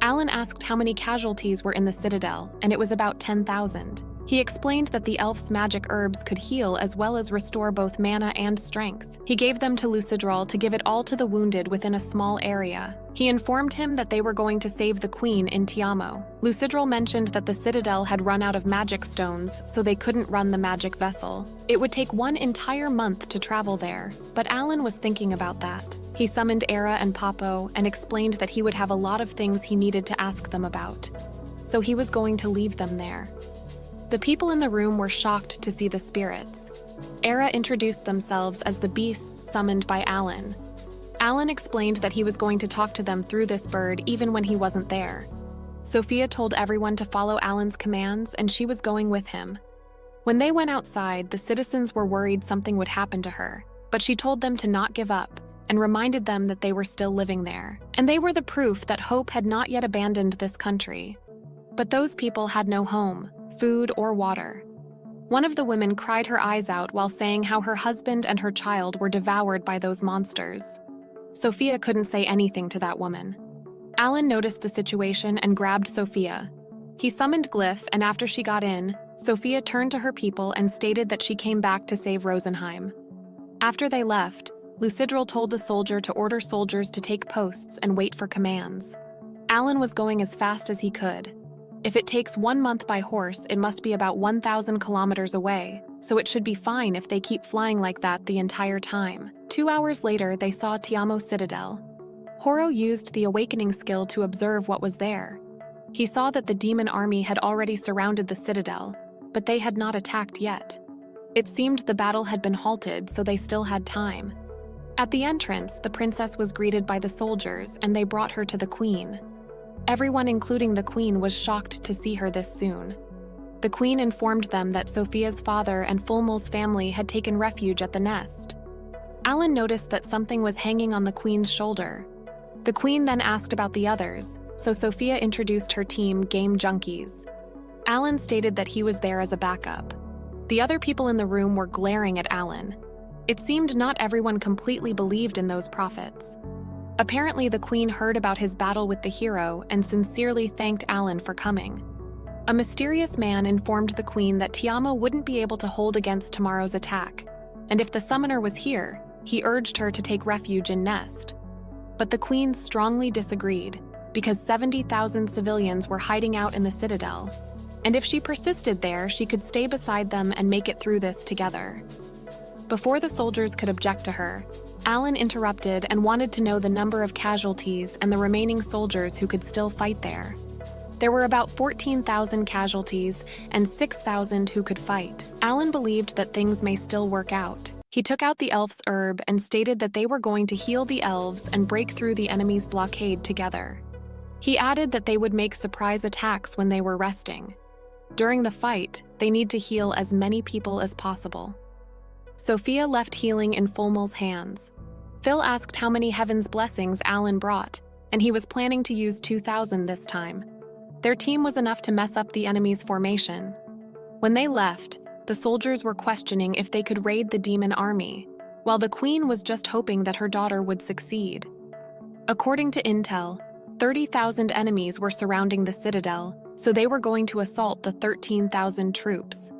Alan asked how many casualties were in the citadel, and it was about 10,000. He explained that the elf's magic herbs could heal as well as restore both mana and strength. He gave them to Lucidral to give it all to the wounded within a small area. He informed him that they were going to save the queen in Tiamo. Lucidral mentioned that the citadel had run out of magic stones, so they couldn't run the magic vessel. It would take 1 entire month to travel there, but Alan was thinking about that. He summoned Era and Papo and explained that he would have a lot of things he needed to ask them about. So he was going to leave them there. The people in the room were shocked to see the spirits. Era introduced themselves as the beasts summoned by Alan. Alan explained that he was going to talk to them through this bird even when he wasn't there. Sophia told everyone to follow Alan's commands, and she was going with him. When they went outside, the citizens were worried something would happen to her, but she told them to not give up and reminded them that they were still living there. And they were the proof that hope had not yet abandoned this country. But those people had no home, food, or water. One of the women cried her eyes out while saying how her husband and her child were devoured by those monsters. Sophia couldn't say anything to that woman. Alan noticed the situation and grabbed Sophia. He summoned Glyph, and after she got in, Sophia turned to her people and stated that she came back to save Rosenheim. After they left, Lucidril told the soldier to order soldiers to take posts and wait for commands. Alan was going as fast as he could. If it takes 1 month by horse, it must be about 1,000 kilometers away, so it should be fine if they keep flying like that the entire time. 2 hours later, they saw Tiamo Citadel. Horo used the awakening skill to observe what was there. He saw that the demon army had already surrounded the citadel, but they had not attacked yet. It seemed the battle had been halted, so they still had time. At the entrance, the princess was greeted by the soldiers, and they brought her to the queen. Everyone, including the queen, was shocked to see her this soon. The queen informed them that Sophia's father and Fulmul's family had taken refuge at the nest. Alan noticed that something was hanging on the queen's shoulder. The queen then asked about the others, so Sophia introduced her team, Game Junkies. Alan stated that he was there as a backup. The other people in the room were glaring at Alan. It seemed not everyone completely believed in those prophets. Apparently, the queen heard about his battle with the hero and sincerely thanked Alan for coming. A mysterious man informed the queen that Tiamo wouldn't be able to hold against tomorrow's attack, and if the summoner was here, he urged her to take refuge in Nest. But the queen strongly disagreed, because 70,000 civilians were hiding out in the citadel, and if she persisted there, she could stay beside them and make it through this together. Before the soldiers could object to her, Alan interrupted and wanted to know the number of casualties and the remaining soldiers who could still fight there. There were about 14,000 casualties and 6,000 who could fight. Alan believed that things may still work out. He took out the elf's herb and stated that they were going to heal the elves and break through the enemy's blockade together. He added that they would make surprise attacks when they were resting. During the fight, they need to heal as many people as possible. Sophia left healing in Fulmul's hands. Phil asked how many Heaven's Blessings Alan brought, and he was planning to use 2,000 this time. Their team was enough to mess up the enemy's formation. When they left, the soldiers were questioning if they could raid the demon army, while the queen was just hoping that her daughter would succeed. According to intel, 30,000 enemies were surrounding the citadel, so they were going to assault the 13,000 troops.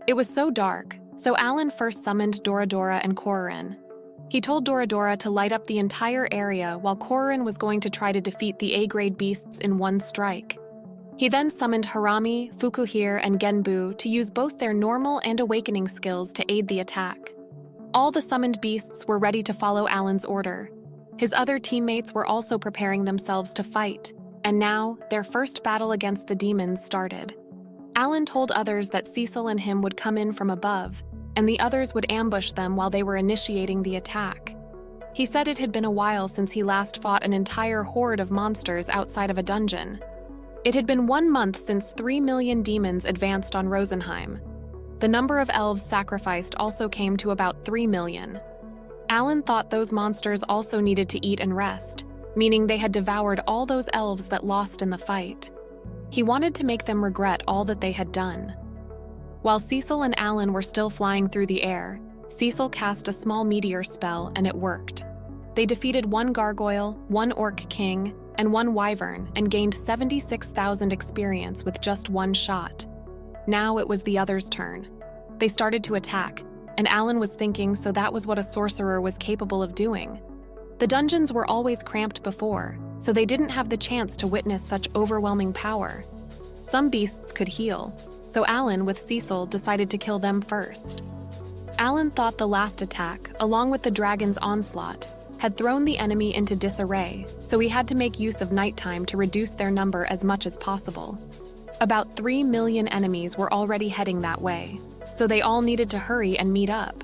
It was so dark, so Alan first summoned Doradora and Korin. He told Doradora to light up the entire area while Korin was going to try to defeat the A-grade beasts in one strike. He then summoned Harami, Fukuhir, and Genbu to use both their normal and awakening skills to aid the attack. All the summoned beasts were ready to follow Alan's order. His other teammates were also preparing themselves to fight, and now their first battle against the demons started. Alan told others that Cecil and him would come in from above, and the others would ambush them while they were initiating the attack. He said it had been a while since he last fought an entire horde of monsters outside of a dungeon. It had been 1 month since 3 million demons advanced on Rosenheim. The number of elves sacrificed also came to about 3 million. Alan thought those monsters also needed to eat and rest, meaning they had devoured all those elves that lost in the fight. He wanted to make them regret all that they had done. While Cecil and Alan were still flying through the air, Cecil cast a small meteor spell and it worked. They defeated 1 gargoyle, 1 orc king, and 1 wyvern and gained 76,000 experience with just 1 shot. Now it was the others' turn. They started to attack, and Alan was thinking so that was what a sorcerer was capable of doing. The dungeons were always cramped before, so they didn't have the chance to witness such overwhelming power. Some beasts could heal, so Alan with Cecil decided to kill them first. Alan thought the last attack, along with the dragon's onslaught, had thrown the enemy into disarray, so he had to make use of nighttime to reduce their number as much as possible. About 3 million enemies were already heading that way, so they all needed to hurry and meet up.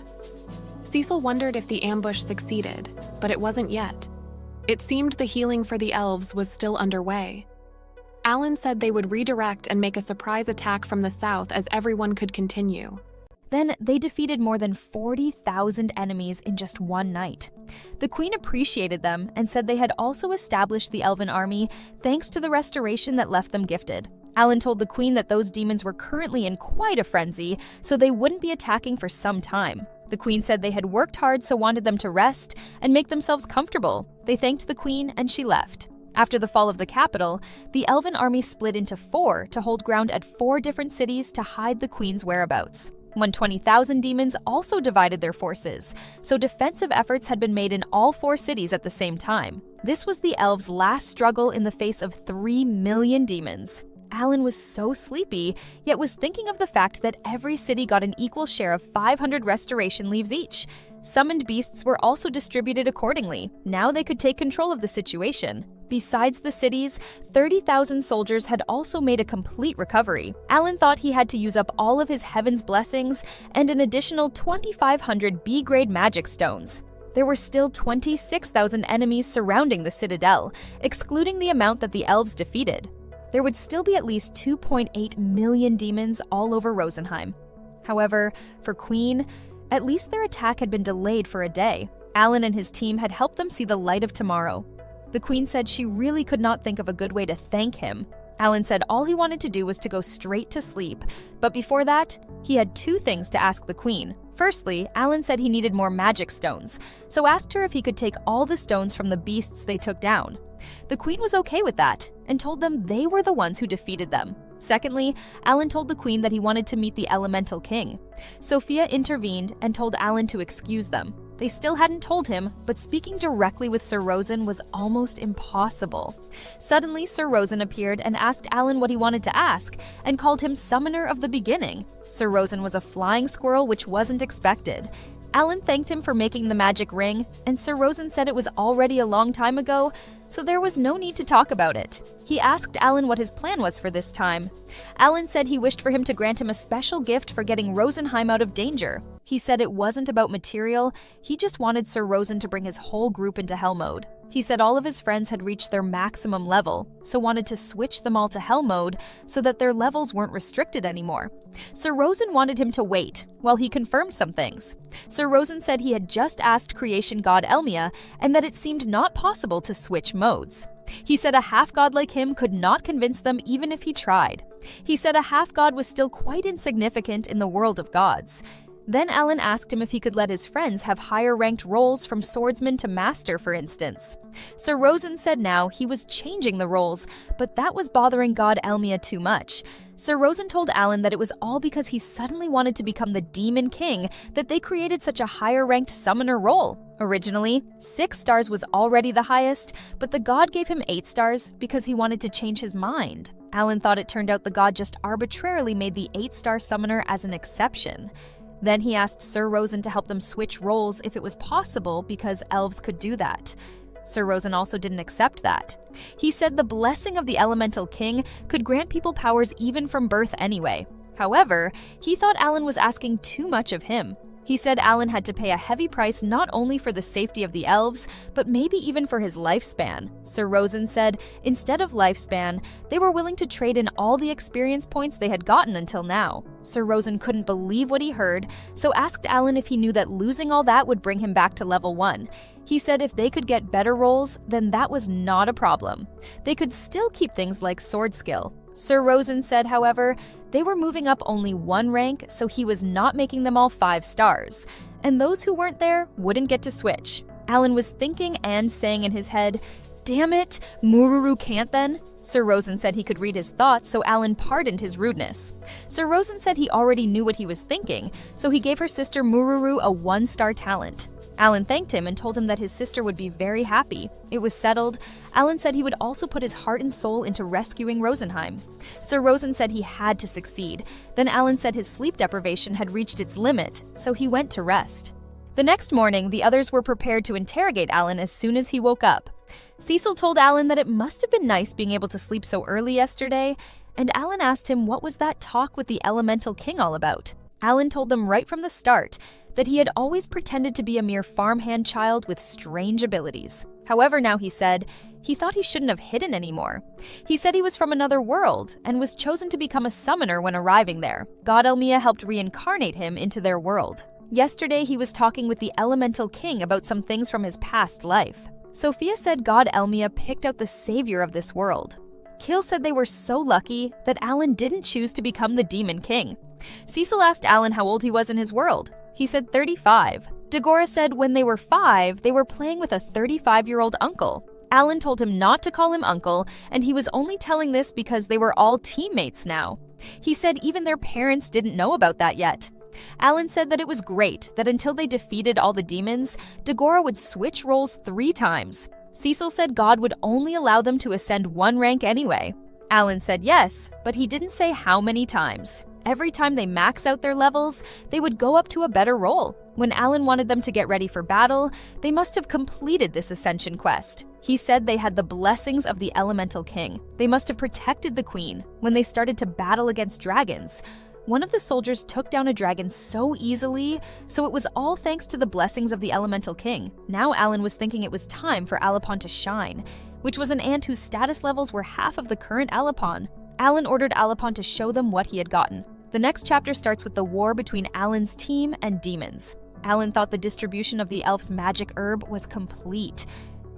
Cecil wondered if the ambush succeeded, but it wasn't yet. It seemed the healing for the elves was still underway. Alan said they would redirect and make a surprise attack from the south as everyone could continue. Then they defeated more than 40,000 enemies in just 1 night. The queen appreciated them and said they had also established the elven army thanks to the restoration that left them gifted. Alan told the queen that those demons were currently in quite a frenzy, so they wouldn't be attacking for some time. The queen said they had worked hard, so wanted them to rest and make themselves comfortable. They thanked the queen and she left. After the fall of the capital, the elven army split into 4 to hold ground at 4 different cities to hide the queen's whereabouts. 120,000 demons also divided their forces, so defensive efforts had been made in all 4 cities at the same time. This was the elves' last struggle in the face of 3 million demons. Alan was so sleepy, yet was thinking of the fact that every city got an equal share of 500 restoration leaves each. Summoned beasts were also distributed accordingly. Now they could take control of the situation. Besides the cities, 30,000 soldiers had also made a complete recovery. Alan thought he had to use up all of his heaven's blessings and an additional 2,500 B-grade magic stones. There were still 26,000 enemies surrounding the citadel, excluding the amount that the elves defeated. There would still be at least 2.8 million demons all over Rosenheim. However, for Queen, at least their attack had been delayed for a day. Alan and his team had helped them see the light of tomorrow. The queen said she really could not think of a good way to thank him. Alan said all he wanted to do was to go straight to sleep, but before that, he had 2 things to ask the queen. Firstly, Alan said he needed more magic stones, so asked her if he could take all the stones from the beasts they took down. The queen was okay with that, and told them they were the ones who defeated them. Secondly, Alan told the queen that he wanted to meet the elemental king. Sophia intervened and told Alan to excuse them. They still hadn't told him, but speaking directly with Sir Rosen was almost impossible. Suddenly, Sir Rosen appeared and asked Alan what he wanted to ask, and called him Summoner of the Beginning. Sir Rosen was a flying squirrel, which wasn't expected. Alan thanked him for making the magic ring, and Sir Rosen said it was already a long time ago, so there was no need to talk about it. He asked Alan what his plan was for this time. Alan said he wished for him to grant him a special gift for getting Rosenheim out of danger. He said it wasn't about material, he just wanted Sir Rosen to bring his whole group into Hell mode. He said all of his friends had reached their maximum level, so wanted to switch them all to Hell mode so that their levels weren't restricted anymore. Sir Rosen wanted him to wait while he confirmed some things. Sir Rosen said he had just asked creation god Elmia and that it seemed not possible to switch modes. He said a half-god like him could not convince them even if he tried. He said a half-god was still quite insignificant in the world of gods. Then Alan asked him if he could let his friends have higher-ranked roles from swordsman to master, for instance. Sir Rosen said now he was changing the roles, but that was bothering god Elmia too much. Sir Rosen told Alan that it was all because he suddenly wanted to become the Demon King that they created such a higher-ranked summoner role. Originally, 6 stars was already the highest, but the god gave him 8 stars because he wanted to change his mind. Alan thought it turned out the god just arbitrarily made the 8-star summoner as an exception. Then he asked Sir Rosen to help them switch roles if it was possible because elves could do that. Sir Rosen also didn't accept that. He said the blessing of the Elemental King could grant people powers even from birth anyway. However, he thought Alan was asking too much of him. He said Alan had to pay a heavy price not only for the safety of the elves, but maybe even for his lifespan. Sir Rosen said instead of lifespan, they were willing to trade in all the experience points they had gotten until now. Sir Rosen couldn't believe what he heard, so asked Alan if he knew that losing all that would bring him back to level 1. He said if they could get better roles, then that was not a problem. They could still keep things like sword skill. Sir Rosen said, however, they were moving up only 1 rank, so he was not making them all 5 stars, and those who weren't there wouldn't get to switch. Alan was thinking and saying in his head, "Damn it, Mururu can't then?" Sir Rosen said he could read his thoughts, so Alan pardoned his rudeness. Sir Rosen said he already knew what he was thinking, so he gave her sister Mururu a 1-star talent. Alan thanked him and told him that his sister would be very happy. It was settled. Alan said he would also put his heart and soul into rescuing Rosenheim. Sir Rosen said he had to succeed. Then Alan said his sleep deprivation had reached its limit, so he went to rest. The next morning, the others were prepared to interrogate Alan as soon as he woke up. Cecil told Alan that it must have been nice being able to sleep so early yesterday, and Alan asked him what was that talk with the Elemental King all about. Alan told them right from the start that he had always pretended to be a mere farmhand child with strange abilities. However, now he said, he thought he shouldn't have hidden anymore. He said he was from another world and was chosen to become a summoner when arriving there. God Elmia helped reincarnate him into their world. Yesterday, he was talking with the Elemental King about some things from his past life. Sophia said God Elmia picked out the savior of this world. Kill said they were so lucky that Alan didn't choose to become the Demon King. Cecil asked Alan how old he was in his world. He said 35. Dagora said when they were 5, they were playing with a 35-year-old uncle. Alan told him not to call him uncle, and he was only telling this because they were all teammates now. He said even their parents didn't know about that yet. Alan said that it was great that until they defeated all the demons, Dagora would switch roles 3 times. Cecil said God would only allow them to ascend 1 rank anyway. Alan said yes, but he didn't say how many times. Every time they max out their levels, they would go up to a better role. When Alan wanted them to get ready for battle, they must have completed this ascension quest. He said they had the blessings of the Elemental King. They must have protected the Queen when they started to battle against dragons. One of the soldiers took down a dragon so easily, so it was all thanks to the blessings of the Elemental King. Now Alan was thinking it was time for Alapon to shine, which was an ant whose status levels were half of the current Alapon. Alan ordered Alapon to show them what he had gotten. The next chapter starts with the war between Alan's team and demons. Alan thought the distribution of the elf's magic herb was complete.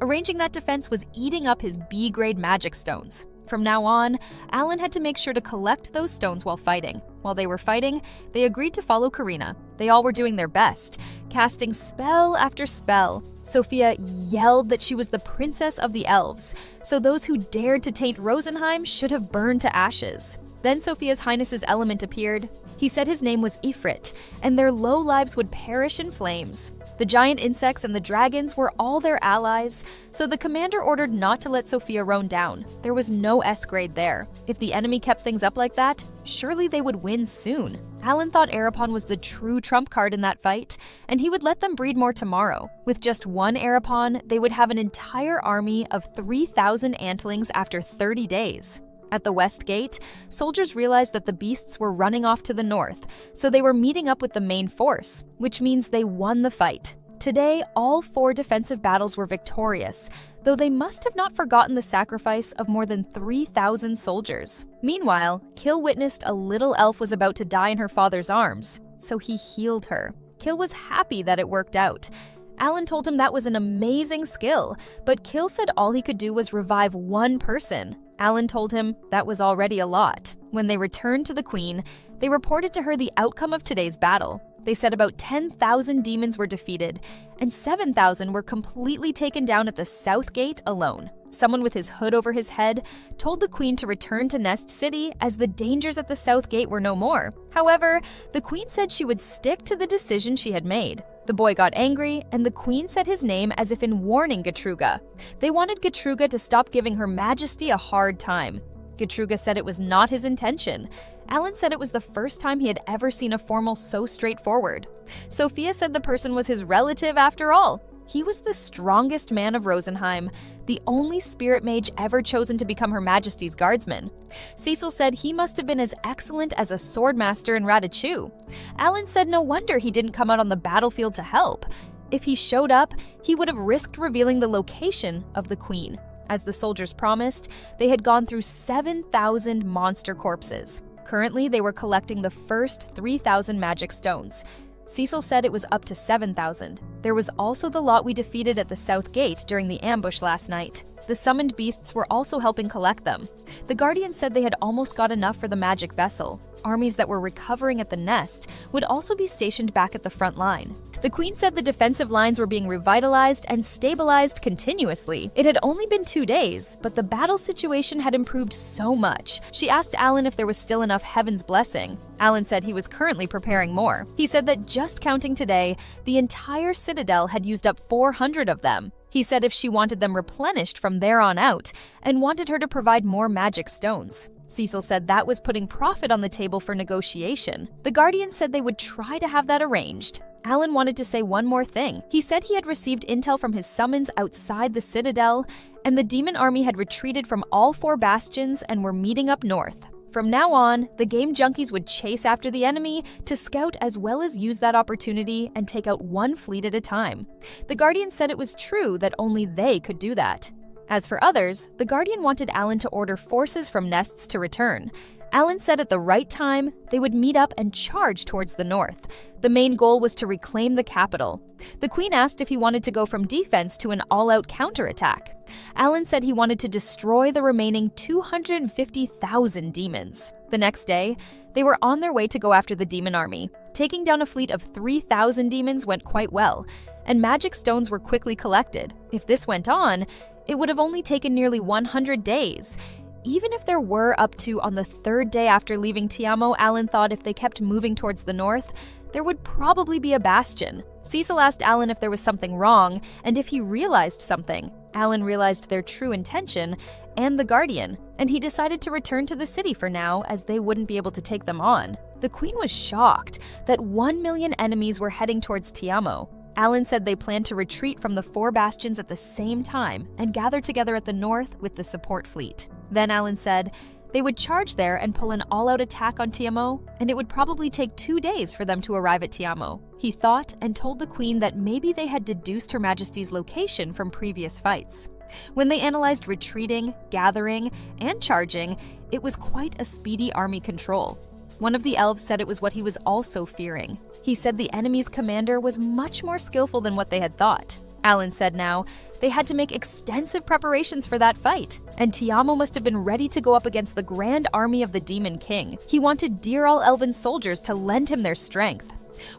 Arranging that defense was eating up his B-grade magic stones. From now on, Alan had to make sure to collect those stones while fighting. While they were fighting, they agreed to follow Karina. They all were doing their best, casting spell after spell. Sophia yelled that she was the princess of the elves, so those who dared to taint Rosenheim should have burned to ashes. Then Sophia's Highness's element appeared. He said his name was Ifrit, and their low lives would perish in flames. The giant insects and the dragons were all their allies, so the commander ordered not to let Sophia roam down. There was no S-grade there. If the enemy kept things up like that, surely they would win soon. Alan thought Arapon was the true trump card in that fight, and he would let them breed more tomorrow. With just 1 Arapon, they would have an entire army of 3,000 antlings after 30 days. At the West Gate, soldiers realized that the beasts were running off to the north, so they were meeting up with the main force, which means they won the fight. Today, all 4 defensive battles were victorious, though they must have not forgotten the sacrifice of more than 3,000 soldiers. Meanwhile, Kill witnessed a little elf was about to die in her father's arms, so he healed her. Kill was happy that it worked out. Alan told him that was an amazing skill, but Kill said all he could do was revive 1 person. Alan told him that was already a lot. When they returned to the Queen, they reported to her the outcome of today's battle. They said about 10,000 demons were defeated, and 7,000 were completely taken down at the South Gate alone. Someone with his hood over his head told the Queen to return to Nest City as the dangers at the South Gate were no more. However, the Queen said she would stick to the decision she had made. The boy got angry, and the Queen said his name as if in warning Gertruga. They wanted Gertruga to stop giving Her Majesty a hard time. Gertruga said it was not his intention. Alan said it was the first time he had ever seen a formal so straightforward. Sophia said the person was his relative after all. He was the strongest man of Rosenheim, the only spirit mage ever chosen to become Her Majesty's guardsman. Cecil said he must have been as excellent as a swordmaster in Radichu. Alan said no wonder he didn't come out on the battlefield to help. If he showed up, he would have risked revealing the location of the Queen. As the soldiers promised, they had gone through 7,000 monster corpses. Currently, they were collecting the first 3,000 magic stones. Cecil said it was up to 7,000. There was also the lot we defeated at the South Gate during the ambush last night. The summoned beasts were also helping collect them. The Guardians said they had almost got enough for the magic vessel. Armies that were recovering at the nest would also be stationed back at the front line. The Queen said the defensive lines were being revitalized and stabilized continuously. It had only been 2 days, but the battle situation had improved so much. She asked Alan if there was still enough Heaven's blessing. Alan said he was currently preparing more. He said that just counting today, the entire Citadel had used up 400 of them. He said if she wanted them replenished from there on out, and wanted her to provide more magic stones. Cecil said that was putting profit on the table for negotiation. The Guardians said they would try to have that arranged. Alan wanted to say one more thing. He said he had received intel from his summons outside the Citadel, and the demon army had retreated from all 4 bastions and were meeting up north. From now on, the game junkies would chase after the enemy to scout as well as use that opportunity and take out 1 fleet at a time. The Guardian said it was true that only they could do that. As for others, the Guardian wanted Alan to order forces from Nests to return. Alan said at the right time, they would meet up and charge towards the north. The main goal was to reclaim the capital. The queen asked if he wanted to go from defense to an all-out counterattack. Alan said he wanted to destroy the remaining 250,000 demons. The next day, they were on their way to go after the demon army. Taking down a fleet of 3,000 demons went quite well, and magic stones were quickly collected. If this went on, it would have only taken nearly 100 days. Even if there were up to on the third day after leaving Tiamo, Alan thought if they kept moving towards the north, there would probably be a bastion. Cecil asked Alan if there was something wrong, and if he realized something. Alan realized their true intention and the Guardian, and he decided to return to the city for now, as they wouldn't be able to take them on. The Queen was shocked that 1 million enemies were heading towards Tiamo. Alan said they planned to retreat from the 4 bastions at the same time and gather together at the north with the support fleet. Then Alan said they would charge there and pull an all-out attack on Tiamo, and it would probably take 2 days for them to arrive at Tiamo. He thought and told the Queen that maybe they had deduced Her Majesty's location from previous fights. When they analyzed retreating, gathering, and charging, it was quite a speedy army control. One of the elves said it was what he was also fearing. He said the enemy's commander was much more skillful than what they had thought. Alan said now they had to make extensive preparations for that fight, and Tiamo must have been ready to go up against the grand army of the Demon King. He wanted dear all elven soldiers to lend him their strength.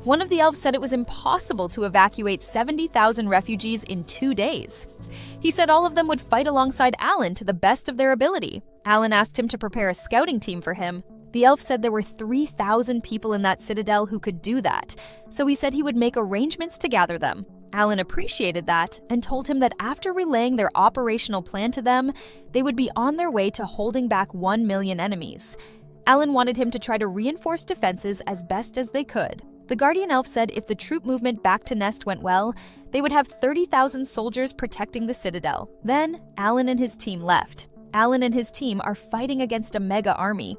One of the elves said it was impossible to evacuate 70,000 refugees in 2 days. He said all of them would fight alongside Alan to the best of their ability. Alan asked him to prepare a scouting team for him. The elf said there were 3,000 people in that citadel who could do that, so he said he would make arrangements to gather them. Alan appreciated that and told him that after relaying their operational plan to them, they would be on their way to holding back 1 million enemies. Alan wanted him to try to reinforce defenses as best as they could. The Guardian Elf said if the troop movement back to Nest went well, they would have 30,000 soldiers protecting the citadel. Then, Alan and his team left. Alan and his team are fighting against a mega army.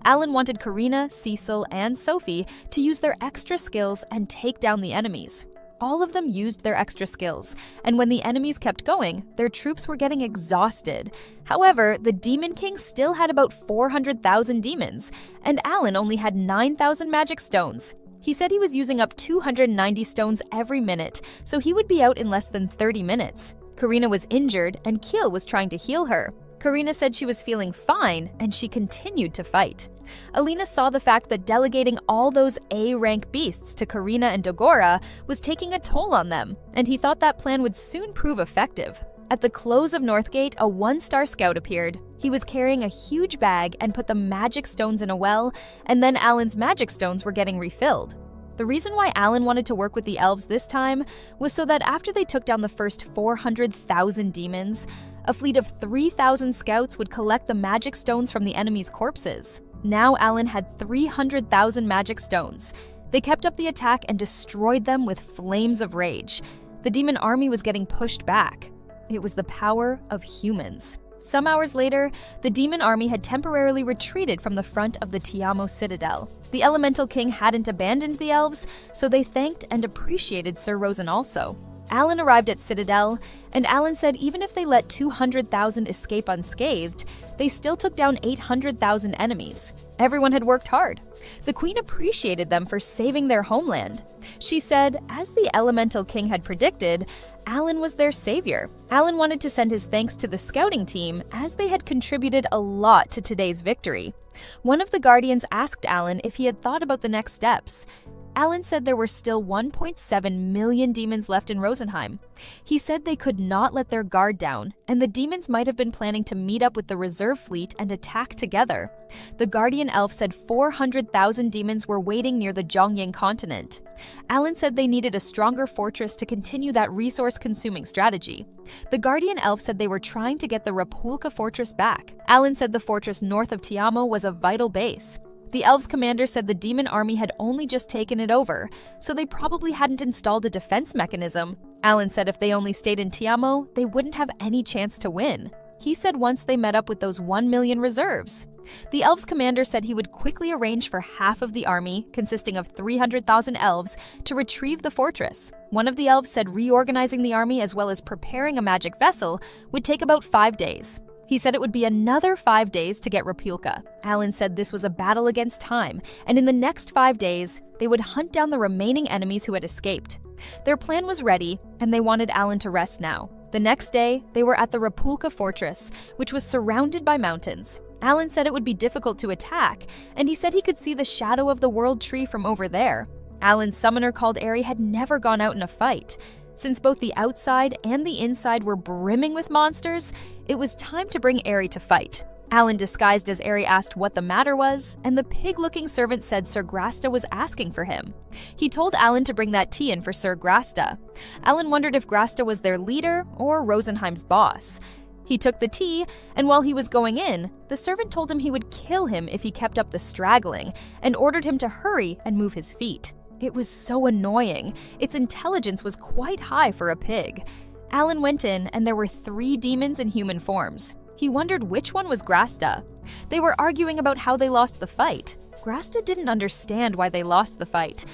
Alan wanted Karina, Cecil, and Sophie to use their extra skills and take down the enemies. All of them used their extra skills, and when the enemies kept going, their troops were getting exhausted. However, the Demon King still had about 400,000 demons, and Alan only had 9,000 magic stones. He said he was using up 290 stones every minute, so he would be out in less than 30 minutes. Karina was injured, and Keel was trying to heal her. Karina said she was feeling fine, and she continued to fight. Alina saw the fact that delegating all those A-rank beasts to Karina and Dogora was taking a toll on them, and he thought that plan would soon prove effective. At the close of Northgate, a 1-star scout appeared. He was carrying a huge bag and put the magic stones in a well, and then Alan's magic stones were getting refilled. The reason why Alan wanted to work with the elves this time was so that after they took down the first 400,000 demons, a fleet of 3,000 scouts would collect the magic stones from the enemy's corpses. Now Alan had 300,000 magic stones. They kept up the attack and destroyed them with flames of rage. The demon army was getting pushed back. It was the power of humans. Some hours later, the demon army had temporarily retreated from the front of the Tiamo citadel. The Elemental King hadn't abandoned the elves, so they thanked and appreciated Sir Rosen also. Alan arrived at Citadel, and Alan said even if they let 200,000 escape unscathed, they still took down 800,000 enemies. Everyone had worked hard. The Queen appreciated them for saving their homeland. She said, as the Elemental King had predicted, Alan was their savior. Alan wanted to send his thanks to the scouting team, as they had contributed a lot to today's victory. One of the Guardians asked Alan if he had thought about the next steps. Alan said there were still 1.7 million demons left in Rosenheim. He said they could not let their guard down, and the demons might have been planning to meet up with the reserve fleet and attack together. The Guardian Elf said 400,000 demons were waiting near the Zhongying continent. Alan said they needed a stronger fortress to continue that resource-consuming strategy. The Guardian Elf said they were trying to get the Rapulka fortress back. Alan said the fortress north of Tiamo was a vital base. The elves' commander said the demon army had only just taken it over, so they probably hadn't installed a defense mechanism. Alan said if they only stayed in Tiamo, they wouldn't have any chance to win. He said once they met up with those 1 million reserves. The elves' commander said he would quickly arrange for half of the army, consisting of 300,000 elves, to retrieve the fortress. One of the elves said reorganizing the army as well as preparing a magic vessel would take about 5 days. He said it would be another 5 days to get Rapulka. Alan said this was a battle against time, and in the next 5 days, they would hunt down the remaining enemies who had escaped. Their plan was ready, and they wanted Alan to rest now. The next day, they were at the Rapulka fortress, which was surrounded by mountains. Alan said it would be difficult to attack, and he said he could see the shadow of the World Tree from over there. Alan's summoner called Eri had never gone out in a fight. Since both the outside and the inside were brimming with monsters, it was time to bring Eri to fight. Alan disguised as Eri asked what the matter was, and the pig-looking servant said Sir Grasta was asking for him. He told Alan to bring that tea in for Sir Grasta. Alan wondered if Grasta was their leader or Rosenheim's boss. He took the tea, and while he was going in, the servant told him he would kill him if he kept up the straggling, and ordered him to hurry and move his feet. It was so annoying. Its intelligence was quite high for a pig. Alan went in, and there were 3 demons in human forms. He wondered which one was Grasta. They were arguing about how they lost the fight. Grasta didn't understand why they lost the fight.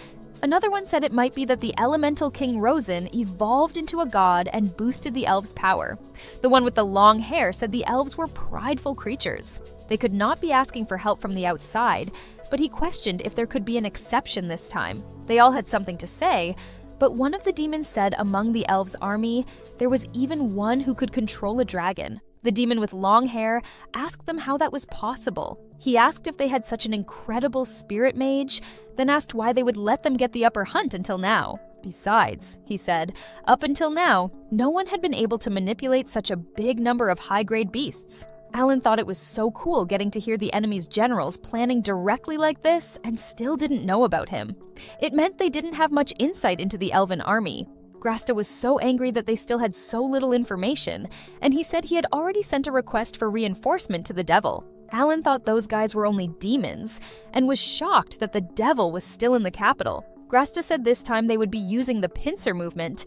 Another one said it might be that the elemental King Rosen evolved into a god and boosted the elves' power. The one with the long hair said the elves were prideful creatures. They could not be asking for help from the outside, but he questioned if there could be an exception this time. They all had something to say, but one of the demons said among the elves' army, there was even one who could control a dragon. The demon with long hair asked them how that was possible. He asked if they had such an incredible spirit mage, then asked why they would let them get the upper hunt until now. Besides, he said, up until now, no one had been able to manipulate such a big number of high-grade beasts. Alan thought it was so cool getting to hear the enemy's generals planning directly like this and still didn't know about him. It meant they didn't have much insight into the elven army. Grasta was so angry that they still had so little information, and he said he had already sent a request for reinforcement to the devil. Alan thought those guys were only demons, and was shocked that the devil was still in the capital. Grasta said this time they would be using the pincer movement,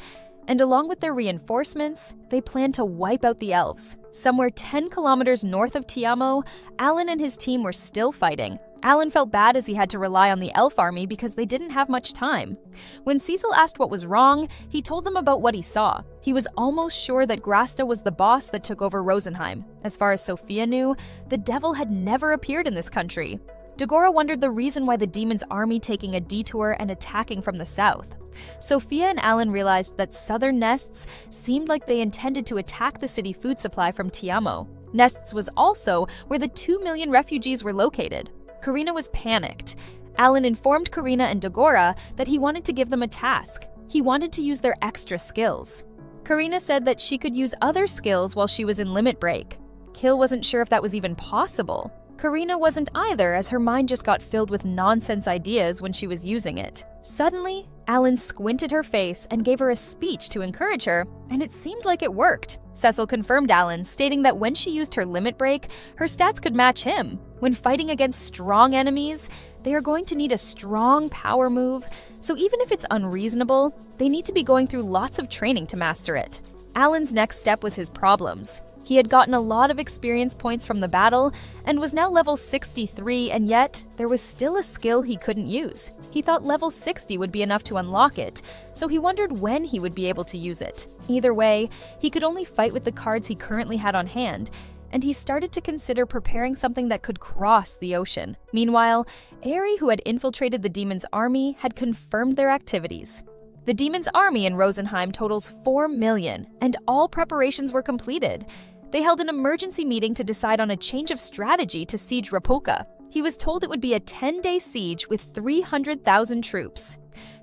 and along with their reinforcements, they planned to wipe out the elves. Somewhere 10 kilometers north of Tiamo, Alan and his team were still fighting. Alan felt bad as he had to rely on the elf army because they didn't have much time. When Cecil asked what was wrong, he told them about what he saw. He was almost sure that Grasta was the boss that took over Rosenheim. As far as Sophia knew, the devil had never appeared in this country. Dagora wondered the reason why the demon's army taking a detour and attacking from the south. Sophia and Alan realized that southern Nests seemed like they intended to attack the city food supply from Tiamo. Nests was also where the 2 million refugees were located. Karina was panicked. Alan informed Karina and Dagora that he wanted to give them a task. He wanted to use their extra skills. Karina said that she could use other skills while she was in limit break. Kill wasn't sure if that was even possible. Karina wasn't either, as her mind just got filled with nonsense ideas when she was using it. Suddenly, Alan squinted her face and gave her a speech to encourage her, and it seemed like it worked. Cecil confirmed Alan, stating that when she used her limit break, her stats could match him. When fighting against strong enemies, they are going to need a strong power move, so even if it's unreasonable, they need to be going through lots of training to master it. Alan's next step was his problems. He had gotten a lot of experience points from the battle and was now level 63, and yet there was still a skill he couldn't use. He thought level 60 would be enough to unlock it, so he wondered when he would be able to use it. Either way, he could only fight with the cards he currently had on hand, and he started to consider preparing something that could cross the ocean. Meanwhile, Eri, who had infiltrated the demon's army, had confirmed their activities. The demon's army in Rosenheim totals 4 million, and all preparations were completed. They held an emergency meeting to decide on a change of strategy to siege Rapulka. He was told it would be a 10-day siege with 300,000 troops.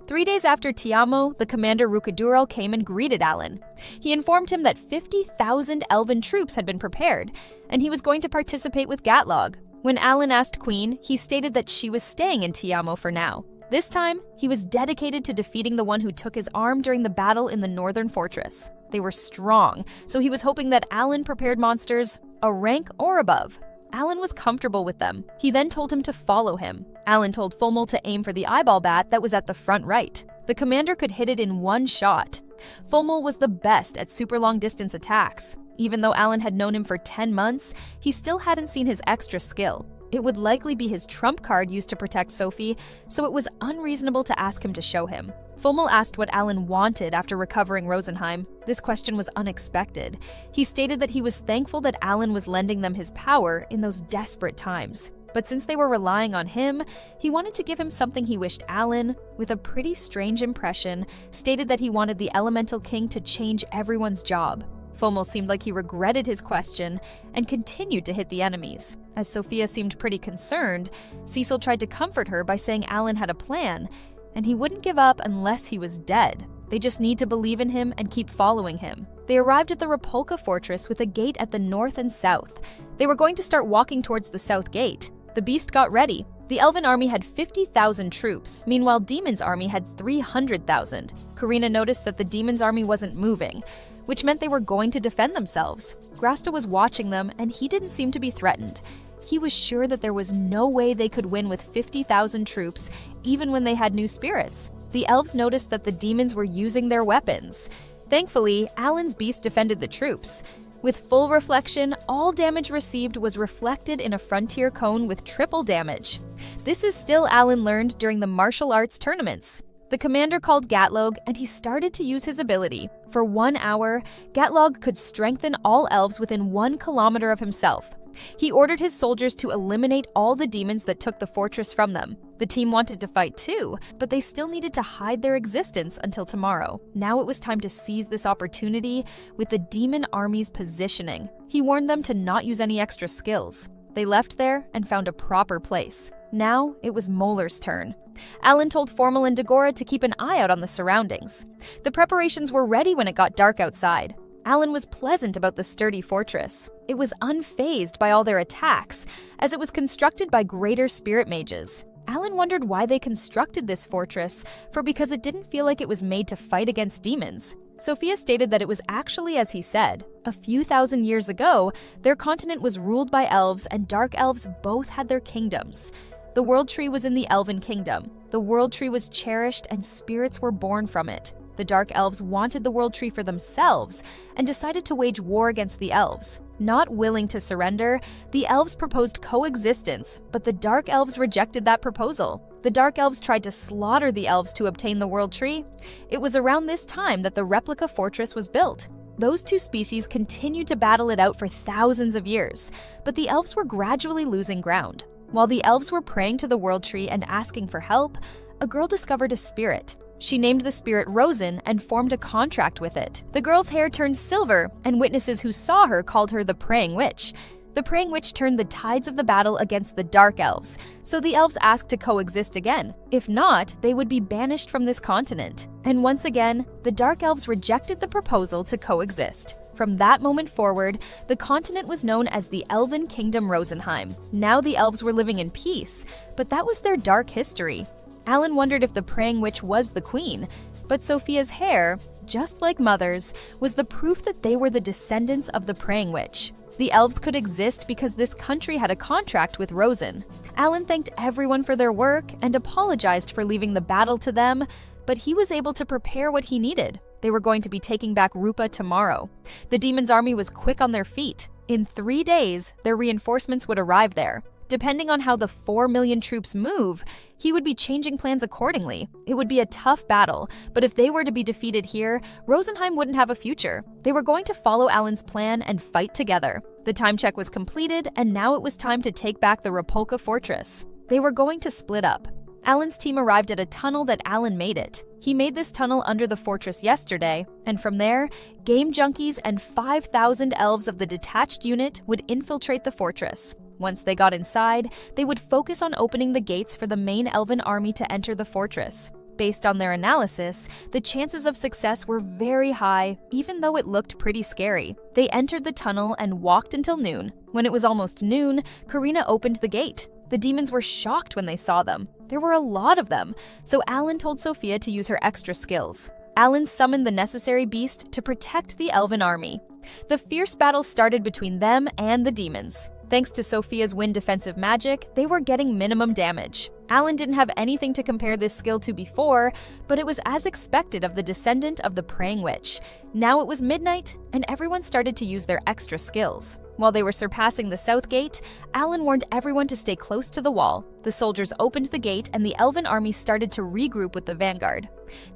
3 days after Tiamo, the commander Rukadural came and greeted Alan. He informed him that 50,000 elven troops had been prepared, and he was going to participate with Gatlog. When Alan asked Queen, he stated that she was staying in Tiamo for now. This time, he was dedicated to defeating the one who took his arm during the battle in the northern fortress. They were strong, so he was hoping that Alan prepared monsters a rank or above. Alan was comfortable with them. He then told him to follow him. Alan told Fomel to aim for the eyeball bat that was at the front right. The commander could hit it in one shot. Fomel was the best at super long distance attacks. Even though Alan had known him for 10 months, he still hadn't seen his extra skill. It would likely be his trump card used to protect Sophie, so it was unreasonable to ask him to show him. Fomal asked what Alan wanted after recovering Rosenheim. This question was unexpected. He stated that he was thankful that Alan was lending them his power in those desperate times. But since they were relying on him, he wanted to give him something he wished Alan, with a pretty strange impression, stated that he wanted the Elemental King to change everyone's job. Fomal seemed like he regretted his question and continued to hit the enemies. As Sophia seemed pretty concerned, Cecil tried to comfort her by saying Alan had a plan, and he wouldn't give up unless he was dead. They just need to believe in him and keep following him. They arrived at the Rapolka fortress with a gate at the north and south. They were going to start walking towards the south gate. The beast got ready. The Elven army had 50,000 troops, meanwhile Demon's army had 300,000. Karina noticed that the Demon's army wasn't moving, which meant they were going to defend themselves. Grasta was watching them, and he didn't seem to be threatened. He was sure that there was no way they could win with 50,000 troops, even when they had new spirits. The elves noticed that the demons were using their weapons. Thankfully, Alan's beast defended the troops. With full reflection, all damage received was reflected in a frontier cone with triple damage. This is still Alan learned during the martial arts tournaments. The commander called Gatlog, and he started to use his ability. For 1 hour, Gatlog could strengthen all elves within 1 kilometer of himself. He ordered his soldiers to eliminate all the demons that took the fortress from them. The team wanted to fight too, but they still needed to hide their existence until tomorrow. Now it was time to seize this opportunity with the demon army's positioning. He warned them to not use any extra skills. They left there and found a proper place. Now it was Molar's turn. Alan told Formal and Dagora to keep an eye out on the surroundings. The preparations were ready when it got dark outside. Alan was pleasant about the sturdy fortress. It was unfazed by all their attacks, as it was constructed by greater spirit mages. Alan wondered why they constructed this fortress, because it didn't feel like it was made to fight against demons. Sophia stated that it was actually as he said. A few thousand years ago, their continent was ruled by elves, and dark elves both had their kingdoms. The World Tree was in the Elven Kingdom. The World Tree was cherished, and spirits were born from it. The Dark Elves wanted the World Tree for themselves and decided to wage war against the Elves. Not willing to surrender, the Elves proposed coexistence, but the Dark Elves rejected that proposal. The Dark Elves tried to slaughter the Elves to obtain the World Tree. It was around this time that the replica fortress was built. Those two species continued to battle it out for thousands of years, but the Elves were gradually losing ground. While the Elves were praying to the World Tree and asking for help, a girl discovered a spirit. She named the spirit Rosen and formed a contract with it. The girl's hair turned silver, and witnesses who saw her called her the Praying Witch. The Praying Witch turned the tides of the battle against the Dark Elves, so the Elves asked to coexist again. If not, they would be banished from this continent. And once again, the Dark Elves rejected the proposal to coexist. From that moment forward, the continent was known as the Elven Kingdom Rosenheim. Now the elves were living in peace, but that was their dark history. Alan wondered if the Praying Witch was the queen, but Sophia's hair, just like Mother's, was the proof that they were the descendants of the Praying Witch. The elves could exist because this country had a contract with Rosen. Alan thanked everyone for their work and apologized for leaving the battle to them, but he was able to prepare what he needed. They were going to be taking back Rupa tomorrow. The demon's army was quick on their feet. In 3 days, their reinforcements would arrive there. Depending on how the 4 million troops move, he would be changing plans accordingly. It would be a tough battle, but if they were to be defeated here, Rosenheim wouldn't have a future. They were going to follow Alan's plan and fight together. The time check was completed, and now it was time to take back the Rapolka fortress. They were going to split up. Alan's team arrived at a tunnel that Alan made it. He made this tunnel under the fortress yesterday, and from there, game junkies and 5,000 elves of the detached unit would infiltrate the fortress. Once they got inside, they would focus on opening the gates for the main elven army to enter the fortress. Based on their analysis, the chances of success were very high, even though it looked pretty scary. They entered the tunnel and walked until noon. When it was almost noon, Karina opened the gate. The demons were shocked when they saw them. There were a lot of them, so Alan told Sophia to use her extra skills. Alan summoned the necessary beast to protect the elven army. The fierce battle started between them and the demons. Thanks to Sophia's wind defensive magic, they were getting minimum damage. Alan didn't have anything to compare this skill to before, but it was as expected of the descendant of the praying witch. Now it was midnight, and everyone started to use their extra skills. While they were surpassing the south gate, Alan warned everyone to stay close to the wall. The soldiers opened the gate, and the elven army started to regroup with the vanguard.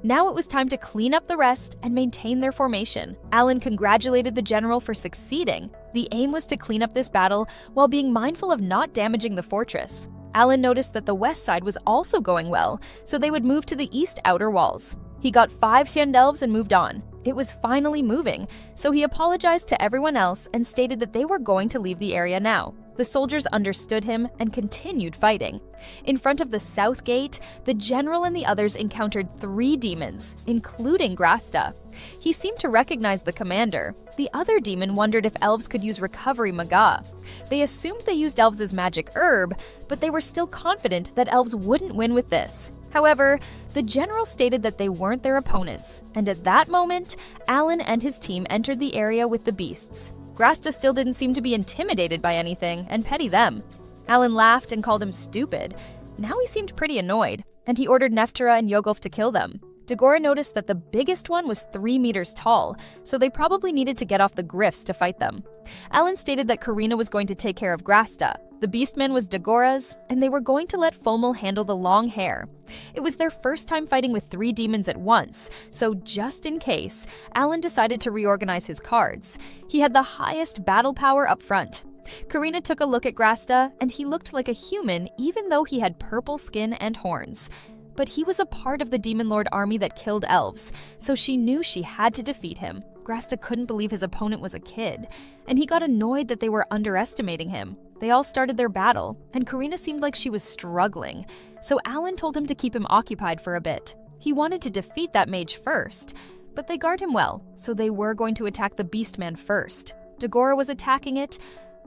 Now it was time to clean up the rest and maintain their formation. Alan congratulated the general for succeeding. The aim was to clean up this battle while being mindful of not damaging the fortress. Alan noticed that the west side was also going well, so they would move to the east outer walls. He got 5 Syandelves and moved on. It was finally moving, so he apologized to everyone else and stated that they were going to leave the area now. The soldiers understood him and continued fighting. In front of the south gate, the general and the others encountered 3 demons, including Grasta. He seemed to recognize the commander. The other demon wondered if elves could use recovery Manga. They assumed they used elves as magic herb, but they were still confident that elves wouldn't win with this. However, the general stated that they weren't their opponents, and at that moment, Alan and his team entered the area with the beasts. Grasta still didn't seem to be intimidated by anything and petty them. Alan laughed and called him stupid. Now he seemed pretty annoyed, and he ordered Neftera and Yogolf to kill them. Dagora noticed that the biggest one was 3 meters tall, so they probably needed to get off the griffs to fight them. Alan stated that Karina was going to take care of Grasta. The Beastman was Dagora's, and they were going to let Fomel handle the long hair. It was their first time fighting with 3 demons at once, so just in case, Alan decided to reorganize his cards. He had the highest battle power up front. Karina took a look at Grasta, and he looked like a human even though he had purple skin and horns. But he was a part of the Demon Lord army that killed elves, so she knew she had to defeat him. Grasta couldn't believe his opponent was a kid, and he got annoyed that they were underestimating him. They all started their battle, and Karina seemed like she was struggling, so Alan told him to keep him occupied for a bit. He wanted to defeat that mage first, but they guard him well, so they were going to attack the Beastman first. Dagora was attacking it,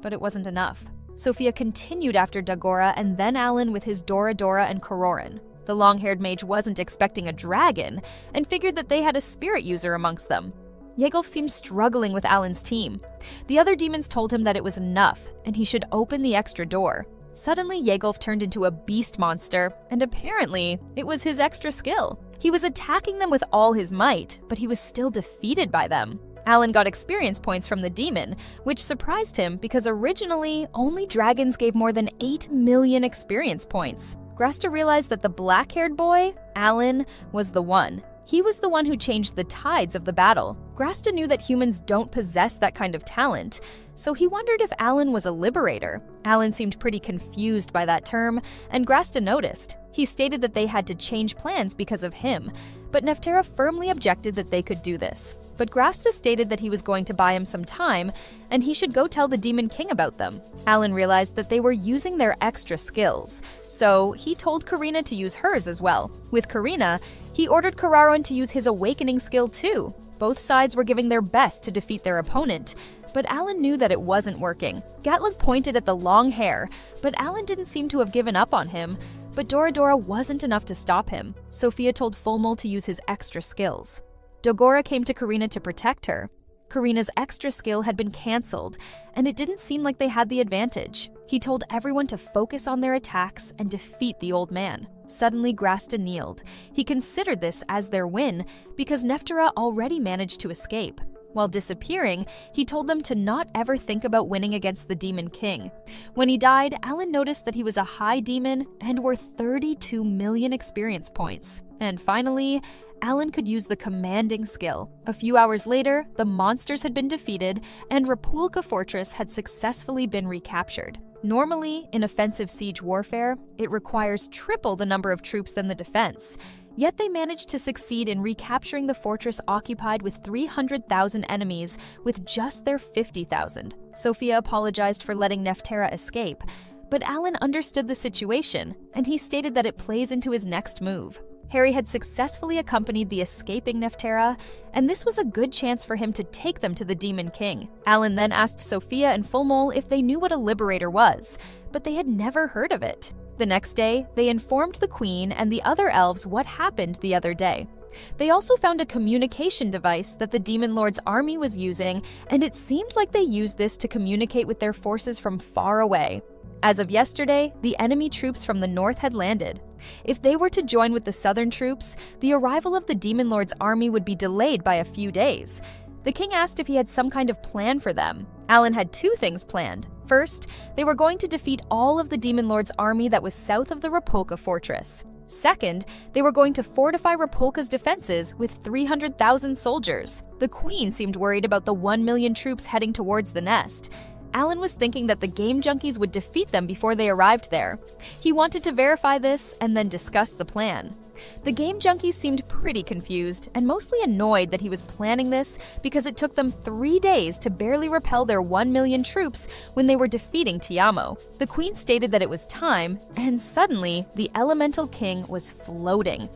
but it wasn't enough. Sophia continued after Dagora and then Alan with his Dora Dora and Kororin. The long-haired mage wasn't expecting a dragon and figured that they had a spirit user amongst them. Yegolf seemed struggling with Alan's team. The other demons told him that it was enough and he should open the extra door. Suddenly, Yegolf turned into a beast monster, and apparently, it was his extra skill. He was attacking them with all his might, but he was still defeated by them. Alan got experience points from the demon, which surprised him because originally, only dragons gave more than 8 million experience points. Grasta realized that the black-haired boy, Alan, was the one. He was the one who changed the tides of the battle. Grasta knew that humans don't possess that kind of talent, so he wondered if Alan was a liberator. Alan seemed pretty confused by that term, and Grasta noticed. He stated that they had to change plans because of him, but Neftera firmly objected that they could do this. But Grasta stated that he was going to buy him some time, and he should go tell the Demon King about them. Alan realized that they were using their extra skills, so he told Karina to use hers as well. With Karina, he ordered Kararon to use his awakening skill too. Both sides were giving their best to defeat their opponent, but Alan knew that it wasn't working. Gatlick pointed at the long hair, but Alan didn't seem to have given up on him. But Dora Dora wasn't enough to stop him. Sophia told Fomel to use his extra skills. Dagora came to Karina to protect her. Karina's extra skill had been cancelled, and it didn't seem like they had the advantage. He told everyone to focus on their attacks and defeat the old man. Suddenly, Grasta kneeled. He considered this as their win because Neftera already managed to escape. While disappearing, he told them to not ever think about winning against the Demon King. When he died, Alan noticed that he was a high demon and worth 32 million experience points. And finally, Alan could use the commanding skill. A few hours later, the monsters had been defeated and Rapulka Fortress had successfully been recaptured. Normally, in offensive siege warfare, it requires triple the number of troops than the defense. Yet they managed to succeed in recapturing the fortress occupied with 300,000 enemies with just their 50,000. Sophia apologized for letting Neftera escape, but Alan understood the situation, and he stated that it plays into his next move. Harry had successfully accompanied the escaping Neftera, and this was a good chance for him to take them to the Demon King. Alan then asked Sophia and Fomel if they knew what a liberator was, but they had never heard of it. The next day, they informed the Queen and the other elves what happened the other day. They also found a communication device that the Demon Lord's army was using, and it seemed like they used this to communicate with their forces from far away. As of yesterday, the enemy troops from the north had landed. If they were to join with the southern troops, the arrival of the Demon Lord's army would be delayed by a few days. The king asked if he had some kind of plan for them. Alan had two things planned. First, they were going to defeat all of the Demon Lord's army that was south of the Rapolka fortress. Second, they were going to fortify Rapolka's defenses with 300,000 soldiers. The queen seemed worried about the 1 million troops heading towards the nest. Alan was thinking that the game junkies would defeat them before they arrived there. He wanted to verify this and then discuss the plan. The game junkies seemed pretty confused and mostly annoyed that he was planning this because it took them 3 days to barely repel their 1 million troops when they were defeating Tiamo. The queen stated that it was time, and suddenly, the elemental king was floating.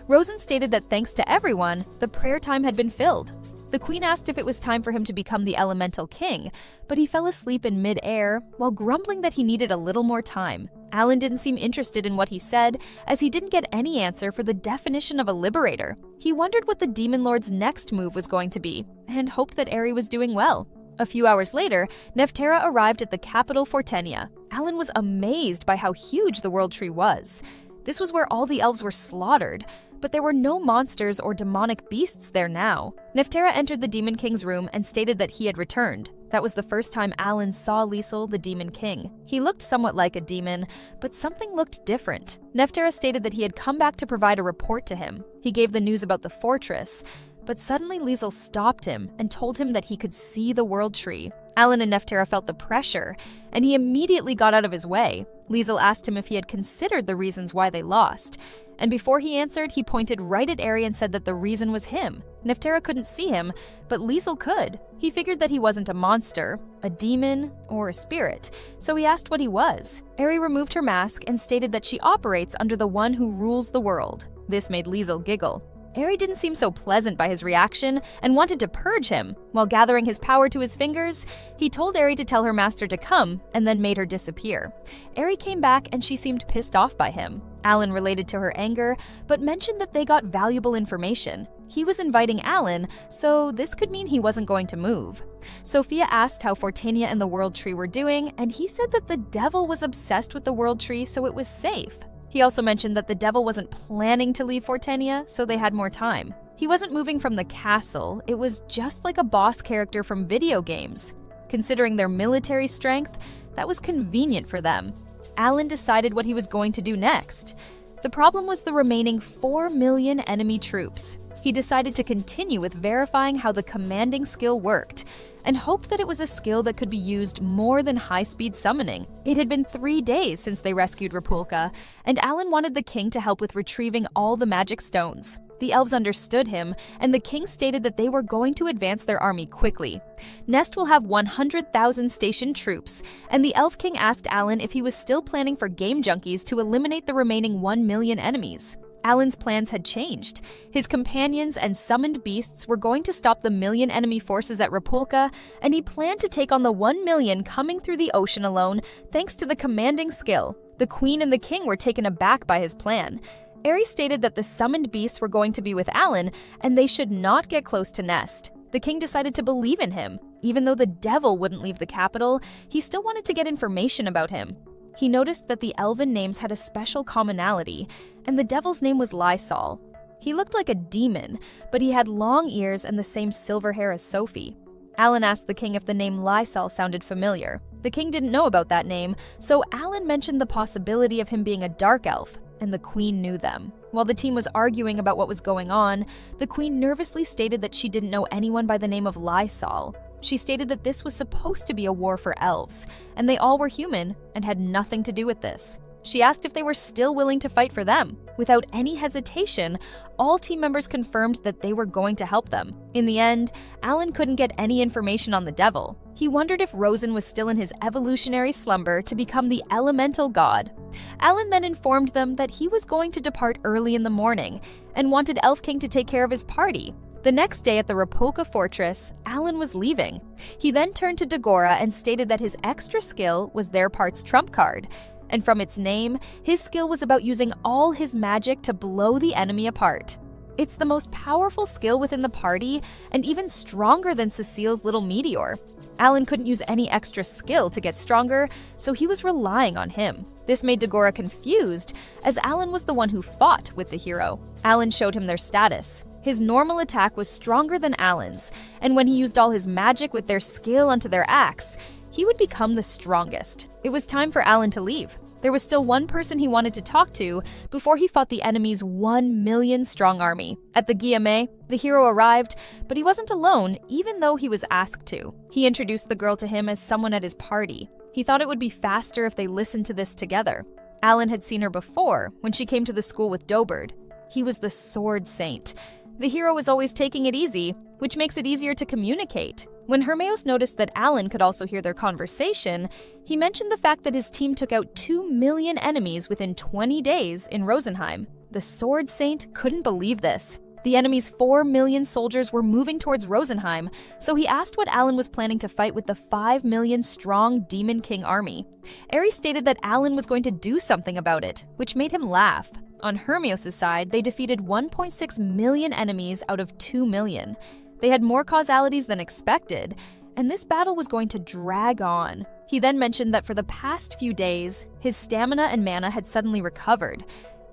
Rosen stated that thanks to everyone, the prayer time had been filled. The queen asked if it was time for him to become the elemental king, but he fell asleep in mid-air while grumbling that he needed a little more time. Alan didn't seem interested in what he said, as he didn't get any answer for the definition of a liberator. He wondered what the Demon Lord's next move was going to be, and hoped that Eri was doing well. A few hours later, Neftera arrived at the capital Fortenia. Alan was amazed by how huge the World Tree was. This was where all the elves were slaughtered, but there were no monsters or demonic beasts there now. Neftera entered the Demon King's room and stated that he had returned. That was the first time Alan saw Liesel, the Demon King. He looked somewhat like a demon, but something looked different. Neftera stated that he had come back to provide a report to him. He gave the news about the fortress, but suddenly Liesel stopped him and told him that he could see the World Tree. Alan and Neftera felt the pressure, and he immediately got out of his way. Liesel asked him if he had considered the reasons why they lost, and before he answered, he pointed right at Eri and said that the reason was him. Neftera couldn't see him, but Liesel could. He figured that he wasn't a monster, a demon, or a spirit, so he asked what he was. Eri removed her mask and stated that she operates under the one who rules the world. This made Liesel giggle. Eri didn't seem so pleasant by his reaction and wanted to purge him. While gathering his power to his fingers, he told Eri to tell her master to come and then made her disappear. Eri came back and she seemed pissed off by him. Alan related to her anger, but mentioned that they got valuable information. He was inviting Alan, so this could mean he wasn't going to move. Sophia asked how Fortenia and the World Tree were doing, and he said that the devil was obsessed with the World Tree, so it was safe. He also mentioned that the devil wasn't planning to leave Fortenia, so they had more time. He wasn't moving from the castle, it was just like a boss character from video games. Considering their military strength, that was convenient for them. Alan decided what he was going to do next. The problem was the remaining 4 million enemy troops. He decided to continue with verifying how the commanding skill worked, and hoped that it was a skill that could be used more than high-speed summoning. It had been 3 days since they rescued Rapolka, and Alan wanted the king to help with retrieving all the magic stones. The elves understood him, and the king stated that they were going to advance their army quickly. Nest will have 100,000 stationed troops, and the elf king asked Alan if he was still planning for game junkies to eliminate the remaining 1 million enemies. Alan's plans had changed. His companions and summoned beasts were going to stop the million enemy forces at Rapolka, and he planned to take on the 1 million coming through the ocean alone thanks to the commanding skill. The queen and the king were taken aback by his plan. Eri stated that the summoned beasts were going to be with Alan, and they should not get close to Nest. The king decided to believe in him. Even though the devil wouldn't leave the capital, he still wanted to get information about him. He noticed that the elven names had a special commonality, and the devil's name was Lysol. He looked like a demon, but he had long ears and the same silver hair as Sophie. Alan asked the king if the name Lysol sounded familiar. The king didn't know about that name, so Alan mentioned the possibility of him being a dark elf, and the queen knew them. While the team was arguing about what was going on, the queen nervously stated that she didn't know anyone by the name of Lysol. She stated that this was supposed to be a war for elves, and they all were human and had nothing to do with this. She asked if they were still willing to fight for them. Without any hesitation, all team members confirmed that they were going to help them. In the end, Alan couldn't get any information on the devil. He wondered if Rosen was still in his evolutionary slumber to become the elemental god. Alan then informed them that he was going to depart early in the morning and wanted Elf King to take care of his party. The next day at the Rapolka fortress, Alan was leaving. He then turned to Dagora and stated that his extra skill was their part's trump card. And from its name, his skill was about using all his magic to blow the enemy apart. It's the most powerful skill within the party, and even stronger than Cecile's little meteor. Alan couldn't use any extra skill to get stronger, so he was relying on him. This made Dagora confused, as Alan was the one who fought with the hero. Alan showed him their status. His normal attack was stronger than Alan's, and when he used all his magic with their skill onto their axe, he would become the strongest. It was time for Alan to leave. There was still one person he wanted to talk to before he fought the enemy's 1 million strong army. At the Guillemets, the hero arrived, but he wasn't alone, even though he was asked to. He introduced the girl to him as someone at his party. He thought it would be faster if they listened to this together. Alan had seen her before, when she came to the school with Dobard. He was the Sword Saint. The hero was always taking it easy, which makes it easier to communicate. When Hermeos noticed that Alan could also hear their conversation, he mentioned the fact that his team took out 2 million enemies within 20 days in Rosenheim. The Sword Saint couldn't believe this. The enemy's 4 million soldiers were moving towards Rosenheim, so he asked what Alan was planning to fight with the 5 million strong Demon King army. Ares stated that Alan was going to do something about it, which made him laugh. On Hermeos' side, they defeated 1.6 million enemies out of 2 million. They had more causalities than expected, and this battle was going to drag on. He then mentioned that for the past few days, his stamina and mana had suddenly recovered.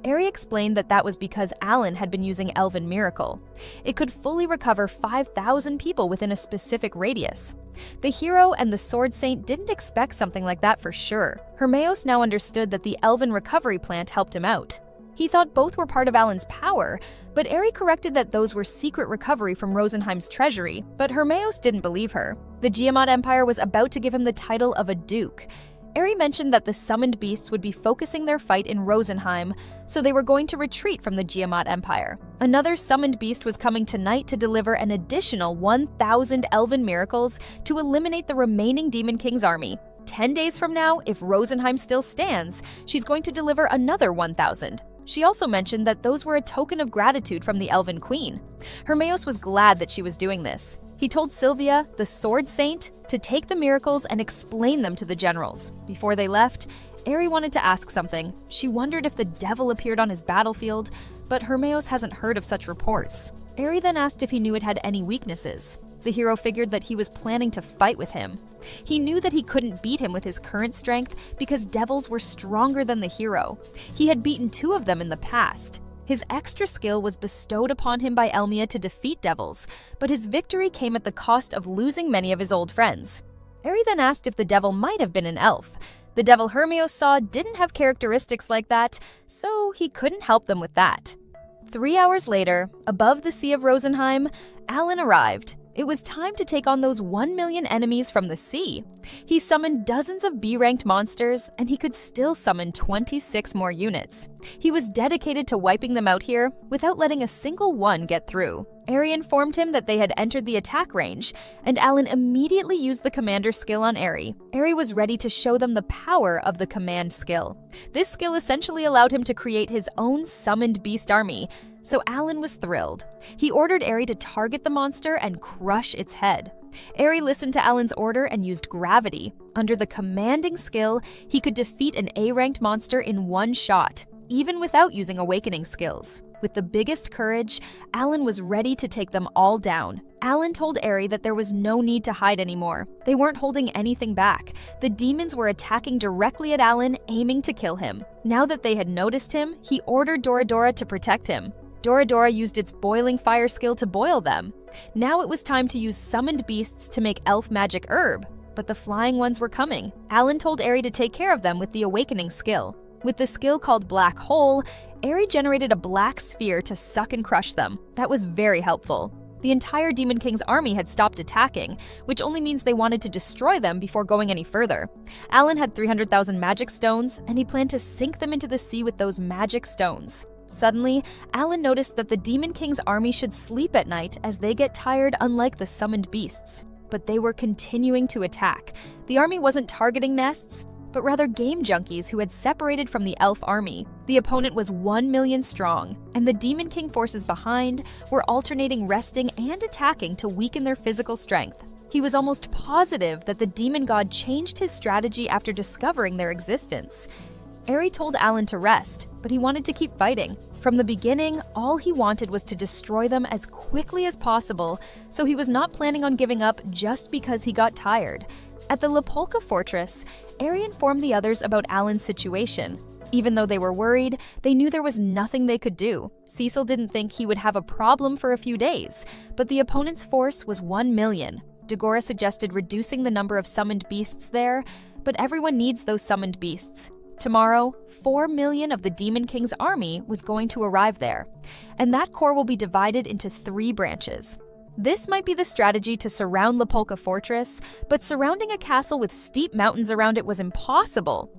Aerie explained that that was because Alan had been using Elven Miracle. It could fully recover 5,000 people within a specific radius. The hero and the Sword Saint didn't expect something like that for sure. Hermeos now understood that the Elven recovery plant helped him out. He thought both were part of Alan's power, but Aerie corrected that those were secret recovery from Rosenheim's treasury, but Hermeos didn't believe her. The Giamot Empire was about to give him the title of a duke. Aerie mentioned that the summoned beasts would be focusing their fight in Rosenheim, so they were going to retreat from the Giamot Empire. Another summoned beast was coming tonight to deliver an additional 1,000 Elven miracles to eliminate the remaining Demon King's army. 10 days from now, if Rosenheim still stands, she's going to deliver another 1,000. She also mentioned that those were a token of gratitude from the Elven Queen. Hermeos was glad that she was doing this. He told Sylvia, the Sword Saint, to take the miracles and explain them to the generals. Before they left, Aerie wanted to ask something. She wondered if the devil appeared on his battlefield, but Hermeos hasn't heard of such reports. Aerie then asked if he knew it had any weaknesses. The hero figured that he was planning to fight with him. He knew that he couldn't beat him with his current strength because devils were stronger than the hero. He had beaten 2 of them in the past. His extra skill was bestowed upon him by Elmia to defeat devils, but his victory came at the cost of losing many of his old friends. Aerie then asked if the devil might have been an elf. The devil Hermeos saw didn't have characteristics like that, so he couldn't help them with that. 3 hours later, above the Sea of Rosenheim, Alan arrived. It was time to take on those 1 million enemies from the sea. He summoned dozens of B-ranked monsters, and he could still summon 26 more units. He was dedicated to wiping them out here without letting a single one get through. Aerie informed him that they had entered the attack range, and Alan immediately used the commander skill on Aerie. Aerie was ready to show them the power of the command skill. This skill essentially allowed him to create his own summoned beast army, so Alan was thrilled. He ordered Aerie to target the monster and crush its head. Aerie listened to Alan's order and used gravity. Under the commanding skill, he could defeat an A-ranked monster in one shot, even without using awakening skills. With the biggest courage, Alan was ready to take them all down. Alan told Aerie that there was no need to hide anymore. They weren't holding anything back. The demons were attacking directly at Alan, aiming to kill him. Now that they had noticed him, he ordered Doradora to protect him. Doradora used its boiling fire skill to boil them. Now it was time to use summoned beasts to make elf magic herb, but the flying ones were coming. Alan told Aerie to take care of them with the awakening skill. With the skill called Black Hole, Aerie generated a black sphere to suck and crush them. That was very helpful. The entire Demon King's army had stopped attacking, which only means they wanted to destroy them before going any further. Alan had 300,000 magic stones, and he planned to sink them into the sea with those magic stones. Suddenly, Alan noticed that the Demon King's army should sleep at night as they get tired, unlike the summoned beasts. But they were continuing to attack. The army wasn't targeting nests, but rather game junkies who had separated from the elf army. The opponent was 1 million strong, and the Demon King forces behind were alternating resting and attacking to weaken their physical strength. He was almost positive that the demon god changed his strategy after discovering their existence. Aerie told Alan to rest, but he wanted to keep fighting. From the beginning, all he wanted was to destroy them as quickly as possible, so he was not planning on giving up just because he got tired. At the Lapolka fortress, Eri informed the others about Alan's situation. Even though they were worried, they knew there was nothing they could do. Cecil didn't think he would have a problem for a few days, but the opponent's force was 1 million. Dagora suggested reducing the number of summoned beasts there, but everyone needs those summoned beasts. Tomorrow, 4 million of the Demon King's army was going to arrive there, and that corps will be divided into 3 branches. This might be the strategy to surround Lapolka Fortress, but surrounding a castle with steep mountains around it was impossible.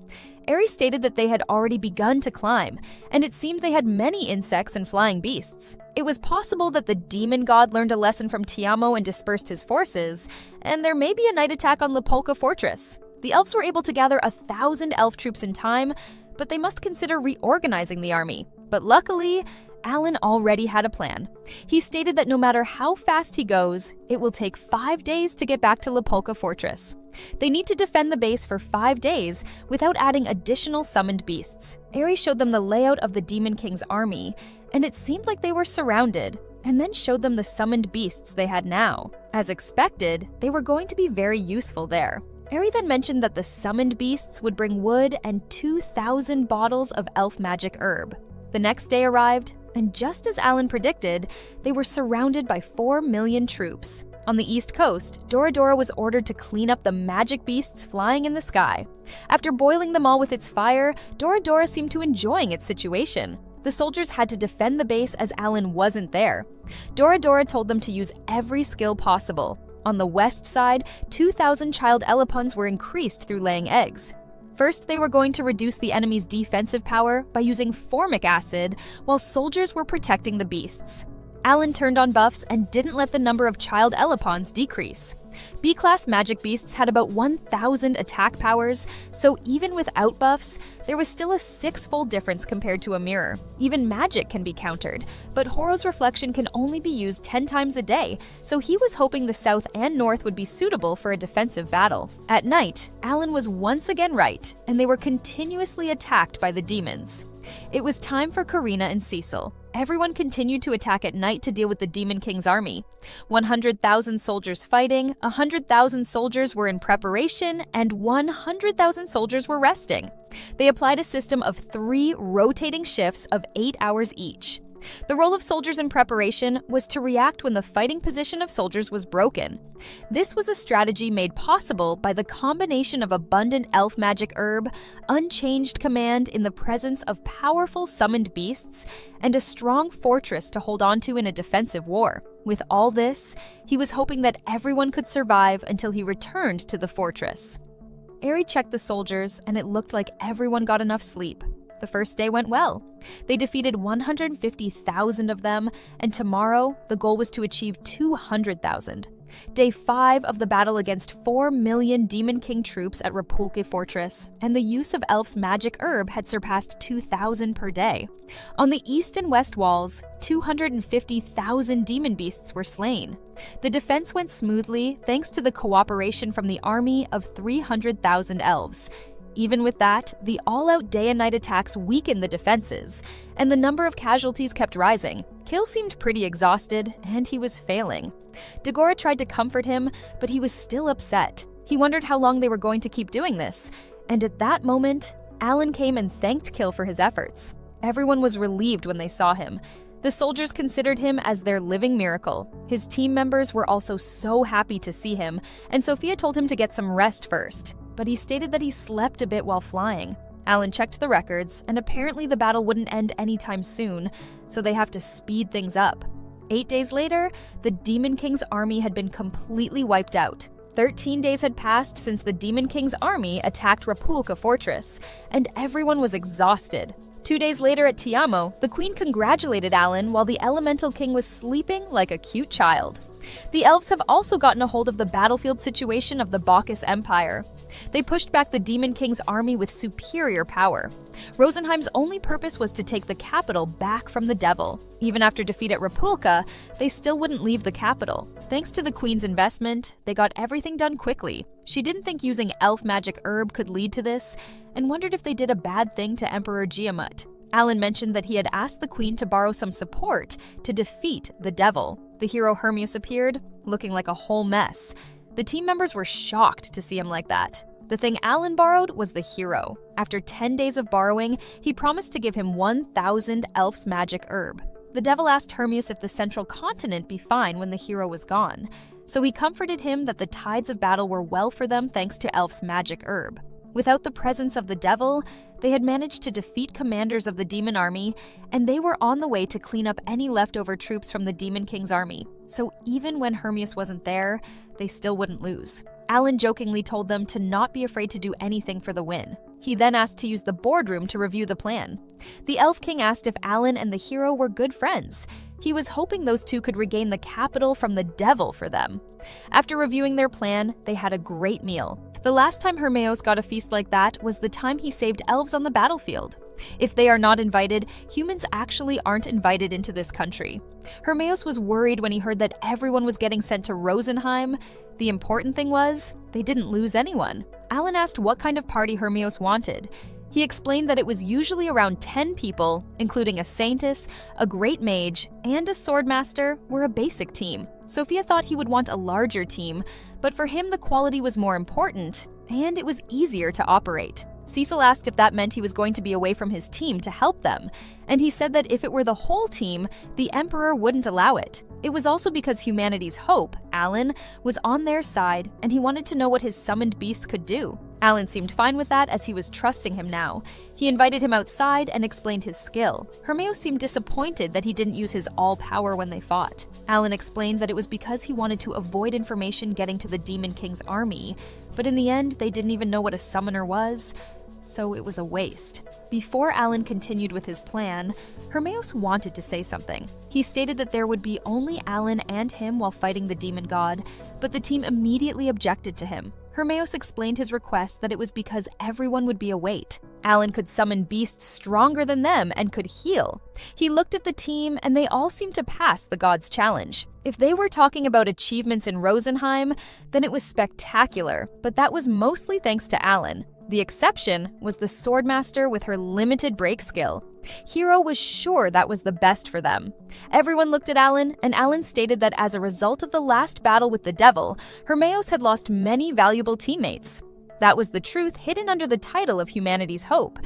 Eri stated that they had already begun to climb, and it seemed they had many insects and flying beasts. It was possible that the demon god learned a lesson from Tiamo and dispersed his forces, and there may be a night attack on Lapolka Fortress. The elves were able to gather 1,000 elf troops in time, but they must consider reorganizing the army. But luckily, Alan already had a plan. He stated that no matter how fast he goes, it will take 5 days to get back to Lapolka Fortress. They need to defend the base for 5 days without adding additional summoned beasts. Eri showed them the layout of the Demon King's army, and it seemed like they were surrounded, and then showed them the summoned beasts they had now. As expected, they were going to be very useful there. Eri then mentioned that the summoned beasts would bring wood and 2,000 bottles of elf magic herb. The next day arrived, and just as Alan predicted, they were surrounded by 4 million troops. On the east coast, Dora was ordered to clean up the magic beasts flying in the sky. After boiling them all with its fire, Dora seemed to enjoying its situation. The soldiers had to defend the base as Alan wasn't there. Dora told them to use every skill possible. On the west side, 2,000 child elipons were increased through laying eggs. First, they were going to reduce the enemy's defensive power by using formic acid, while soldiers were protecting the beasts. Alan turned on buffs and didn't let the number of child elipons decrease. B-class magic beasts had about 1,000 attack powers, so even without buffs, there was still a 6-fold difference compared to a mirror. Even magic can be countered, but Horo's reflection can only be used 10 times a day, so he was hoping the south and north would be suitable for a defensive battle. At night, Alan was once again right, and they were continuously attacked by the demons. It was time for Karina and Cecil. Everyone continued to attack at night to deal with the Demon King's army. 100,000 soldiers fighting, 100,000 soldiers were in preparation, and 100,000 soldiers were resting. They applied a system of 3 rotating shifts of 8 hours each. The role of soldiers in preparation was to react when the fighting position of soldiers was broken. This was a strategy made possible by the combination of abundant elf magic herb, unchanged command in the presence of powerful summoned beasts, and a strong fortress to hold onto in a defensive war. With all this, he was hoping that everyone could survive until he returned to the fortress. Eri checked the soldiers, and it looked like everyone got enough sleep. The first day went well. They defeated 150,000 of them, and tomorrow, the goal was to achieve 200,000. Day 5 of the battle against 4 million Demon King troops at Rapulke Fortress, and the use of Elf's magic herb had surpassed 2,000 per day. On the east and west walls, 250,000 demon beasts were slain. The defense went smoothly thanks to the cooperation from the army of 300,000 elves. Even with that, the all-out day and night attacks weakened the defenses, and the number of casualties kept rising. Kill seemed pretty exhausted, and he was failing. Dagora tried to comfort him, but he was still upset. He wondered how long they were going to keep doing this, and at that moment, Alan came and thanked Kill for his efforts. Everyone was relieved when they saw him. The soldiers considered him as their living miracle. His team members were also so happy to see him, and Sophia told him to get some rest first. But he stated that he slept a bit while flying. Alan checked the records, and apparently the battle wouldn't end anytime soon, so they have to speed things up. 8 days later, the Demon King's army had been completely wiped out. 13 days had passed since the Demon King's army attacked Rapulka Fortress, and everyone was exhausted. 2 days later at Tiamo, the queen congratulated Alan while the Elemental King was sleeping like a cute child. The elves have also gotten a hold of the battlefield situation of the Bacchus Empire. They pushed back the Demon King's army with superior power. Rosenheim's only purpose was to take the capital back from the devil. Even after defeat at Rapulka, they still wouldn't leave the capital. Thanks to the queen's investment, they got everything done quickly. She didn't think using elf magic herb could lead to this, and wondered if they did a bad thing to Emperor Giamut. Alan mentioned that he had asked the queen to borrow some support to defeat the devil. The hero Hermias appeared, looking like a whole mess. The team members were shocked to see him like that. The thing Alan borrowed was the hero. After 10 days of borrowing, he promised to give him 1,000 elf's magic herb. The devil asked Hermias if the central continent be fine when the hero was gone. So he comforted him that the tides of battle were well for them thanks to elf's magic herb. Without the presence of the devil, they had managed to defeat commanders of the demon army, and they were on the way to clean up any leftover troops from the Demon King's army. So even when Hermias wasn't there, they still wouldn't lose. Alan jokingly told them to not be afraid to do anything for the win. He then asked to use the boardroom to review the plan. The Elf King asked if Alan and the hero were good friends. He was hoping those two could regain the capital from the devil for them. After reviewing their plan, they had a great meal. The last time Hermias got a feast like that was the time he saved elves on the battlefield. If they are not invited, humans actually aren't invited into this country. Hermias was worried when he heard that everyone was getting sent to Rosenheim. The important thing was, they didn't lose anyone. Alan asked what kind of party Hermias wanted. He explained that it was usually around 10 people, including a saintess, a great mage, and a swordmaster, were a basic team. Sophia thought he would want a larger team, but for him the quality was more important, and it was easier to operate. Cecil asked if that meant he was going to be away from his team to help them, and he said that if it were the whole team, the Emperor wouldn't allow it. It was also because humanity's hope, Alan, was on their side, and he wanted to know what his summoned beast could do. Alan seemed fine with that as he was trusting him now. He invited him outside and explained his skill. Hermias seemed disappointed that he didn't use his all-power when they fought. Alan explained that it was because he wanted to avoid information getting to the Demon King's army, but in the end, they didn't even know what a summoner was, so it was a waste. Before Alan continued with his plan, Hermias wanted to say something. He stated that there would be only Alan and him while fighting the demon god, but the team immediately objected to him. Hermias explained his request that it was because everyone would be a weight. Alan could summon beasts stronger than them and could heal. He looked at the team and they all seemed to pass the god's challenge. If they were talking about achievements in Rosenheim, then it was spectacular, but that was mostly thanks to Alan. The exception was the swordmaster with her limited break skill. Hero was sure that was the best for them. Everyone looked at Alan, and Alan stated that as a result of the last battle with the devil, Hermias had lost many valuable teammates. That was the truth hidden under the title of humanity's hope.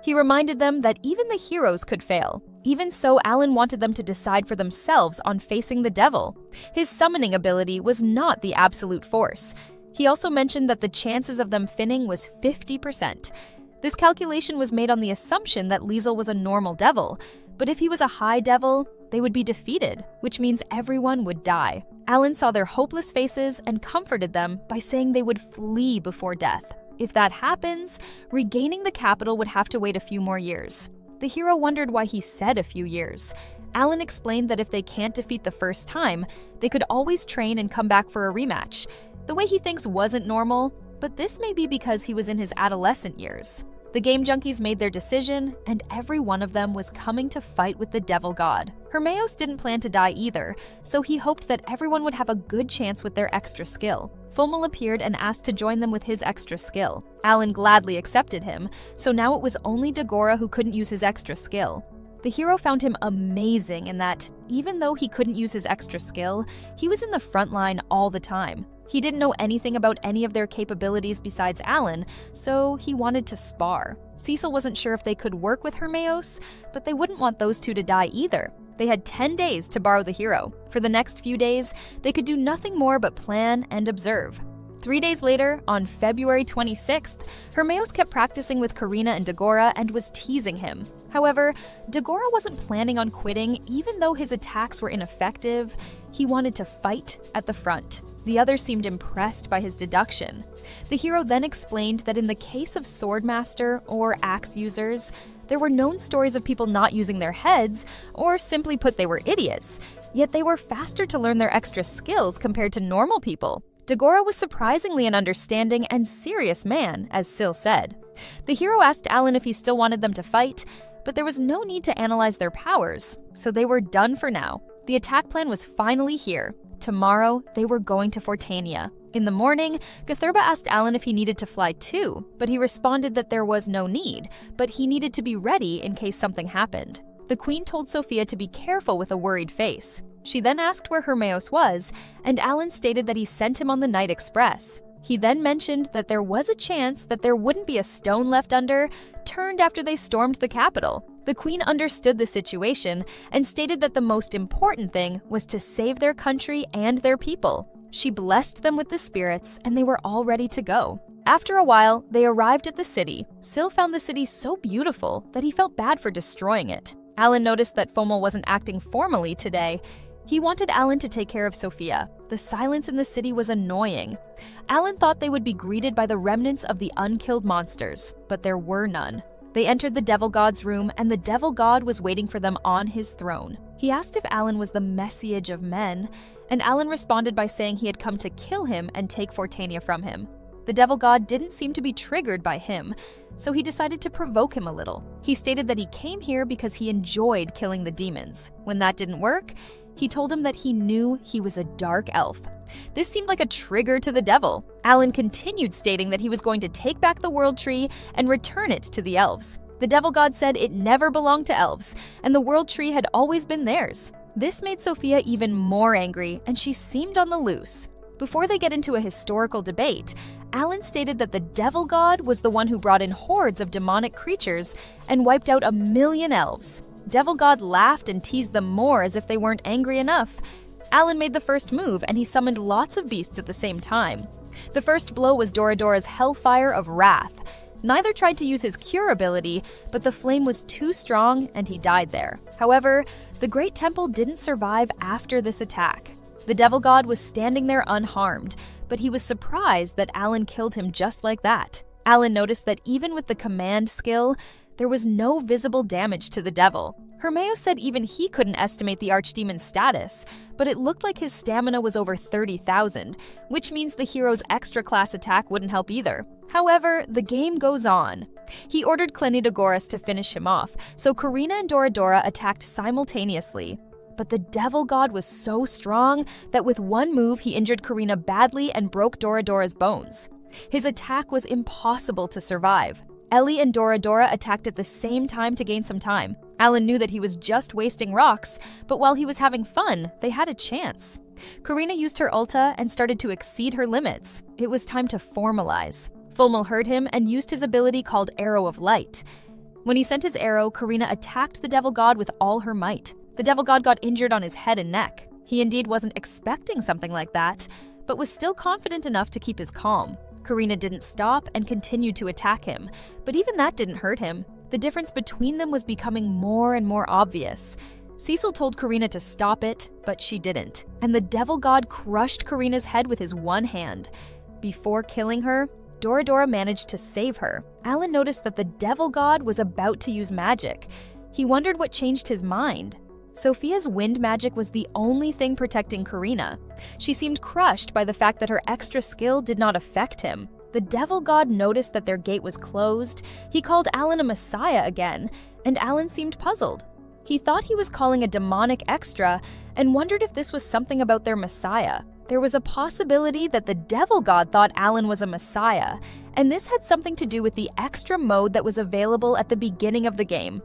He reminded them that even the heroes could fail. Even so, Alan wanted them to decide for themselves on facing the devil. His summoning ability was not the absolute force. He also mentioned that the chances of them finning was 50%. This calculation was made on the assumption that Liesel was a normal devil, but if he was a high devil, they would be defeated, which means everyone would die. Alan saw their hopeless faces and comforted them by saying they would flee before death. If that happens, regaining the capital would have to wait a few more years. The hero wondered why he said a few years. Alan explained that if they can't defeat the first time, they could always train and come back for a rematch. The way he thinks wasn't normal, but this may be because he was in his adolescent years. The game junkies made their decision, and every one of them was coming to fight with the devil god. Hermias didn't plan to die either, so he hoped that everyone would have a good chance with their extra skill. Fomel appeared and asked to join them with his extra skill. Alan gladly accepted him, so now it was only Dagora who couldn't use his extra skill. The hero found him amazing in that, even though he couldn't use his extra skill, he was in the front line all the time. He didn't know anything about any of their capabilities besides Alan, so he wanted to spar. Cecil wasn't sure if they could work with Hermias, but they wouldn't want those two to die either. They had 10 days to borrow the hero. For the next few days, they could do nothing more but plan and observe. 3 days later, on February 26th, Hermias kept practicing with Karina and Dagora and was teasing him. However, Dagora wasn't planning on quitting even though his attacks were ineffective. He wanted to fight at the front. The others seemed impressed by his deduction. The hero then explained that in the case of swordmaster or axe users, there were known stories of people not using their heads, or simply put, they were idiots. Yet they were faster to learn their extra skills compared to normal people. Dagora was surprisingly an understanding and serious man, as Syl said. The hero asked Alan if he still wanted them to fight, but there was no need to analyze their powers, so they were done for now. The attack plan was finally here. Tomorrow, they were going to Fortania. In the morning, Gthurba asked Alan if he needed to fly too, but he responded that there was no need, but he needed to be ready in case something happened. The queen told Sophia to be careful with a worried face. She then asked where Hermeos was, and Alan stated that he sent him on the night express. He then mentioned that there was a chance that there wouldn't be a stone left under, turned after they stormed the capital. The queen understood the situation and stated that the most important thing was to save their country and their people. She blessed them with the spirits, and they were all ready to go. After a while, they arrived at the city. Syl found the city so beautiful that he felt bad for destroying it. Alan noticed that Fomel wasn't acting formally today. He wanted Alan to take care of Sophia. The silence in the city was annoying. Alan thought they would be greeted by the remnants of the unkilled monsters, but there were none. They entered the Devil God's room, and the Devil God was waiting for them on his throne. He asked if Alan was the Messiage of men, and Alan responded by saying he had come to kill him and take Fortania from him. The Devil God didn't seem to be triggered by him, so he decided to provoke him a little. He stated that he came here because he enjoyed killing the demons. When that didn't work, he told him that he knew he was a dark elf. This seemed like a trigger to the devil. Alan continued stating that he was going to take back the world tree and return it to the elves. The Devil God said it never belonged to elves, and the world tree had always been theirs. This made Sophia even more angry, and she seemed on the loose. Before they get into a historical debate, Alan stated that the Devil God was the one who brought in hordes of demonic creatures and wiped out 1 million elves. Devil God laughed and teased them more as if they weren't angry enough. Alan made the first move, and he summoned lots of beasts at the same time. The first blow was Doradora's Hellfire of Wrath. Neither tried to use his cure ability, but the flame was too strong and he died there. However, the Great Temple didn't survive after this attack. The Devil God was standing there unharmed, but he was surprised that Alan killed him just like that. Alan noticed that even with the command skill, there was no visible damage to the devil. Hermeos said even he couldn't estimate the archdemon's status, but it looked like his stamina was over 30,000, which means the hero's extra class attack wouldn't help either. However, the game goes on. He ordered Clenidogoras to finish him off, so Karina and Doradora attacked simultaneously. But the Devil God was so strong that with one move he injured Karina badly and broke Doradora's bones. His attack was impossible to survive. Ellie and Doradora attacked at the same time to gain some time. Alan knew that he was just wasting rocks, but while he was having fun, they had a chance. Karina used her ulta and started to exceed her limits. It was time to formalize. Fomel heard him and used his ability called Arrow of Light. When he sent his arrow, Karina attacked the Devil God with all her might. The Devil God got injured on his head and neck. He indeed wasn't expecting something like that, but was still confident enough to keep his calm. Karina didn't stop and continued to attack him, but even that didn't hurt him. The difference between them was becoming more and more obvious. Cecil told Karina to stop it, but she didn't, and the Devil God crushed Karina's head with his one hand. Before killing her, Doradora managed to save her. Alan noticed that the Devil God was about to use magic. He wondered what changed his mind. Sophia's wind magic was the only thing protecting Karina. She seemed crushed by the fact that her extra skill did not affect him. The Devil God noticed that their gate was closed. He called Alan a messiah again, and Alan seemed puzzled. He thought he was calling a demonic extra and wondered if this was something about their messiah. There was a possibility that the Devil God thought Alan was a messiah, and this had something to do with the extra mode that was available at the beginning of the game.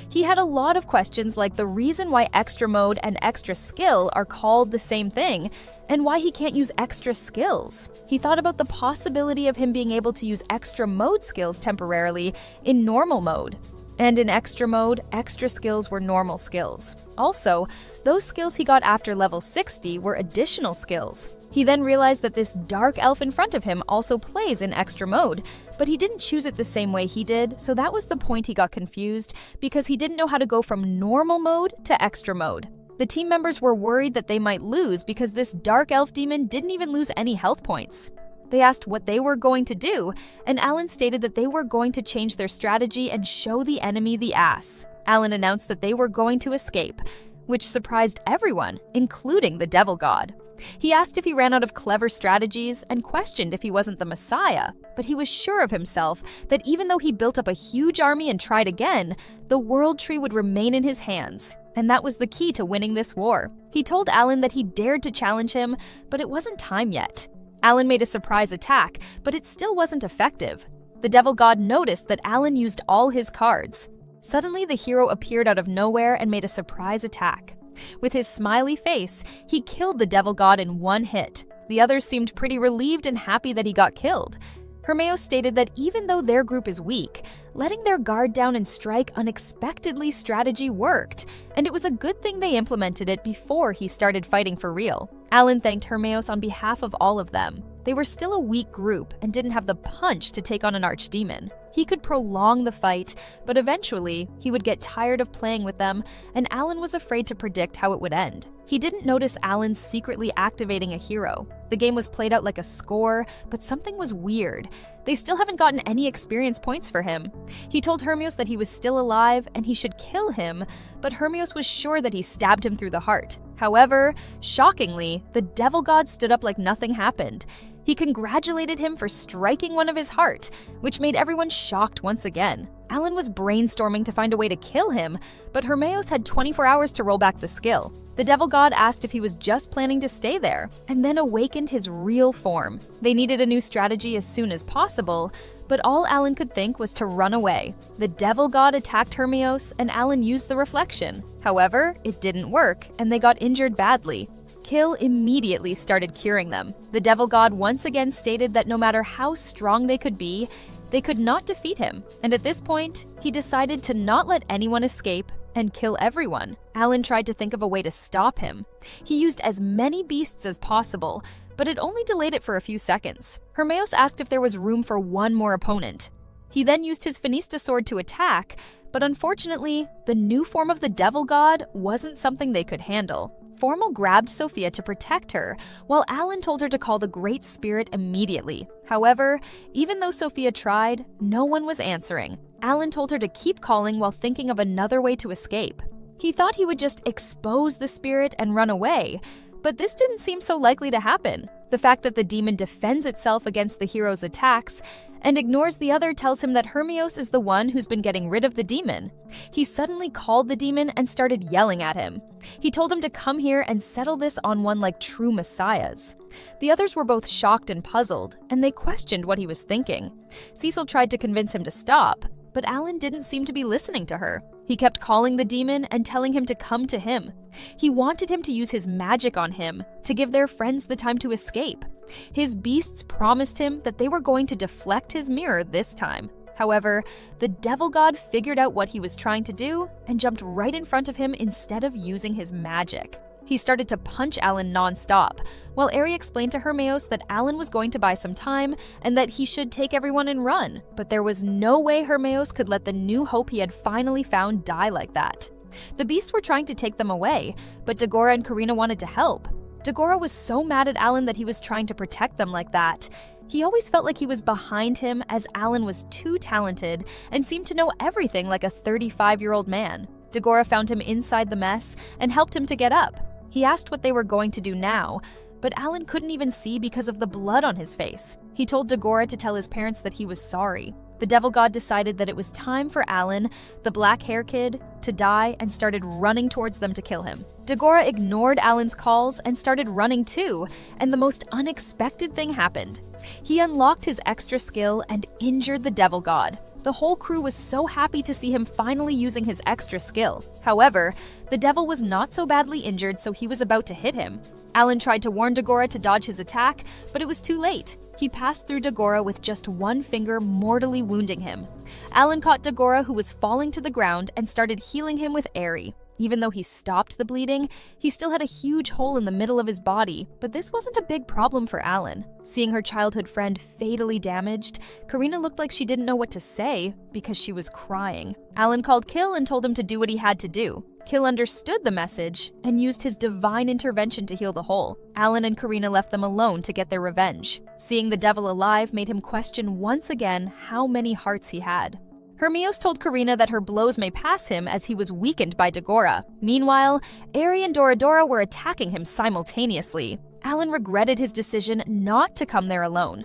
He had a lot of questions like the reason why extra mode and extra skill are called the same thing, and why he can't use extra skills. He thought about the possibility of him being able to use extra mode skills temporarily in normal mode. And in extra mode, extra skills were normal skills. Also, those skills he got after level 60 were additional skills. He then realized that this dark elf in front of him also plays in extra mode, but he didn't choose it the same way he did, so that was the point he got confused, because he didn't know how to go from normal mode to extra mode. The team members were worried that they might lose because this dark elf demon didn't even lose any health points. They asked what they were going to do, and Alan stated that they were going to change their strategy and show the enemy the ass. Alan announced that they were going to escape, which surprised everyone, including the Devil God. He asked if he ran out of clever strategies and questioned if he wasn't the Messiah, but he was sure of himself that even though he built up a huge army and tried again, the World Tree would remain in his hands, and that was the key to winning this war. He told Alan that he dared to challenge him, but it wasn't time yet. Alan made a surprise attack, but it still wasn't effective. The Devil God noticed that Alan used all his cards. Suddenly, the hero appeared out of nowhere and made a surprise attack. With his smiley face, he killed the Devil God in one hit. The others seemed pretty relieved and happy that he got killed. Hermeos stated that even though their group is weak, letting their guard down and strike unexpectedly strategy worked, and it was a good thing they implemented it before he started fighting for real. Alan thanked Hermeos on behalf of all of them. They were still a weak group and didn't have the punch to take on an archdemon. He could prolong the fight, but eventually, he would get tired of playing with them, and Alan was afraid to predict how it would end. He didn't notice Alan secretly activating a hero. The game was played out like a score, but something was weird. They still haven't gotten any experience points for him. He told Hermeos that he was still alive and he should kill him, but Hermeos was sure that he stabbed him through the heart. However, shockingly, the Devil God stood up like nothing happened. He congratulated him for striking one of his heart, which made everyone shocked once again. Alan was brainstorming to find a way to kill him, but Hermeos had 24 hours to roll back the skill. The Devil God asked if he was just planning to stay there, and then awakened his real form. They needed a new strategy as soon as possible, but all Alan could think was to run away. The Devil God attacked Hermeos, and Alan used the reflection. However, it didn't work, and they got injured badly. Kill immediately started curing them. The Devil God once again stated that no matter how strong they could be, they could not defeat him, and at this point, he decided to not let anyone escape and kill everyone. Alan tried to think of a way to stop him. He used as many beasts as possible, but it only delayed it for a few seconds. Hermeos asked if there was room for one more opponent. He then used his Finista sword to attack, but unfortunately, the new form of the Devil God wasn't something they could handle. Formal grabbed Sophia to protect her, while Alan told her to call the Great Spirit immediately. However, even though Sophia tried, no one was answering. Alan told her to keep calling while thinking of another way to escape. He thought he would just expose the spirit and run away, but this didn't seem so likely to happen. The fact that the demon defends itself against the hero's attacks and ignores the other tells him that Hermeos is the one who's been getting rid of the demon. He suddenly called the demon and started yelling at him. He told him to come here and settle this on one like true messiahs. The others were both shocked and puzzled, and they questioned what he was thinking. Cecil tried to convince him to stop, but Alan didn't seem to be listening to her. He kept calling the demon and telling him to come to him. He wanted him to use his magic on him, to give their friends the time to escape. His beasts promised him that they were going to deflect his mirror this time. However, the Devil God figured out what he was trying to do and jumped right in front of him instead of using his magic. He started to punch Alan non-stop, while Ari explained to Hermeos that Alan was going to buy some time and that he should take everyone and run, but there was no way Hermeos could let the new hope he had finally found die like that. The beasts were trying to take them away, but Dagora and Karina wanted to help. Dagora was so mad at Alan that he was trying to protect them like that. He always felt like he was behind him as Alan was too talented and seemed to know everything like a 35-year-old man. Dagora found him inside the mess and helped him to get up. He asked what they were going to do now, but Alan couldn't even see because of the blood on his face. He told Dagora to tell his parents that he was sorry. The Devil God decided that it was time for Alan, the black hair kid, to die and started running towards them to kill him. Dagora ignored Alan's calls and started running too, and the most unexpected thing happened. He unlocked his extra skill and injured the Devil God. The whole crew was so happy to see him finally using his extra skill. However, the devil was not so badly injured, so he was about to hit him. Alan tried to warn Dagora to dodge his attack, but it was too late. He passed through Dagora with just one finger, mortally wounding him. Alan caught Dagora, who was falling to the ground, and started healing him with Ari. Even though he stopped the bleeding, he still had a huge hole in the middle of his body, but this wasn't a big problem for Alan. Seeing her childhood friend fatally damaged, Karina looked like she didn't know what to say because she was crying. Alan called Kill and told him to do what he had to do. Kill understood the message and used his divine intervention to heal the hole. Alan and Karina left them alone to get their revenge. Seeing the devil alive made him question once again how many hearts he had. Hermeos told Karina that her blows may pass him as he was weakened by Dagora. Meanwhile, Ari and Doradora were attacking him simultaneously. Alan regretted his decision not to come there alone.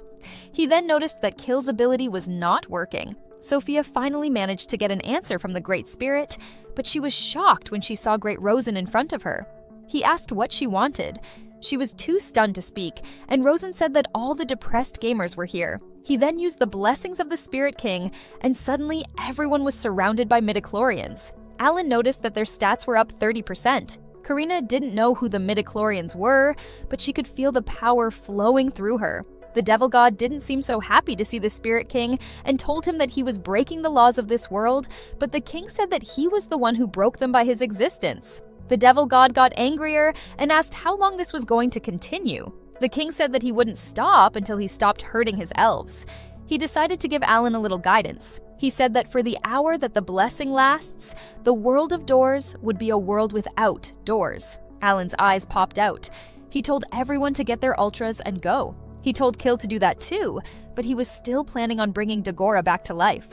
He then noticed that Kill's ability was not working. Sophia finally managed to get an answer from the Great Spirit, but she was shocked when she saw Great Rosen in front of her. He asked what she wanted. She was too stunned to speak, and Rosen said that all the depressed gamers were here. He then used the blessings of the Spirit King, and suddenly everyone was surrounded by midichlorians. Alan noticed that their stats were up 30%. Karina didn't know who the midichlorians were, but she could feel the power flowing through her. The devil god didn't seem so happy to see the Spirit King and told him that he was breaking the laws of this world, but the king said that he was the one who broke them by his existence. The devil god got angrier and asked how long this was going to continue. The king said that he wouldn't stop until he stopped hurting his elves. He decided to give Alan a little guidance. He said that for the hour that the blessing lasts, the world of doors would be a world without doors. Alan's eyes popped out. He told everyone to get their ultras and go. He told Kill to do that too, but he was still planning on bringing Dagora back to life.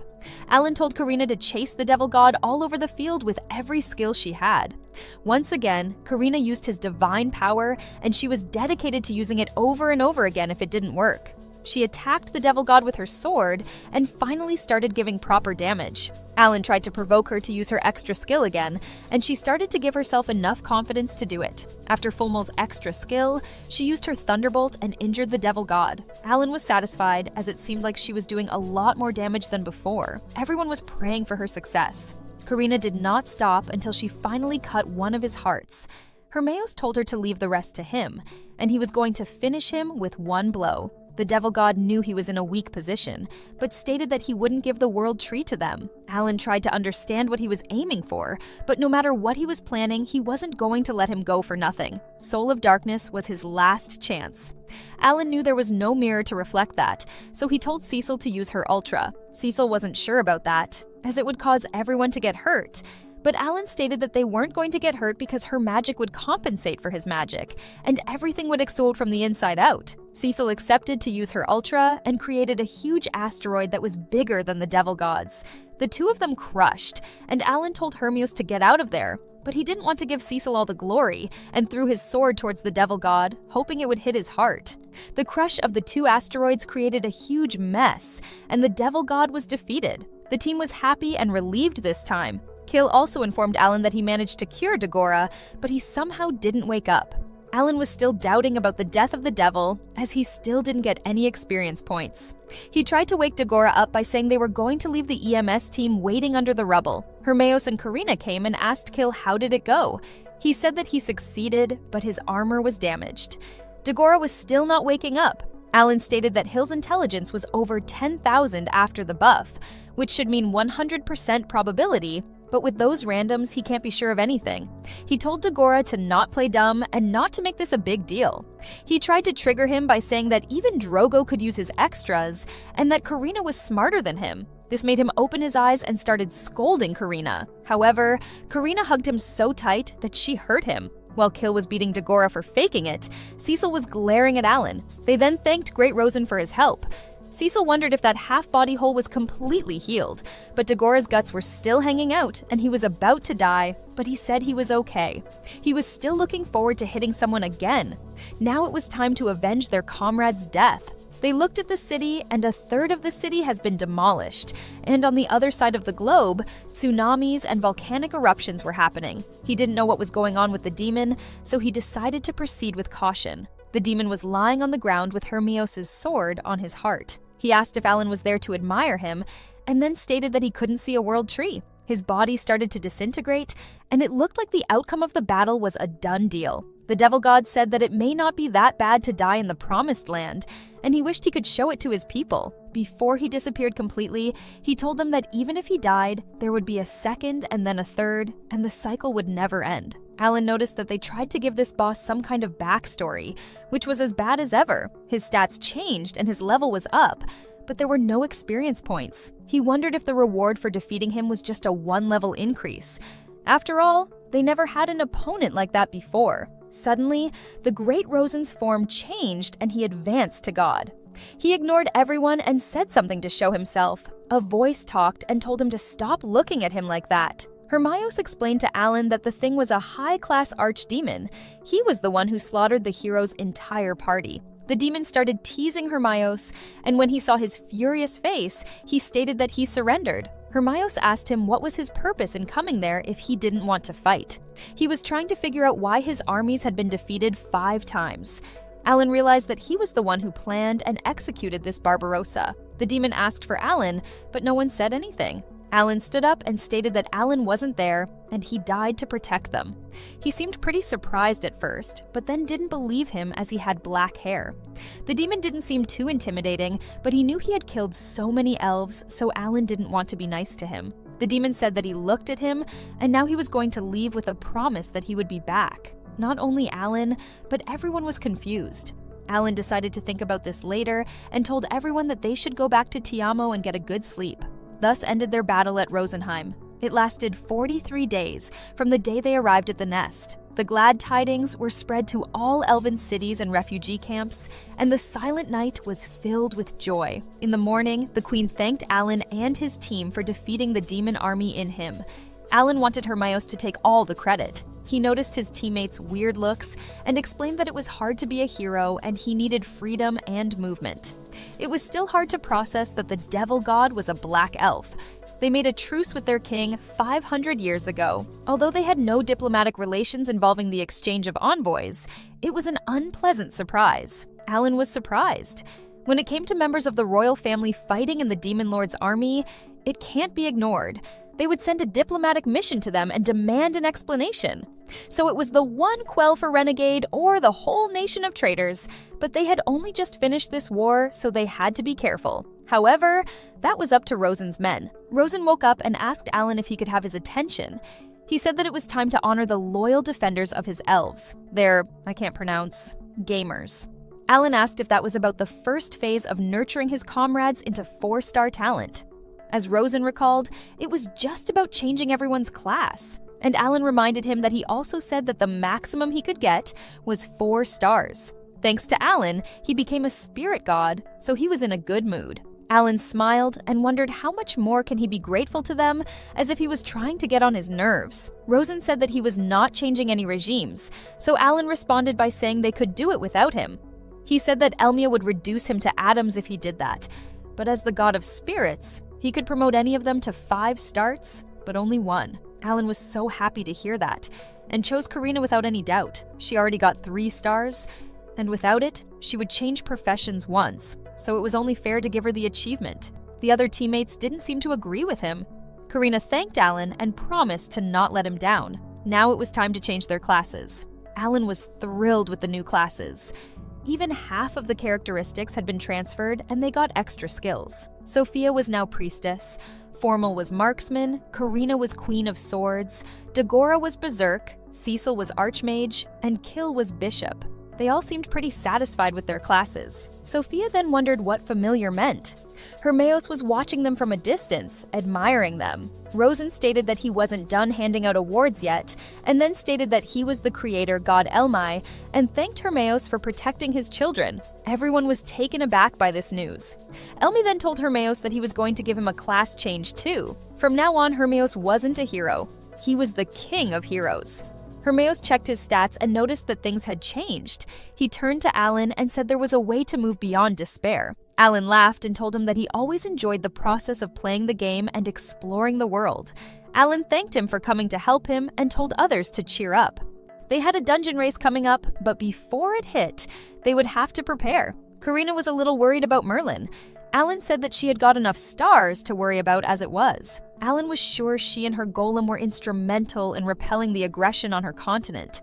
Alan told Karina to chase the devil god all over the field with every skill she had. Once again, Karina used his divine power, and she was dedicated to using it over and over again if it didn't work. She attacked the devil god with her sword and finally started giving proper damage. Alan tried to provoke her to use her extra skill again, and she started to give herself enough confidence to do it. After Fulmo's extra skill, she used her thunderbolt and injured the devil god. Alan was satisfied, as it seemed like she was doing a lot more damage than before. Everyone was praying for her success. Karina did not stop until she finally cut one of his hearts. Hermeos told her to leave the rest to him, and he was going to finish him with one blow. The devil god knew he was in a weak position, but stated that he wouldn't give the world tree to them. Alan tried to understand what he was aiming for, but no matter what he was planning, he wasn't going to let him go for nothing. Soul of Darkness was his last chance. Alan knew there was no mirror to reflect that, so he told Cecil to use her ultra. Cecil wasn't sure about that, as it would cause everyone to get hurt. But Alan stated that they weren't going to get hurt because her magic would compensate for his magic, and everything would explode from the inside out. Cecil accepted to use her ultra and created a huge asteroid that was bigger than the devil gods. The two of them crushed, and Alan told Hermeos to get out of there, but he didn't want to give Cecil all the glory and threw his sword towards the devil god, hoping it would hit his heart. The crush of the two asteroids created a huge mess, and the devil god was defeated. The team was happy and relieved this time. Kill also informed Alan that he managed to cure Dagora, but he somehow didn't wake up. Alan was still doubting about the death of the devil, as he still didn't get any experience points. He tried to wake Dagora up by saying they were going to leave the EMS team waiting under the rubble. Hermeos and Karina came and asked Kill how did it go. He said that he succeeded, but his armor was damaged. Dagora was still not waking up. Alan stated that Hill's intelligence was over 10,000 after the buff, which should mean 100% probability, but with those randoms, he can't be sure of anything. He told Dagora to not play dumb and not to make this a big deal. He tried to trigger him by saying that even Drogo could use his extras and that Karina was smarter than him. This made him open his eyes and started scolding Karina. However, Karina hugged him so tight that she hurt him. While Kill was beating Dagora for faking it, Cecil was glaring at Alan. They then thanked Great Rosen for his help. Cecil wondered if that half-body hole was completely healed, but Dagora's guts were still hanging out and he was about to die, but he said he was okay. He was still looking forward to hitting someone again. Now it was time to avenge their comrade's death. They looked at the city, and a third of the city has been demolished, and on the other side of the globe, tsunamis and volcanic eruptions were happening. He didn't know what was going on with the demon, so he decided to proceed with caution. The demon was lying on the ground with Hermeos' sword on his heart. He asked if Alan was there to admire him, and then stated that he couldn't see a world tree. His body started to disintegrate, and it looked like the outcome of the battle was a done deal. The devil god said that it may not be that bad to die in the promised land, and he wished he could show it to his people. Before he disappeared completely, he told them that even if he died, there would be a second and then a third, and the cycle would never end. Alan noticed that they tried to give this boss some kind of backstory, which was as bad as ever. His stats changed and his level was up, but there were no experience points. He wondered if the reward for defeating him was just a one-level increase. After all, they never had an opponent like that before. Suddenly, the Great Rosen's form changed and he advanced to God. He ignored everyone and said something to show himself. A voice talked and told him to stop looking at him like that. Hermione explained to Alan that the thing was a high-class archdemon. He was the one who slaughtered the hero's entire party. The demon started teasing Hermione, and when he saw his furious face, he stated that he surrendered. Hermione asked him what was his purpose in coming there if he didn't want to fight. He was trying to figure out why his armies had been defeated 5 times. Alan realized that he was the one who planned and executed this Barbarossa. The demon asked for Alan, but no one said anything. Alan stood up and stated that Alan wasn't there, and he died to protect them. He seemed pretty surprised at first, but then didn't believe him as he had black hair. The demon didn't seem too intimidating, but he knew he had killed so many elves, so Alan didn't want to be nice to him. The demon said that he looked at him, and now he was going to leave with a promise that he would be back. Not only Alan, but everyone was confused. Alan decided to think about this later and told everyone that they should go back to Tiamo and get a good sleep. Thus ended their battle at Rosenheim. It lasted 43 days from the day they arrived at the nest. The glad tidings were spread to all elven cities and refugee camps, and the silent night was filled with joy. In the morning, the queen thanked Alan and his team for defeating the demon army in him. Alan wanted Hermione to take all the credit. He noticed his teammates' weird looks and explained that it was hard to be a hero and he needed freedom and movement. It was still hard to process that the devil god was a black elf. They made a truce with their king 500 years ago. Although they had no diplomatic relations involving the exchange of envoys, it was an unpleasant surprise. Alan was surprised. When it came to members of the royal family fighting in the Demon Lord's army, it can't be ignored. They would send a diplomatic mission to them and demand an explanation. So it was the one quell for renegade or the whole nation of traitors, but they had only just finished this war, so they had to be careful. However, that was up to Rosen's men. Rosen woke up and asked Alan if he could have his attention. He said that it was time to honor the loyal defenders of his elves. They're, I can't pronounce, gamers. Alan asked if that was about the first phase of nurturing his comrades into 4-star talent. As Rosen recalled, it was just about changing everyone's class. And Alan reminded him that he also said that the maximum he could get was 4 stars. Thanks to Alan, he became a spirit god, so he was in a good mood. Alan smiled and wondered how much more can he be grateful to them, as if he was trying to get on his nerves. Rosen said that he was not changing any regimes, so Alan responded by saying they could do it without him. He said that Elmia would reduce him to atoms if he did that, but as the god of spirits, he could promote any of them to 5 starts, but only 1. Alan was so happy to hear that, and chose Karina without any doubt. She already got 3 stars, and without it, she would change professions once, so it was only fair to give her the achievement. The other teammates didn't seem to agree with him. Karina thanked Alan and promised to not let him down. Now it was time to change their classes. Alan was thrilled with the new classes. Even half of the characteristics had been transferred and they got extra skills. Sophia was now priestess, Formal was marksman, Karina was queen of swords, Dagora was berserk, Cecil was archmage, and Kill was bishop. They all seemed pretty satisfied with their classes. Sophia then wondered what familiar meant. Hermione was watching them from a distance, admiring them. Rosen stated that he wasn't done handing out awards yet, and then stated that he was the creator god Elmai, and thanked Hermione for protecting his children. Everyone was taken aback by this news. Elmi then told Hermione that he was going to give him a class change too. From now on, Hermione wasn't a hero. He was the king of heroes. Hermione checked his stats and noticed that things had changed. He turned to Alan and said there was a way to move beyond despair. Alan laughed and told him that he always enjoyed the process of playing the game and exploring the world. Alan thanked him for coming to help him and told others to cheer up. They had a dungeon race coming up, but before it hit, they would have to prepare. Karina was a little worried about Merlin. Alan said that she had got enough stars to worry about as it was. Alan was sure she and her golem were instrumental in repelling the aggression on her continent.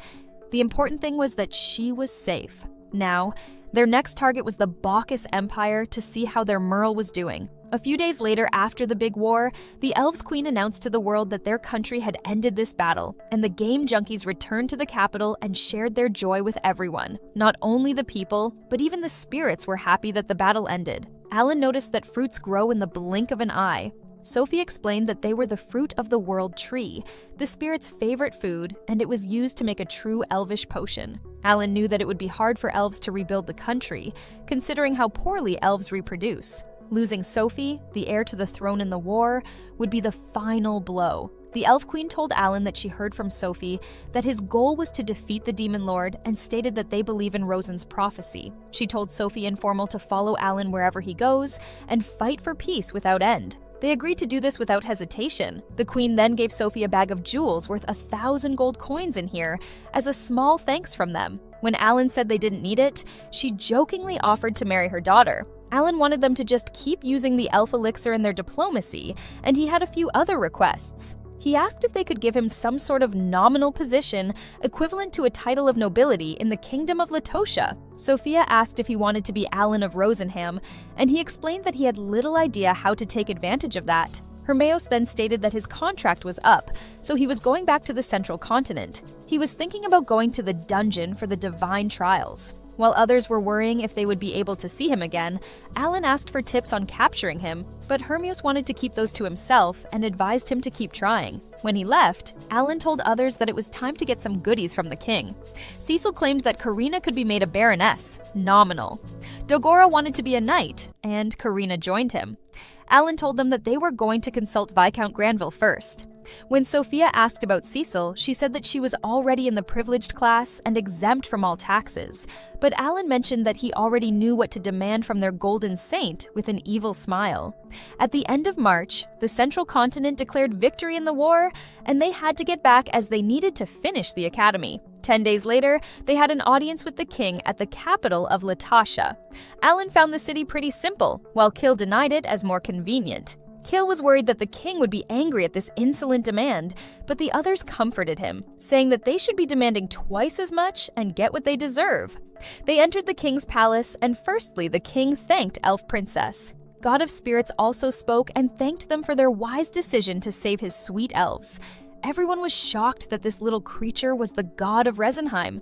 The important thing was that she was safe. Now, their next target was the Bacchus Empire to see how their Merle was doing. A few days later, after the big war, the Elves' Queen announced to the world that their country had ended this battle, and the game junkies returned to the capital and shared their joy with everyone. Not only the people, but even the spirits were happy that the battle ended. Alan noticed that fruits grow in the blink of an eye. Sophie explained that they were the fruit of the world tree, the spirit's favorite food, and it was used to make a true elvish potion. Alan knew that it would be hard for elves to rebuild the country, considering how poorly elves reproduce. Losing Sophie, the heir to the throne in the war, would be the final blow. The Elf Queen told Alan that she heard from Sophie that his goal was to defeat the Demon Lord and stated that they believe in Rosen's prophecy. She told Sophie and Formal to follow Alan wherever he goes and fight for peace without end. They agreed to do this without hesitation. The Queen then gave Sophie a bag of jewels worth 1,000 gold coins in here as a small thanks from them. When Alan said they didn't need it, she jokingly offered to marry her daughter. Alan wanted them to just keep using the elf elixir in their diplomacy, and he had a few other requests. He asked if they could give him some sort of nominal position equivalent to a title of nobility in the Kingdom of Latosha. Sophia asked if he wanted to be Alan of Rosenham, and he explained that he had little idea how to take advantage of that. Hermeos then stated that his contract was up, so he was going back to the Central Continent. He was thinking about going to the dungeon for the Divine Trials. While others were worrying if they would be able to see him again, Alan asked for tips on capturing him, but Hermeos wanted to keep those to himself and advised him to keep trying. When he left, Alan told others that it was time to get some goodies from the king. Cecil claimed that Karina could be made a baroness, nominal. Dogora wanted to be a knight, and Karina joined him. Alan told them that they were going to consult Viscount Granville first. When Sophia asked about Cecil, she said that she was already in the privileged class and exempt from all taxes. But Alan mentioned that he already knew what to demand from their golden saint with an evil smile. At the end of March, the Central Continent declared victory in the war, and they had to get back as they needed to finish the academy. 10 days later, they had an audience with the king at the capital of Latasha. Alan found the city pretty simple, while Kill denied it as more convenient. Kill was worried that the king would be angry at this insolent demand, but the others comforted him, saying that they should be demanding twice as much and get what they deserve. They entered the king's palace, and firstly, the king thanked Elf Princess. God of Spirits also spoke and thanked them for their wise decision to save his sweet elves. Everyone was shocked that this little creature was the god of Rosenheim.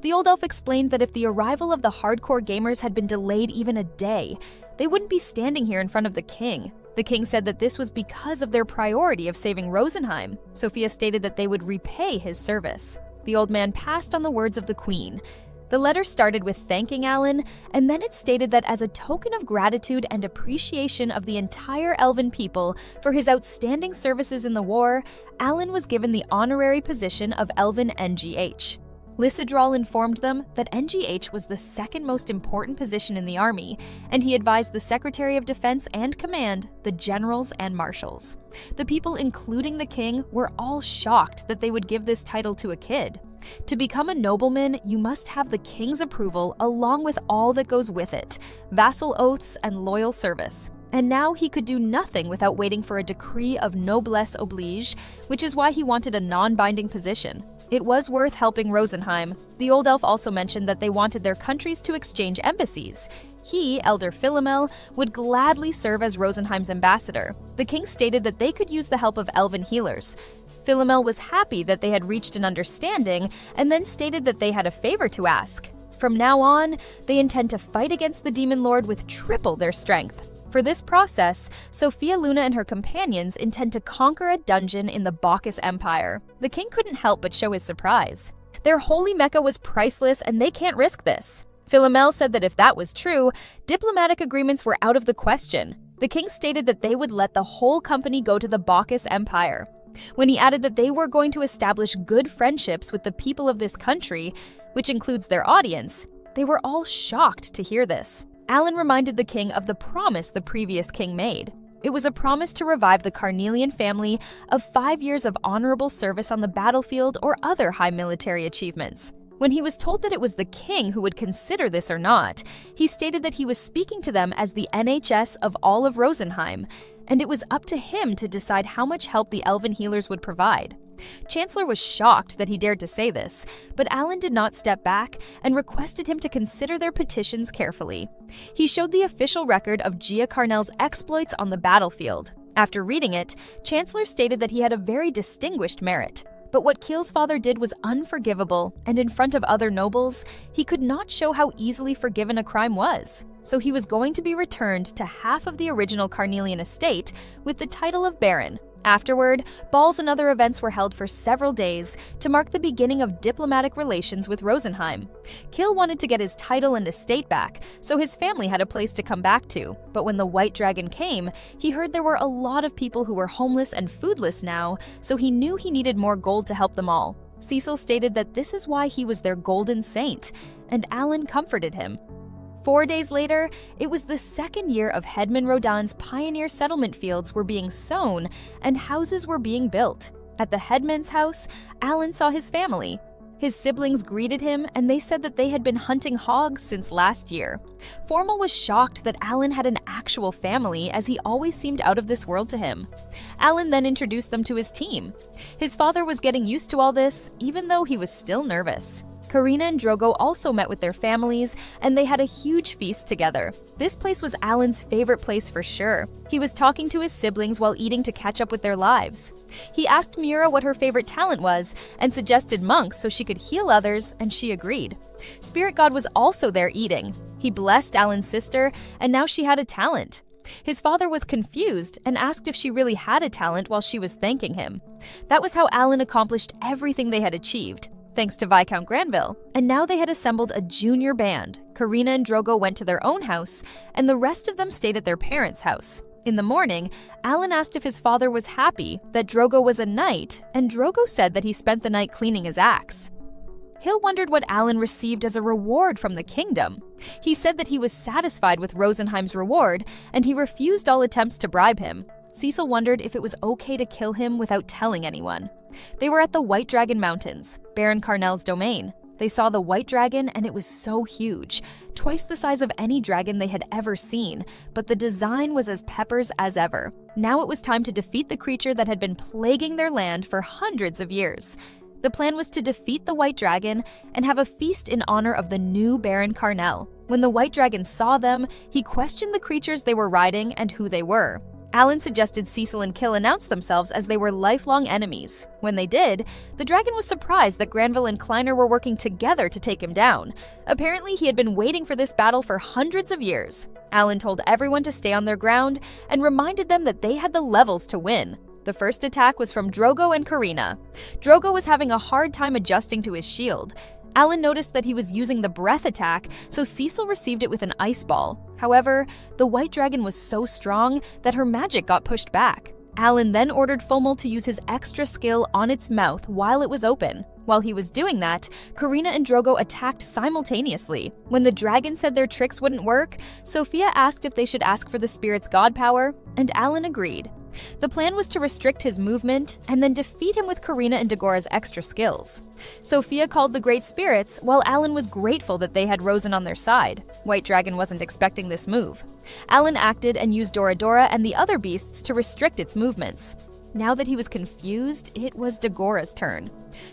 The old elf explained that if the arrival of the hardcore gamers had been delayed even a day, they wouldn't be standing here in front of the king. The king said that this was because of their priority of saving Rosenheim. Sophia stated that they would repay his service. The old man passed on the words of the queen. The letter started with thanking Alan, and then it stated that as a token of gratitude and appreciation of the entire elven people for his outstanding services in the war, Alan was given the honorary position of Elven NGH. Lysidral informed them that NGH was the second most important position in the army, and he advised the Secretary of Defense and Command, the generals and marshals. The people, including the king, were all shocked that they would give this title to a kid. To become a nobleman, you must have the king's approval along with all that goes with it, vassal oaths and loyal service. And now he could do nothing without waiting for a decree of noblesse oblige, which is why he wanted a non-binding position. It was worth helping Rosenheim. The old elf also mentioned that they wanted their countries to exchange embassies. He, Elder Philomel, would gladly serve as Rosenheim's ambassador. The king stated that they could use the help of elven healers. Philomel was happy that they had reached an understanding and then stated that they had a favor to ask. From now on, they intend to fight against the Demon Lord with triple their strength. For this process, Sophia Luna and her companions intend to conquer a dungeon in the Bacchus Empire. The king couldn't help but show his surprise. Their holy Mecca was priceless and they can't risk this. Philomel said that if that was true, diplomatic agreements were out of the question. The king stated that they would let the whole company go to the Bacchus Empire. When he added that they were going to establish good friendships with the people of this country, which includes their audience, they were all shocked to hear this. Alan reminded the king of the promise the previous king made. It was a promise to revive the Carnelian family of 5 years of honorable service on the battlefield or other high military achievements. When he was told that it was the king who would consider this or not, he stated that he was speaking to them as the NHS of all of Rosenheim, and it was up to him to decide how much help the elven healers would provide. Chancellor was shocked that he dared to say this, but Alan did not step back and requested him to consider their petitions carefully. He showed the official record of Gia Carnell's exploits on the battlefield. After reading it, Chancellor stated that he had a very distinguished merit. But what Keel's father did was unforgivable, and in front of other nobles, he could not show how easily forgiven a crime was. So he was going to be returned to half of the original Carnelian estate with the title of Baron. Afterward, balls and other events were held for several days to mark the beginning of diplomatic relations with Rosenheim. Kill wanted to get his title and estate back, so his family had a place to come back to. But when the White Dragon came, he heard there were a lot of people who were homeless and foodless now, so he knew he needed more gold to help them all. Cecil stated that this is why he was their golden saint, and Alan comforted him. 4 days later, it was the second year of Hedman Rodan's pioneer settlement fields were being sown and houses were being built. At the Hedman's house, Alan saw his family. His siblings greeted him and they said that they had been hunting hogs since last year. Formal was shocked that Alan had an actual family, as he always seemed out of this world to him. Alan then introduced them to his team. His father was getting used to all this, even though he was still nervous. Karina and Drogo also met with their families, and they had a huge feast together. This place was Alan's favorite place for sure. He was talking to his siblings while eating to catch up with their lives. He asked Mira what her favorite talent was and suggested monks so she could heal others, and she agreed. Spirit God was also there eating. He blessed Alan's sister, and now she had a talent. His father was confused and asked if she really had a talent while she was thanking him. That was how Alan accomplished everything they had achieved, thanks to Viscount Granville. And now they had assembled a junior band. Karina and Drogo went to their own house, and the rest of them stayed at their parents' house. In the morning, Alan asked if his father was happy that Drogo was a knight, and Drogo said that he spent the night cleaning his axe. Hill wondered what Alan received as a reward from the kingdom. He said that he was satisfied with Rosenheim's reward, and he refused all attempts to bribe him. Cecil wondered if it was okay to kill him without telling anyone. They were at the White Dragon Mountains, Baron Carnell's domain. They saw the White Dragon, and it was so huge, twice the size of any dragon they had ever seen, but the design was as peppers as ever. Now it was time to defeat the creature that had been plaguing their land for hundreds of years. The plan was to defeat the White Dragon and have a feast in honor of the new Baron Carnell. When the White Dragon saw them, he questioned the creatures they were riding and who they were. Alan suggested Cecil and Kill announce themselves as they were lifelong enemies. When they did, the dragon was surprised that Granville and Kleiner were working together to take him down. Apparently, he had been waiting for this battle for hundreds of years. Alan told everyone to stay on their ground and reminded them that they had the levels to win. The first attack was from Drogo and Karina. Drogo was having a hard time adjusting to his shield. Alan noticed that he was using the breath attack, so Cecil received it with an ice ball. However, the White Dragon was so strong that her magic got pushed back. Alan then ordered Fomel to use his extra skill on its mouth while it was open. While he was doing that, Karina and Drogo attacked simultaneously. When the dragon said their tricks wouldn't work, Sophia asked if they should ask for the spirit's god power, and Alan agreed. The plan was to restrict his movement and then defeat him with Karina and Degora's extra skills. Sophia called the Great Spirits, while Alan was grateful that they had Rosen on their side. White Dragon wasn't expecting this move. Alan acted and used Dora and the other beasts to restrict its movements. Now that he was confused, it was Degora's turn.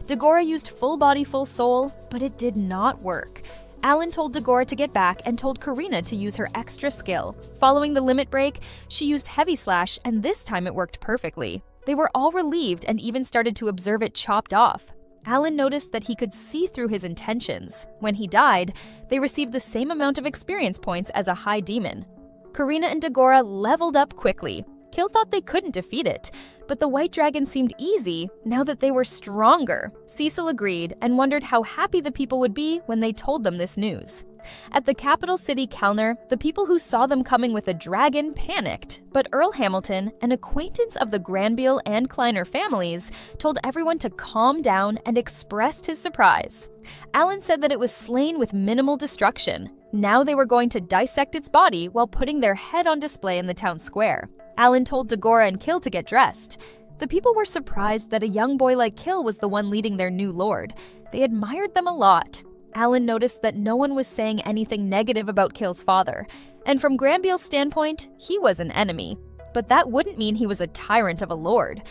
Degora used full body, full soul, but it did not work. Alan told Degora to get back and told Karina to use her extra skill. Following the limit break, she used Heavy Slash, and this time it worked perfectly. They were all relieved and even started to observe it chopped off. Alan noticed that he could see through his intentions. When he died, they received the same amount of experience points as a high demon. Karina and Degora leveled up quickly. Kill thought they couldn't defeat it, but the White Dragon seemed easy now that they were stronger. Cecil agreed and wondered how happy the people would be when they told them this news. At the capital city, Kelner, the people who saw them coming with a dragon panicked, but Earl Hamilton, an acquaintance of the Granville and Kleiner families, told everyone to calm down and expressed his surprise. Alan said that it was slain with minimal destruction. Now they were going to dissect its body while putting their head on display in the town square. Alan told Degora and Kill to get dressed. The people were surprised that a young boy like Kill was the one leading their new lord. They admired them a lot. Alan noticed that no one was saying anything negative about Kill's father, and from Granville's standpoint, he was an enemy. But that wouldn't mean he was a tyrant of a lord.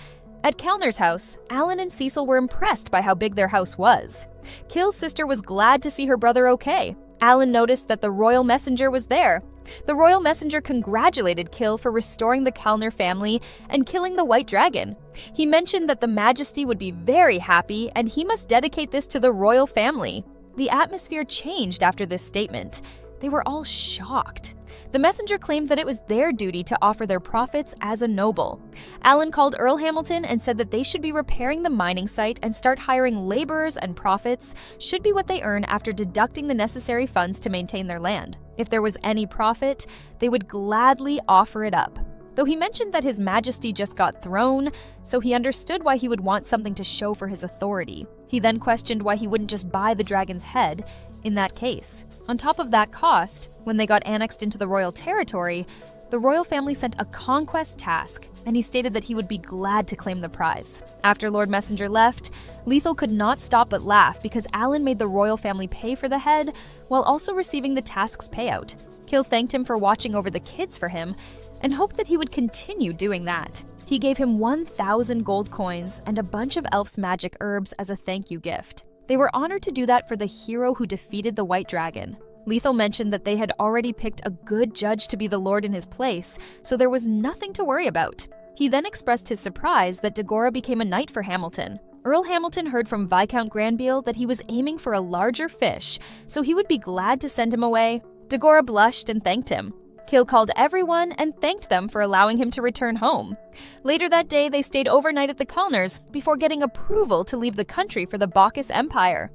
At Kellner's house, Alan and Cecil were impressed by how big their house was. Kill's sister was glad to see her brother okay. Alan noticed that the royal messenger was there. The royal messenger congratulated Kill for restoring the Kellner family and killing the White Dragon. He mentioned that the Majesty would be very happy and he must dedicate this to the royal family. The atmosphere changed after this statement. They were all shocked. The messenger claimed that it was their duty to offer their profits as a noble. Alan called Earl Hamilton and said that they should be repairing the mining site and start hiring laborers, and profits should be what they earn after deducting the necessary funds to maintain their land. If there was any profit, they would gladly offer it up. Though he mentioned that His Majesty just got thrown, so he understood why he would want something to show for his authority. He then questioned why he wouldn't just buy the dragon's head in that case. On top of that cost, when they got annexed into the royal territory, the royal family sent a conquest task, and he stated that he would be glad to claim the prize. After Lord Messenger left, Lethal could not stop but laugh because Alan made the royal family pay for the head while also receiving the task's payout. Kill thanked him for watching over the kids for him and hoped that he would continue doing that. He gave him 1,000 gold coins and a bunch of elf's magic herbs as a thank you gift. They were honored to do that for the hero who defeated the White Dragon. Lethal mentioned that they had already picked a good judge to be the lord in his place, so there was nothing to worry about. He then expressed his surprise that Dagora became a knight for Hamilton. Earl Hamilton heard from Viscount Granville that he was aiming for a larger fish, so he would be glad to send him away. Dagora blushed and thanked him. Kill called everyone and thanked them for allowing him to return home. Later that day, they stayed overnight at the Culners before getting approval to leave the country for the Bacchus Empire.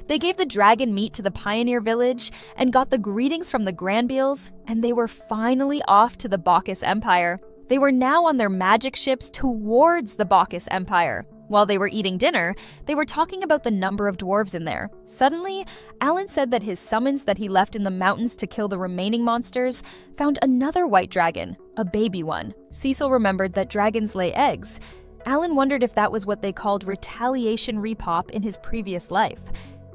They gave the dragon meat to the pioneer village and got the greetings from the Granvilles, and they were finally off to the Bacchus Empire. They were now on their magic ships towards the Bacchus Empire. While they were eating dinner, they were talking about the number of dwarves in there. Suddenly, Alan said that his summons that he left in the mountains to kill the remaining monsters found another white dragon, a baby one. Cecil remembered that dragons lay eggs. Alan wondered if that was what they called retaliation repop in his previous life.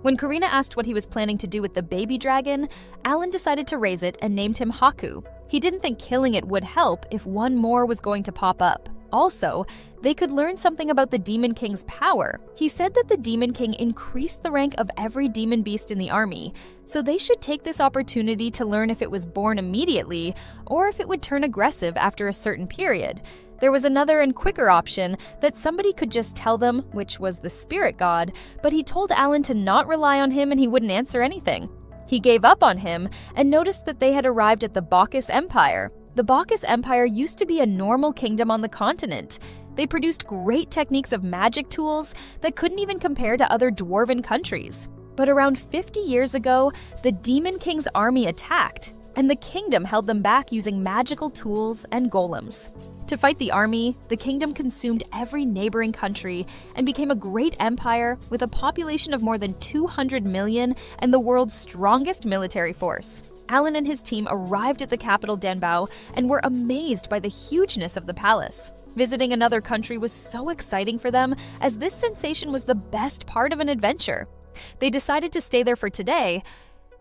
When Karina asked what he was planning to do with the baby dragon, Alan decided to raise it and named him Haku. He didn't think killing it would help if one more was going to pop up. Also, they could learn something about the Demon King's power. He said that the Demon King increased the rank of every demon beast in the army, so they should take this opportunity to learn if it was born immediately or if it would turn aggressive after a certain period. There was another and quicker option that somebody could just tell them, which was the spirit god, but he told Alan to not rely on him and he wouldn't answer anything. He gave up on him and noticed that they had arrived at the Bacchus Empire. The Bacchus Empire used to be a normal kingdom on the continent. They produced great techniques of magic tools that couldn't even compare to other dwarven countries. But around 50 years ago, the Demon King's army attacked, and the kingdom held them back using magical tools and golems. To fight the army, the kingdom consumed every neighboring country and became a great empire with a population of more than 200 million and the world's strongest military force. Alan and his team arrived at the capital Danbao and were amazed by the hugeness of the palace. Visiting another country was so exciting for them, as this sensation was the best part of an adventure. They decided to stay there for today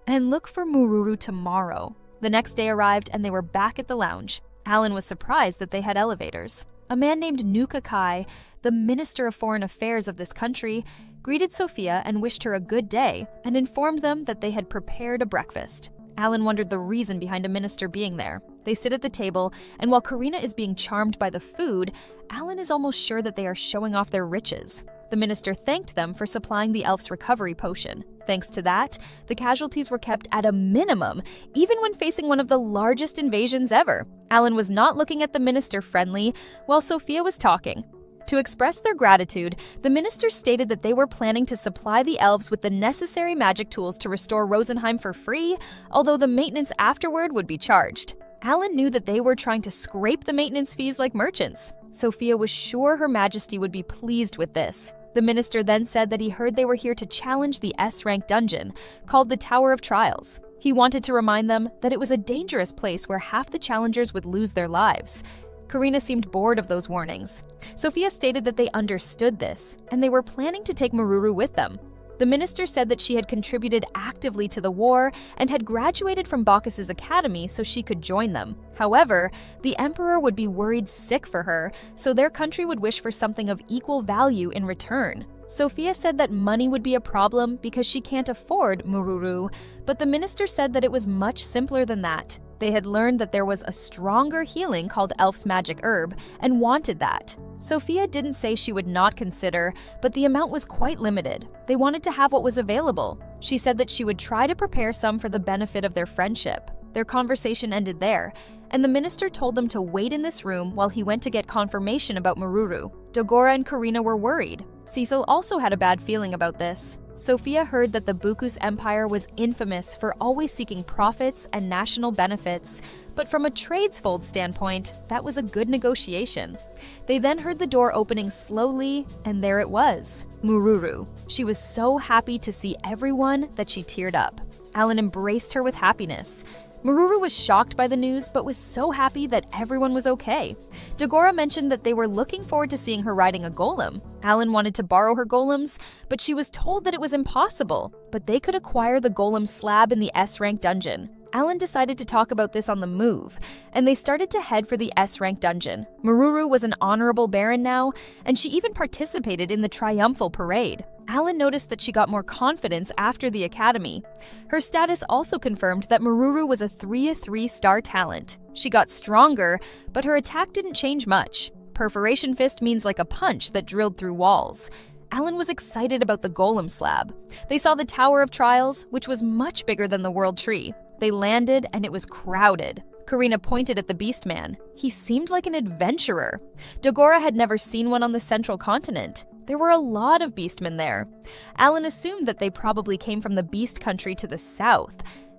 and look for Mururu tomorrow. The next day arrived and they were back at the lounge. Alan was surprised that they had elevators. A man named Nuka Kai, the Minister of Foreign Affairs of this country, greeted Sophia and wished her a good day and informed them that they had prepared a breakfast. Alan wondered the reason behind a minister being there. They sit at the table, and while Karina is being charmed by the food, Alan is almost sure that they are showing off their riches. The minister thanked them for supplying the elf's recovery potion. Thanks to that, the casualties were kept at a minimum, even when facing one of the largest invasions ever. Alan was not looking at the minister friendly, while Sophia was talking. To express their gratitude, the minister stated that they were planning to supply the elves with the necessary magic tools to restore Rosenheim for free, although the maintenance afterward would be charged. Alan knew that they were trying to scrape the maintenance fees like merchants. Sophia was sure Her Majesty would be pleased with this. The minister then said that he heard they were here to challenge the S-rank dungeon, called the Tower of Trials. He wanted to remind them that it was a dangerous place where half the challengers would lose their lives. Karina seemed bored of those warnings. Sophia stated that they understood this, and they were planning to take Mururu with them. The minister said that she had contributed actively to the war and had graduated from Bacchus's academy so she could join them. However, the emperor would be worried sick for her, so their country would wish for something of equal value in return. Sophia said that money would be a problem because she can't afford Mururu, but the minister said that it was much simpler than that. They had learned that there was a stronger healing called Elf's Magic Herb and wanted that. Sophia didn't say she would not consider, but the amount was quite limited. They wanted to have what was available. She said that she would try to prepare some for the benefit of their friendship. Their conversation ended there, and the minister told them to wait in this room while he went to get confirmation about Maruru. Dogora and Karina were worried. Cecil also had a bad feeling about this. Sophia heard that the Bukus Empire was infamous for always seeking profits and national benefits, but from a tradesfold standpoint, that was a good negotiation. They then heard the door opening slowly, and there it was, Maruru. She was so happy to see everyone that she teared up. Alan embraced her with happiness. Maruru was shocked by the news, but was so happy that everyone was okay. Dagora mentioned that they were looking forward to seeing her riding a golem. Alan wanted to borrow her golems, but she was told that it was impossible, but they could acquire the golem slab in the S-rank dungeon. Alan decided to talk about this on the move, and they started to head for the S-rank dungeon. Maruru was an honorable baron now, and she even participated in the triumphal parade. Alan noticed that she got more confidence after the academy. Her status also confirmed that Maruru was a 3-3-star talent. She got stronger, but her attack didn't change much. Perforation Fist means like a punch that drilled through walls. Alan was excited about the golem slab. They saw the Tower of Trials, which was much bigger than the World Tree. They landed, and it was crowded. Karina pointed at the Beastman. He seemed like an adventurer. Dagora had never seen one on the central continent. There were a lot of beastmen there. Alan assumed that they probably came from the beast country to the south.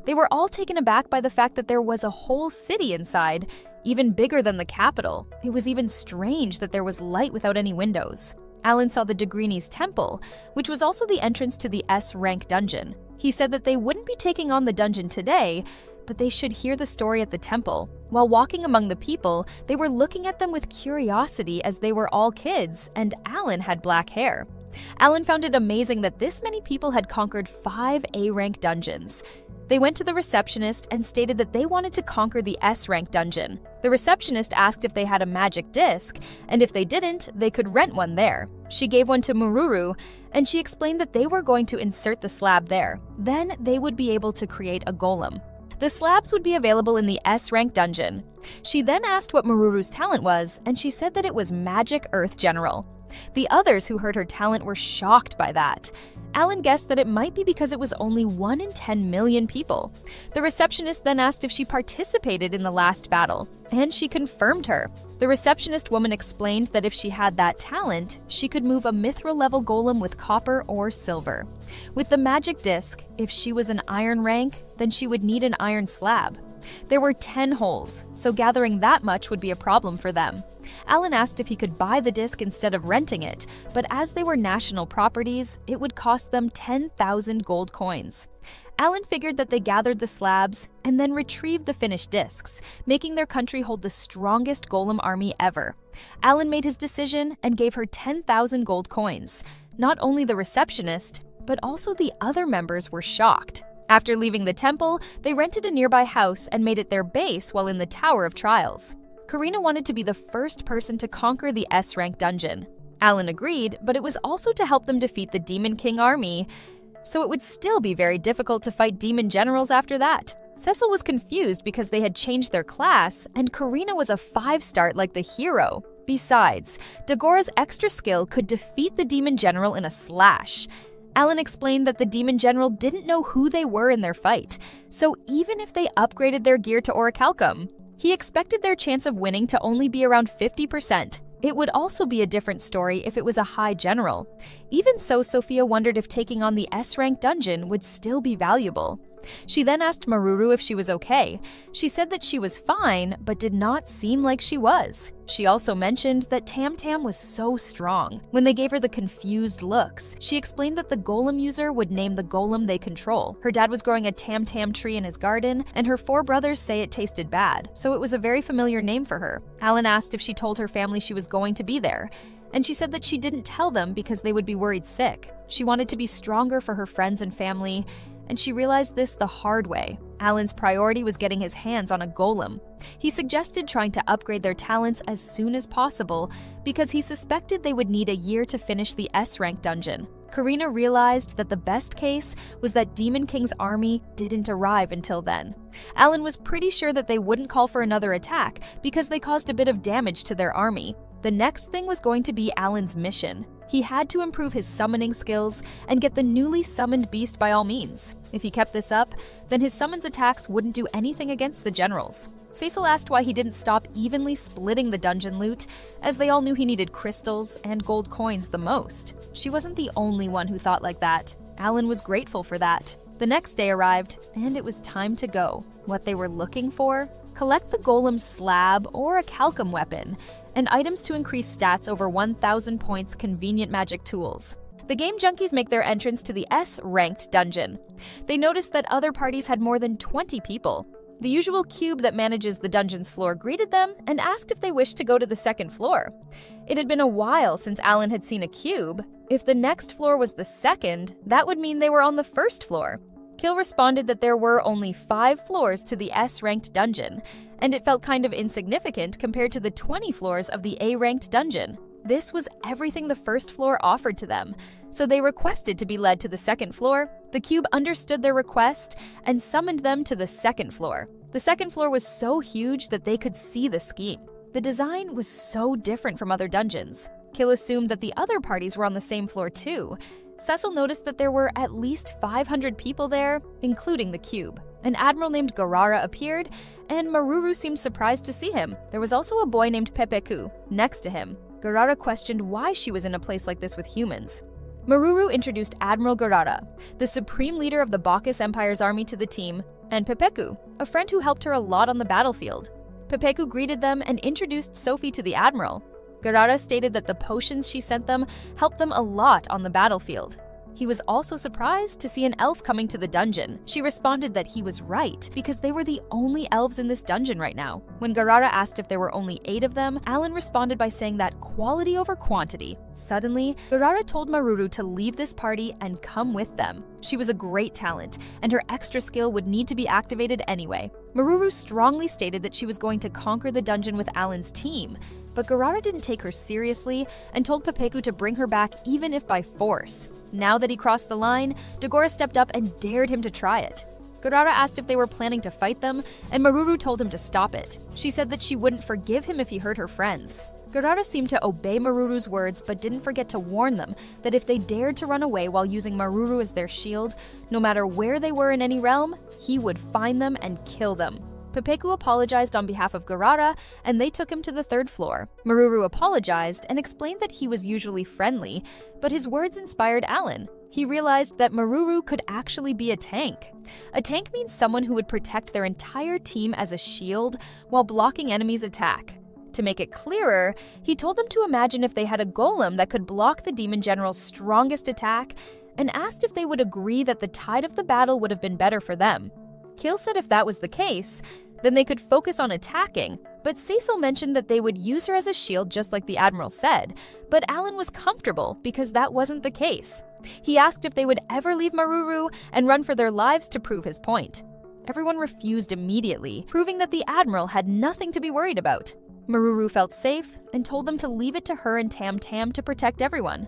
They were all taken aback by the fact that there was a whole city inside, even bigger than the capital. It was even strange that there was light without any windows. Alan saw the Degrini's temple, which was also the entrance to the S-rank dungeon. He said that they wouldn't be taking on the dungeon today, but they should hear the story at the temple. While walking among the people, they were looking at them with curiosity as they were all kids, and Alan had black hair. Alan found it amazing that this many people had conquered 5 A-rank dungeons. They went to the receptionist and stated that they wanted to conquer the S-rank dungeon. The receptionist asked if they had a magic disc, and if they didn't, they could rent one there. She gave one to Maruru, and she explained that they were going to insert the slab there. Then they would be able to create a golem. The slabs would be available in the S-rank dungeon. She then asked what Maruru's talent was, and she said that it was Magic Earth General. The others who heard her talent were shocked by that. Alan guessed that it might be because it was only 1 in 10 million people. The receptionist then asked if she participated in the last battle, and she confirmed her. The receptionist woman explained that if she had that talent, she could move a mithril-level golem with copper or silver. With the magic disc, if she was an iron rank, then she would need an iron slab. There were 10 holes, so gathering that much would be a problem for them. Alan asked if he could buy the disc instead of renting it, but as they were national properties, it would cost them 10,000 gold coins. Alan figured that they gathered the slabs and then retrieved the finished discs, making their country hold the strongest golem army ever. Alan made his decision and gave her 10,000 gold coins. Not only the receptionist, but also the other members were shocked. After leaving the temple, they rented a nearby house and made it their base while in the Tower of Trials. Karina wanted to be the first person to conquer the S-rank dungeon. Alan agreed, but it was also to help them defeat the Demon King army, so it would still be very difficult to fight demon generals after that. Cecil was confused because they had changed their class, and Karina was a 5-star like the hero. Besides, Dagora's extra skill could defeat the demon general in a slash. Alan explained that the demon general didn't know who they were in their fight, so even if they upgraded their gear to orichalcum, he expected their chance of winning to only be around 50%. It would also be a different story if it was a high general. Even so, Sophia wondered if taking on the S-rank dungeon would still be valuable. She then asked Maruru if she was okay. She said that she was fine, but did not seem like she was. She also mentioned that Tam Tam was so strong. When they gave her the confused looks, she explained that the golem user would name the golem they control. Her dad was growing a Tam Tam tree in his garden, and her 4 brothers say it tasted bad, so it was a very familiar name for her. Alan asked if she told her family she was going to be there, and she said that she didn't tell them because they would be worried sick. She wanted to be stronger for her friends and family, and she realized this the hard way. Alan's priority was getting his hands on a golem. He suggested trying to upgrade their talents as soon as possible because he suspected they would need a year to finish the S-rank dungeon. Karina realized that the best case was that Demon King's army didn't arrive until then. Alan was pretty sure that they wouldn't call for another attack because they caused a bit of damage to their army. The next thing was going to be Alan's mission. He had to improve his summoning skills and get the newly summoned beast by all means. If he kept this up, then his summons attacks wouldn't do anything against the generals. Cecil asked why he didn't stop evenly splitting the dungeon loot, as they all knew he needed crystals and gold coins the most. She wasn't the only one who thought like that. Alan was grateful for that. The next day arrived, and it was time to go. What they were looking for? Collect the golem's slab or a calcum weapon, and items to increase stats over 1,000 points convenient magic tools. The game junkies make their entrance to the S-ranked dungeon. They noticed that other parties had more than 20 people. The usual cube that manages the dungeon's floor greeted them and asked if they wished to go to the second floor. It had been a while since Alan had seen a cube. If the next floor was the second, that would mean they were on the first floor. Kill responded that there were only 5 floors to the S-ranked dungeon, and it felt kind of insignificant compared to the 20 floors of the A-ranked dungeon. This was everything the first floor offered to them, so they requested to be led to the second floor. The cube understood their request and summoned them to the second floor. The second floor was so huge that they could see the scheme. The design was so different from other dungeons. Kill assumed that the other parties were on the same floor too. Cecil noticed that there were at least 500 people there, including the cube. An admiral named Garara appeared, and Maruru seemed surprised to see him. There was also a boy named Pepeku next to him. Garara questioned why she was in a place like this with humans. Maruru introduced Admiral Garara, the supreme leader of the Bacchus Empire's army, to the team, and Pepeku, a friend who helped her a lot on the battlefield. Pepeku greeted them and introduced Sophie to the admiral. Garara stated that the potions she sent them helped them a lot on the battlefield. He was also surprised to see an elf coming to the dungeon. She responded that he was right, because they were the only elves in this dungeon right now. When Garara asked if there were only 8 of them, Alan responded by saying that quality over quantity. Suddenly, Garara told Maruru to leave this party and come with them. She was a great talent, and her extra skill would need to be activated anyway. Maruru strongly stated that she was going to conquer the dungeon with Alan's team, but Garara didn't take her seriously and told Pepeku to bring her back even if by force. Now that he crossed the line, Dagora stepped up and dared him to try it. Garara asked if they were planning to fight them, and Maruru told him to stop it. She said that she wouldn't forgive him if he hurt her friends. Garara seemed to obey Maruru's words, but didn't forget to warn them that if they dared to run away while using Maruru as their shield, no matter where they were in any realm, he would find them and kill them. Pepeku apologized on behalf of Garara, and they took him to the 3rd floor. Maruru apologized and explained that he was usually friendly, but his words inspired Alan. He realized that Maruru could actually be a tank. A tank means someone who would protect their entire team as a shield while blocking enemies' attack. To make it clearer, he told them to imagine if they had a golem that could block the demon general's strongest attack, and asked if they would agree that the tide of the battle would have been better for them. Kill said if that was the case, then they could focus on attacking, but Cecil mentioned that they would use her as a shield just like the Admiral said, but Alan was comfortable because that wasn't the case. He asked if they would ever leave Maruru and run for their lives to prove his point. Everyone refused immediately, proving that the Admiral had nothing to be worried about. Maruru felt safe and told them to leave it to her and Tam Tam to protect everyone.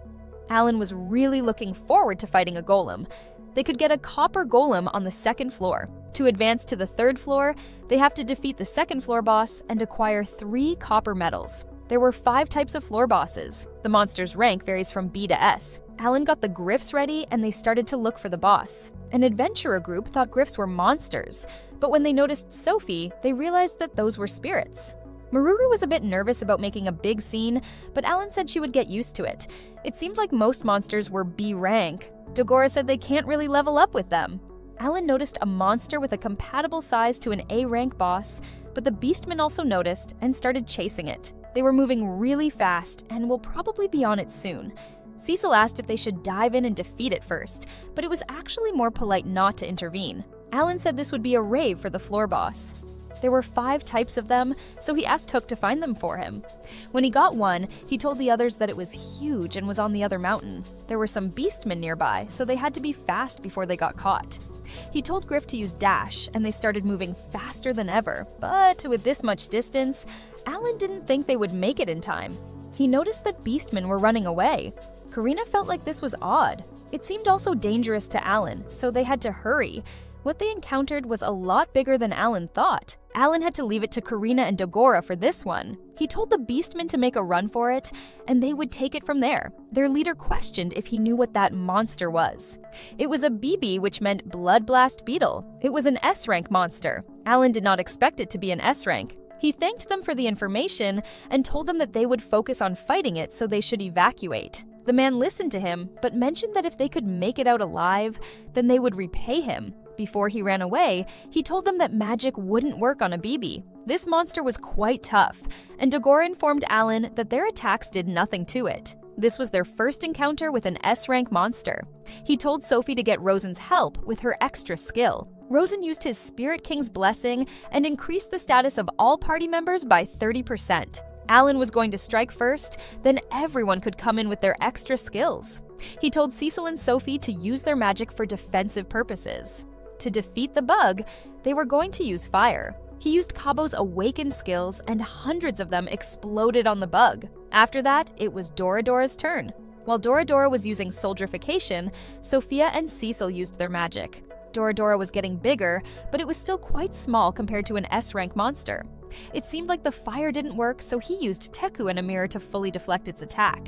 Alan was really looking forward to fighting a golem. They could get a copper golem on the 2nd floor. To advance to the 3rd floor, they have to defeat the 2nd floor boss and acquire 3 copper medals. There were 5 types of floor bosses. The monster's rank varies from B to S. Alan got the Griffs ready and they started to look for the boss. An adventurer group thought Griffs were monsters, but when they noticed Sophie, they realized that those were spirits. Maruru was a bit nervous about making a big scene, but Alan said she would get used to it. It seemed like most monsters were B rank. Dagora said they can't really level up with them. Alan noticed a monster with a compatible size to an A rank boss, but the beastmen also noticed and started chasing it. They were moving really fast and will probably be on it soon. Cecil asked if they should dive in and defeat it first, but it was actually more polite not to intervene. Alan said this would be a rave for the floor boss. There were 5 types of them, so he asked Hook to find them for him. When he got one, he told the others that it was huge and was on the other mountain. There were some beastmen nearby, so they had to be fast before they got caught. He told Griff to use dash, and they started moving faster than ever. But with this much distance, Alan didn't think they would make it in time. He noticed that beastmen were running away. Karina felt like this was odd. It seemed also dangerous to Alan, so they had to hurry. What they encountered was a lot bigger than Alan thought. Alan had to leave it to Karina and Dogora for this one. He told the Beastmen to make a run for it, and they would take it from there. Their leader questioned if he knew what that monster was. It was a BB, which meant Blood Blast Beetle. It was an S-rank monster. Alan did not expect it to be an S-rank. He thanked them for the information and told them that they would focus on fighting it, so they should evacuate. The man listened to him, but mentioned that if they could make it out alive, then they would repay him. Before he ran away, he told them that magic wouldn't work on a BB. This monster was quite tough, and Dogora informed Alan that their attacks did nothing to it. This was their first encounter with an S-rank monster. He told Sophie to get Rosen's help with her extra skill. Rosen used his Spirit King's blessing and increased the status of all party members by 30%. Alan was going to strike first, then everyone could come in with their extra skills. He told Cecil and Sophie to use their magic for defensive purposes. To defeat the bug, they were going to use fire. He used Cabo's awakened skills, and hundreds of them exploded on the bug. After that, it was Doradora's turn. While Doradora was using soldrification, Sophia and Cecil used their magic. Doradora was getting bigger, but it was still quite small compared to an S-rank monster. It seemed like the fire didn't work, so he used Teku and a mirror to fully deflect its attack.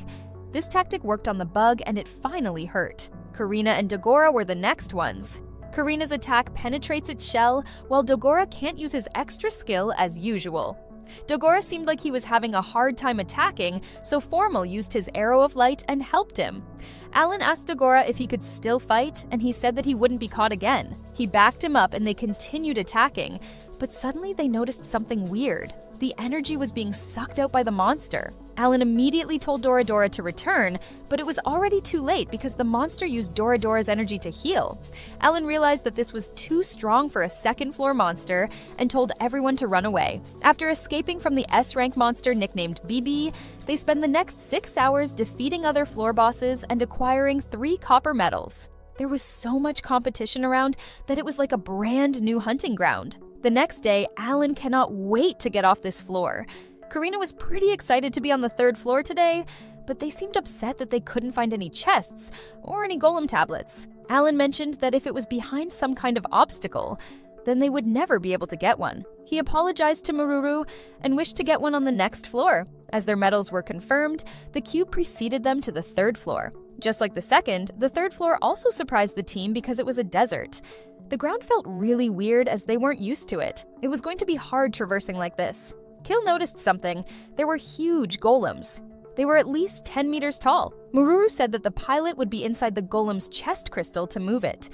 This tactic worked on the bug, and it finally hurt. Karina and Dogora were the next ones. Karina's attack penetrates its shell, while Dogora can't use his extra skill as usual. Dogora seemed like he was having a hard time attacking, so Formal used his Arrow of Light and helped him. Alan asked Dogora if he could still fight, and he said that he wouldn't be caught again. He backed him up and they continued attacking, but suddenly they noticed something weird. The energy was being sucked out by the monster. Alan immediately told Doradora to return, but it was already too late because the monster used Doradora's energy to heal. Alan realized that this was too strong for a second-floor monster and told everyone to run away. After escaping from the S-rank monster nicknamed BB, they spend the next 6 hours defeating other floor bosses and acquiring 3 copper medals. There was so much competition around that it was like a brand new hunting ground. The next day, Alan cannot wait to get off this floor. Karina was pretty excited to be on the 3rd floor today, but they seemed upset that they couldn't find any chests or any golem tablets. Alan mentioned that if it was behind some kind of obstacle, then they would never be able to get one. He apologized to Maruru and wished to get one on the next floor. As their medals were confirmed, the cube preceded them to the 3rd floor. Just like the 2nd, the 3rd floor also surprised the team because it was a desert. The ground felt really weird as they weren't used to it. It was going to be hard traversing like this. Kill noticed something. There were huge golems. They were at least 10 meters tall. Maruru said that the pilot would be inside the golem's chest crystal to move it.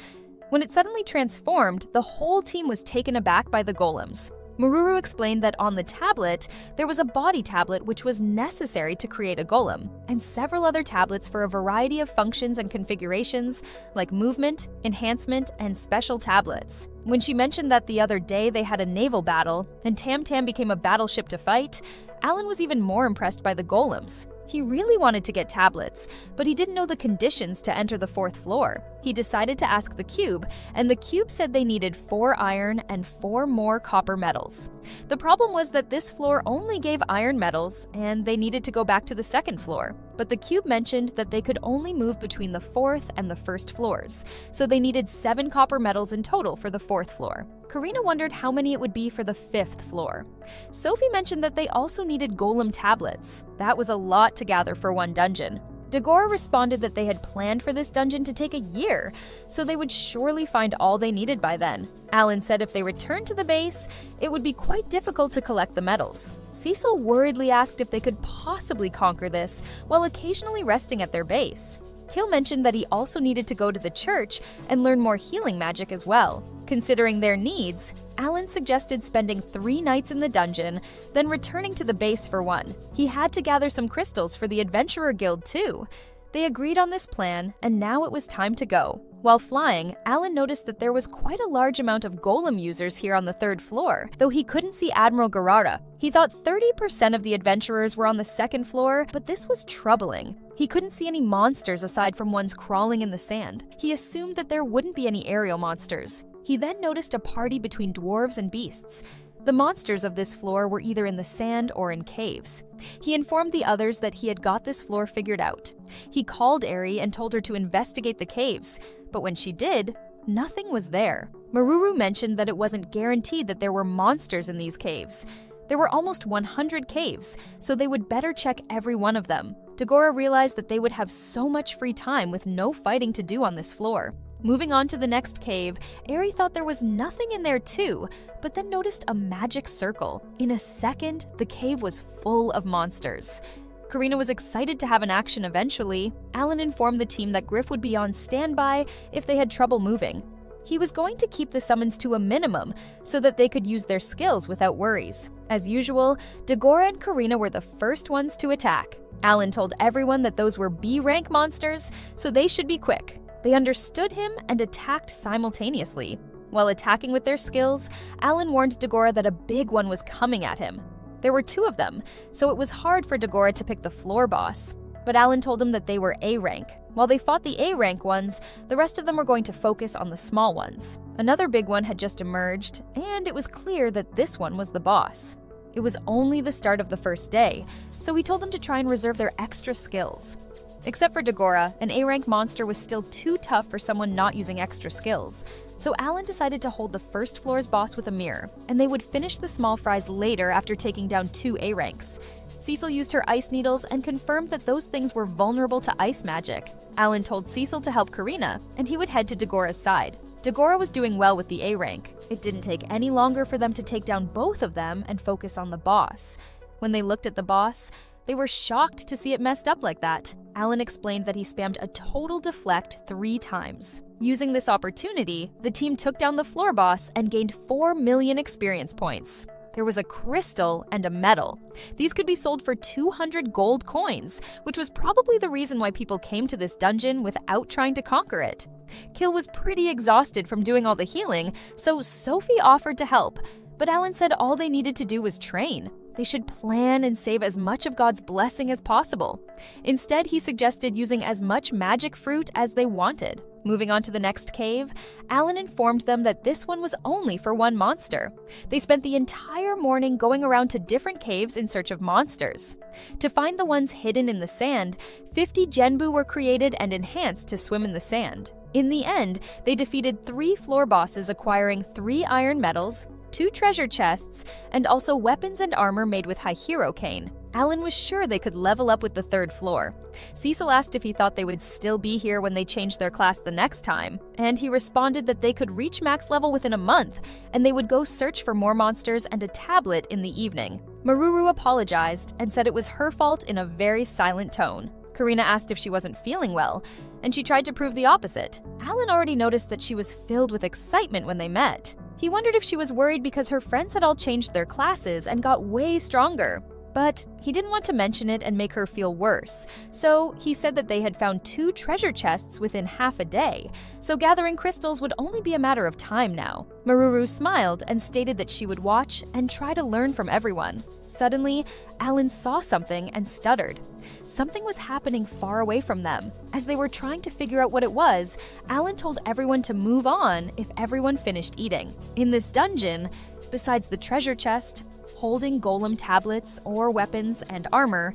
When it suddenly transformed, the whole team was taken aback by the golems. Maruru explained that on the tablet, there was a body tablet which was necessary to create a golem, and several other tablets for a variety of functions and configurations, like movement, enhancement, and special tablets. When she mentioned that the other day they had a naval battle, and Tam Tam became a battleship to fight, Alan was even more impressed by the golems. He really wanted to get tablets, but he didn't know the conditions to enter the 4th floor. He decided to ask the cube, and the cube said they needed 4 iron and 4 more copper medals. The problem was that this floor only gave iron medals, and they needed to go back to the 2nd floor. But the cube mentioned that they could only move between the 4th and the 1st floors, so they needed 7 copper medals in total for the 4th floor. Karina wondered how many it would be for the 5th floor. Sophie mentioned that they also needed golem tablets. That was a lot to gather for one dungeon. Dagora responded that they had planned for this dungeon to take a year, so they would surely find all they needed by then. Alan said if they returned to the base, it would be quite difficult to collect the medals. Cecil worriedly asked if they could possibly conquer this while occasionally resting at their base. Kill mentioned that he also needed to go to the church and learn more healing magic as well. Considering their needs, Alan suggested spending 3 nights in the dungeon, then returning to the base for one. He had to gather some crystals for the Adventurer Guild too. They agreed on this plan, and now it was time to go. While flying, Alan noticed that there was quite a large amount of golem users here on the 3rd floor, though he couldn't see Admiral Garara. He thought 30% of the adventurers were on the 2nd floor, but this was troubling. He couldn't see any monsters aside from ones crawling in the sand. He assumed that there wouldn't be any aerial monsters. He then noticed a party between dwarves and beasts. The monsters of this floor were either in the sand or in caves. He informed the others that he had got this floor figured out. He called Eri and told her to investigate the caves, but when she did, nothing was there. Maruru mentioned that it wasn't guaranteed that there were monsters in these caves. There were almost 100 caves, so they would better check every one of them. Dagora realized that they would have so much free time with no fighting to do on this floor. Moving on to the next cave, Eri thought there was nothing in there too, but then noticed a magic circle. In a second, the cave was full of monsters. Karina was excited to have an action eventually. Alan informed the team that Griff would be on standby if they had trouble moving. He was going to keep the summons to a minimum so that they could use their skills without worries. As usual, Dagora and Karina were the first ones to attack. Alan told everyone that those were B-rank monsters, so they should be quick. They understood him and attacked simultaneously. While attacking with their skills, Alan warned Dagora that a big one was coming at him. There were 2 of them, so it was hard for Dagora to pick the floor boss. But Alan told him that they were A-rank. While they fought the A-rank ones, the rest of them were going to focus on the small ones. Another big one had just emerged, and it was clear that this one was the boss. It was only the start of the first day, so he told them to try and reserve their extra skills. Except for Dagora, an A-rank monster was still too tough for someone not using extra skills, so Alan decided to hold the first floor's boss with a mirror, and they would finish the small fries later after taking down 2 A-ranks. Cecil used her ice needles and confirmed that those things were vulnerable to ice magic. Alan told Cecil to help Karina, and he would head to Dagora's side. Dagora was doing well with the A-rank. It didn't take any longer for them to take down both of them and focus on the boss. When they looked at the boss, they were shocked to see it messed up like that. Alan explained that he spammed a total deflect 3 times. Using this opportunity, the team took down the floor boss and gained 4 million experience points. There was a crystal and a medal. These could be sold for 200 gold coins, which was probably the reason why people came to this dungeon without trying to conquer it. Kill was pretty exhausted from doing all the healing, so Sophie offered to help, but Alan said all they needed to do was train. They should plan and save as much of God's blessing as possible. Instead, he suggested using as much magic fruit as they wanted. Moving on to the next cave, Alan informed them that this one was only for 1 monster. They spent the entire morning going around to different caves in search of monsters. To find the ones hidden in the sand, 50 Genbu were created and enhanced to swim in the sand. In the end, they defeated 3 floor bosses, acquiring 3 iron medals, 2 treasure chests, and also weapons and armor made with Hihiro cane. Alan was sure they could level up with the 3rd floor. Cecil asked if he thought they would still be here when they changed their class the next time, and he responded that they could reach max level within a month, and they would go search for more monsters and a tablet in the evening. Maruru apologized and said it was her fault in a very silent tone. Karina asked if she wasn't feeling well, and she tried to prove the opposite. Alan already noticed that she was filled with excitement when they met. He wondered if she was worried because her friends had all changed their classes and got way stronger. But he didn't want to mention it and make her feel worse, so he said that they had found 2 treasure chests within half a day, so gathering crystals would only be a matter of time now. Maruru smiled and stated that she would watch and try to learn from everyone. Suddenly, Alan saw something and stuttered. Something was happening far away from them. As they were trying to figure out what it was, Alan told everyone to move on if everyone finished eating. In this dungeon, besides the treasure chest, holding golem tablets or weapons and armor,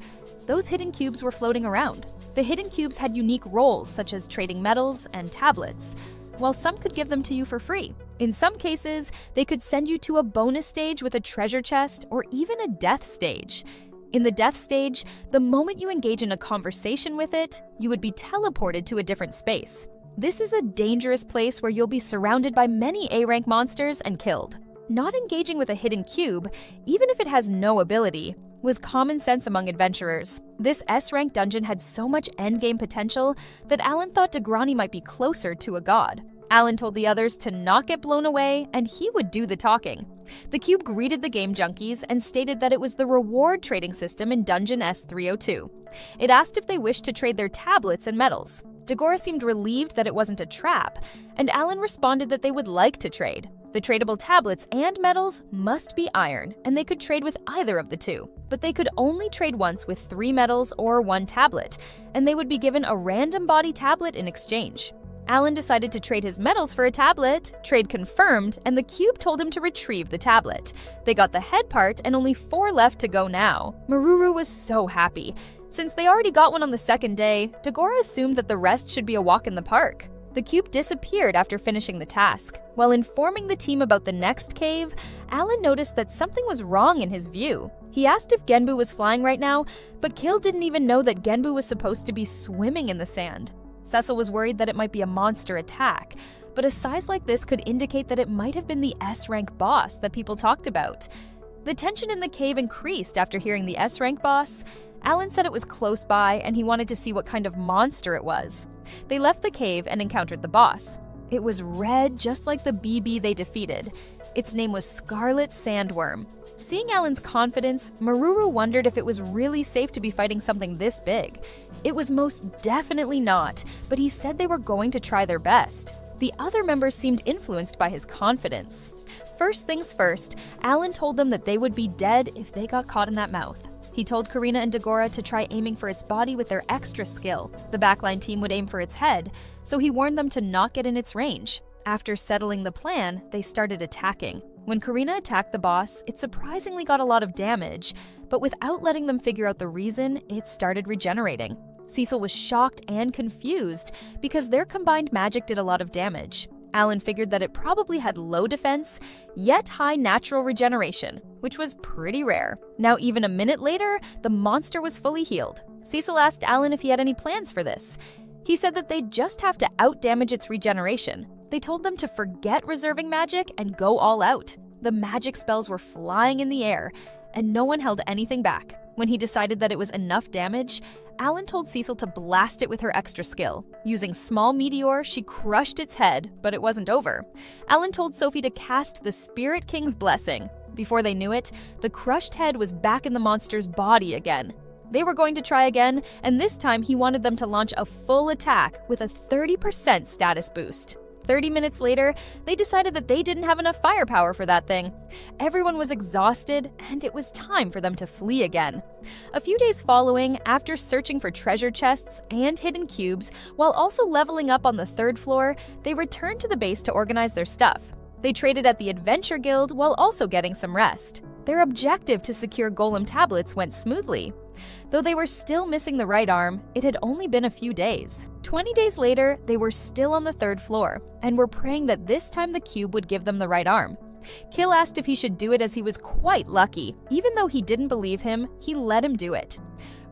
those hidden cubes were floating around. The hidden cubes had unique roles such as trading metals and tablets, while some could give them to you for free. In some cases, they could send you to a bonus stage with a treasure chest or even a death stage. In the death stage, the moment you engage in a conversation with it, you would be teleported to a different space. This is a dangerous place where you'll be surrounded by many A-rank monsters and killed. Not engaging with a hidden cube, even if it has no ability, was common sense among adventurers. This S-rank dungeon had so much endgame potential that Alan thought Degrani might be closer to a god. Alan told the others to not get blown away, and he would do the talking. The cube greeted the game junkies and stated that it was the reward trading system in Dungeon S302. It asked if they wished to trade their tablets and medals. Dagora seemed relieved that it wasn't a trap, and Alan responded that they would like to trade. The tradable tablets and medals must be iron, and they could trade with either of the 2. But they could only trade once with 3 medals or 1 tablet, and they would be given a random body tablet in exchange. Alan decided to trade his medals for a tablet. Trade confirmed, and the cube told him to retrieve the tablet. They got the head part, and only 4 left to go now. Maruru was so happy. Since they already got one on the second day, Dagora assumed that the rest should be a walk in the park. The cube disappeared after finishing the task. While informing the team about the next cave, Alan noticed that something was wrong in his view. He asked if Genbu was flying right now, but Kill didn't even know that Genbu was supposed to be swimming in the sand. Cecil was worried that it might be a monster attack, but a size like this could indicate that it might have been the S-rank boss that people talked about. The tension in the cave increased after hearing the S-rank boss. Alan said it was close by and he wanted to see what kind of monster it was. They left the cave and encountered the boss. It was red, just like the BB they defeated. Its name was Scarlet Sandworm. Seeing Alan's confidence, Maruru wondered if it was really safe to be fighting something this big. It was most definitely not, but he said they were going to try their best. The other members seemed influenced by his confidence. First things first, Alan told them that they would be dead if they got caught in that mouth. He told Karina and Dagora to try aiming for its body with their extra skill. The backline team would aim for its head, so he warned them to not get in its range. After settling the plan, they started attacking. When Karina attacked the boss, it surprisingly got a lot of damage, but without letting them figure out the reason, it started regenerating. Cecil was shocked and confused because their combined magic did a lot of damage. Alan figured that it probably had low defense, yet high natural regeneration, which was pretty rare. Now, even a minute later, the monster was fully healed. Cecil asked Alan if he had any plans for this. He said that they'd just have to outdamage its regeneration. They told them to forget reserving magic and go all out. The magic spells were flying in the air, and no one held anything back. When he decided that it was enough damage, Alan told Cecil to blast it with her extra skill. Using small meteor, she crushed its head, but it wasn't over. Alan told Sophie to cast the Spirit King's blessing. Before they knew it, the crushed head was back in the monster's body again. They were going to try again, and this time he wanted them to launch a full attack with a 30% status boost. 30 minutes later, they decided that they didn't have enough firepower for that thing. Everyone was exhausted, and it was time for them to flee again. A few days following, after searching for treasure chests and hidden cubes, while also leveling up on the 3rd floor, they returned to the base to organize their stuff. They traded at the Adventure Guild while also getting some rest. Their objective to secure golem tablets went smoothly. Though they were still missing the right arm, it had only been a few days. 20 days later, they were still on the 3rd floor, and were praying that this time the cube would give them the right arm. Kill asked if he should do it as he was quite lucky. Even though he didn't believe him, he let him do it.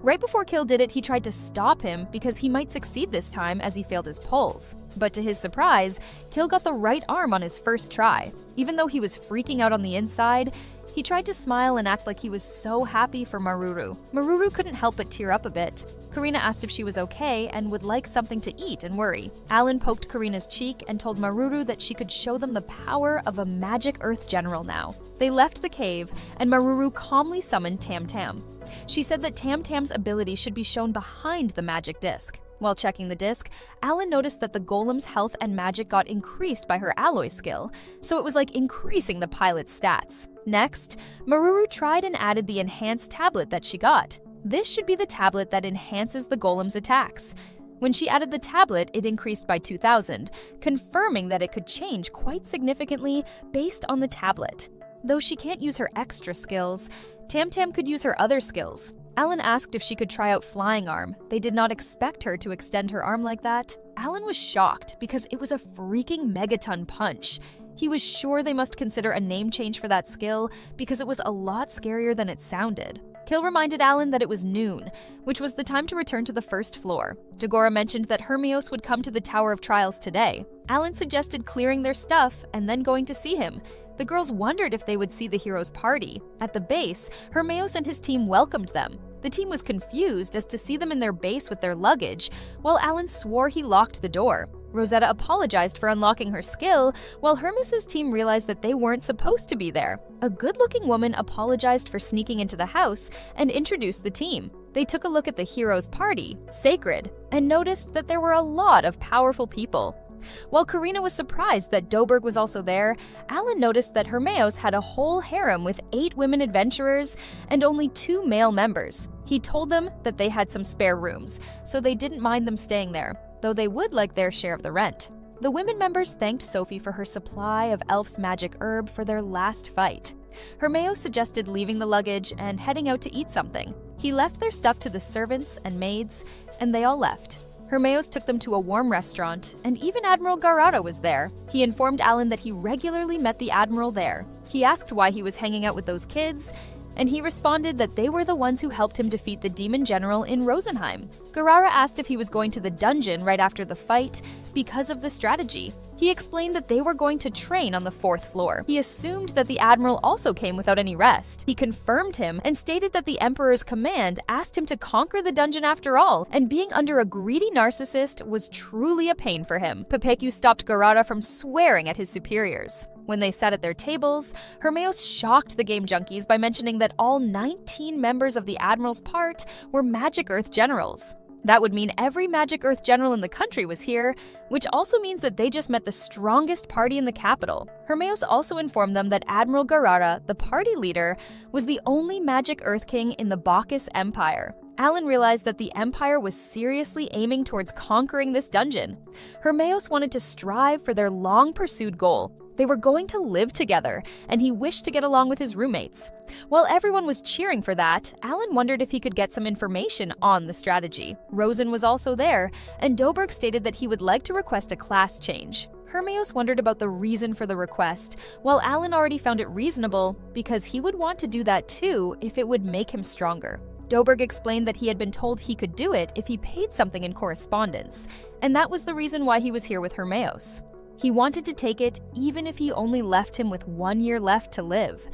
Right before Kill did it, he tried to stop him because he might succeed this time as he failed his pulls. But to his surprise, Kill got the right arm on his first try. Even though he was freaking out on the inside, he tried to smile and act like he was so happy for Maruru. Maruru couldn't help but tear up a bit. Karina asked if she was okay and would like something to eat and worry. Alan poked Karina's cheek and told Maruru that she could show them the power of a magic earth general now. They left the cave, and Maruru calmly summoned Tam Tam. She said that Tam Tam's ability should be shown behind the magic disc. While checking the disc, Alan noticed that the golem's health and magic got increased by her alloy skill, so it was like increasing the pilot's stats. Next, Maruru tried and added the enhanced tablet that she got. This should be the tablet that enhances the golem's attacks. When she added the tablet, it increased by 2,000, confirming that it could change quite significantly based on the tablet. Though she can't use her extra skills, Tam Tam could use her other skills. Alan asked if she could try out Flying Arm. They did not expect her to extend her arm like that. Alan was shocked because it was a freaking megaton punch. He was sure they must consider a name change for that skill because it was a lot scarier than it sounded. Kill reminded Alan that it was noon, which was the time to return to the 1st floor. Dagora mentioned that Hermios would come to the Tower of Trials today. Alan suggested clearing their stuff and then going to see him. The girls wondered if they would see the heroes' party. At the base, Hermios and his team welcomed them. The team was confused as to see them in their base with their luggage, while Alan swore he locked the door. Rosetta apologized for unlocking her skill, while Hermios' team realized that they weren't supposed to be there. A good-looking woman apologized for sneaking into the house and introduced the team. They took a look at the heroes' party, Sacred, and noticed that there were a lot of powerful people. While Karina was surprised that Doberg was also there, Alan noticed that Hermios had a whole harem with 8 women adventurers and only 2 male members. He told them that they had some spare rooms, so they didn't mind them staying there. though they would like their share of the rent. The women members thanked Sophie for her supply of Elf's magic herb for their last fight. Hermeos suggested leaving the luggage and heading out to eat something. He left their stuff to the servants and maids, and they all left. Hermeos took them to a warm restaurant, and even Admiral Garada was there. He informed Alan that he regularly met the Admiral there. He asked why he was hanging out with those kids, and he responded that they were the ones who helped him defeat the demon general in Rosenheim. Garara asked if he was going to the dungeon right after the fight because of the strategy. He explained that they were going to train on the 4th floor. He assumed that the Admiral also came without any rest. He confirmed him and stated that the Emperor's command asked him to conquer the dungeon after all, and being under a greedy narcissist was truly a pain for him. Pepeku stopped Garada from swearing at his superiors. When they sat at their tables, Hermeos shocked the game junkies by mentioning that all 19 members of the Admiral's part were Magic Earth generals. That would mean every Magic Earth general in the country was here, which also means that they just met the strongest party in the capital. Hermeos also informed them that Admiral Garada, the party leader, was the only Magic Earth king in the Bacchus Empire. Alan realized that the Empire was seriously aiming towards conquering this dungeon. Hermeos wanted to strive for their long-pursued goal. They were going to live together, and he wished to get along with his roommates. While everyone was cheering for that, Alan wondered if he could get some information on the strategy. Rosen was also there, and Doberg stated that he would like to request a class change. Hermeos wondered about the reason for the request, while Alan already found it reasonable because he would want to do that too if it would make him stronger. Doberg explained that he had been told he could do it if he paid something in correspondence, and that was the reason why he was here with Hermeos. He wanted to take it even if he only left him with 1 year left to live.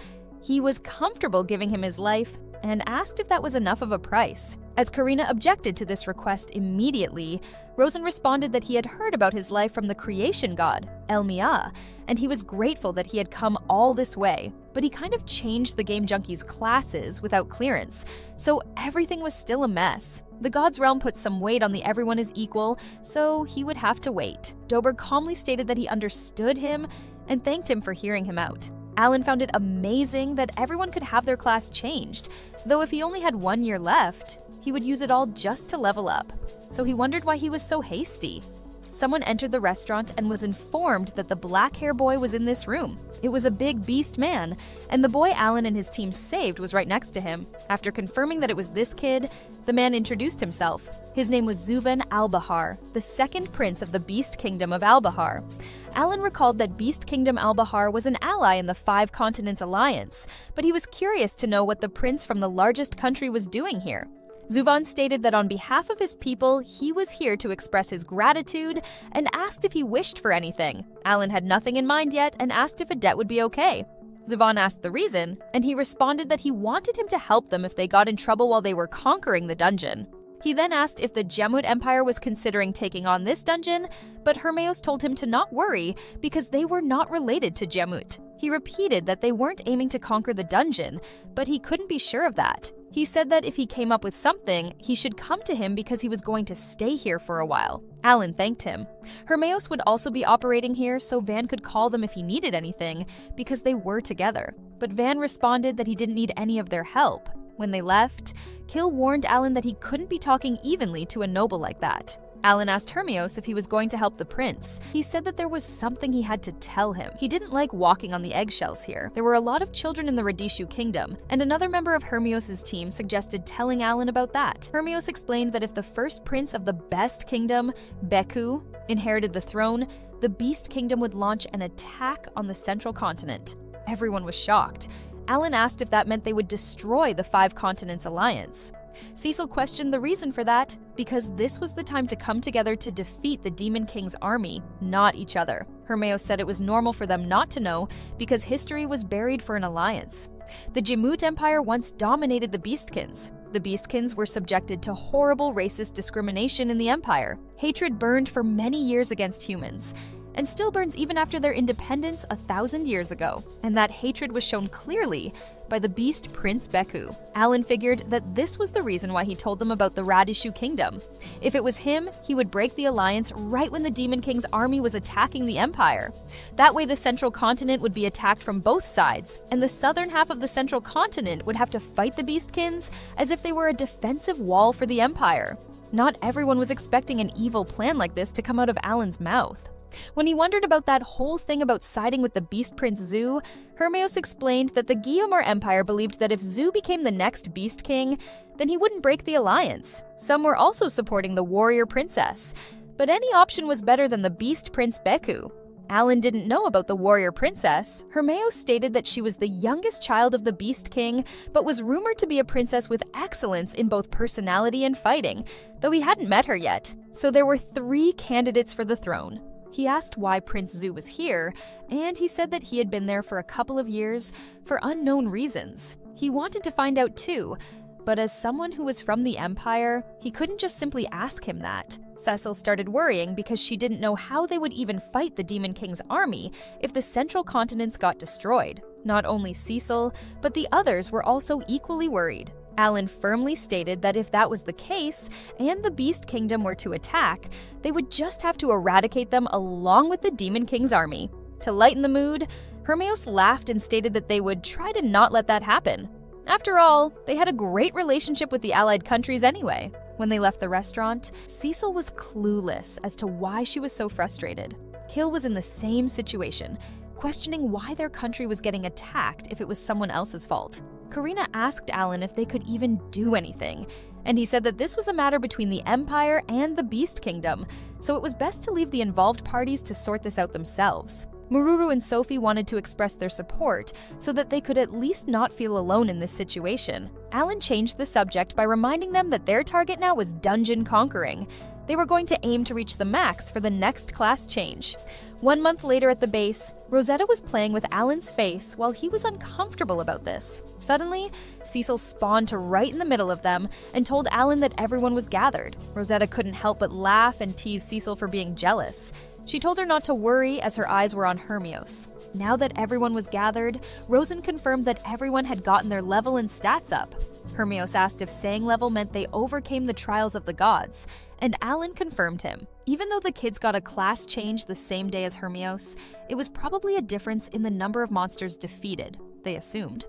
He was comfortable giving him his life and asked if that was enough of a price. As Karina objected to this request immediately, Rosen responded that he had heard about his life from the creation god, Elmia, and he was grateful that he had come all this way, but he kind of changed the Game Junkies' classes without clearance, so everything was still a mess. The God's Realm put some weight on the everyone is equal, so he would have to wait. Doberg calmly stated that he understood him and thanked him for hearing him out. Alan found it amazing that everyone could have their class changed, though if he only had 1 year left, he would use it all just to level up. So he wondered why he was so hasty. Someone entered the restaurant and was informed that the black hair boy was in this room. It was a big beast man, and the boy Alan and his team saved was right next to him. After confirming that it was this kid, the man introduced himself. His name was Zuven Albahar, the second prince of the Beast Kingdom of Albahar. Alan recalled that Beast Kingdom Albahar was an ally in the Five Continents Alliance, but he was curious to know what the prince from the largest country was doing here. Zuvan stated that on behalf of his people, he was here to express his gratitude and asked if he wished for anything. Alan had nothing in mind yet and asked if a debt would be okay. Zuvan asked the reason, and he responded that he wanted him to help them if they got in trouble while they were conquering the dungeon. He then asked if the Jemut Empire was considering taking on this dungeon, but Hermeos told him to not worry because they were not related to Jemut. He repeated that they weren't aiming to conquer the dungeon, but he couldn't be sure of that. He said that if he came up with something, he should come to him because he was going to stay here for a while. Alan thanked him. Hermeos would also be operating here so Van could call them if he needed anything, because they were together. But Van responded that he didn't need any of their help. When they left, Kill warned Alan that he couldn't be talking evenly to a noble like that. Alan asked Hermeos if he was going to help the prince. He said that there was something he had to tell him. He didn't like walking on the eggshells here. There were a lot of children in the Radishu kingdom, and another member of Hermeos' team suggested telling Alan about that. Hermeos explained that if the first prince of the best kingdom, Beku, inherited the throne, the Beast Kingdom would launch an attack on the central continent. Everyone was shocked. Alan asked if that meant they would destroy the Five Continents Alliance. Cecil questioned the reason for that, because this was the time to come together to defeat the Demon King's army, not each other. Hermeos said it was normal for them not to know, because history was buried for an alliance. The Jemut Empire once dominated the Beastkins. The Beastkins were subjected to horrible racist discrimination in the Empire. Hatred burned for many years against humans, and still burns even after their independence 1,000 years ago. And that hatred was shown clearly by the beast Prince Beku. Alan figured that this was the reason why he told them about the Radishu Kingdom. If it was him, he would break the alliance right when the Demon King's army was attacking the Empire. That way the central continent would be attacked from both sides, and the southern half of the central continent would have to fight the Beastkins as if they were a defensive wall for the Empire. Not everyone was expecting an evil plan like this to come out of Alan's mouth. When he wondered about that whole thing about siding with the Beast Prince Zu, Hermios explained that the Guillemot Empire believed that if Zu became the next Beast King, then he wouldn't break the alliance. Some were also supporting the warrior princess, but any option was better than the Beast Prince Beku. Alan didn't know about the warrior princess. Hermios stated that she was the youngest child of the Beast King, but was rumored to be a princess with excellence in both personality and fighting, though he hadn't met her yet. So there were 3 candidates for the throne. He asked why Prince Zu was here, and he said that he had been there for a couple of years for unknown reasons. He wanted to find out too, but as someone who was from the Empire, he couldn't just simply ask him that. Cecil started worrying because she didn't know how they would even fight the Demon King's army if the central continents got destroyed. Not only Cecil, but the others were also equally worried. Alan firmly stated that if that was the case, and the Beast Kingdom were to attack, they would just have to eradicate them along with the Demon King's army. To lighten the mood, Hermios laughed and stated that they would try to not let that happen. After all, they had a great relationship with the allied countries anyway. When they left the restaurant, Cecil was clueless as to why she was so frustrated. Kil was in the same situation, questioning why their country was getting attacked if it was someone else's fault. Karina asked Alan if they could even do anything, and he said that this was a matter between the Empire and the Beast Kingdom, so it was best to leave the involved parties to sort this out themselves. Mururu and Sophie wanted to express their support so that they could at least not feel alone in this situation. Alan changed the subject by reminding them that their target now was dungeon conquering. They were going to aim to reach the max for the next class change. 1 month later at the base, Rosetta was playing with Alan's face while he was uncomfortable about this. Suddenly, Cecil spawned to right in the middle of them and told Alan that everyone was gathered. Rosetta couldn't help but laugh and tease Cecil for being jealous. She told her not to worry as her eyes were on Hermios. Now that everyone was gathered, Rosen confirmed that everyone had gotten their level and stats up. Hermios asked if saying level meant they overcame the trials of the gods, and Alan confirmed him. Even though the kids got a class change the same day as Hermios, it was probably a difference in the number of monsters defeated, they assumed.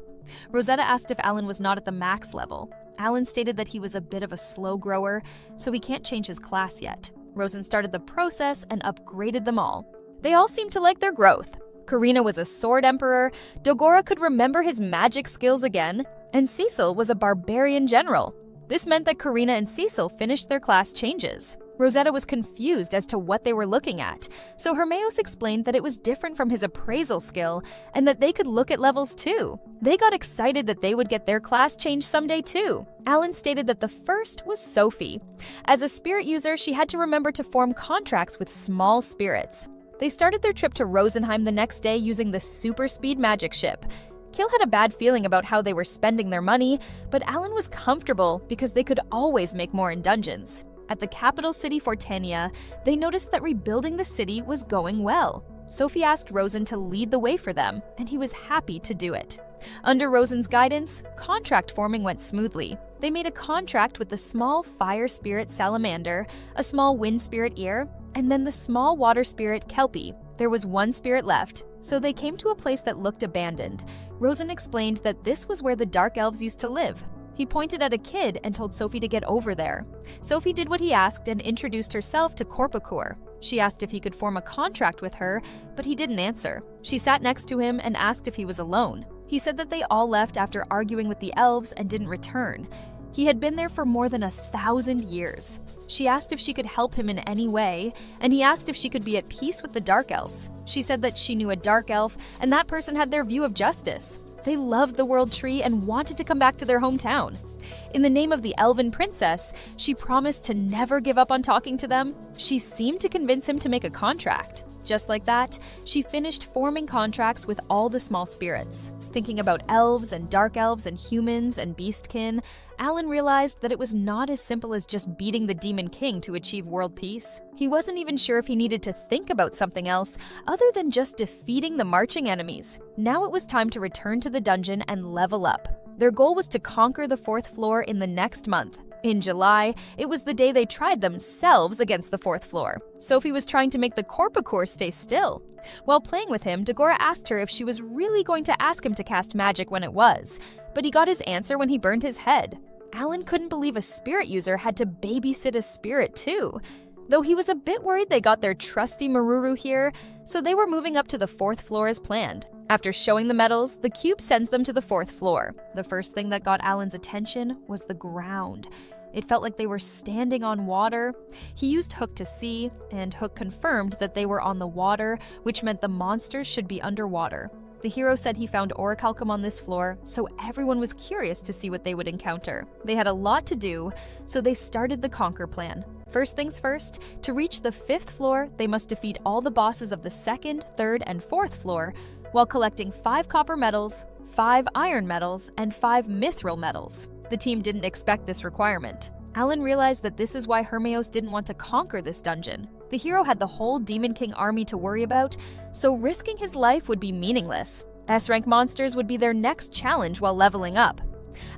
Rosetta asked if Alan was not at the max level. Alan stated that he was a bit of a slow grower, so he can't change his class yet. Rosen started the process and upgraded them all. They all seemed to like their growth. Karina was a sword emperor, Dogora could remember his magic skills again, and Cecil was a barbarian general. This meant that Karina and Cecil finished their class changes. Rosetta was confused as to what they were looking at, so Hermios explained that it was different from his appraisal skill and that they could look at levels too. They got excited that they would get their class change someday too. Alan stated that the first was Sophie. As a spirit user, she had to remember to form contracts with small spirits. They started their trip to Rosenheim the next day using the super speed magic ship. Kil had a bad feeling about how they were spending their money, but Alan was comfortable because they could always make more in dungeons. At the capital city Fortania, they noticed that rebuilding the city was going well. Sophie asked Rosen to lead the way for them, and he was happy to do it. Under Rosen's guidance, contract forming went smoothly. They made a contract with the small fire spirit Salamander, a small wind spirit Ear, and then the small water spirit Kelpie. There was one spirit left, so they came to a place that looked abandoned. Rosen explained that this was where the Dark Elves used to live. He pointed at a kid and told Sophie to get over there. Sophie did what he asked and introduced herself to Corpacor. She asked if he could form a contract with her, but he didn't answer. She sat next to him and asked if he was alone. He said that they all left after arguing with the elves and didn't return. He had been there for more than 1,000 years. She asked if she could help him in any way, and he asked if she could be at peace with the Dark Elves. She said that she knew a Dark Elf, and that person had their view of justice. They loved the World Tree and wanted to come back to their hometown. In the name of the Elven Princess, she promised to never give up on talking to them. She seemed to convince him to make a contract. Just like that, she finished forming contracts with all the small spirits. Thinking about elves and dark elves and humans and beastkin, Alan realized that it was not as simple as just beating the Demon King to achieve world peace. He wasn't even sure if he needed to think about something else other than just defeating the marching enemies. Now it was time to return to the dungeon and level up. Their goal was to conquer the 4th floor in the next month. In July, it was the day they tried themselves against the 4th floor. Sophie was trying to make the Corpacor stay still. While playing with him, Dagora asked her if she was really going to ask him to cast magic when it was, but he got his answer when he burned his head. Alan couldn't believe a spirit user had to babysit a spirit too. Though he was a bit worried they got their trusty Maruru here, so they were moving up to the 4th floor as planned. After showing the medals, the cube sends them to the 4th floor. The first thing that got Alan's attention was the ground. It felt like they were standing on water. He used Hook to see, and Hook confirmed that they were on the water, which meant the monsters should be underwater. The hero said he found orichalcum on this floor, so everyone was curious to see what they would encounter. They had a lot to do, so they started the conquer plan. First things first, to reach the 5th floor, they must defeat all the bosses of the 2nd, 3rd, and 4th floor, while collecting 5 copper medals, 5 iron medals, and 5 mithril medals. The team didn't expect this requirement. Alan realized that this is why Hermeos didn't want to conquer this dungeon. The hero had the whole Demon King army to worry about, so risking his life would be meaningless. S-rank monsters would be their next challenge while leveling up.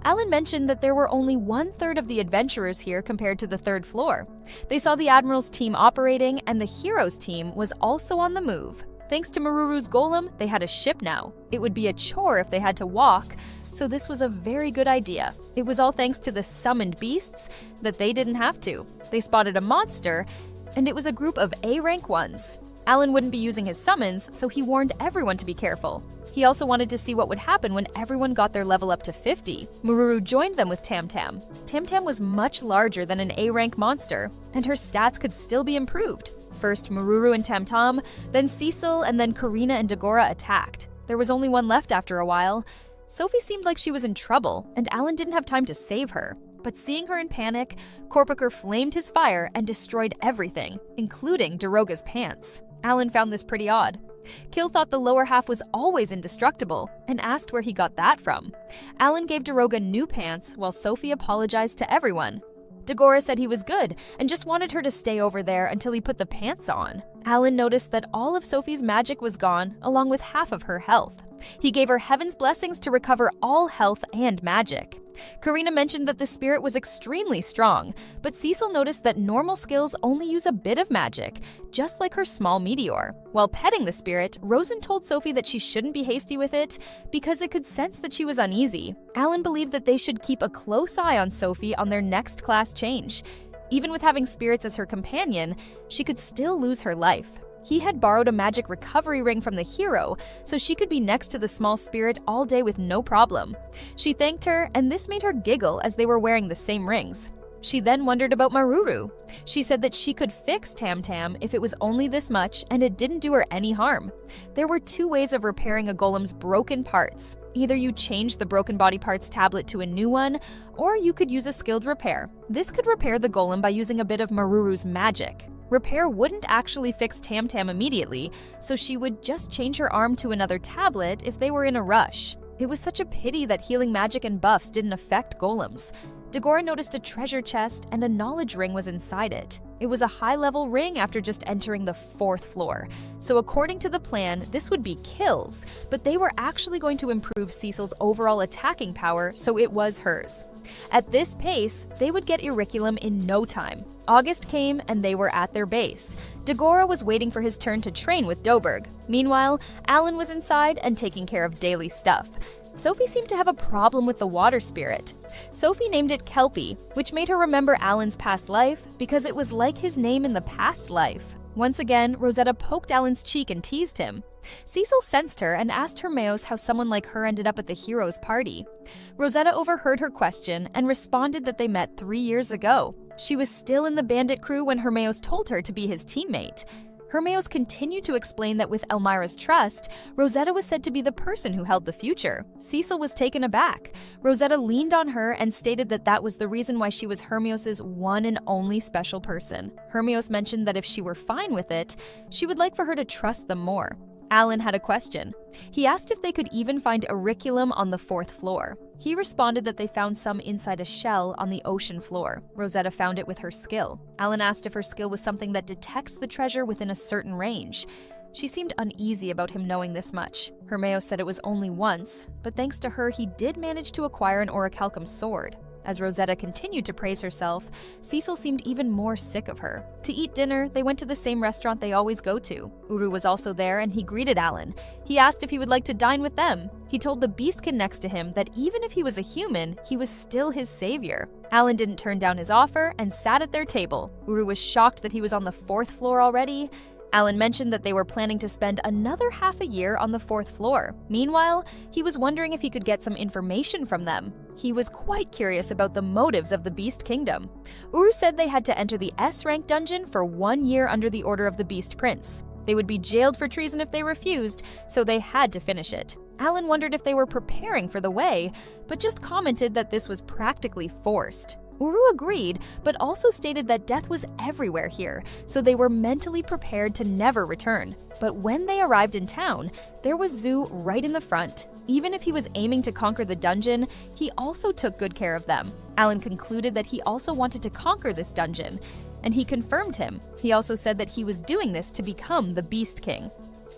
Alan mentioned that there were only 1/3 of the adventurers here compared to the 3rd floor. They saw the Admiral's team operating, and the hero's team was also on the move. Thanks to Maruru's golem, they had a ship now. It would be a chore if they had to walk, so this was a very good idea. It was all thanks to the summoned beasts that they didn't have to. They spotted a monster, and it was a group of A-rank ones. Alan wouldn't be using his summons, so he warned everyone to be careful. He also wanted to see what would happen when everyone got their level up to 50. Maruru joined them with Tam Tam. Tam Tam was much larger than an A-rank monster, and her stats could still be improved. First Maruru and Tam Tam, then Cecil, and then Karina and Dagora attacked. There was only one left after a while. Sophie seemed like she was in trouble, and Alan didn't have time to save her. But seeing her in panic, Korpiker flamed his fire and destroyed everything, including Daroga's pants. Alan found this pretty odd. Kill thought the lower half was always indestructible, and asked where he got that from. Alan gave Daroga new pants, while Sophie apologized to everyone. Dagora said he was good, and just wanted her to stay over there until he put the pants on. Alan noticed that all of Sophie's magic was gone, along with half of her health. He gave her heaven's blessings to recover all health and magic. Karina mentioned that the spirit was extremely strong, but Cecil noticed that normal skills only use a bit of magic, just like her small meteor. While petting the spirit, Rosen told Sophie that she shouldn't be hasty with it because it could sense that she was uneasy. Alan believed that they should keep a close eye on Sophie on their next class change. Even with having spirits as her companion, she could still lose her life. He had borrowed a magic recovery ring from the hero, so she could be next to the small spirit all day with no problem. She thanked her, and this made her giggle as they were wearing the same rings. She then wondered about Maruru. She said that she could fix Tam Tam if it was only this much and it didn't do her any harm. There were 2 ways of repairing a golem's broken parts. Either you change the broken body parts tablet to a new one, or you could use a skilled repair. This could repair the golem by using a bit of Maruru's magic. Repair wouldn't actually fix Tam Tam immediately, so she would just change her arm to another tablet if they were in a rush. It was such a pity that healing magic and buffs didn't affect golems. Dagora noticed a treasure chest and a knowledge ring was inside it. It was a high-level ring after just entering the 4th floor. So according to the plan, this would be kills, but they were actually going to improve Cecil's overall attacking power, so it was hers. At this pace, they would get Auriculum in no time. August came and they were at their base. Dagora was waiting for his turn to train with Doberg. Meanwhile, Alan was inside and taking care of daily stuff. Sophie seemed to have a problem with the water spirit. Sophie named it Kelpie, which made her remember Alan's past life because it was like his name in the past life. Once again, Rosetta poked Alan's cheek and teased him. Cecil sensed her and asked Hermeos how someone like her ended up at the hero's party. Rosetta overheard her question and responded that they met 3 years ago. She was still in the bandit crew when Hermeos told her to be his teammate. Hermeos continued to explain that with Elmira's trust, Rosetta was said to be the person who held the future. Cecil was taken aback. Rosetta leaned on her and stated that that was the reason why she was Hermeos' one and only special person. Hermeos mentioned that if she were fine with it, she would like for her to trust them more. Alan had a question. He asked if they could even find Auriculum on the 4th floor. He responded that they found some inside a shell on the ocean floor. Rosetta found it with her skill. Alan asked if her skill was something that detects the treasure within a certain range. She seemed uneasy about him knowing this much. Hermeos said it was only once, but thanks to her he did manage to acquire an orichalcum sword. As Rosetta continued to praise herself, Cecil seemed even more sick of her. To eat dinner, they went to the same restaurant they always go to. Uru was also there and he greeted Alan. He asked if he would like to dine with them. He told the beastkin next to him that even if he was a human, he was still his savior. Alan didn't turn down his offer and sat at their table. Uru was shocked that he was on the 4th floor already. Alan mentioned that they were planning to spend another half a year on the 4th floor. Meanwhile, he was wondering if he could get some information from them. He was quite curious about the motives of the Beast Kingdom. Uru said they had to enter the S-rank dungeon for 1 year under the order of the Beast Prince. They would be jailed for treason if they refused, so they had to finish it. Alan wondered if they were preparing for the way, but just commented that this was practically forced. Uru agreed, but also stated that death was everywhere here, so they were mentally prepared to never return. But when they arrived in town, there was Zu right in the front. Even if he was aiming to conquer the dungeon, he also took good care of them. Alan concluded that he also wanted to conquer this dungeon, and he confirmed him. He also said that he was doing this to become the Beast King.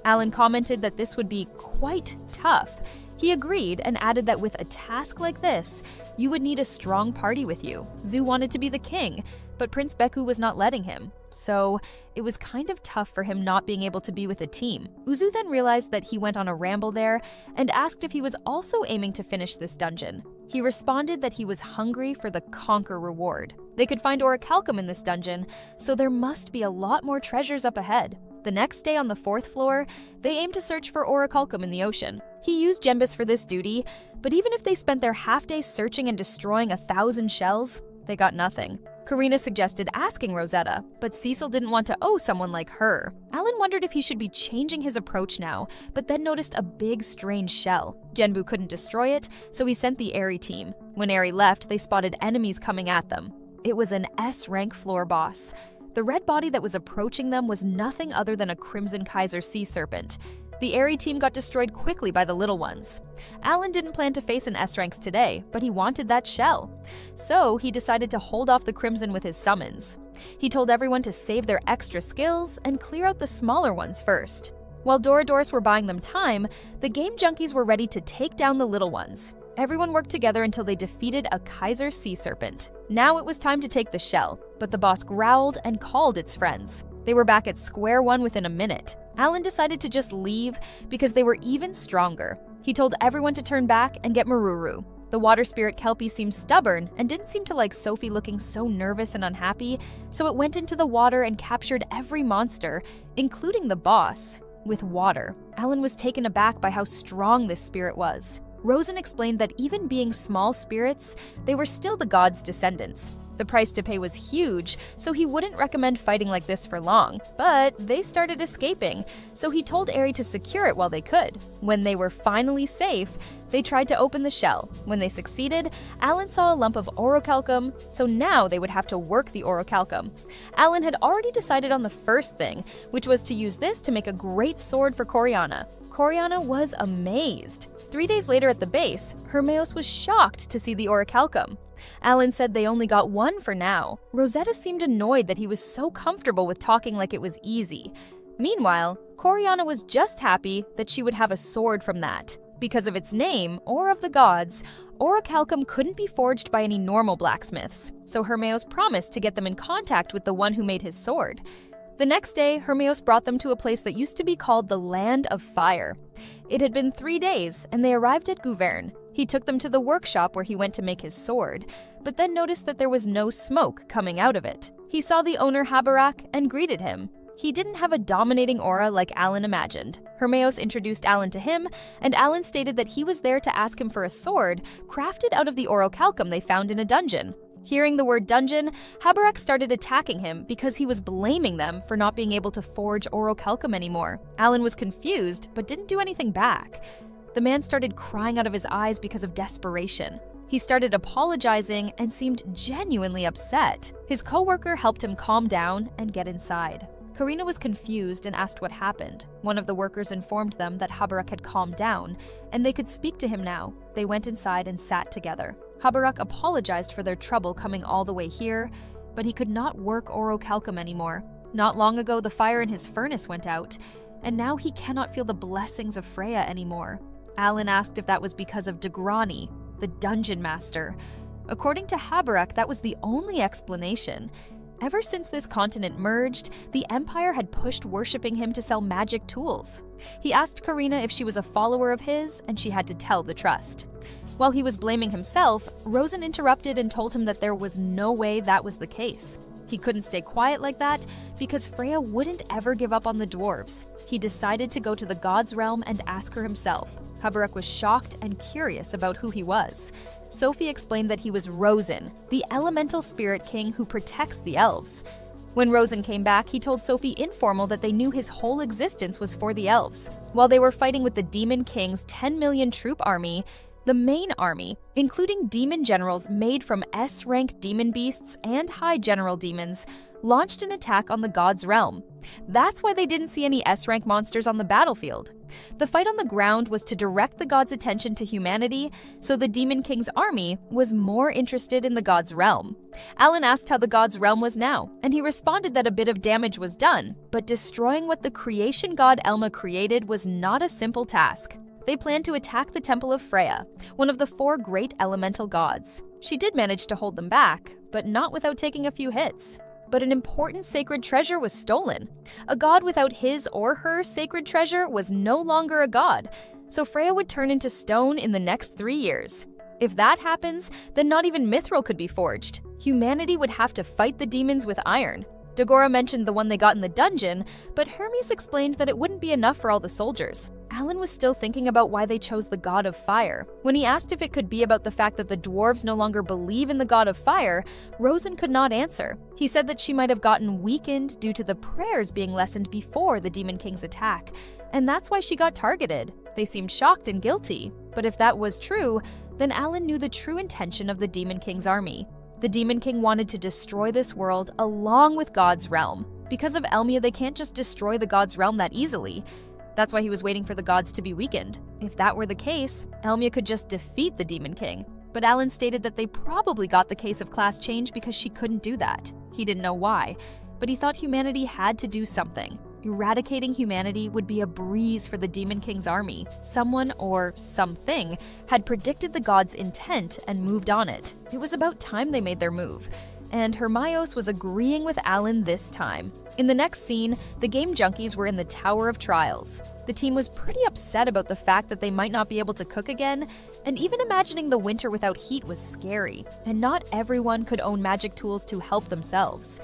Alan commented that this would be quite tough. He agreed and added that with a task like this, you would need a strong party with you. Zu wanted to be the king, but Prince Beku was not letting him. So it was kind of tough for him not being able to be with a team. Uzu then realized that he went on a ramble there and asked if he was also aiming to finish this dungeon. He responded that he was hungry for the conquer reward. They could find orichalcum in this dungeon, so there must be a lot more treasures up ahead. The next day on the 4th floor, they aimed to search for orichalcum in the ocean. He used Jembus for this duty, but even if they spent their half-day searching and destroying 1,000 shells, they got nothing. Karina suggested asking Rosetta, but Cecil didn't want to owe someone like her. Alan wondered if he should be changing his approach now, but then noticed a big, strange shell. Genbu couldn't destroy it, so he sent the Eri team. When Eri left, they spotted enemies coming at them. It was an S-rank floor boss. The red body that was approaching them was nothing other than a Crimson Kaiser sea serpent. The Eri team got destroyed quickly by the little ones. Alan didn't plan to face an S-ranks today, but he wanted that shell. So he decided to hold off the Crimson with his summons. He told everyone to save their extra skills and clear out the smaller ones first. While Doradors were buying them time, the game junkies were ready to take down the little ones. Everyone worked together until they defeated a Kaiser sea serpent. Now it was time to take the shell, but the boss growled and called its friends. They were back at square one within a minute. Alan decided to just leave because they were even stronger. He told everyone to turn back and get Maruru. The water spirit Kelpie seemed stubborn and didn't seem to like Sophie looking so nervous and unhappy, so it went into the water and captured every monster, including the boss, with water. Alan was taken aback by how strong this spirit was. Rosen explained that even being small spirits, they were still the gods' descendants. The price to pay was huge, so he wouldn't recommend fighting like this for long, but they started escaping, so he told Eri to secure it while they could. When they were finally safe, they tried to open the shell. When they succeeded, Alan saw a lump of orichalcum, so now they would have to work the orichalcum. Alan had already decided on the first thing, which was to use this to make a great sword for Coriana. Coriana was amazed. 3 days later at the base, Hermeos was shocked to see the orichalcum. Alan said they only got one for now. Rosetta seemed annoyed that he was so comfortable with talking like it was easy. Meanwhile, Coriana was just happy that she would have a sword from that. Because of its name, or of the gods, orichalcum couldn't be forged by any normal blacksmiths, so Hermeos promised to get them in contact with the one who made his sword. The next day, Hermeos brought them to a place that used to be called the Land of Fire. It had been 3 days, and they arrived at Gouverne. He took them to the workshop where he went to make his sword, but then noticed that there was no smoke coming out of it. He saw the owner Habarak and greeted him. He didn't have a dominating aura like Alan imagined. Hermeos introduced Alan to him, and Alan stated that he was there to ask him for a sword crafted out of the orichalcum they found in a dungeon. Hearing the word dungeon, Habarak started attacking him because he was blaming them for not being able to forge orichalcum anymore. Alan was confused, but didn't do anything back. The man started crying out of his eyes because of desperation. He started apologizing and seemed genuinely upset. His coworker helped him calm down and get inside. Karina was confused and asked what happened. One of the workers informed them that Habarak had calmed down, and they could speak to him now. They went inside and sat together. Habarak apologized for their trouble coming all the way here, but he could not work orichalcum anymore. Not long ago, the fire in his furnace went out, and now he cannot feel the blessings of Freya anymore. Alan asked if that was because of Degrani, the dungeon master. According to Haberuk, that was the only explanation. Ever since this continent merged, the Empire had pushed worshipping him to sell magic tools. He asked Karina if she was a follower of his, and she had to tell the trust. While he was blaming himself, Rosen interrupted and told him that there was no way that was the case. He couldn't stay quiet like that because Freya wouldn't ever give up on the dwarves. He decided to go to the gods' realm and ask her himself. Haberuk was shocked and curious about who he was. Sophie explained that he was Rosen, the elemental spirit king who protects the elves. When Rosen came back, he told Sophie informal that they knew his whole existence was for the elves. While they were fighting with the Demon King's 10 million troop army, the main army, including demon generals made from S-rank demon beasts and high general demons, launched an attack on the gods' realm. That's why they didn't see any S-rank monsters on the battlefield. The fight on the ground was to direct the gods' attention to humanity, so the Demon King's army was more interested in the gods' realm. Alan asked how the gods' realm was now, and he responded that a bit of damage was done, but destroying what the creation god Elma created was not a simple task. They planned to attack the Temple of Freya, one of the 4 great elemental gods. She did manage to hold them back, but not without taking a few hits. But an important sacred treasure was stolen. A god without his or her sacred treasure was no longer a god, so Freya would turn into stone in the next 3 years. If that happens, then not even Mithril could be forged. Humanity would have to fight the demons with iron. Dagora mentioned the one they got in the dungeon, but Hermes explained that it wouldn't be enough for all the soldiers. Alan was still thinking about why they chose the god of fire. When he asked if it could be about the fact that the dwarves no longer believe in the god of fire, Rosen could not answer. He said that she might have gotten weakened due to the prayers being lessened before the Demon King's attack, and that's why she got targeted. They seemed shocked and guilty, but if that was true, then Alan knew the true intention of the Demon King's army. The Demon King wanted to destroy this world along with God's realm. Because of Elmia, they can't just destroy the God's realm that easily. That's why he was waiting for the gods to be weakened. If that were the case, Elmia could just defeat the Demon King. But Alan stated that they probably got the case of class change because she couldn't do that. He didn't know why, but he thought humanity had to do something. Eradicating humanity would be a breeze for the Demon King's army. Someone, or something, had predicted the gods' intent and moved on it. It was about time they made their move. And Hermione was agreeing with Alan this time. In the next scene, the game junkies were in the Tower of Trials. The team was pretty upset about the fact that they might not be able to cook again, and even imagining the winter without heat was scary, and not everyone could own magic tools to help themselves.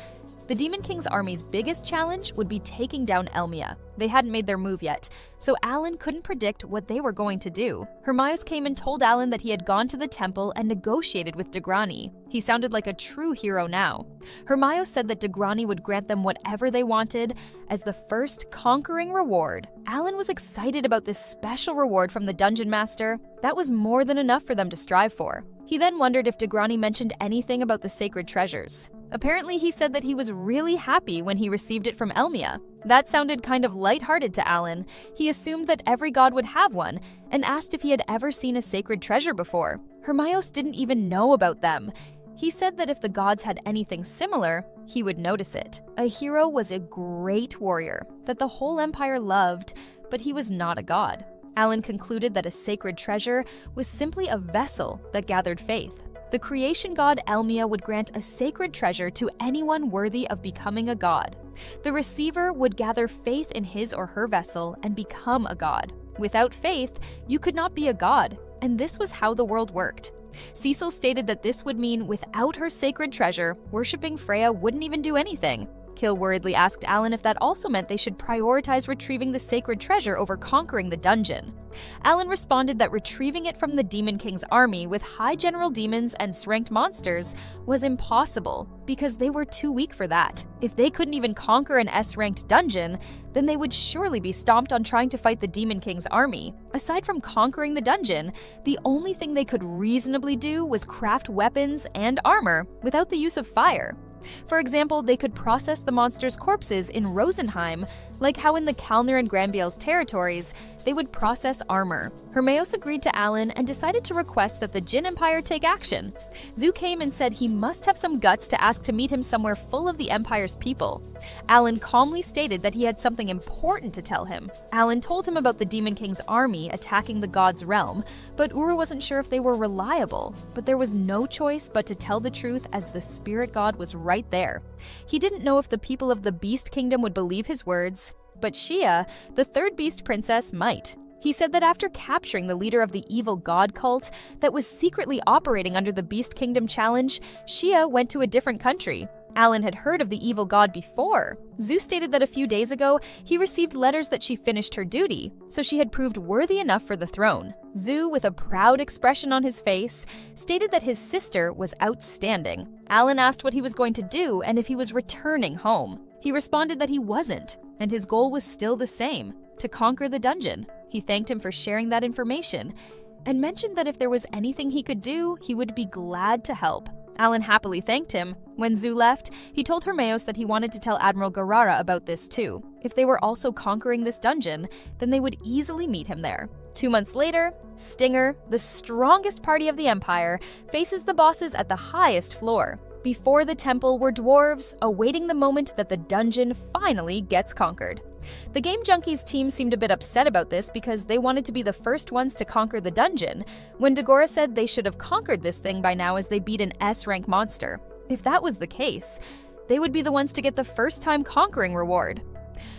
The Demon King's army's biggest challenge would be taking down Elmia. They hadn't made their move yet, so Alan couldn't predict what they were going to do. Hermione came and told Alan that he had gone to the temple and negotiated with Degrani. He sounded like a true hero now. Hermione said that Degrani would grant them whatever they wanted as the first conquering reward. Alan was excited about this special reward from the Dungeon Master. That was more than enough for them to strive for. He then wondered if Degrani mentioned anything about the sacred treasures. Apparently, he said that he was really happy when he received it from Elmia. That sounded kind of lighthearted to Alan. He assumed that every god would have one, and asked if he had ever seen a sacred treasure before. Hermione didn't even know about them. He said that if the gods had anything similar, he would notice it. A hero was a great warrior that the whole empire loved, but he was not a god. Alan concluded that a sacred treasure was simply a vessel that gathered faith. The creation god Elmia would grant a sacred treasure to anyone worthy of becoming a god. The receiver would gather faith in his or her vessel and become a god. Without faith, you could not be a god, and this was how the world worked. Cecil stated that this would mean without her sacred treasure, worshipping Freya wouldn't even do anything. Kill worriedly asked Alan if that also meant they should prioritize retrieving the sacred treasure over conquering the dungeon. Alan responded that retrieving it from the Demon King's army with high general demons and S-ranked monsters was impossible because they were too weak for that. If they couldn't even conquer an S-ranked dungeon, then they would surely be stomped on trying to fight the Demon King's army. Aside from conquering the dungeon, the only thing they could reasonably do was craft weapons and armor without the use of fire. For example, they could process the monsters' corpses in Rosenheim, like how in the Kalner and Granbiel's territories, they would process armor. Hermeos agreed to Alan and decided to request that the Jin Empire take action. Zhu came and said he must have some guts to ask to meet him somewhere full of the Empire's people. Alan calmly stated that he had something important to tell him. Alan told him about the Demon King's army attacking the god's realm, but Uru wasn't sure if they were reliable. But there was no choice but to tell the truth, as the spirit god was right there. He didn't know if the people of the Beast Kingdom would believe his words, but Xia, the third beast princess, might. He said that after capturing the leader of the evil god cult that was secretly operating under the Beast Kingdom challenge, Xia went to a different country. Alan had heard of the evil god before. Zhu stated that a few days ago, he received letters that she finished her duty, so she had proved worthy enough for the throne. Zhu, with a proud expression on his face, stated that his sister was outstanding. Alan asked what he was going to do and if he was returning home. He responded that he wasn't, and his goal was still the same: to conquer the dungeon. He thanked him for sharing that information and mentioned that if there was anything he could do, he would be glad to help. Alan happily thanked him. When Zhu left, he told Hermeos that he wanted to tell Admiral Garara about this too. If they were also conquering this dungeon, then they would easily meet him there. 2 months later, Stinger, the strongest party of the Empire, faces the bosses at the highest floor. Before the temple were dwarves, awaiting the moment that the dungeon finally gets conquered. The Game Junkies team seemed a bit upset about this because they wanted to be the first ones to conquer the dungeon, when Dagora said they should have conquered this thing by now as they beat an S-rank monster. If that was the case, they would be the ones to get the first-time conquering reward.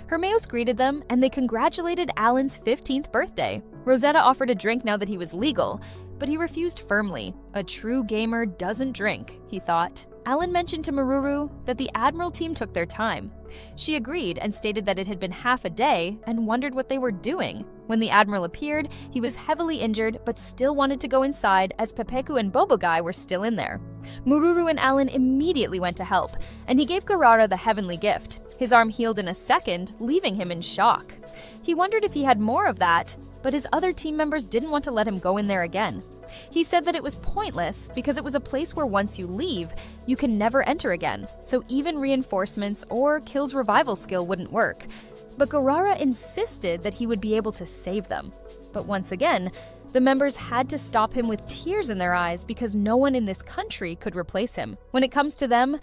Hermeos greeted them, and they congratulated Alan's 15th birthday. Rosetta offered a drink now that he was legal, but he refused firmly. A true gamer doesn't drink, he thought. Alan mentioned to Maruru that the Admiral team took their time. She agreed and stated that it had been half a day and wondered what they were doing. When the Admiral appeared, he was heavily injured but still wanted to go inside as Pepeku and Bobogai were still in there. Maruru and Alan immediately went to help, and he gave Garara the heavenly gift. His arm healed in a second, leaving him in shock. He wondered if he had more of that, but his other team members didn't want to let him go in there again. He said that it was pointless because it was a place where once you leave, you can never enter again, so even reinforcements or Kill's revival skill wouldn't work. But Garara insisted that he would be able to save them. But once again, the members had to stop him with tears in their eyes because no one in this country could replace him. When it comes to them,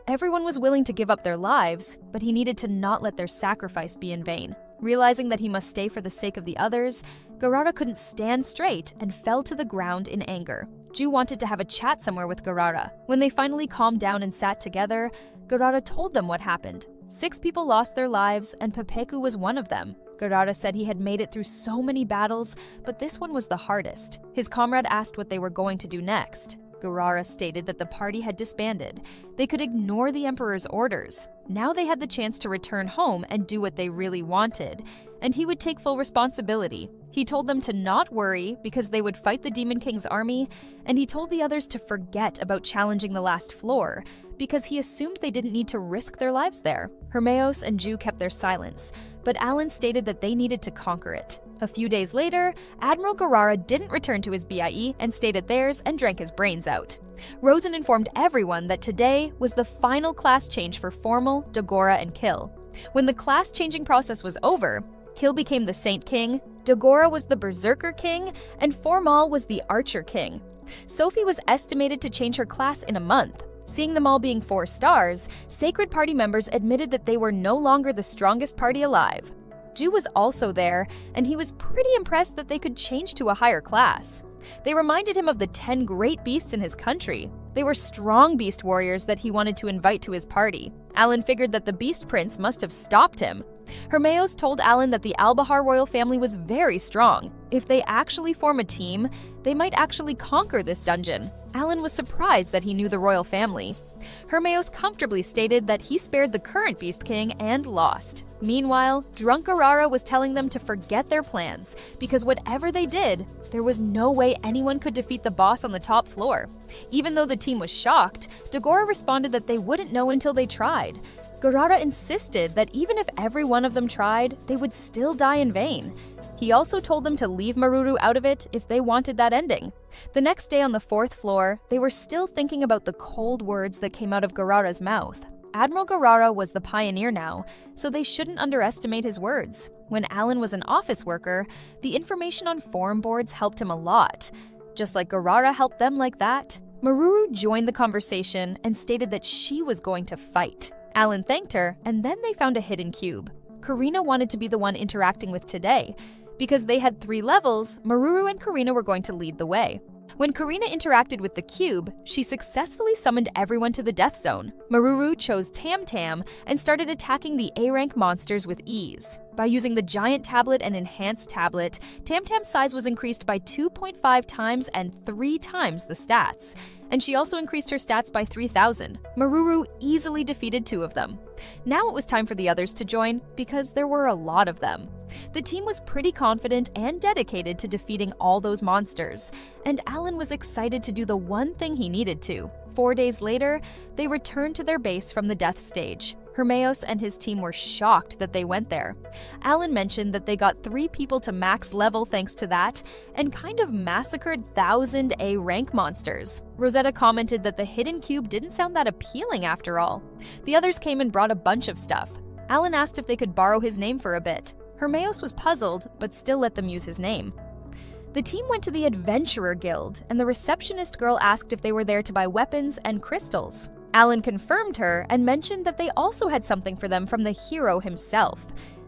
everyone was willing to give up their lives, but he needed to not let their sacrifice be in vain. Realizing that he must stay for the sake of the others, Garara couldn't stand straight and fell to the ground in anger. Ju wanted to have a chat somewhere with Garara. When they finally calmed down and sat together, Garara told them what happened. 6 people lost their lives, and Pepeku was one of them. Garara said he had made it through so many battles, but this one was the hardest. His comrade asked what they were going to do next. Garara stated that the party had disbanded. They could ignore the Emperor's orders. Now they had the chance to return home and do what they really wanted, and he would take full responsibility. He told them to not worry because they would fight the Demon King's army, and he told the others to forget about challenging the last floor because he assumed they didn't need to risk their lives there. Hermeos and Ju kept their silence, but Alan stated that they needed to conquer it. A few days later, Admiral Garara didn't return to his BIE and stayed at theirs and drank his brains out. Rosen informed everyone that today was the final class change for Formal, Dagora, and Kill. When the class changing process was over, Kill became the Saint King, Dagora was the Berserker King, and Formal was the Archer King. Sophie was estimated to change her class in a month. Seeing them all being 4 stars, Sacred Party members admitted that they were no longer the strongest party alive. Ju was also there, and he was pretty impressed that they could change to a higher class. They reminded him of the 10 great beasts in his country. They were strong beast warriors that he wanted to invite to his party. Alan figured that the Beast Prince must have stopped him. Hermeos told Alan that the Albahar royal family was very strong. If they actually form a team, they might actually conquer this dungeon. Alan was surprised that he knew the royal family. Hermeos comfortably stated that he spared the current Beast King and lost. Meanwhile, drunk Garara was telling them to forget their plans, because whatever they did, there was no way anyone could defeat the boss on the top floor. Even though the team was shocked, Dagora responded that they wouldn't know until they tried. Garara insisted that even if every one of them tried, they would still die in vain. He also told them to leave Maruru out of it if they wanted that ending. The next day on the 4th floor, they were still thinking about the cold words that came out of Garara's mouth. Admiral Garara was the pioneer now, so they shouldn't underestimate his words. When Alan was an office worker, the information on forum boards helped him a lot. Just like Garara helped them like that, Maruru joined the conversation and stated that she was going to fight. Alan thanked her, and then they found a hidden cube. Karina wanted to be the one interacting with Today. Because they had 3 levels, Maruru and Karina were going to lead the way. When Karina interacted with the cube, she successfully summoned everyone to the death zone. Maruru chose Tam Tam and started attacking the A-rank monsters with ease. By using the giant tablet and enhanced tablet, Tam Tam's size was increased by 2.5 times and 3 times the stats. And she also increased her stats by 3,000. Maruru easily defeated 2 of them. Now it was time for the others to join, because there were a lot of them. The team was pretty confident and dedicated to defeating all those monsters, and Alan was excited to do the one thing he needed to. 4 days later, they returned to their base from the death stage. Hermeos and his team were shocked that they went there. Alan mentioned that they got 3 people to max level thanks to that, and kind of massacred 1,000 A rank monsters. Rosetta commented that the hidden cube didn't sound that appealing after all. The others came and brought a bunch of stuff. Alan asked if they could borrow his name for a bit. Hermeos was puzzled, but still let them use his name. The team went to the Adventurer Guild, and the receptionist girl asked if they were there to buy weapons and crystals. Alan confirmed her and mentioned that they also had something for them from the hero himself.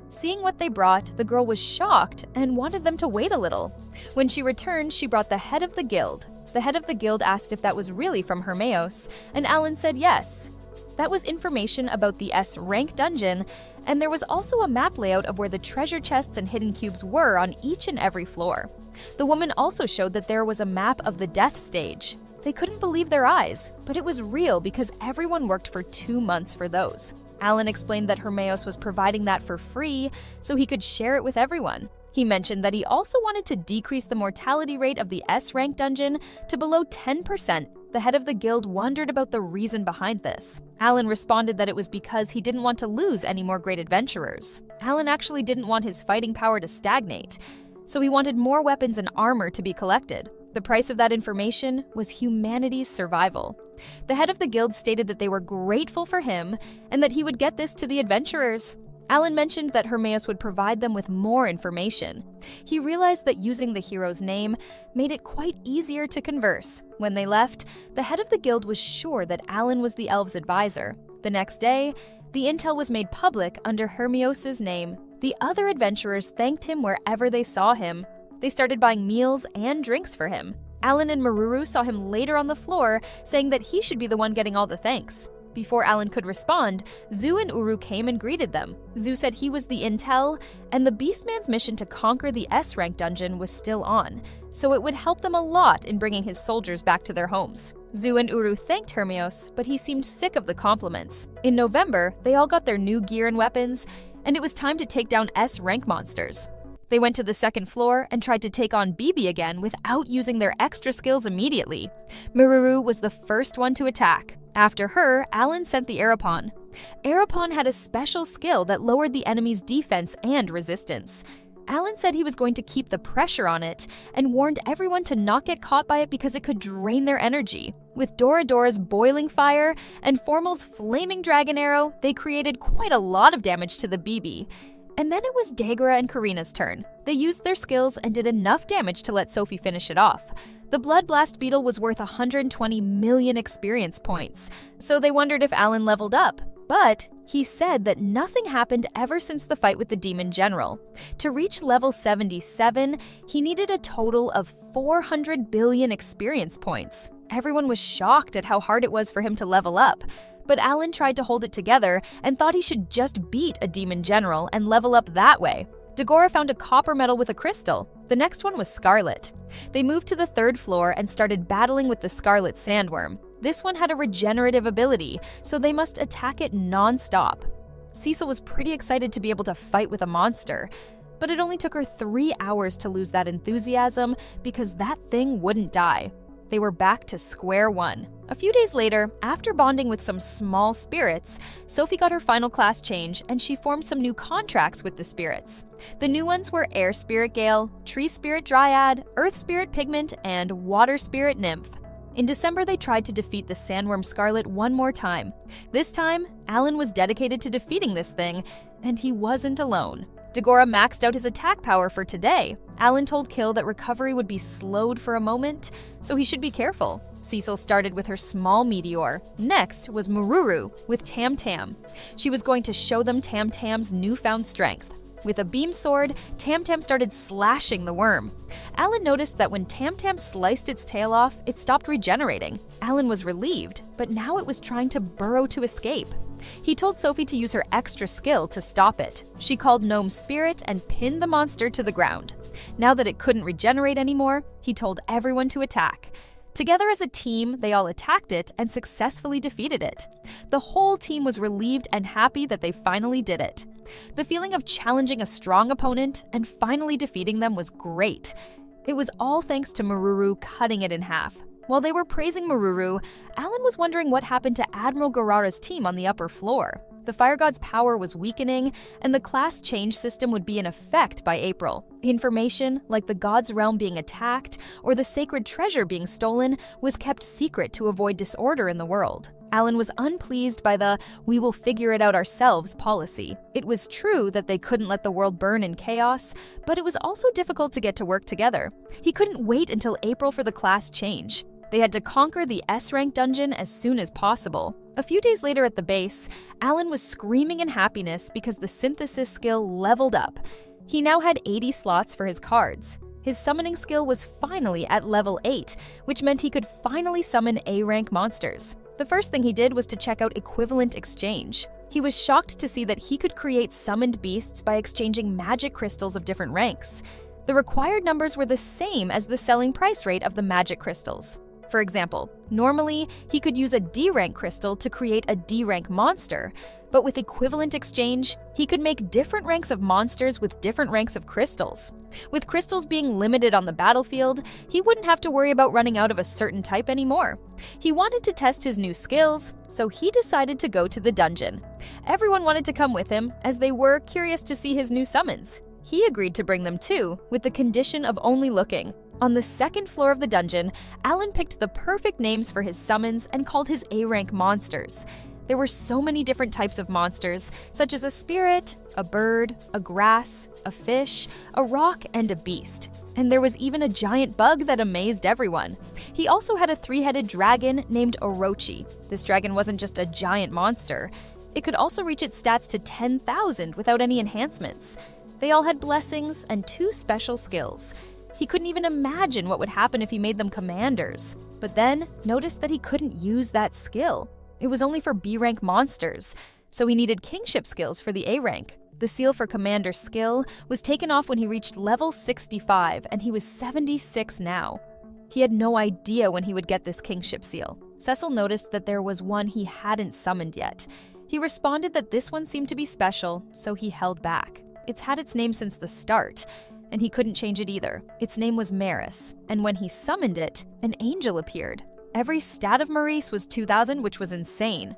Seeing what they brought, the girl was shocked and wanted them to wait a little. When she returned, she brought the head of the guild. The head of the guild asked if that was really from Hermeos, and Alan said yes. That was information about the S-rank dungeon, and there was also a map layout of where the treasure chests and hidden cubes were on each and every floor. The woman also showed that there was a map of the death stage. They couldn't believe their eyes, but it was real because everyone worked for 2 months for those. Alan explained that Hermeos was providing that for free so he could share it with everyone. He mentioned that he also wanted to decrease the mortality rate of the S-rank dungeon to below 10%. The head of the guild wondered about the reason behind this. Alan responded that it was because he didn't want to lose any more great adventurers. Alan actually didn't want his fighting power to stagnate, so he wanted more weapons and armor to be collected. The price of that information was humanity's survival. The head of the guild stated that they were grateful for him and that he would get this to the adventurers. Alan mentioned that Hermeos would provide them with more information. He realized that using the hero's name made it quite easier to converse. When they left, the head of the guild was sure that Alan was the elves' advisor. The next day, the intel was made public under Hermeos' name. The other adventurers thanked him wherever they saw him. They started buying meals and drinks for him. Alan and Maruru saw him later on the floor, saying that he should be the one getting all the thanks. Before Alan could respond, Zu and Uru came and greeted them. Zu said he was the intel, and the Beastman's mission to conquer the S-rank dungeon was still on, so it would help them a lot in bringing his soldiers back to their homes. Zu and Uru thanked Hermeos, but he seemed sick of the compliments. In November, they all got their new gear and weapons, and it was time to take down S-rank monsters. They went to the second floor and tried to take on Bibi again without using their extra skills immediately. Maruru was the first one to attack. After her, Alan sent the Arapon. Arapon had a special skill that lowered the enemy's defense and resistance. Alan said he was going to keep the pressure on it and warned everyone to not get caught by it because it could drain their energy. With Doradora's boiling fire and Formal's flaming dragon arrow, they created quite a lot of damage to the Bibi. And then it was Dagora and Karina's turn. They used their skills and did enough damage to let Sophie finish it off. The Blood Blast Beetle was worth 120 million experience points, so they wondered if Alan leveled up. But he said that nothing happened ever since the fight with the Demon General. To reach level 77, he needed a total of 400 billion experience points. Everyone was shocked at how hard it was for him to level up. But Alan tried to hold it together and thought he should just beat a Demon General and level up that way. Dagora found a copper medal with a crystal. The next one was Scarlet. They moved to the third floor and started battling with the Scarlet Sandworm. This one had a regenerative ability, so they must attack it non-stop. Cecil was pretty excited to be able to fight with a monster, but it only took her 3 hours to lose that enthusiasm because that thing wouldn't die. They were back to square one. A few days later, after bonding with some small spirits, Sophie got her final class change and she formed some new contracts with the spirits. The new ones were Air Spirit Gale, Tree Spirit Dryad, Earth Spirit Pigment, and Water Spirit Nymph. In December, they tried to defeat the Sandworm Scarlet one more time. This time, Alan was dedicated to defeating this thing, and he wasn't alone. Dagora maxed out his attack power for today. Alan told Kill that recovery would be slowed for a moment, so he should be careful. Cecil started with her small meteor. Next was Maruru with Tam Tam. She was going to show them Tam Tam's newfound strength. With a beam sword, Tam Tam started slashing the worm. Alan noticed that when Tam Tam sliced its tail off, it stopped regenerating. Alan was relieved, but now it was trying to burrow to escape. He told Sophie to use her extra skill to stop it. She called Gnome Spirit and pinned the monster to the ground. Now that it couldn't regenerate anymore, he told everyone to attack. Together as a team, they all attacked it and successfully defeated it. The whole team was relieved and happy that they finally did it. The feeling of challenging a strong opponent and finally defeating them was great. It was all thanks to Maruru cutting it in half. While they were praising Maruru, Alan was wondering what happened to Admiral Garara's team on the upper floor. The Fire God's power was weakening, and the class change system would be in effect by April. Information, like the God's realm being attacked or the sacred treasure being stolen, was kept secret to avoid disorder in the world. Alan was unpleased by the "we will figure it out ourselves" policy. It was true that they couldn't let the world burn in chaos, but it was also difficult to get to work together. He couldn't wait until April for the class change. They had to conquer the S-rank dungeon as soon as possible. A few days later at the base, Alan was screaming in happiness because the synthesis skill leveled up. He now had 80 slots for his cards. His summoning skill was finally at level 8, which meant he could finally summon A-rank monsters. The first thing he did was to check out equivalent exchange. He was shocked to see that he could create summoned beasts by exchanging magic crystals of different ranks. The required numbers were the same as the selling price rate of the magic crystals. For example, normally he could use a D-rank crystal to create a D-rank monster, but with equivalent exchange, he could make different ranks of monsters with different ranks of crystals. With crystals being limited on the battlefield, he wouldn't have to worry about running out of a certain type anymore. He wanted to test his new skills, so he decided to go to the dungeon. Everyone wanted to come with him, as they were curious to see his new summons. He agreed to bring them too, with the condition of only looking. On the second floor of the dungeon, Alan picked the perfect names for his summons and called his A-rank monsters. There were so many different types of monsters, such as a spirit, a bird, a grass, a fish, a rock, and a beast. And there was even a giant bug that amazed everyone. He also had a 3-headed dragon named Orochi. This dragon wasn't just a giant monster. It could also reach its stats to 10,000 without any enhancements. They all had blessings and 2 special skills. He couldn't even imagine what would happen if he made them commanders, but then noticed that he couldn't use that skill. It was only for B-rank monsters, so he needed kingship skills for the A-rank. The seal for commander skill was taken off when he reached level 65, and he was 76 now. He had no idea when he would get this kingship seal. Cecil noticed that there was one he hadn't summoned yet. He responded that this one seemed to be special, so he held back. It's had its name since the start, and he couldn't change it either. Its name was Maris, and when he summoned it, an angel appeared. Every stat of Maurice was 2,000, which was insane.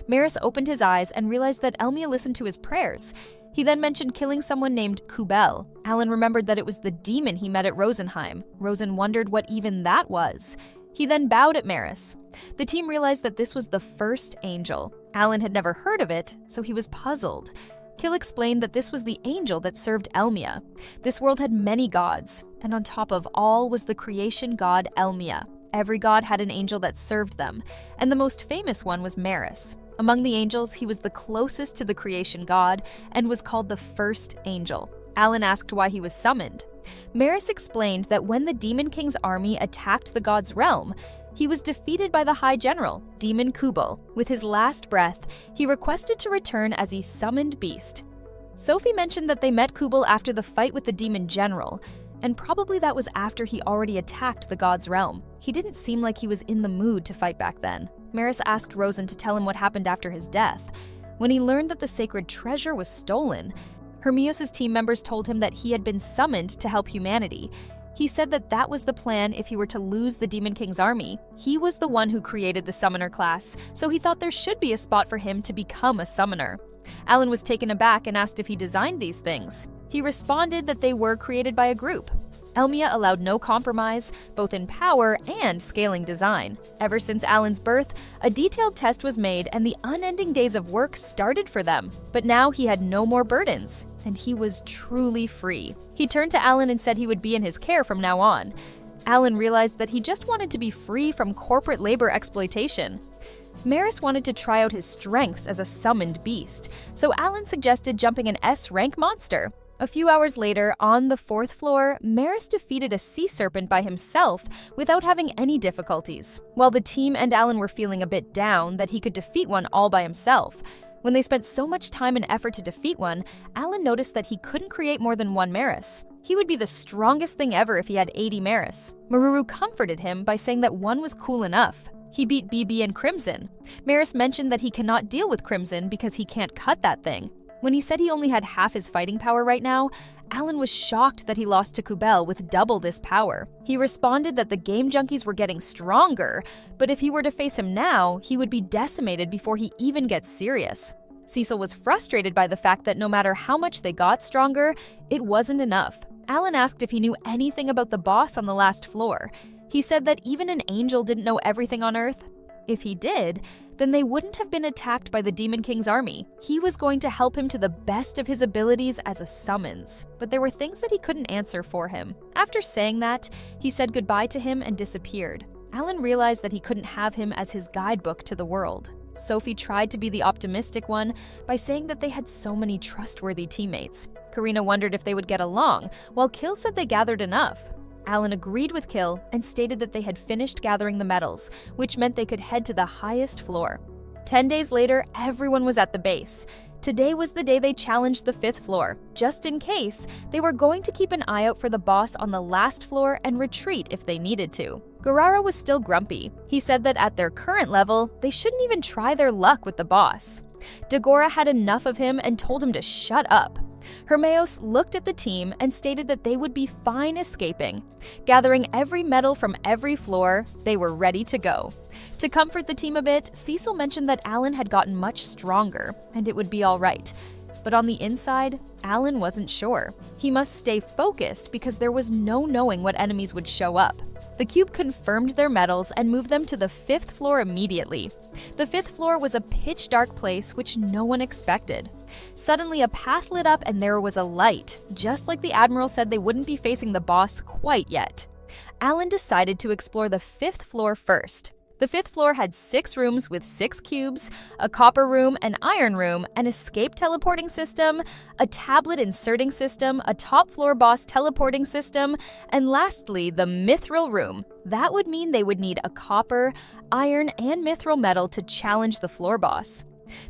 Maris opened his eyes and realized that Elmia listened to his prayers. He then mentioned killing someone named Kubel. Alan remembered that it was the demon he met at Rosenheim. Rosen wondered what even that was. He then bowed at Maris. The team realized that this was the first angel. Alan had never heard of it, so he was puzzled. Kill explained that this was the angel that served Elmia. This world had many gods, and on top of all was the creation god Elmia. Every god had an angel that served them, and the most famous one was Maris. Among the angels, he was the closest to the creation god and was called the first angel. Alan asked why he was summoned. Maris explained that when the Demon King's army attacked the god's realm, he was defeated by the High General, Demon Kubel. With his last breath, he requested to return as a summoned beast. Sophie mentioned that they met Kubel after the fight with the Demon General, and probably that was after he already attacked the god's realm. He didn't seem like he was in the mood to fight back then. Maris asked Rosen to tell him what happened after his death. When he learned that the sacred treasure was stolen, Hermios' team members told him that he had been summoned to help humanity. He said that that was the plan if he were to lose the Demon King's army. He was the one who created the summoner class, so he thought there should be a spot for him to become a summoner. Alan was taken aback and asked if he designed these things. He responded that they were created by a group. Elmia allowed no compromise, both in power and scaling design. Ever since Alan's birth, a detailed test was made and the unending days of work started for them. But now he had no more burdens, and he was truly free. He turned to Alan and said he would be in his care from now on. Alan realized that he just wanted to be free from corporate labor exploitation. Maris wanted to try out his strengths as a summoned beast, so Alan suggested jumping an S-rank monster. A few hours later, on the 4th floor, Maris defeated a sea serpent by himself without having any difficulties. While the team and Alan were feeling a bit down that he could defeat one all by himself, when they spent so much time and effort to defeat one, Alan noticed that he couldn't create more than one Maris. He would be the strongest thing ever if he had 80 Maris. Maruru comforted him by saying that one was cool enough. He beat BB and Crimson. Maris mentioned that he cannot deal with Crimson because he can't cut that thing. When he said he only had half his fighting power right now, Alan was shocked that he lost to Kubel with double this power. He responded that the game junkies were getting stronger, but if he were to face him now, he would be decimated before he even gets serious. Cecil was frustrated by the fact that no matter how much they got stronger, it wasn't enough. Alan asked if he knew anything about the boss on the last floor. He said that even an angel didn't know everything on Earth. If he did, then they wouldn't have been attacked by the Demon King's army. He was going to help him to the best of his abilities as a summons, but there were things that he couldn't answer for him. After saying that, he said goodbye to him and disappeared. Alan realized that he couldn't have him as his guidebook to the world. Sophie tried to be the optimistic one by saying that they had so many trustworthy teammates. Karina wondered if they would get along, while Kill said they gathered enough. Alan agreed with Kill and stated that they had finished gathering the medals, which meant they could head to the highest floor. 10 days later, everyone was at the base. Today was the day they challenged the 5th floor. Just in case, they were going to keep an eye out for the boss on the last floor and retreat if they needed to. Guerrero was still grumpy. He said that at their current level, they shouldn't even try their luck with the boss. Dagora had enough of him and told him to shut up. Hermeos looked at the team and stated that they would be fine escaping. Gathering every medal from every floor, they were ready to go. To comfort the team a bit, Cecil mentioned that Alan had gotten much stronger, and it would be all right. But on the inside, Alan wasn't sure. He must stay focused because there was no knowing what enemies would show up. The cube confirmed their medals and moved them to the 5th floor immediately. The 5th floor was a pitch-dark place which no one expected. Suddenly, a path lit up and there was a light, just like the Admiral said they wouldn't be facing the boss quite yet. Alan decided to explore the 5th floor first. The 5th floor had 6 rooms with 6 cubes, a copper room, an iron room, an escape teleporting system, a tablet inserting system, a top floor boss teleporting system, and lastly, the mithril room. That would mean they would need a copper, iron, and mithril metal to challenge the floor boss.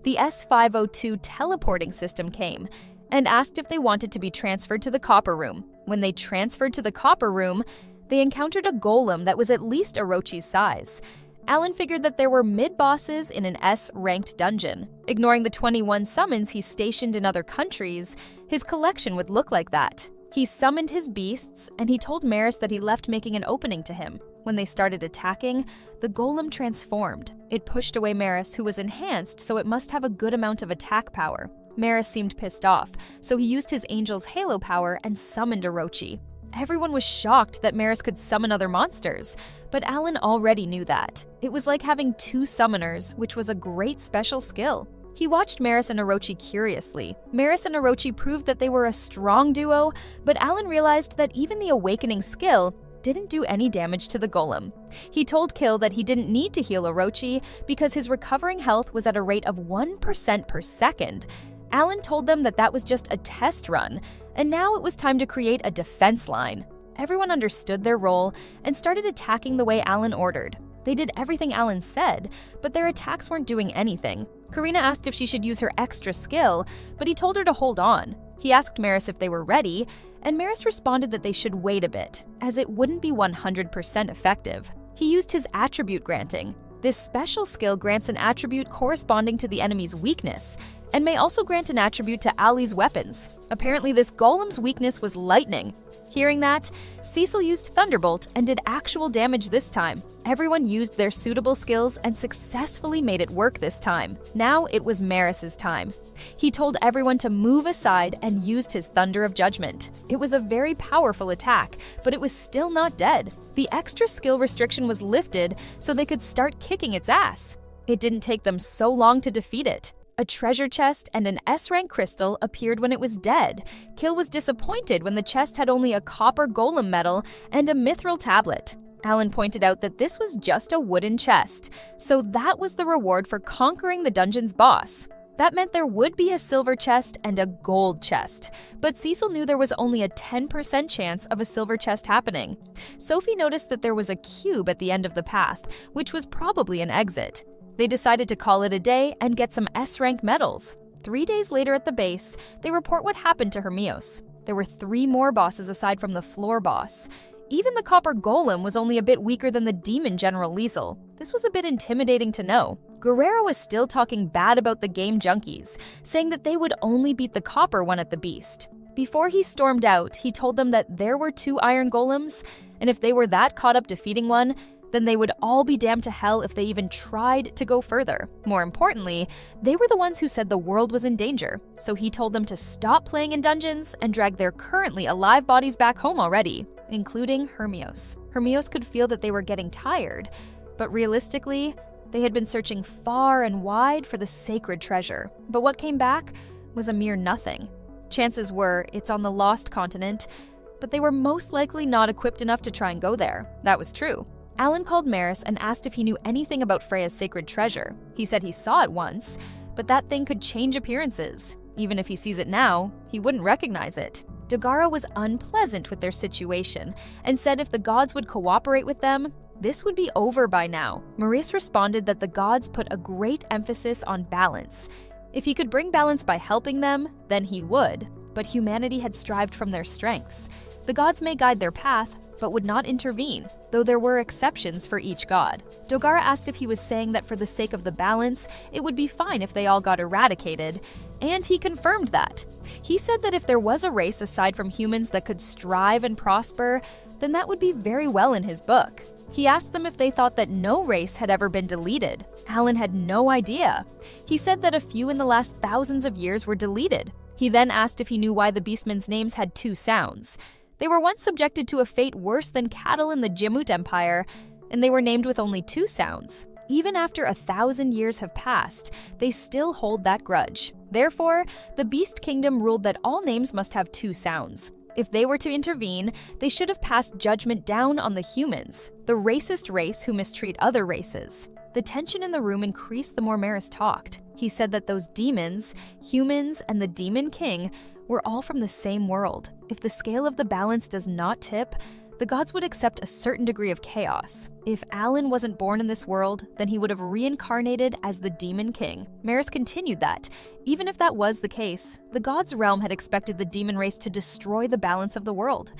The S502 teleporting system came and asked if they wanted to be transferred to the copper room. When they transferred to the copper room, they encountered a golem that was at least Orochi's size. Alan figured that there were mid-bosses in an S-ranked dungeon. Ignoring the 21 summons he stationed in other countries, his collection would look like that. He summoned his beasts, and he told Maris that he left making an opening to him. When they started attacking, the golem transformed. It pushed away Maris, who was enhanced, so it must have a good amount of attack power. Maris seemed pissed off, so he used his angel's halo power and summoned Orochi. Everyone was shocked that Maris could summon other monsters, but Alan already knew that. It was like having 2 summoners, which was a great special skill. He watched Maris and Orochi curiously. Maris and Orochi proved that they were a strong duo, but Alan realized that even the awakening skill didn't do any damage to the golem. He told Kill that he didn't need to heal Orochi because his recovering health was at a rate of 1% per second. Alan told them that that was just a test run, and now it was time to create a defense line. Everyone understood their role and started attacking the way Alan ordered. They did everything Alan said, but their attacks weren't doing anything. Karina asked if she should use her extra skill, but he told her to hold on. He asked Maris if they were ready, and Maris responded that they should wait a bit, as it wouldn't be 100% effective. He used his attribute granting. This special skill grants an attribute corresponding to the enemy's weakness, and may also grant an attribute to Ali's weapons. Apparently, this golem's weakness was lightning. Hearing that, Cecil used Thunderbolt and did actual damage this time. Everyone used their suitable skills and successfully made it work this time. Now it was Maris's time. He told everyone to move aside and used his Thunder of Judgment. It was a very powerful attack, but it was still not dead. The extra skill restriction was lifted so they could start kicking its ass. It didn't take them so long to defeat it. A treasure chest and an S-rank crystal appeared when it was dead. Kill was disappointed when the chest had only a copper golem medal and a mithril tablet. Alan pointed out that this was just a wooden chest, so that was the reward for conquering the dungeon's boss. That meant there would be a silver chest and a gold chest, but Cecil knew there was only a 10% chance of a silver chest happening. Sophie noticed that there was a cube at the end of the path, which was probably an exit. They decided to call it a day and get some S-rank medals. 3 days later at the base, they report what happened to Hermios. There were 3 more bosses aside from the floor boss. Even the copper golem was only a bit weaker than the demon General Liesel. This was a bit intimidating to know. Guerrero was still talking bad about the game junkies, saying that they would only beat the copper one at the beast. Before he stormed out, he told them that there were 2 iron golems, and if they were that caught up defeating one, then they would all be damned to hell if they even tried to go further. More importantly, they were the ones who said the world was in danger, so he told them to stop playing in dungeons and drag their currently alive bodies back home already, including Hermios. Hermios could feel that they were getting tired, but realistically, they had been searching far and wide for the sacred treasure. But what came back was a mere nothing. Chances were it's on the lost continent, but they were most likely not equipped enough to try and go there. That was true. Alan called Maris and asked if he knew anything about Freya's sacred treasure. He said he saw it once, but that thing could change appearances. Even if he sees it now, he wouldn't recognize it. Dogara was unpleasant with their situation and said if the gods would cooperate with them, this would be over by now. Maurice responded that the gods put a great emphasis on balance. If he could bring balance by helping them, then he would. But humanity had strived from their strengths. The gods may guide their path, but would not intervene, though there were exceptions for each god. Dogara asked if he was saying that for the sake of the balance, it would be fine if they all got eradicated, and he confirmed that. He said that if there was a race aside from humans that could strive and prosper, then that would be very well in his book. He asked them if they thought that no race had ever been deleted. Alan had no idea. He said that a few in the last thousands of years were deleted. He then asked if he knew why the beastmen's names had 2 sounds. They were once subjected to a fate worse than cattle in the Jimut Empire, and they were named with only 2 sounds. Even after 1,000 years have passed, they still hold that grudge. Therefore, the Beast Kingdom ruled that all names must have 2 sounds. If they were to intervene, they should have passed judgment down on the humans, the racist race who mistreat other races. The tension in the room increased the more Maris talked. He said that those demons, humans, and the Demon King were all from the same world. If the scale of the balance does not tip, the gods would accept a certain degree of chaos. If Alan wasn't born in this world, then he would have reincarnated as the Demon King. Maris continued that, even if that was the case, the gods' realm had expected the demon race to destroy the balance of the world.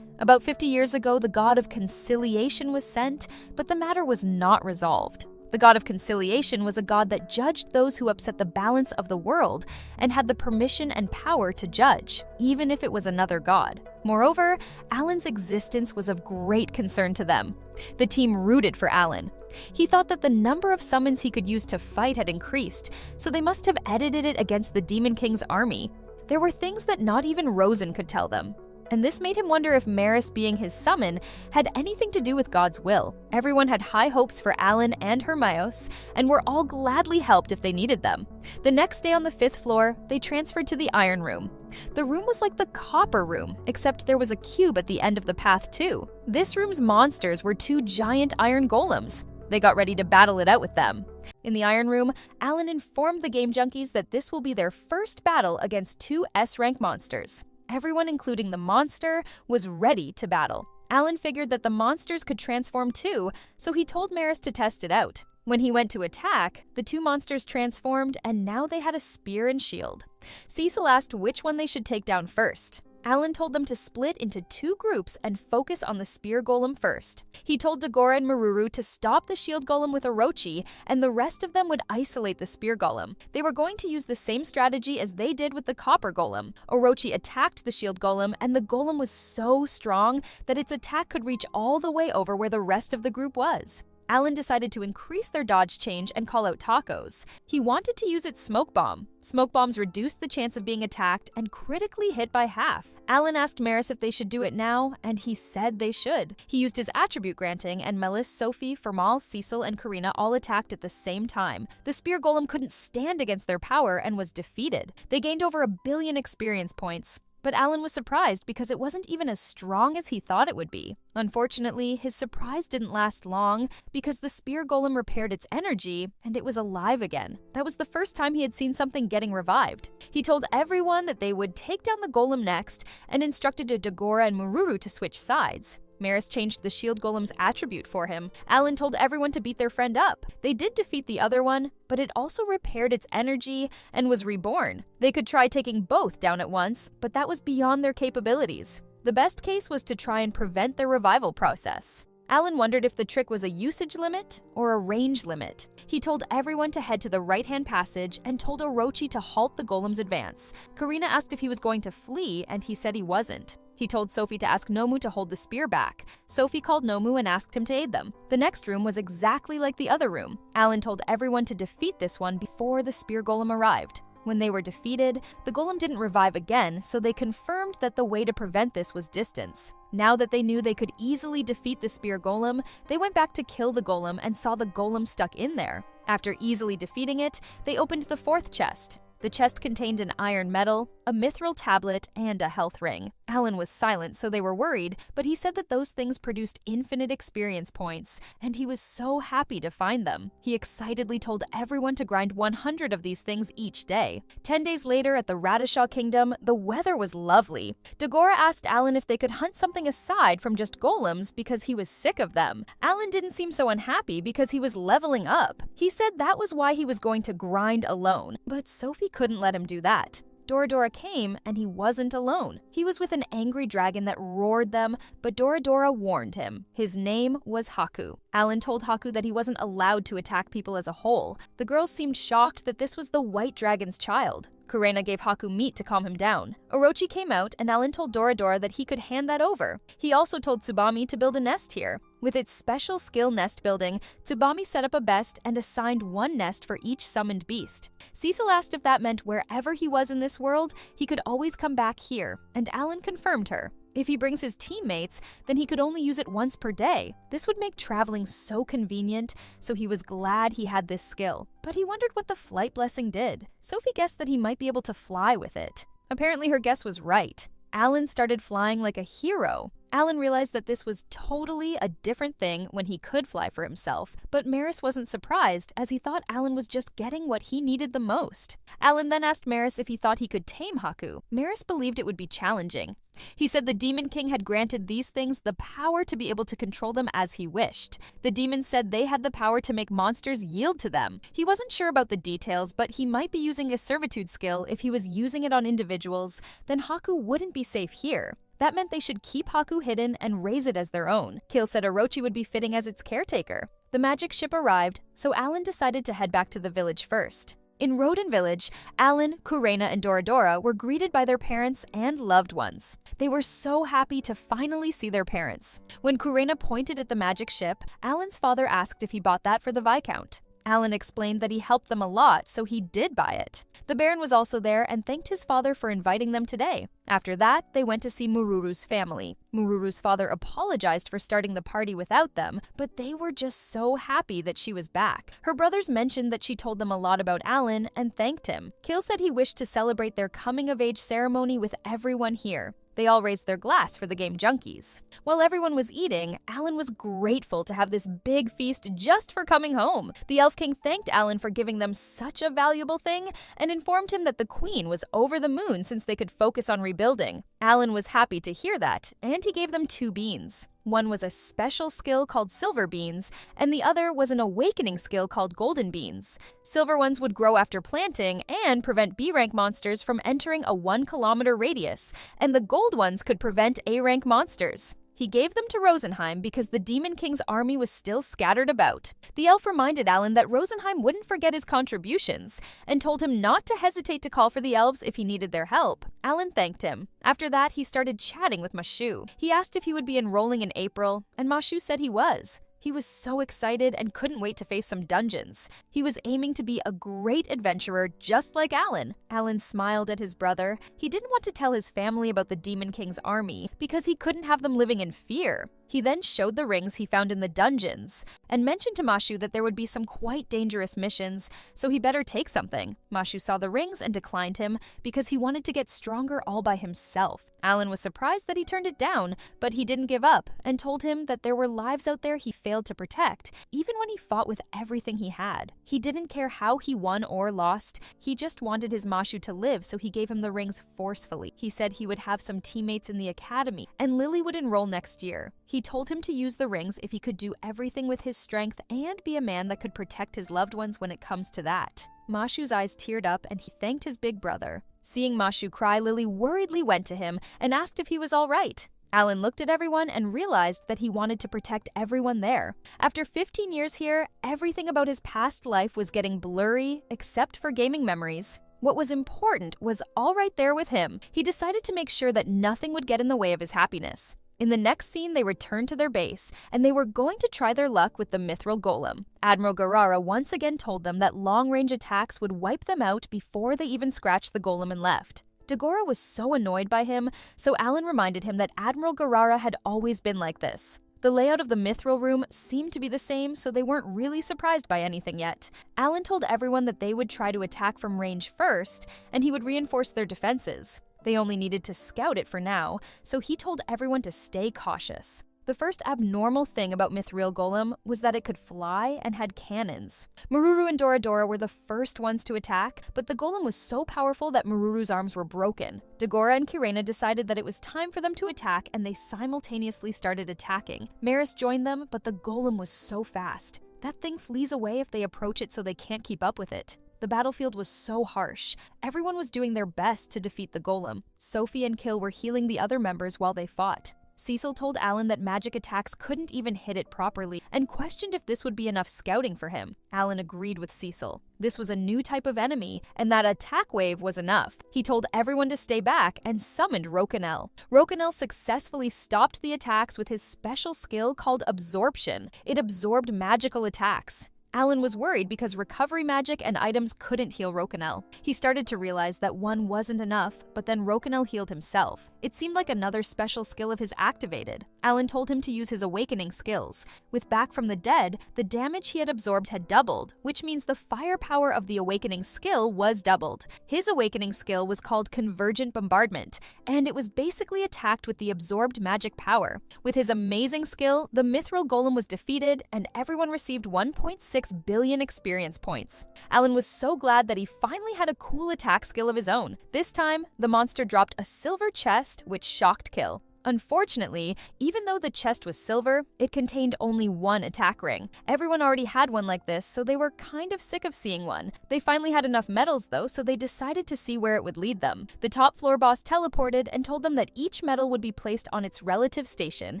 About 50 years ago, the god of conciliation was sent, but the matter was not resolved. The god of conciliation was a god that judged those who upset the balance of the world and had the permission and power to judge, even if it was another god. Moreover, Alan's existence was of great concern to them. The team rooted for Alan. He thought that the number of summons he could use to fight had increased, so they must have edited it against the Demon King's army. There were things that not even Rosen could tell them. And this made him wonder if Maris being his summon had anything to do with God's will. Everyone had high hopes for Alan and Hermios, and were all gladly helped if they needed them. The next day on the 5th floor, they transferred to the Iron Room. The room was like the Copper Room, except there was a cube at the end of the path too. This room's monsters were 2 giant iron golems. They got ready to battle it out with them. In the Iron Room, Alan informed the game junkies that this will be their first battle against 2 S-rank monsters. Everyone, including the monster, was ready to battle. Alan figured that the monsters could transform too, so he told Maris to test it out. When he went to attack, the 2 monsters transformed, and now they had a spear and shield. Cecil asked which one they should take down first. Alan told them to split into 2 groups and focus on the spear golem first. He told Dagora and Maruru to stop the shield golem with Orochi, and the rest of them would isolate the spear golem. They were going to use the same strategy as they did with the copper golem. Orochi attacked the shield golem, and the golem was so strong that its attack could reach all the way over where the rest of the group was. Alan decided to increase their dodge change and call out tacos. He wanted to use its smoke bomb. Smoke bombs reduced the chance of being attacked and critically hit by half. Alan asked Maris if they should do it now, and he said they should. He used his attribute granting, and Melis, Sophie, Fermal, Cecil, and Karina all attacked at the same time. The spear golem couldn't stand against their power and was defeated. They gained over 1 billion experience points. But Alan was surprised because it wasn't even as strong as he thought it would be. Unfortunately, his surprise didn't last long because the spear golem repaired its energy and it was alive again. That was the first time he had seen something getting revived. He told everyone that they would take down the golem next and instructed Dagora and Maruru to switch sides. Maris changed the shield golem's attribute for him. Alan told everyone to beat their friend up. They did defeat the other one, but it also repaired its energy and was reborn. They could try taking both down at once, but that was beyond their capabilities. The best case was to try and prevent their revival process. Alan wondered if the trick was a usage limit or a range limit. He told everyone to head to the right-hand passage and told Orochi to halt the golem's advance. Karina asked if he was going to flee, and he said he wasn't. He told Sophie to ask Nomu to hold the spear back. Sophie called Nomu and asked him to aid them. The next room was exactly like the other room. Alan told everyone to defeat this one before the spear golem arrived. When they were defeated, the golem didn't revive again, so they confirmed that the way to prevent this was distance. Now that they knew they could easily defeat the spear golem, they went back to kill the golem and saw the golem stuck in there. After easily defeating it, they opened the 4th chest. The chest contained an iron medal, a mithril tablet, and a health ring. Alan was silent, so they were worried, but he said that those things produced infinite experience points, and he was so happy to find them. He excitedly told everyone to grind 100 of these things each day. 10 days later at the Radishaw Kingdom, the weather was lovely. Dagora asked Alan if they could hunt something aside from just golems because he was sick of them. Alan didn't seem so unhappy because he was leveling up. He said that was why he was going to grind alone, but Sophie couldn't let him do that. Doradora came, and he wasn't alone. He was with an angry dragon that roared them, but Doradora warned him. His name was Haku. Alan told Haku that he wasn't allowed to attack people as a whole. The girls seemed shocked that this was the white dragon's child. Kurena gave Haku meat to calm him down. Orochi came out, and Alan told Doradora that he could hand that over. He also told Tsubami to build a nest here. With its special skill nest building, Tsubami set up a best and assigned 1 nest for each summoned beast. Cecil asked if that meant wherever he was in this world, he could always come back here, and Alan confirmed her. If he brings his teammates, then he could only use it once per day. This would make traveling so convenient, so he was glad he had this skill. But he wondered what the flight blessing did. Sophie guessed that he might be able to fly with it. Apparently her guess was right. Alan started flying like a hero. Alan realized that this was totally a different thing when he could fly for himself, but Maris wasn't surprised as he thought Alan was just getting what he needed the most. Alan then asked Maris if he thought he could tame Haku. Maris believed it would be challenging. He said the Demon King had granted these things the power to be able to control them as he wished. The demons said they had the power to make monsters yield to them. He wasn't sure about the details, but he might be using a servitude skill. If he was using it on individuals, then Haku wouldn't be safe here. That meant they should keep Haku hidden and raise it as their own. Kale said Orochi would be fitting as its caretaker. The magic ship arrived, so Alan decided to head back to the village first. In Roden Village, Alan, Kurena, and Doradora were greeted by their parents and loved ones. They were so happy to finally see their parents. When Kurena pointed at the magic ship, Alan's father asked if he bought that for the Viscount. Alan explained that he helped them a lot, so he did buy it. The Baron was also there and thanked his father for inviting them today. After that, they went to see Mururu's family. Mururu's father apologized for starting the party without them, but they were just so happy that she was back. Her brothers mentioned that she told them a lot about Alan and thanked him. Kale said he wished to celebrate their coming-of-age ceremony with everyone here. They all raised their glass for the game junkies. While everyone was eating, Alan was grateful to have this big feast just for coming home. The Elf King thanked Alan for giving them such a valuable thing and informed him that the Queen was over the moon since they could focus on rebuilding. Alan was happy to hear that, and he gave them 2 beans. One was a special skill called silver beans, and the other was an awakening skill called golden beans. Silver ones would grow after planting and prevent B-rank monsters from entering a 1-kilometer radius, and the gold ones could prevent A-rank monsters. He gave them to Rosenheim because the Demon King's army was still scattered about. The elf reminded Alan that Rosenheim wouldn't forget his contributions and told him not to hesitate to call for the elves if he needed their help. Alan thanked him. After that, he started chatting with Mashu. He asked if he would be enrolling in April, and Mashu said he was. He was so excited and couldn't wait to face some dungeons. He was aiming to be a great adventurer just like Alan. Alan smiled at his brother. He didn't want to tell his family about the Demon King's army because he couldn't have them living in fear. He then showed the rings he found in the dungeons and mentioned to Mashu that there would be some quite dangerous missions, so he better take something. Mashu saw the rings and declined him because he wanted to get stronger all by himself. Alan was surprised that he turned it down, but he didn't give up and told him that there were lives out there he failed to protect, even when he fought with everything he had. He didn't care how he won or lost, he just wanted his Mashu to live, so he gave him the rings forcefully. He said he would have some teammates in the academy, and Lily would enroll next year. He told him to use the rings if he could do everything with his strength and be a man that could protect his loved ones when it comes to that. Mashu's eyes teared up and he thanked his big brother. Seeing Mashu cry, Lily worriedly went to him and asked if he was all right. Alan looked at everyone and realized that he wanted to protect everyone there. After 15 years here, everything about his past life was getting blurry except for gaming memories. What was important was all right there with him. He decided to make sure that nothing would get in the way of his happiness. In the next scene, they returned to their base, and they were going to try their luck with the Mithril Golem. Admiral Garara once again told them that long-range attacks would wipe them out before they even scratched the golem and left. Dagora was so annoyed by him, so Alan reminded him that Admiral Garara had always been like this. The layout of the Mithril room seemed to be the same, so they weren't really surprised by anything yet. Alan told everyone that they would try to attack from range first, and he would reinforce their defenses. They only needed to scout it for now, so he told everyone to stay cautious. The first abnormal thing about Mithril Golem was that it could fly and had cannons. Maruru and Doradora were the first ones to attack, but the golem was so powerful that Maruru's arms were broken. Dagora and Kirena decided that it was time for them to attack, and they simultaneously started attacking. Maris joined them, but the golem was so fast. That thing flees away if they approach it, so they can't keep up with it. The battlefield was so harsh. Everyone was doing their best to defeat the golem. Sophie and Kill were healing the other members while they fought. Cecil told Alan that magic attacks couldn't even hit it properly and questioned if this would be enough scouting for him. Alan agreed with Cecil. This was a new type of enemy, and that attack wave was enough. He told everyone to stay back and summoned Rokanel. Rokanel successfully stopped the attacks with his special skill called Absorption. It absorbed magical attacks. Alan was worried because recovery magic and items couldn't heal Rokanel. He started to realize that one wasn't enough, but then Rokanel healed himself. It seemed like another special skill of his activated. Alan told him to use his awakening skills. With Back from the Dead, the damage he had absorbed had doubled, which means the firepower of the awakening skill was doubled. His awakening skill was called Convergent Bombardment, and it was basically attacked with the absorbed magic power. With his amazing skill, the Mithril Golem was defeated, and everyone received 1.6 billion experience points. Alan was so glad that he finally had a cool attack skill of his own. This time, the monster dropped a silver chest, which shocked Kill. Unfortunately, even though the chest was silver, it contained only one attack ring. Everyone already had one like this, so they were kind of sick of seeing one. They finally had enough medals though, so they decided to see where it would lead them. The top floor boss teleported and told them that each medal would be placed on its relative station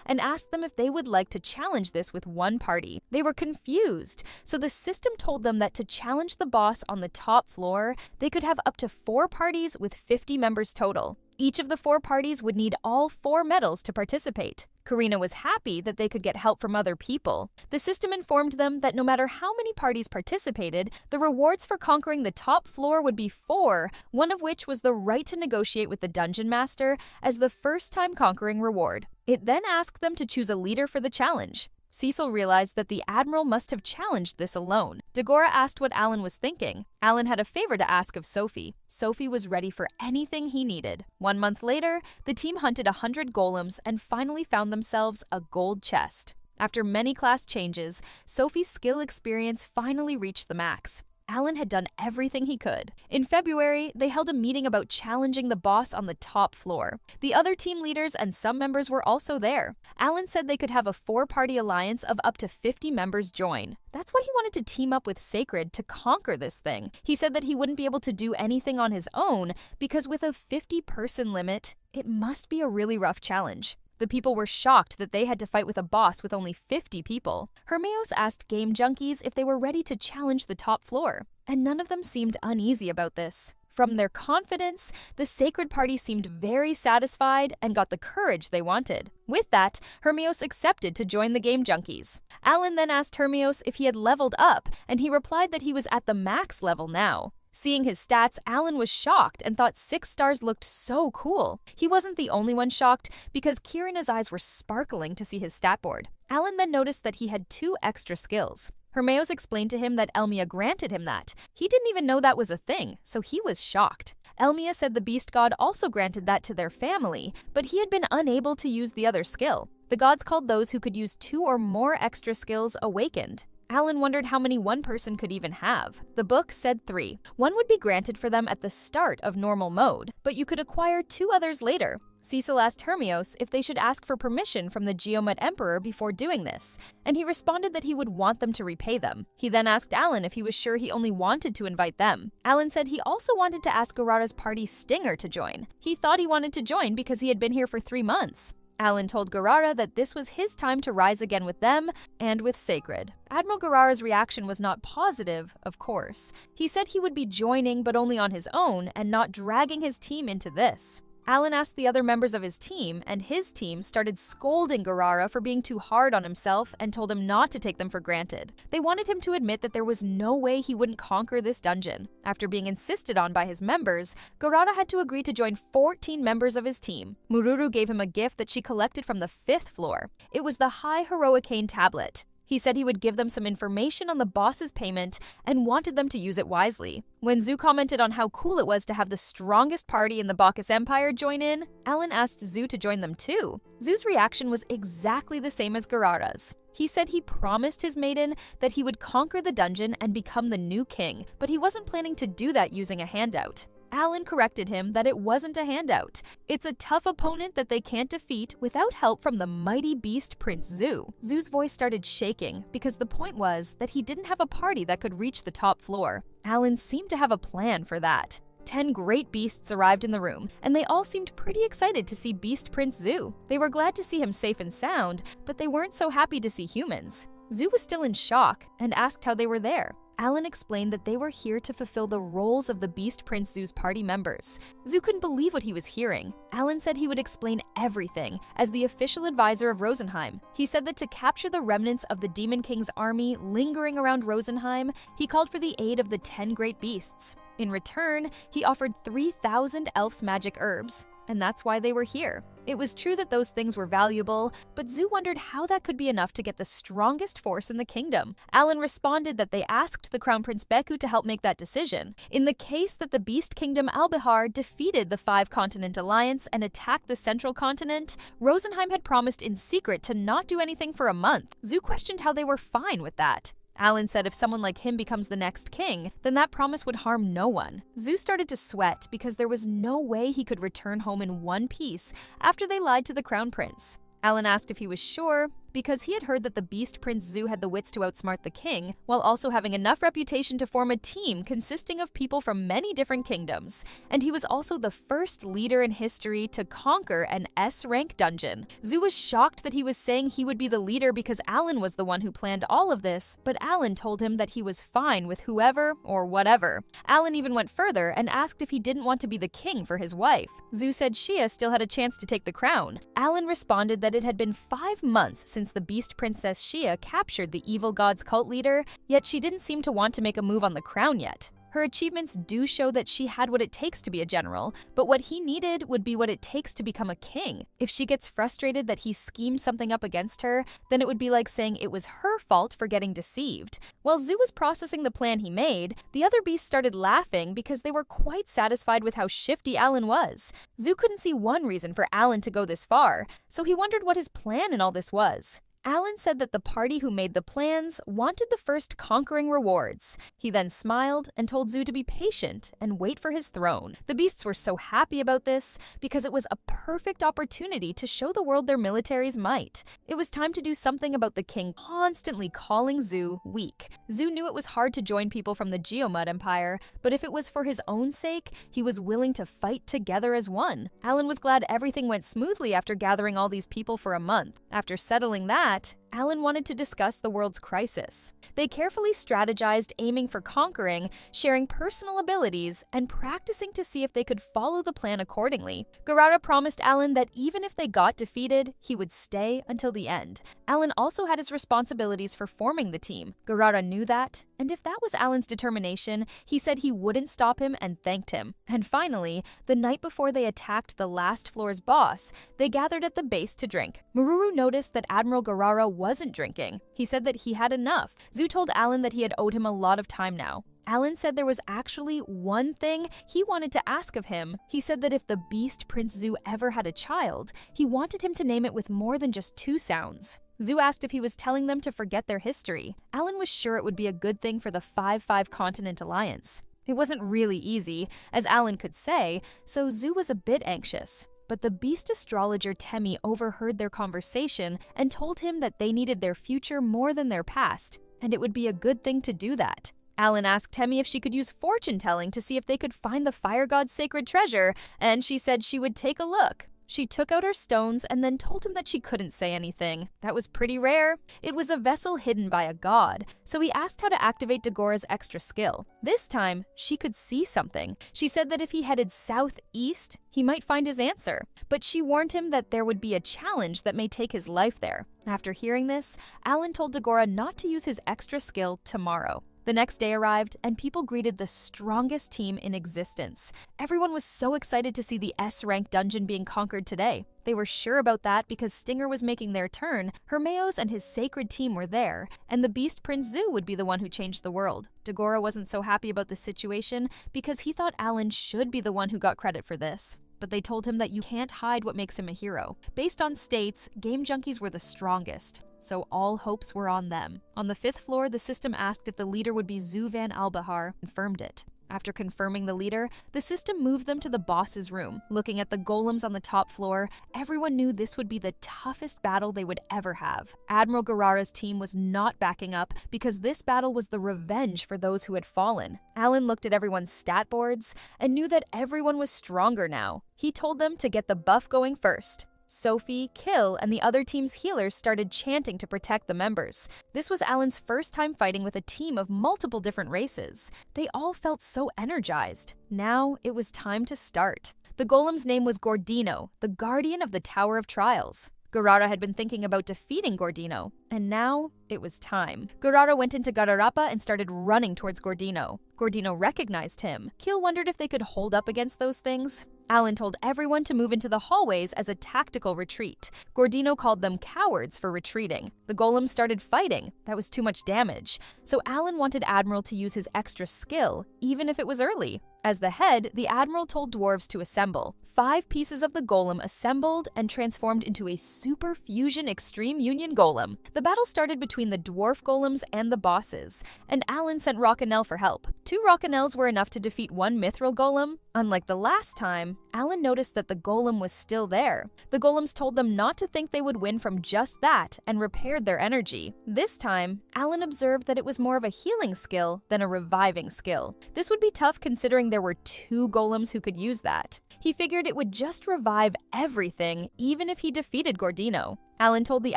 and asked them if they would like to challenge this with one party. They were confused, so the system told them that to challenge the boss on the top floor, they could have up to 4 parties with 50 members total. Each of the 4 parties would need all 4 medals to participate. Karina was happy that they could get help from other people. The system informed them that no matter how many parties participated, the rewards for conquering the top floor would be 4, one of which was the right to negotiate with the dungeon master as the first-time conquering reward. It then asked them to choose a leader for the challenge. Cecil realized that the Admiral must have challenged this alone. Dagora asked what Alan was thinking. Alan had a favor to ask of Sophie. Sophie was ready for anything he needed. 1 month later, the team hunted 100 golems and finally found themselves a gold chest. After many class changes, Sophie's skill experience finally reached the max. Alan had done everything he could. In February, they held a meeting about challenging the boss on the top floor. The other team leaders and some members were also there. Alan said they could have a 4-party alliance of up to 50 members join. That's why he wanted to team up with Sacred to conquer this thing. He said that he wouldn't be able to do anything on his own because with a 50-person limit, it must be a really rough challenge. The people were shocked that they had to fight with a boss with only 50 people. Hermios asked Game Junkies if they were ready to challenge the top floor, and none of them seemed uneasy about this. From their confidence, the Sacred Party seemed very satisfied and got the courage they wanted. With that, Hermios accepted to join the Game Junkies. Alan then asked Hermios if he had leveled up, and he replied that he was at the max level now. Seeing his stats, Alan was shocked and thought 6 stars looked so cool. He wasn't the only one shocked because Kirina's eyes were sparkling to see his stat board. Alan then noticed that he had 2 extra skills. Hermios explained to him that Elmia granted him that. He didn't even know that was a thing, so he was shocked. Elmia said the Beast God also granted that to their family, but he had been unable to use the other skill. The gods called those who could use 2 or more extra skills awakened. Alan wondered how many one person could even have. The book said 3. One would be granted for them at the start of normal mode, but you could acquire 2 others later. Cecil asked Hermios if they should ask for permission from the Geomet Emperor before doing this, and he responded that he would want them to repay them. He then asked Alan if he was sure he only wanted to invite them. Alan said he also wanted to ask Garara's party Stinger to join. He thought he wanted to join because he had been here for 3 months. Alan told Garara that this was his time to rise again with them and with Sacred. Admiral Garara's reaction was not positive, of course. He said he would be joining but only on his own and not dragging his team into this. Alan asked the other members of his team, and his team started scolding Garara for being too hard on himself and told him not to take them for granted. They wanted him to admit that there was no way he wouldn't conquer this dungeon. After being insisted on by his members, Garara had to agree to join 14 members of his team. Mururu gave him a gift that she collected from the 5th floor. It was the High Heroicane tablet. He said he would give them some information on the boss's payment and wanted them to use it wisely. When Zu commented on how cool it was to have the strongest party in the Bacchus Empire join in, Alan asked Zu to join them too. Zu's reaction was exactly the same as Garara's. He said he promised his maiden that he would conquer the dungeon and become the new king, but he wasn't planning to do that using a handout. Alan corrected him that it wasn't a handout. It's a tough opponent that they can't defeat without help from the mighty beast Prince Zu. Zu's voice started shaking because the point was that he didn't have a party that could reach the top floor. Alan seemed to have a plan for that. 10 great beasts arrived in the room, and they all seemed pretty excited to see Beast Prince Zu. They were glad to see him safe and sound, but they weren't so happy to see humans. Zu was still in shock and asked how they were there. Alan explained that they were here to fulfill the roles of the Beast Prince Zu's party members. Zu couldn't believe what he was hearing. Alan said he would explain everything as the official advisor of Rosenheim. He said that to capture the remnants of the Demon King's army lingering around Rosenheim, he called for the aid of the 10 great beasts. In return, he offered 3,000 elf's magic herbs, and that's why they were here. It was true that those things were valuable, but Zu wondered how that could be enough to get the strongest force in the kingdom. Alan responded that they asked the Crown Prince Beku to help make that decision. In the case that the Beast Kingdom Albihar defeated the 5-continent alliance and attacked the central continent, Rosenheim had promised in secret to not do anything for a month. Zu questioned how they were fine with that. Alan said if someone like him becomes the next king, then that promise would harm no one. Zu started to sweat because there was no way he could return home in one piece after they lied to the crown prince. Alan asked if he was sure, because he had heard that the Beast Prince Zu had the wits to outsmart the king, while also having enough reputation to form a team consisting of people from many different kingdoms. And he was also the first leader in history to conquer an S-rank dungeon. Zu was shocked that he was saying he would be the leader because Alan was the one who planned all of this, but Alan told him that he was fine with whoever or whatever. Alan even went further and asked if he didn't want to be the king for his wife. Zu said Shia still had a chance to take the crown. Alan responded that it had been 5 months since the Beast Princess Shia captured the evil god's cult leader, yet she didn't seem to want to make a move on the crown yet. Her achievements do show that she had what it takes to be a general, but what he needed would be what it takes to become a king. If she gets frustrated that he schemed something up against her, then it would be like saying it was her fault for getting deceived. While Zu was processing the plan he made, the other beasts started laughing because they were quite satisfied with how shifty Alan was. Zu couldn't see one reason for Alan to go this far, so he wondered what his plan in all this was. Alan said that the party who made the plans wanted the first conquering rewards. He then smiled and told Zoo to be patient and wait for his throne. The beasts were so happy about this because it was a perfect opportunity to show the world their military's might. It was time to do something about the king constantly calling Zoo weak. Zoo knew it was hard to join people from the Geomud Empire, but if it was for his own sake, he was willing to fight together as one. Alan was glad everything went smoothly after gathering all these people for a month. After settling that, Alan wanted to discuss the world's crisis. They carefully strategized, aiming for conquering, sharing personal abilities, and practicing to see if they could follow the plan accordingly. Garara promised Alan that even if they got defeated, he would stay until the end. Alan also had his responsibilities for forming the team. Garara knew that, and if that was Alan's determination, he said he wouldn't stop him and thanked him. And finally, the night before they attacked the last floor's boss, they gathered at the base to drink. Maruru noticed that Admiral Garara wasn't drinking. He said that he had enough. Zoo told Alan that he had owed him a lot of time now. Alan said there was actually one thing he wanted to ask of him. He said that if the Beast Prince Zoo ever had a child, he wanted him to name it with more than just 2 sounds. Zoo asked if he was telling them to forget their history. Alan was sure it would be a good thing for the 5-5 Continent Alliance. It wasn't really easy, as Alan could say, so Zoo was a bit anxious. But the beast astrologer Temi overheard their conversation and told him that they needed their future more than their past, and it would be a good thing to do that. Alan asked Temi if she could use fortune-telling to see if they could find the fire god's sacred treasure, and she said she would take a look. She took out her stones and then told him that she couldn't say anything. That was pretty rare. It was a vessel hidden by a god, so he asked how to activate Dagora's extra skill. This time, she could see something. She said that if he headed southeast, he might find his answer, but she warned him that there would be a challenge that may take his life there. After hearing this, Alan told Dagora not to use his extra skill tomorrow. The next day arrived, and people greeted the strongest team in existence. Everyone was so excited to see the S-rank dungeon being conquered today. They were sure about that because Stinger was making their turn, Hermeos and his sacred team were there, and the Beast Prince Zoo would be the one who changed the world. Dagora wasn't so happy about the situation because he thought Alan should be the one who got credit for this. But they told him that you can't hide what makes him a hero. Based on states, game junkies were the strongest, so all hopes were on them. On the 5th floor, the system asked if the leader would be Zu Van Albahar, and confirmed it. After confirming the leader, the system moved them to the boss's room. Looking at the golems on the top floor, everyone knew this would be the toughest battle they would ever have. Admiral Garara's team was not backing up because this battle was the revenge for those who had fallen. Alan looked at everyone's stat boards and knew that everyone was stronger now. He told them to get the buff going first. Sophie, Kill, and the other team's healers started chanting to protect the members. This was Alan's first time fighting with a team of multiple different races. They all felt so energized. Now it was time to start. The golem's name was Gordino, the guardian of the Tower of Trials. Garara had been thinking about defeating Gordino, and now it was time. Garara went into Gararapa and started running towards Gordino. Gordino recognized him. Kill wondered if they could hold up against those things. Alan told everyone to move into the hallways as a tactical retreat. Gordino called them cowards for retreating. The golems started fighting. That was too much damage. So Alan wanted Admiral to use his extra skill, even if it was early. As the head, the Admiral told dwarves to assemble. 5 pieces of the golem assembled and transformed into a super fusion extreme union golem. The battle started between the dwarf golems and the bosses, and Alan sent Rockinell for help. 2 Rockinells were enough to defeat 1 mithril golem. Unlike the last time, Alan noticed that the golem was still there. The golems told them not to think they would win from just that and repaired their energy. This time, Alan observed that it was more of a healing skill than a reviving skill. This would be tough considering there were 2 golems who could use that. He figured it would just revive everything, even if he defeated Gordino. Alan told the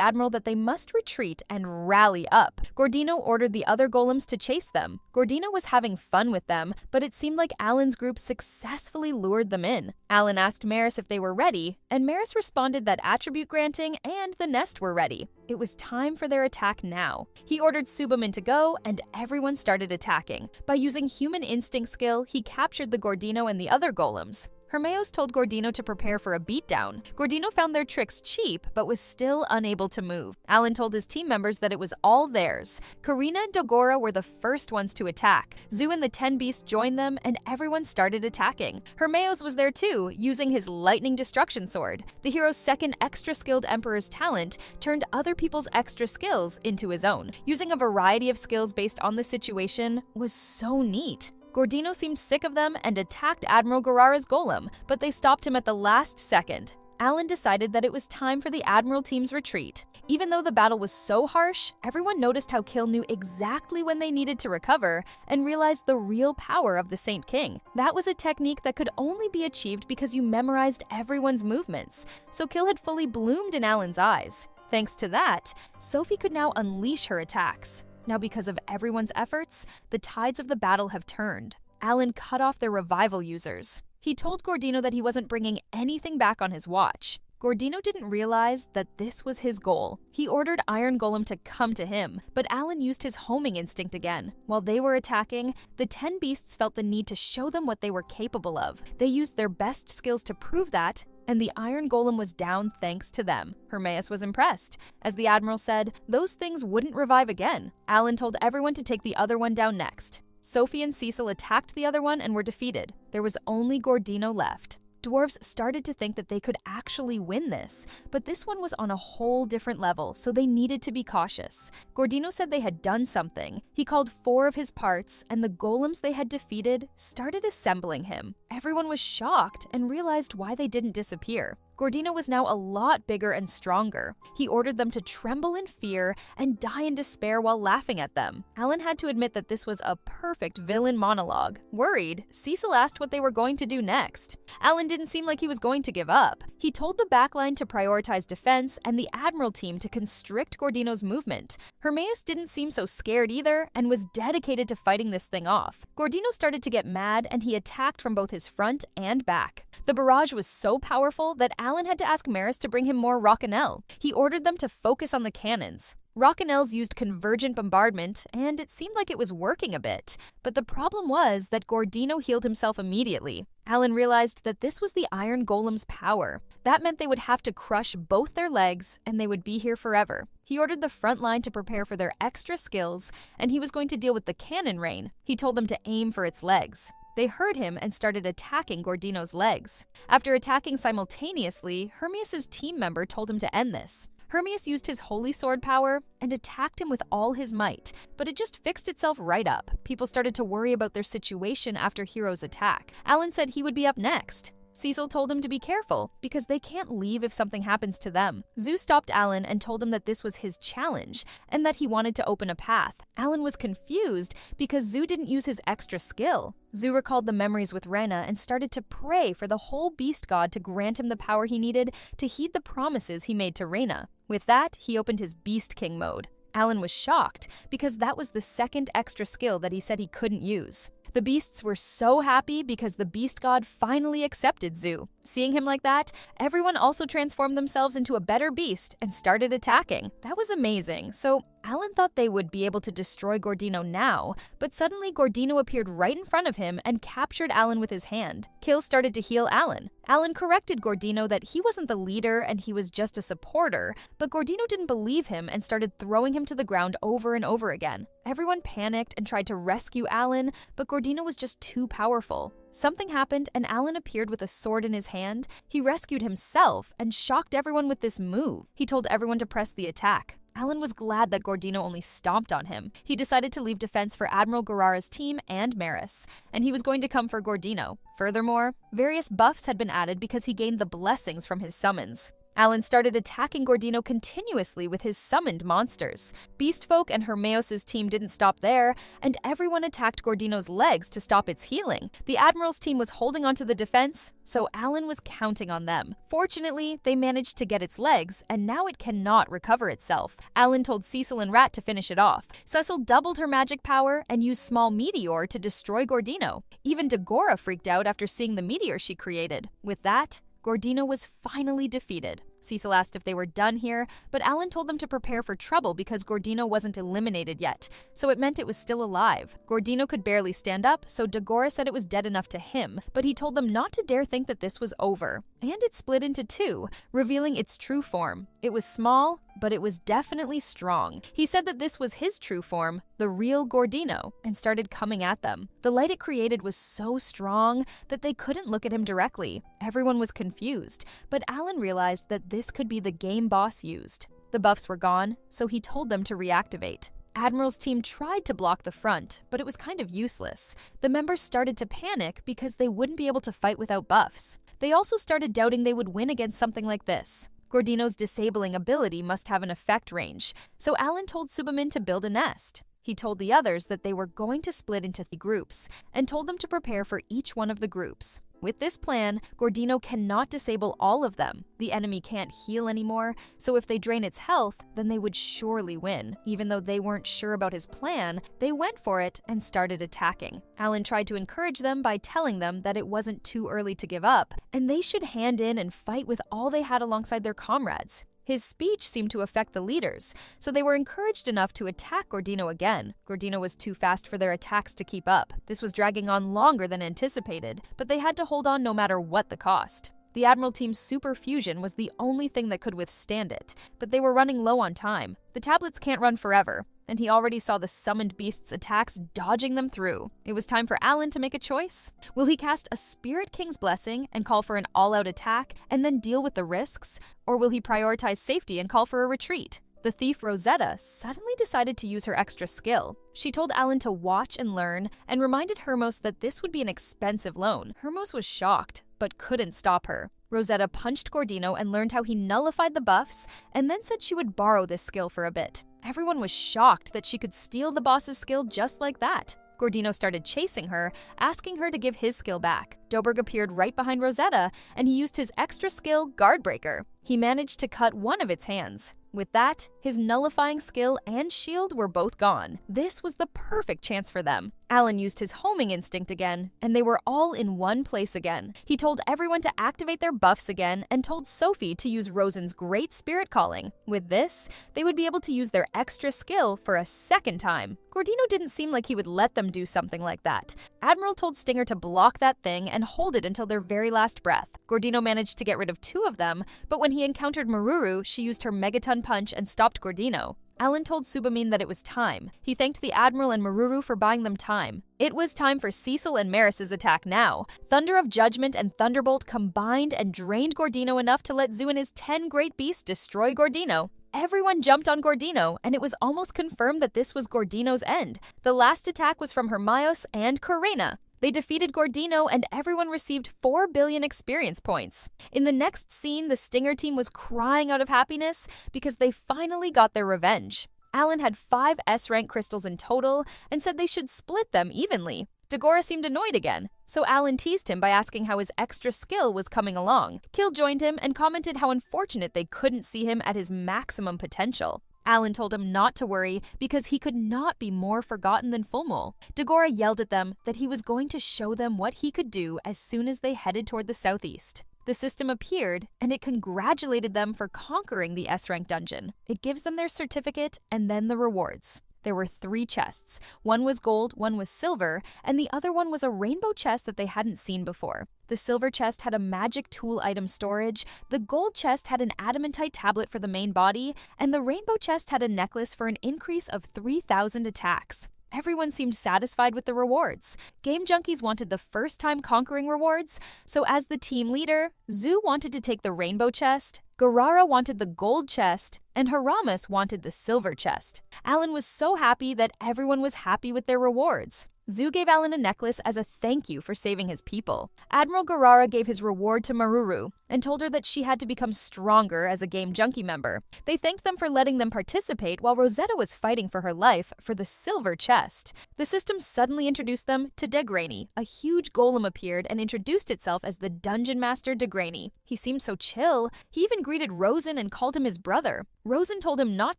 Admiral that they must retreat and rally up. Gordino ordered the other golems to chase them. Gordino was having fun with them, but it seemed like Alan's group successfully lured them in. Alan asked Maris if they were ready, and Maris responded that attribute granting and the nest were ready. It was time for their attack now. He ordered Subamin to go, and everyone started attacking. By using human instinct skill, he captured the Gordino and the other golems. Hermeos told Gordino to prepare for a beatdown. Gordino found their tricks cheap, but was still unable to move. Alan told his team members that it was all theirs. Karina and Dogora were the first ones to attack. Zu and the 10 beasts joined them, and everyone started attacking. Hermeos was there too, using his lightning destruction sword. The hero's second extra-skilled emperor's talent turned other people's extra skills into his own. Using a variety of skills based on the situation was so neat. Gordino seemed sick of them and attacked Admiral Garara's golem, but they stopped him at the last second. Alan decided that it was time for the Admiral team's retreat. Even though the battle was so harsh, everyone noticed how Kill knew exactly when they needed to recover and realized the real power of the Saint King. That was a technique that could only be achieved because you memorized everyone's movements, so Kill had fully bloomed in Alan's eyes. Thanks to that, Sophie could now unleash her attacks. Now, because of everyone's efforts, the tides of the battle have turned. Alan cut off their revival users. He told Gordino that he wasn't bringing anything back on his watch. Gordino didn't realize that this was his goal. He ordered Iron Golem to come to him, but Alan used his homing instinct again. While they were attacking, the 10 beasts felt the need to show them what they were capable of. They used their best skills to prove that, and the Iron Golem was down thanks to them. Hermeus was impressed. As the Admiral said, those things wouldn't revive again. Alan told everyone to take the other one down next. Sophie and Cecil attacked the other one and were defeated. There was only Gordino left. Dwarves started to think that they could actually win this, but this one was on a whole different level, so they needed to be cautious. Gordino said they had done something. He called 4 of his parts, and the golems they had defeated started assembling him. Everyone was shocked and realized why they didn't disappear. Gordino was now a lot bigger and stronger. He ordered them to tremble in fear and die in despair while laughing at them. Alan had to admit that this was a perfect villain monologue. Worried, Cecil asked what they were going to do next. Alan didn't seem like he was going to give up. He told the backline to prioritize defense and the Admiral team to constrict Gordino's movement. Hermeus didn't seem so scared either and was dedicated to fighting this thing off. Gordino started to get mad and he attacked from both his front and back. The barrage was so powerful that Alan had to ask Maris to bring him more Rockinelle. He ordered them to focus on the cannons. Rockinelles used convergent bombardment, and it seemed like it was working a bit. But the problem was that Gordino healed himself immediately. Alan realized that this was the Iron Golem's power. That meant they would have to crush both their legs, and they would be here forever. He ordered the front line to prepare for their extra skills, and he was going to deal with the cannon rain. He told them to aim for its legs. They heard him and started attacking Gordino's legs. After attacking simultaneously, Hermeus' team member told him to end this. Hermeus used his holy sword power and attacked him with all his might, but it just fixed itself right up. People started to worry about their situation after Hero's attack. Alan said he would be up next. Cecil told him to be careful, because they can't leave if something happens to them. Zu stopped Alan and told him that this was his challenge, and that he wanted to open a path. Alan was confused because Zu didn't use his extra skill. Zu recalled the memories with Rena and started to pray for the whole beast god to grant him the power he needed to heed the promises he made to Rena. With that, he opened his Beast King mode. Alan was shocked, because that was the second extra skill that he said he couldn't use. The beasts were so happy because the beast god finally accepted Zu. Seeing him like that, everyone also transformed themselves into a better beast and started attacking. That was amazing. So Alan thought they would be able to destroy Gordino now, but suddenly Gordino appeared right in front of him and captured Alan with his hand. Kill started to heal Alan. Alan corrected Gordino that he wasn't the leader and he was just a supporter, but Gordino didn't believe him and started throwing him to the ground over and over again. Everyone panicked and tried to rescue Alan, but Gordino was just too powerful. Something happened and Alan appeared with a sword in his hand. He rescued himself and shocked everyone with this move. He told everyone to press the attack. Alan was glad that Gordino only stomped on him. He decided to leave defense for Admiral Garara's team and Maris, and he was going to come for Gordino. Furthermore, various buffs had been added because he gained the blessings from his summons. Alan started attacking Gordino continuously with his summoned monsters. Beastfolk and Hermeos' team didn't stop there, and everyone attacked Gordino's legs to stop its healing. The Admiral's team was holding onto the defense, so Alan was counting on them. Fortunately, they managed to get its legs, and now it cannot recover itself. Alan told Cecil and Rat to finish it off. Cecil doubled her magic power and used Small Meteor to destroy Gordino. Even Dagora freaked out after seeing the meteor she created. With that, Gordino was finally defeated. Cecil asked if they were done here, but Alan told them to prepare for trouble because Gordino wasn't eliminated yet, so it meant it was still alive. Gordino could barely stand up, so Dagora said it was dead enough to him, but he told them not to dare think that this was over. And it split into two, revealing its true form. It was small, but it was definitely strong. He said that this was his true form, the real Gordino, and started coming at them. The light it created was so strong that they couldn't look at him directly. Everyone was confused, but Alan realized that this could be the game boss used. The buffs were gone, so he told them to reactivate. Admiral's team tried to block the front, but it was kind of useless. The members started to panic because they wouldn't be able to fight without buffs. They also started doubting they would win against something like this. Gordino's disabling ability must have an effect range, so Alan told Subamin to build a nest. He told the others that they were going to split into 3 groups, and told them to prepare for each one of the groups. With this plan, Gordino cannot disable all of them. The enemy can't heal anymore, so if they drain its health, then they would surely win. Even though they weren't sure about his plan, they went for it and started attacking. Alan tried to encourage them by telling them that it wasn't too early to give up, and they should hand in and fight with all they had alongside their comrades. His speech seemed to affect the leaders, so they were encouraged enough to attack Gordino again. Gordino was too fast for their attacks to keep up. This was dragging on longer than anticipated, but they had to hold on no matter what the cost. The Admiral team's super fusion was the only thing that could withstand it, but they were running low on time. The tablets can't run forever, and he already saw the summoned beast's attacks dodging them through. It was time for Alan to make a choice. Will he cast a Spirit King's Blessing and call for an all-out attack and then deal with the risks? Or will he prioritize safety and call for a retreat? The thief Rosetta suddenly decided to use her extra skill. She told Alan to watch and learn and reminded Hermos that this would be an expensive loan. Hermos was shocked, but couldn't stop her. Rosetta punched Gordino and learned how he nullified the buffs, and then said she would borrow this skill for a bit. Everyone was shocked that she could steal the boss's skill just like that. Gordino started chasing her, asking her to give his skill back. Dobberg appeared right behind Rosetta, and he used his extra skill, Guardbreaker. He managed to cut one of its hands. With that, his nullifying skill and shield were both gone. This was the perfect chance for them. Alan used his homing instinct again, and they were all in one place again. He told everyone to activate their buffs again and told Sophie to use Rosen's Great Spirit Calling. With this, they would be able to use their extra skill for a second time. Gordino didn't seem like he would let them do something like that. Admiral told Stinger to block that thing and hold it until their very last breath. Gordino managed to get rid of 2 of them, but when he encountered Maruru, she used her Megaton Punch and stopped Gordino. Alan told Subamin that it was time. He thanked the Admiral and Maruru for buying them time. It was time for Cecil and Maris's attack now. Thunder of Judgment and Thunderbolt combined and drained Gordino enough to let Zu and his 10 great beasts destroy Gordino. Everyone jumped on Gordino, and it was almost confirmed that this was Gordino's end. The last attack was from Hermios and Corena. They defeated Gordino, and everyone received 4 billion experience points. In the next scene, the Stinger team was crying out of happiness because they finally got their revenge. Alan had 5 S-rank crystals in total and said they should split them evenly. Dagora seemed annoyed again, so Alan teased him by asking how his extra skill was coming along. Kill joined him and commented how unfortunate they couldn't see him at his maximum potential. Alan told him not to worry because he could not be more forgotten than Fulmul. Dagora yelled at them that he was going to show them what he could do as soon as they headed toward the southeast. The system appeared, and it congratulated them for conquering the S-rank dungeon. It gives them their certificate and then the rewards. There were 3 chests. One was gold, one was silver, and the other one was a rainbow chest that they hadn't seen before. The silver chest had a magic tool item storage, the gold chest had an adamantite tablet for the main body, and the rainbow chest had a necklace for an increase of 3,000 attacks. Everyone seemed satisfied with the rewards. Game junkies wanted the first-time conquering rewards, so as the team leader, Zu wanted to take the rainbow chest, Garara wanted the gold chest, and Haramis wanted the silver chest. Alan was so happy that everyone was happy with their rewards. Zu gave Alan a necklace as a thank you for saving his people. Admiral Garara gave his reward to Maruru and told her that she had to become stronger as a Game Junkie member. They thanked them for letting them participate while Rosetta was fighting for her life for the silver chest. The system suddenly introduced them to Degrainy. A huge golem appeared and introduced itself as the Dungeon Master Degrainy. He seemed so chill. He even greeted Rosen and called him his brother. Rosen told him not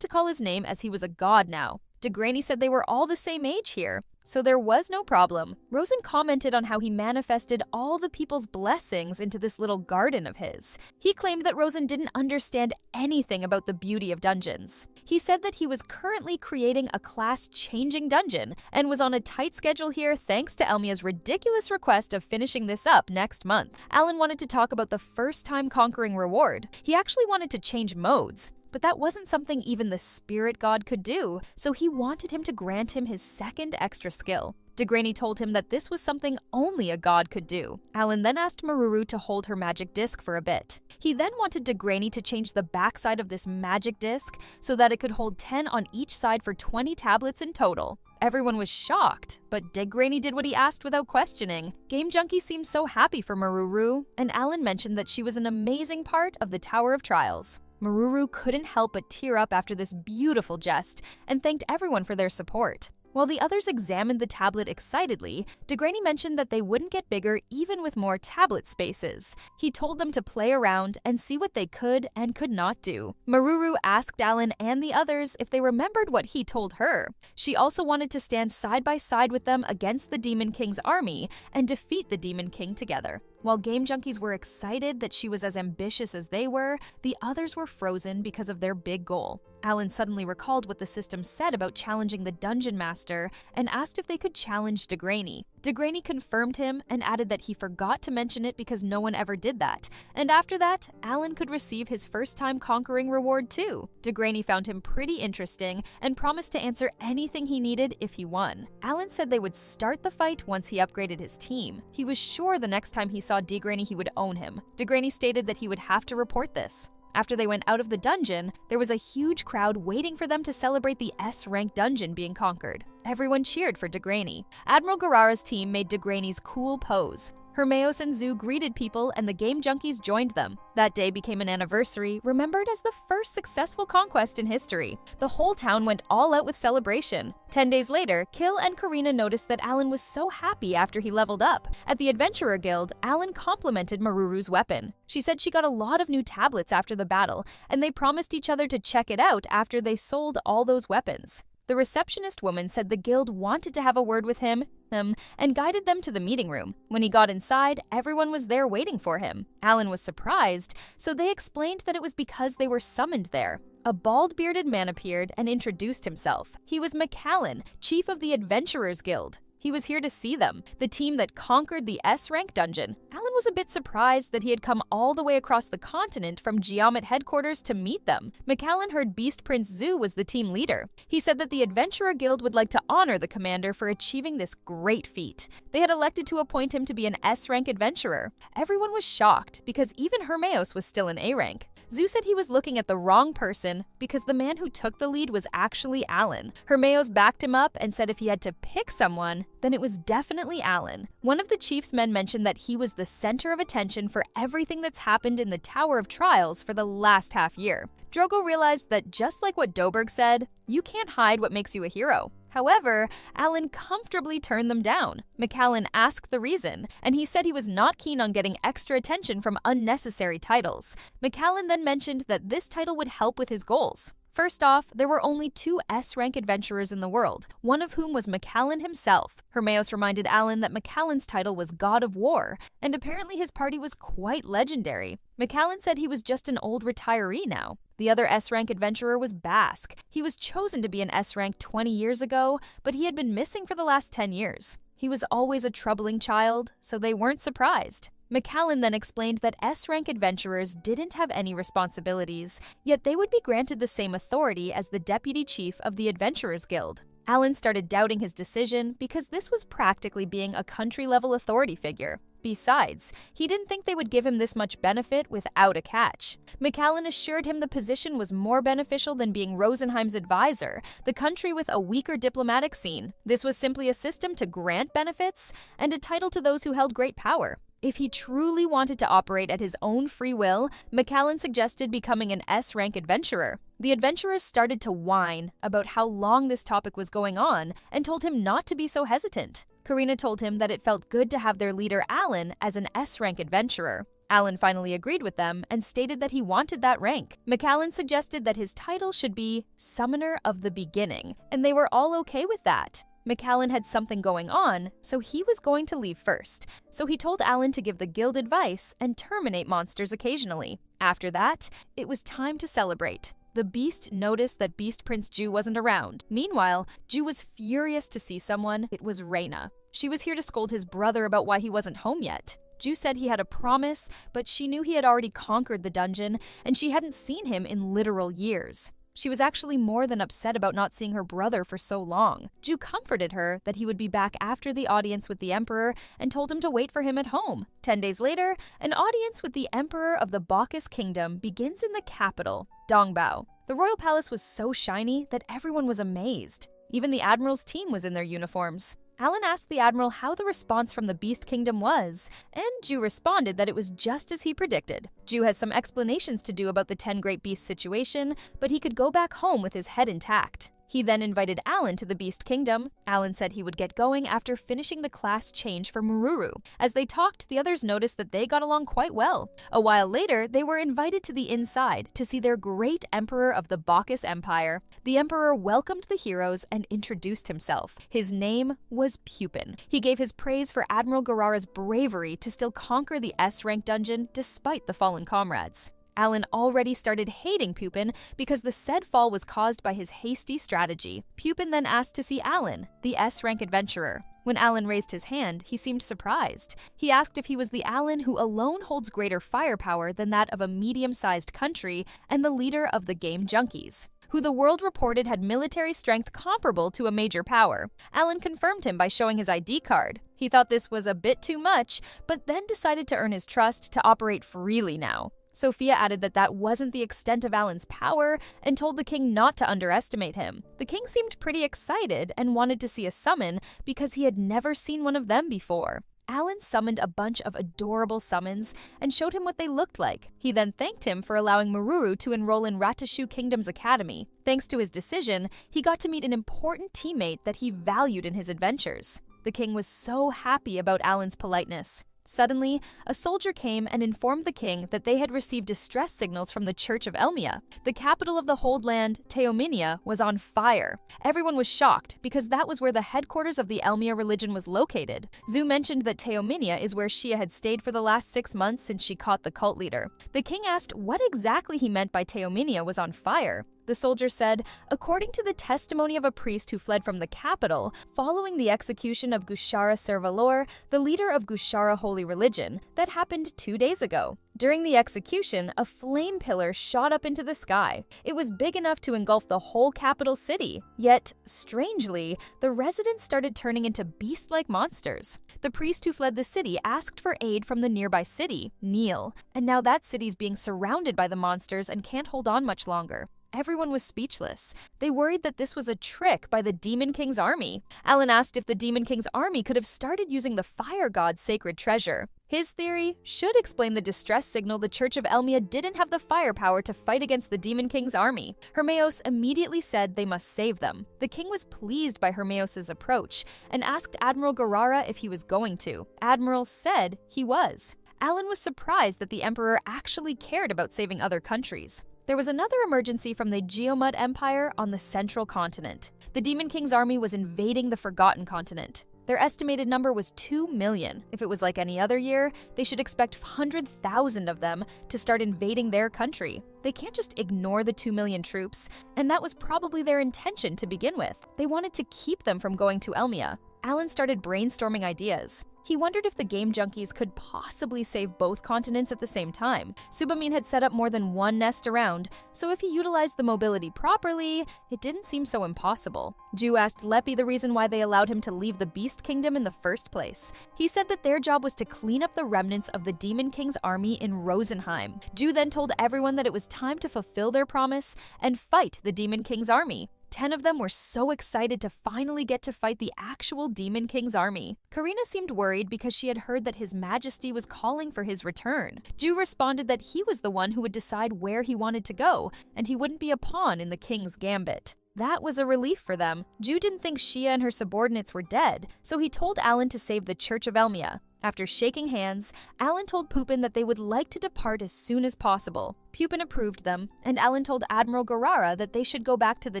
to call his name as he was a god now. DeGraney said they were all the same age here, so there was no problem. Rosen commented on how he manifested all the people's blessings into this little garden of his. He claimed that Rosen didn't understand anything about the beauty of dungeons. He said that he was currently creating a class-changing dungeon and was on a tight schedule here thanks to Elmia's ridiculous request of finishing this up next month. Alan wanted to talk about the first-time conquering reward. He actually wanted to change modes, but that wasn't something even the spirit god could do, so he wanted him to grant him his second extra skill. DeGraney told him that this was something only a god could do. Alan then asked Maruru to hold her magic disc for a bit. He then wanted DeGraney to change the backside of this magic disc so that it could hold 10 on each side for 20 tablets in total. Everyone was shocked, but DeGraney did what he asked without questioning. Game Junkie seemed so happy for Maruru, and Alan mentioned that she was an amazing part of the Tower of Trials. Maruru couldn't help but tear up after this beautiful jest and thanked everyone for their support. While the others examined the tablet excitedly, DeGraney mentioned that they wouldn't get bigger even with more tablet spaces. He told them to play around and see what they could and could not do. Maruru asked Alan and the others if they remembered what he told her. She also wanted to stand side by side with them against the Demon King's army and defeat the Demon King together. While Game Junkies were excited that she was as ambitious as they were, the others were frozen because of their big goal. Alan suddenly recalled what the system said about challenging the Dungeon Master and asked if they could challenge DeGraney. DeGraney confirmed him and added that he forgot to mention it because no one ever did that. And after that, Alan could receive his first-time conquering reward too. DeGraney found him pretty interesting and promised to answer anything he needed if he won. Alan said they would start the fight once he upgraded his team. He was sure the next time he saw DeGraney he would own him. DeGraney stated that he would have to report this. After they went out of the dungeon, there was a huge crowd waiting for them to celebrate the S-rank dungeon being conquered. Everyone cheered for DeGraney. Admiral Garara's team made DeGraney's cool pose. Hermeos and Zu greeted people and the Game Junkies joined them. That day became an anniversary, remembered as the first successful conquest in history. The whole town went all out with celebration. 10 days later, Kill and Karina noticed that Alan was so happy after he leveled up. At the Adventurer Guild, Alan complimented Maruru's weapon. She said she got a lot of new tablets after the battle, and they promised each other to check it out after they sold all those weapons. The receptionist woman said the guild wanted to have a word with him, and guided them to the meeting room. When he got inside, everyone was there waiting for him. Alan was surprised, so they explained that it was because they were summoned there. A bald-bearded man appeared and introduced himself. He was Macallan, chief of the Adventurers Guild. He was here to see them, the team that conquered the S-rank dungeon. Alan was a bit surprised that he had come all the way across the continent from Geomet headquarters to meet them. Macallan heard Beast Prince Zu was the team leader. He said that the Adventurer Guild would like to honor the commander for achieving this great feat. They had elected to appoint him to be an S-rank adventurer. Everyone was shocked because even Hermeos was still an A-rank. Zu said he was looking at the wrong person because the man who took the lead was actually Alan. Hermeos backed him up and said if he had to pick someone, then it was definitely Alan. One of the chief's men mentioned that he was the center of attention for everything that's happened in the Tower of Trials for the last half year. Drogo realized that just like what Doberg said, you can't hide what makes you a hero. However, Alan comfortably turned them down. Macallan asked the reason, and he said he was not keen on getting extra attention from unnecessary titles. Macallan then mentioned that this title would help with his goals. First off, there were only 2 S-rank adventurers in the world, one of whom was Macallan himself. Hermeos reminded Alan that Macallan's title was God of War, and apparently his party was quite legendary. Macallan said he was just an old retiree now. The other S-rank adventurer was Basque. He was chosen to be an S-rank 20 years ago, but he had been missing for the last 10 years. He was always a troubling child, so they weren't surprised. Macallan then explained that S-rank adventurers didn't have any responsibilities, yet they would be granted the same authority as the deputy chief of the Adventurers Guild. Alan started doubting his decision because this was practically being a country-level authority figure. Besides, he didn't think they would give him this much benefit without a catch. Macallan assured him the position was more beneficial than being Rosenheim's advisor, the country with a weaker diplomatic scene. This was simply a system to grant benefits and a title to those who held great power. If he truly wanted to operate at his own free will, Macallan suggested becoming an S-rank adventurer. The adventurers started to whine about how long this topic was going on and told him not to be so hesitant. Karina told him that it felt good to have their leader Alan as an S-rank adventurer. Alan finally agreed with them and stated that he wanted that rank. McAllen suggested that his title should be Summoner of the Beginning, and they were all okay with that. McAllen had something going on, so he was going to leave first. So he told Alan to give the guild advice and terminate monsters occasionally. After that, it was time to celebrate. The Beast noticed that Beast Prince Ju wasn't around. Meanwhile, Ju was furious to see someone. It was Reina. She was here to scold his brother about why he wasn't home yet. Ju said he had a promise, but she knew he had already conquered the dungeon, and she hadn't seen him in literal years. She was actually more than upset about not seeing her brother for so long. Ju comforted her that he would be back after the audience with the Emperor and told him to wait for him at home. 10 days later, an audience with the Emperor of the Bacchus Kingdom begins in the capital, Dongbao. The royal palace was so shiny that everyone was amazed. Even the admiral's team was in their uniforms. Alan asked the admiral how the response from the Beast Kingdom was, and Ju responded that it was just as he predicted. Ju has some explanations to do about the 10 Great Beasts situation, but he could go back home with his head intact. He then invited Alan to the Beast Kingdom. Alan said he would get going after finishing the class change for Mururu. As they talked, the others noticed that they got along quite well. A while later, they were invited to the inside to see their great emperor of the Bacchus Empire. The emperor welcomed the heroes and introduced himself. His name was Pupin. He gave his praise for Admiral Garara's bravery to still conquer the S-rank dungeon despite the fallen comrades. Alan already started hating Pupin because the said fall was caused by his hasty strategy. Pupin then asked to see Alan, the S-rank adventurer. When Alan raised his hand, he seemed surprised. He asked if he was the Alan who alone holds greater firepower than that of a medium-sized country and the leader of the Game Junkies, who the world reported had military strength comparable to a major power. Alan confirmed him by showing his ID card. He thought this was a bit too much, but then decided to earn his trust to operate freely now. Sophia added that that wasn't the extent of Alan's power and told the king not to underestimate him. The king seemed pretty excited and wanted to see a summon because he had never seen one of them before. Alan summoned a bunch of adorable summons and showed him what they looked like. He then thanked him for allowing Mururu to enroll in Ratashu Kingdom's academy. Thanks to his decision, he got to meet an important teammate that he valued in his adventures. The king was so happy about Alan's politeness. Suddenly, a soldier came and informed the king that they had received distress signals from the Church of Elmia. The capital of the Hold Land, Teominia, was on fire. Everyone was shocked because that was where the headquarters of the Elmia religion was located. Zhu mentioned that Teominia is where Shia had stayed for the last 6 months since she caught the cult leader. The king asked what exactly he meant by Teominia was on fire. The soldier said, according to the testimony of a priest who fled from the capital, following the execution of Gushara Servalor, the leader of Gushara Holy Religion, that happened 2 days ago. During the execution, a flame pillar shot up into the sky. It was big enough to engulf the whole capital city. Yet, strangely, the residents started turning into beast-like monsters. The priest who fled the city asked for aid from the nearby city, Neil, and now that city's being surrounded by the monsters and can't hold on much longer. Everyone was speechless. They worried that this was a trick by the Demon King's army. Alan asked if the Demon King's army could have started using the fire god's sacred treasure. His theory should explain the distress signal the Church of Elmia didn't have the firepower to fight against the Demon King's army. Hermeos immediately said they must save them. The king was pleased by Hermeos' approach and asked Admiral Garara if he was going to. Admiral said he was. Alan was surprised that the Emperor actually cared about saving other countries. There was another emergency from the Geomud Empire on the central continent. The Demon King's army was invading the Forgotten Continent. Their estimated number was 2 million. If it was like any other year, they should expect 100,000 of them to start invading their country. They can't just ignore the 2 million troops, and that was probably their intention to begin with. They wanted to keep them from going to Elmia. Alan started brainstorming ideas. He wondered if the Game Junkies could possibly save both continents at the same time. Subamin had set up more than one nest around, so if he utilized the mobility properly, it didn't seem so impossible. Ju asked Lepi the reason why they allowed him to leave the Beast Kingdom in the first place. He said that their job was to clean up the remnants of the Demon King's army in Rosenheim. Ju then told everyone that it was time to fulfill their promise and fight the Demon King's army. 10 of them were so excited to finally get to fight the actual Demon King's army. Karina seemed worried because she had heard that His Majesty was calling for his return. Ju responded that he was the one who would decide where he wanted to go, and he wouldn't be a pawn in the king's gambit. That was a relief for them. Ju didn't think Shia and her subordinates were dead, so he told Alan to save the Church of Elmia. After shaking hands, Alan told Pupin that they would like to depart as soon as possible. Pupin approved them, and Alan told Admiral Garara that they should go back to the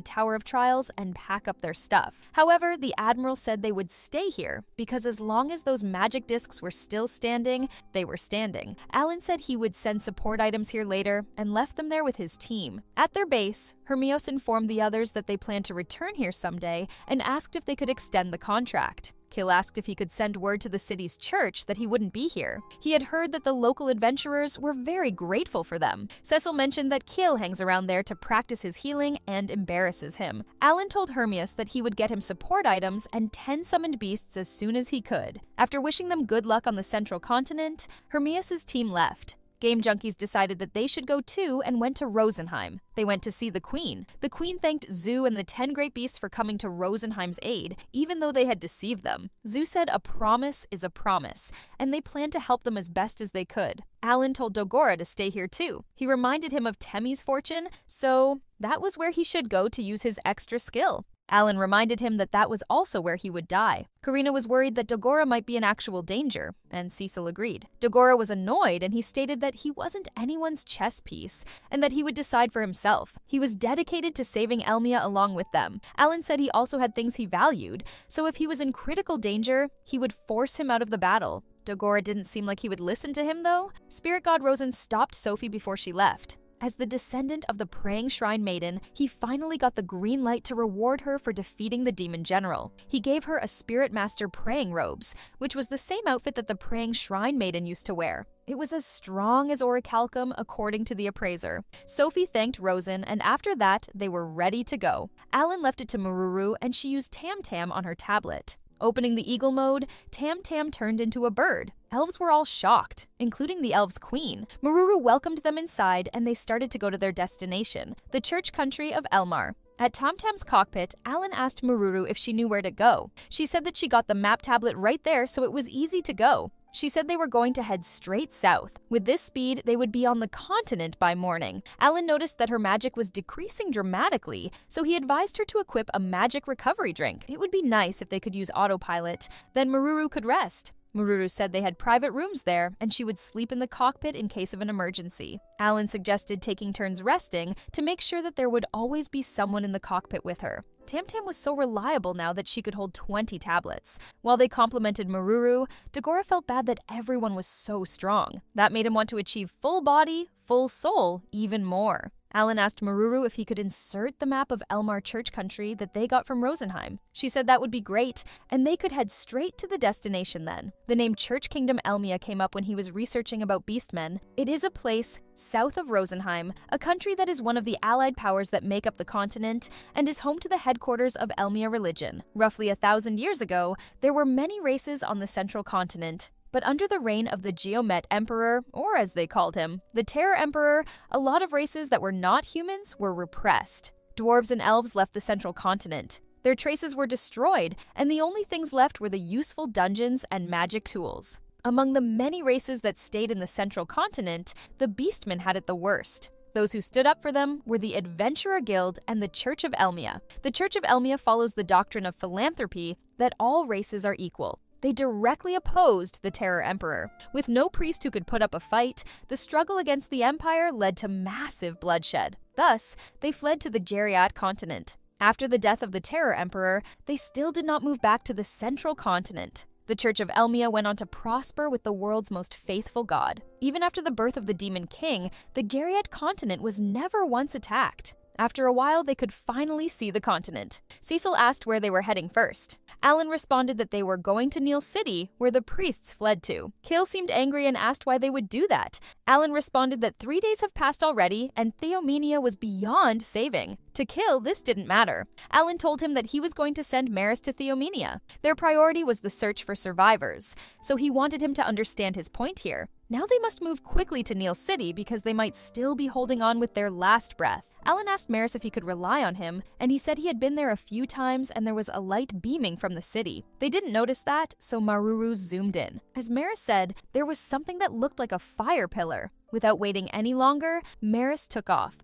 Tower of Trials and pack up their stuff. However, the Admiral said they would stay here, because as long as those magic discs were still standing, they were standing. Alan said he would send support items here later, and left them there with his team. At their base, Hermios informed the others that they planned to return here someday, and asked if they could extend the contract. Kill asked if he could send word to the city's church that he wouldn't be here. He had heard that the local adventurers were very grateful for them. Cecil mentioned that Kill hangs around there to practice his healing and embarrasses him. Alan told Hermias that he would get him support items and 10 summoned beasts as soon as he could. After wishing them good luck on the central continent, Hermias' team left. Game Junkies decided that they should go too and went to Rosenheim. They went to see the Queen. The Queen thanked Zoo and the 10 great beasts for coming to Rosenheim's aid, even though they had deceived them. Zoo said a promise is a promise, and they planned to help them as best as they could. Alan told Dogora to stay here too. He reminded him of Temmie's fortune, so that was where he should go to use his extra skill. Alan reminded him that that was also where he would die. Karina was worried that Dogora might be in actual danger, and Cecil agreed. Dogora was annoyed, and he stated that he wasn't anyone's chess piece, and that he would decide for himself. He was dedicated to saving Elmia along with them. Alan said he also had things he valued, so if he was in critical danger, he would force him out of the battle. Dogora didn't seem like he would listen to him, though. Spirit God Rosen stopped Sophie before she left. As the descendant of the Praying Shrine Maiden, he finally got the green light to reward her for defeating the demon general. He gave her a Spirit Master praying robes, which was the same outfit that the Praying Shrine Maiden used to wear. It was as strong as orichalcum, according to the appraiser. Sophie thanked Rosen, and after that, they were ready to go. Alan left it to Maruru, and she used Tam Tam on her tablet. Opening the eagle mode, Tam Tam turned into a bird. Elves were all shocked, including the elves' queen. Maruru welcomed them inside, and they started to go to their destination, the church country of Elmar. At Tam Tam's cockpit, Alan asked Maruru if she knew where to go. She said that she got the map tablet right there, so it was easy to go. She said they were going to head straight south. With this speed, they would be on the continent by morning. Alan noticed that her magic was decreasing dramatically, so he advised her to equip a magic recovery drink. It would be nice if they could use autopilot, then Maruru could rest. Maruru said they had private rooms there, and she would sleep in the cockpit in case of an emergency. Alan suggested taking turns resting to make sure that there would always be someone in the cockpit with her. Tam Tam was so reliable now that she could hold 20 tablets. While they complimented Maruru, Dagora felt bad that everyone was so strong. That made him want to achieve full body, full soul, even more. Alan asked Maruru if he could insert the map of Elmar Church Country that they got from Rosenheim. She said that would be great, and they could head straight to the destination then. The name Church Kingdom Elmia came up when he was researching about beastmen. It is a place south of Rosenheim, a country that is one of the allied powers that make up the continent, and is home to the headquarters of Elmia religion. Roughly 1,000 years ago, there were many races on the central continent. But under the reign of the Geomet Emperor, or as they called him, the Terror Emperor, a lot of races that were not humans were repressed. Dwarves and elves left the central continent. Their traces were destroyed, and the only things left were the useful dungeons and magic tools. Among the many races that stayed in the central continent, the Beastmen had it the worst. Those who stood up for them were the Adventurer Guild and the Church of Elmia. The Church of Elmia follows the doctrine of philanthropy, that all races are equal. They directly opposed the Terror Emperor. With no priest who could put up a fight, the struggle against the Empire led to massive bloodshed. Thus, they fled to the Geriat continent. After the death of the Terror Emperor, they still did not move back to the central continent. The Church of Elmia went on to prosper with the world's most faithful god. Even after the birth of the Demon King, the Geriat continent was never once attacked. After a while, they could finally see the continent. Cecil asked where they were heading first. Alan responded that they were going to Neil City, where the priests fled to. Kill seemed angry and asked why they would do that. Alan responded that 3 days have passed already, and Theomenia was beyond saving. To Kill, this didn't matter. Alan told him that he was going to send Maris to Theomenia. Their priority was the search for survivors, so he wanted him to understand his point here. Now they must move quickly to Neil City because they might still be holding on with their last breath. Alan asked Maris if he could rely on him, and he said he had been there a few times and there was a light beaming from the city. They didn't notice that, so Maruru zoomed in. As Maris said, there was something that looked like a fire pillar. Without waiting any longer, Maris took off.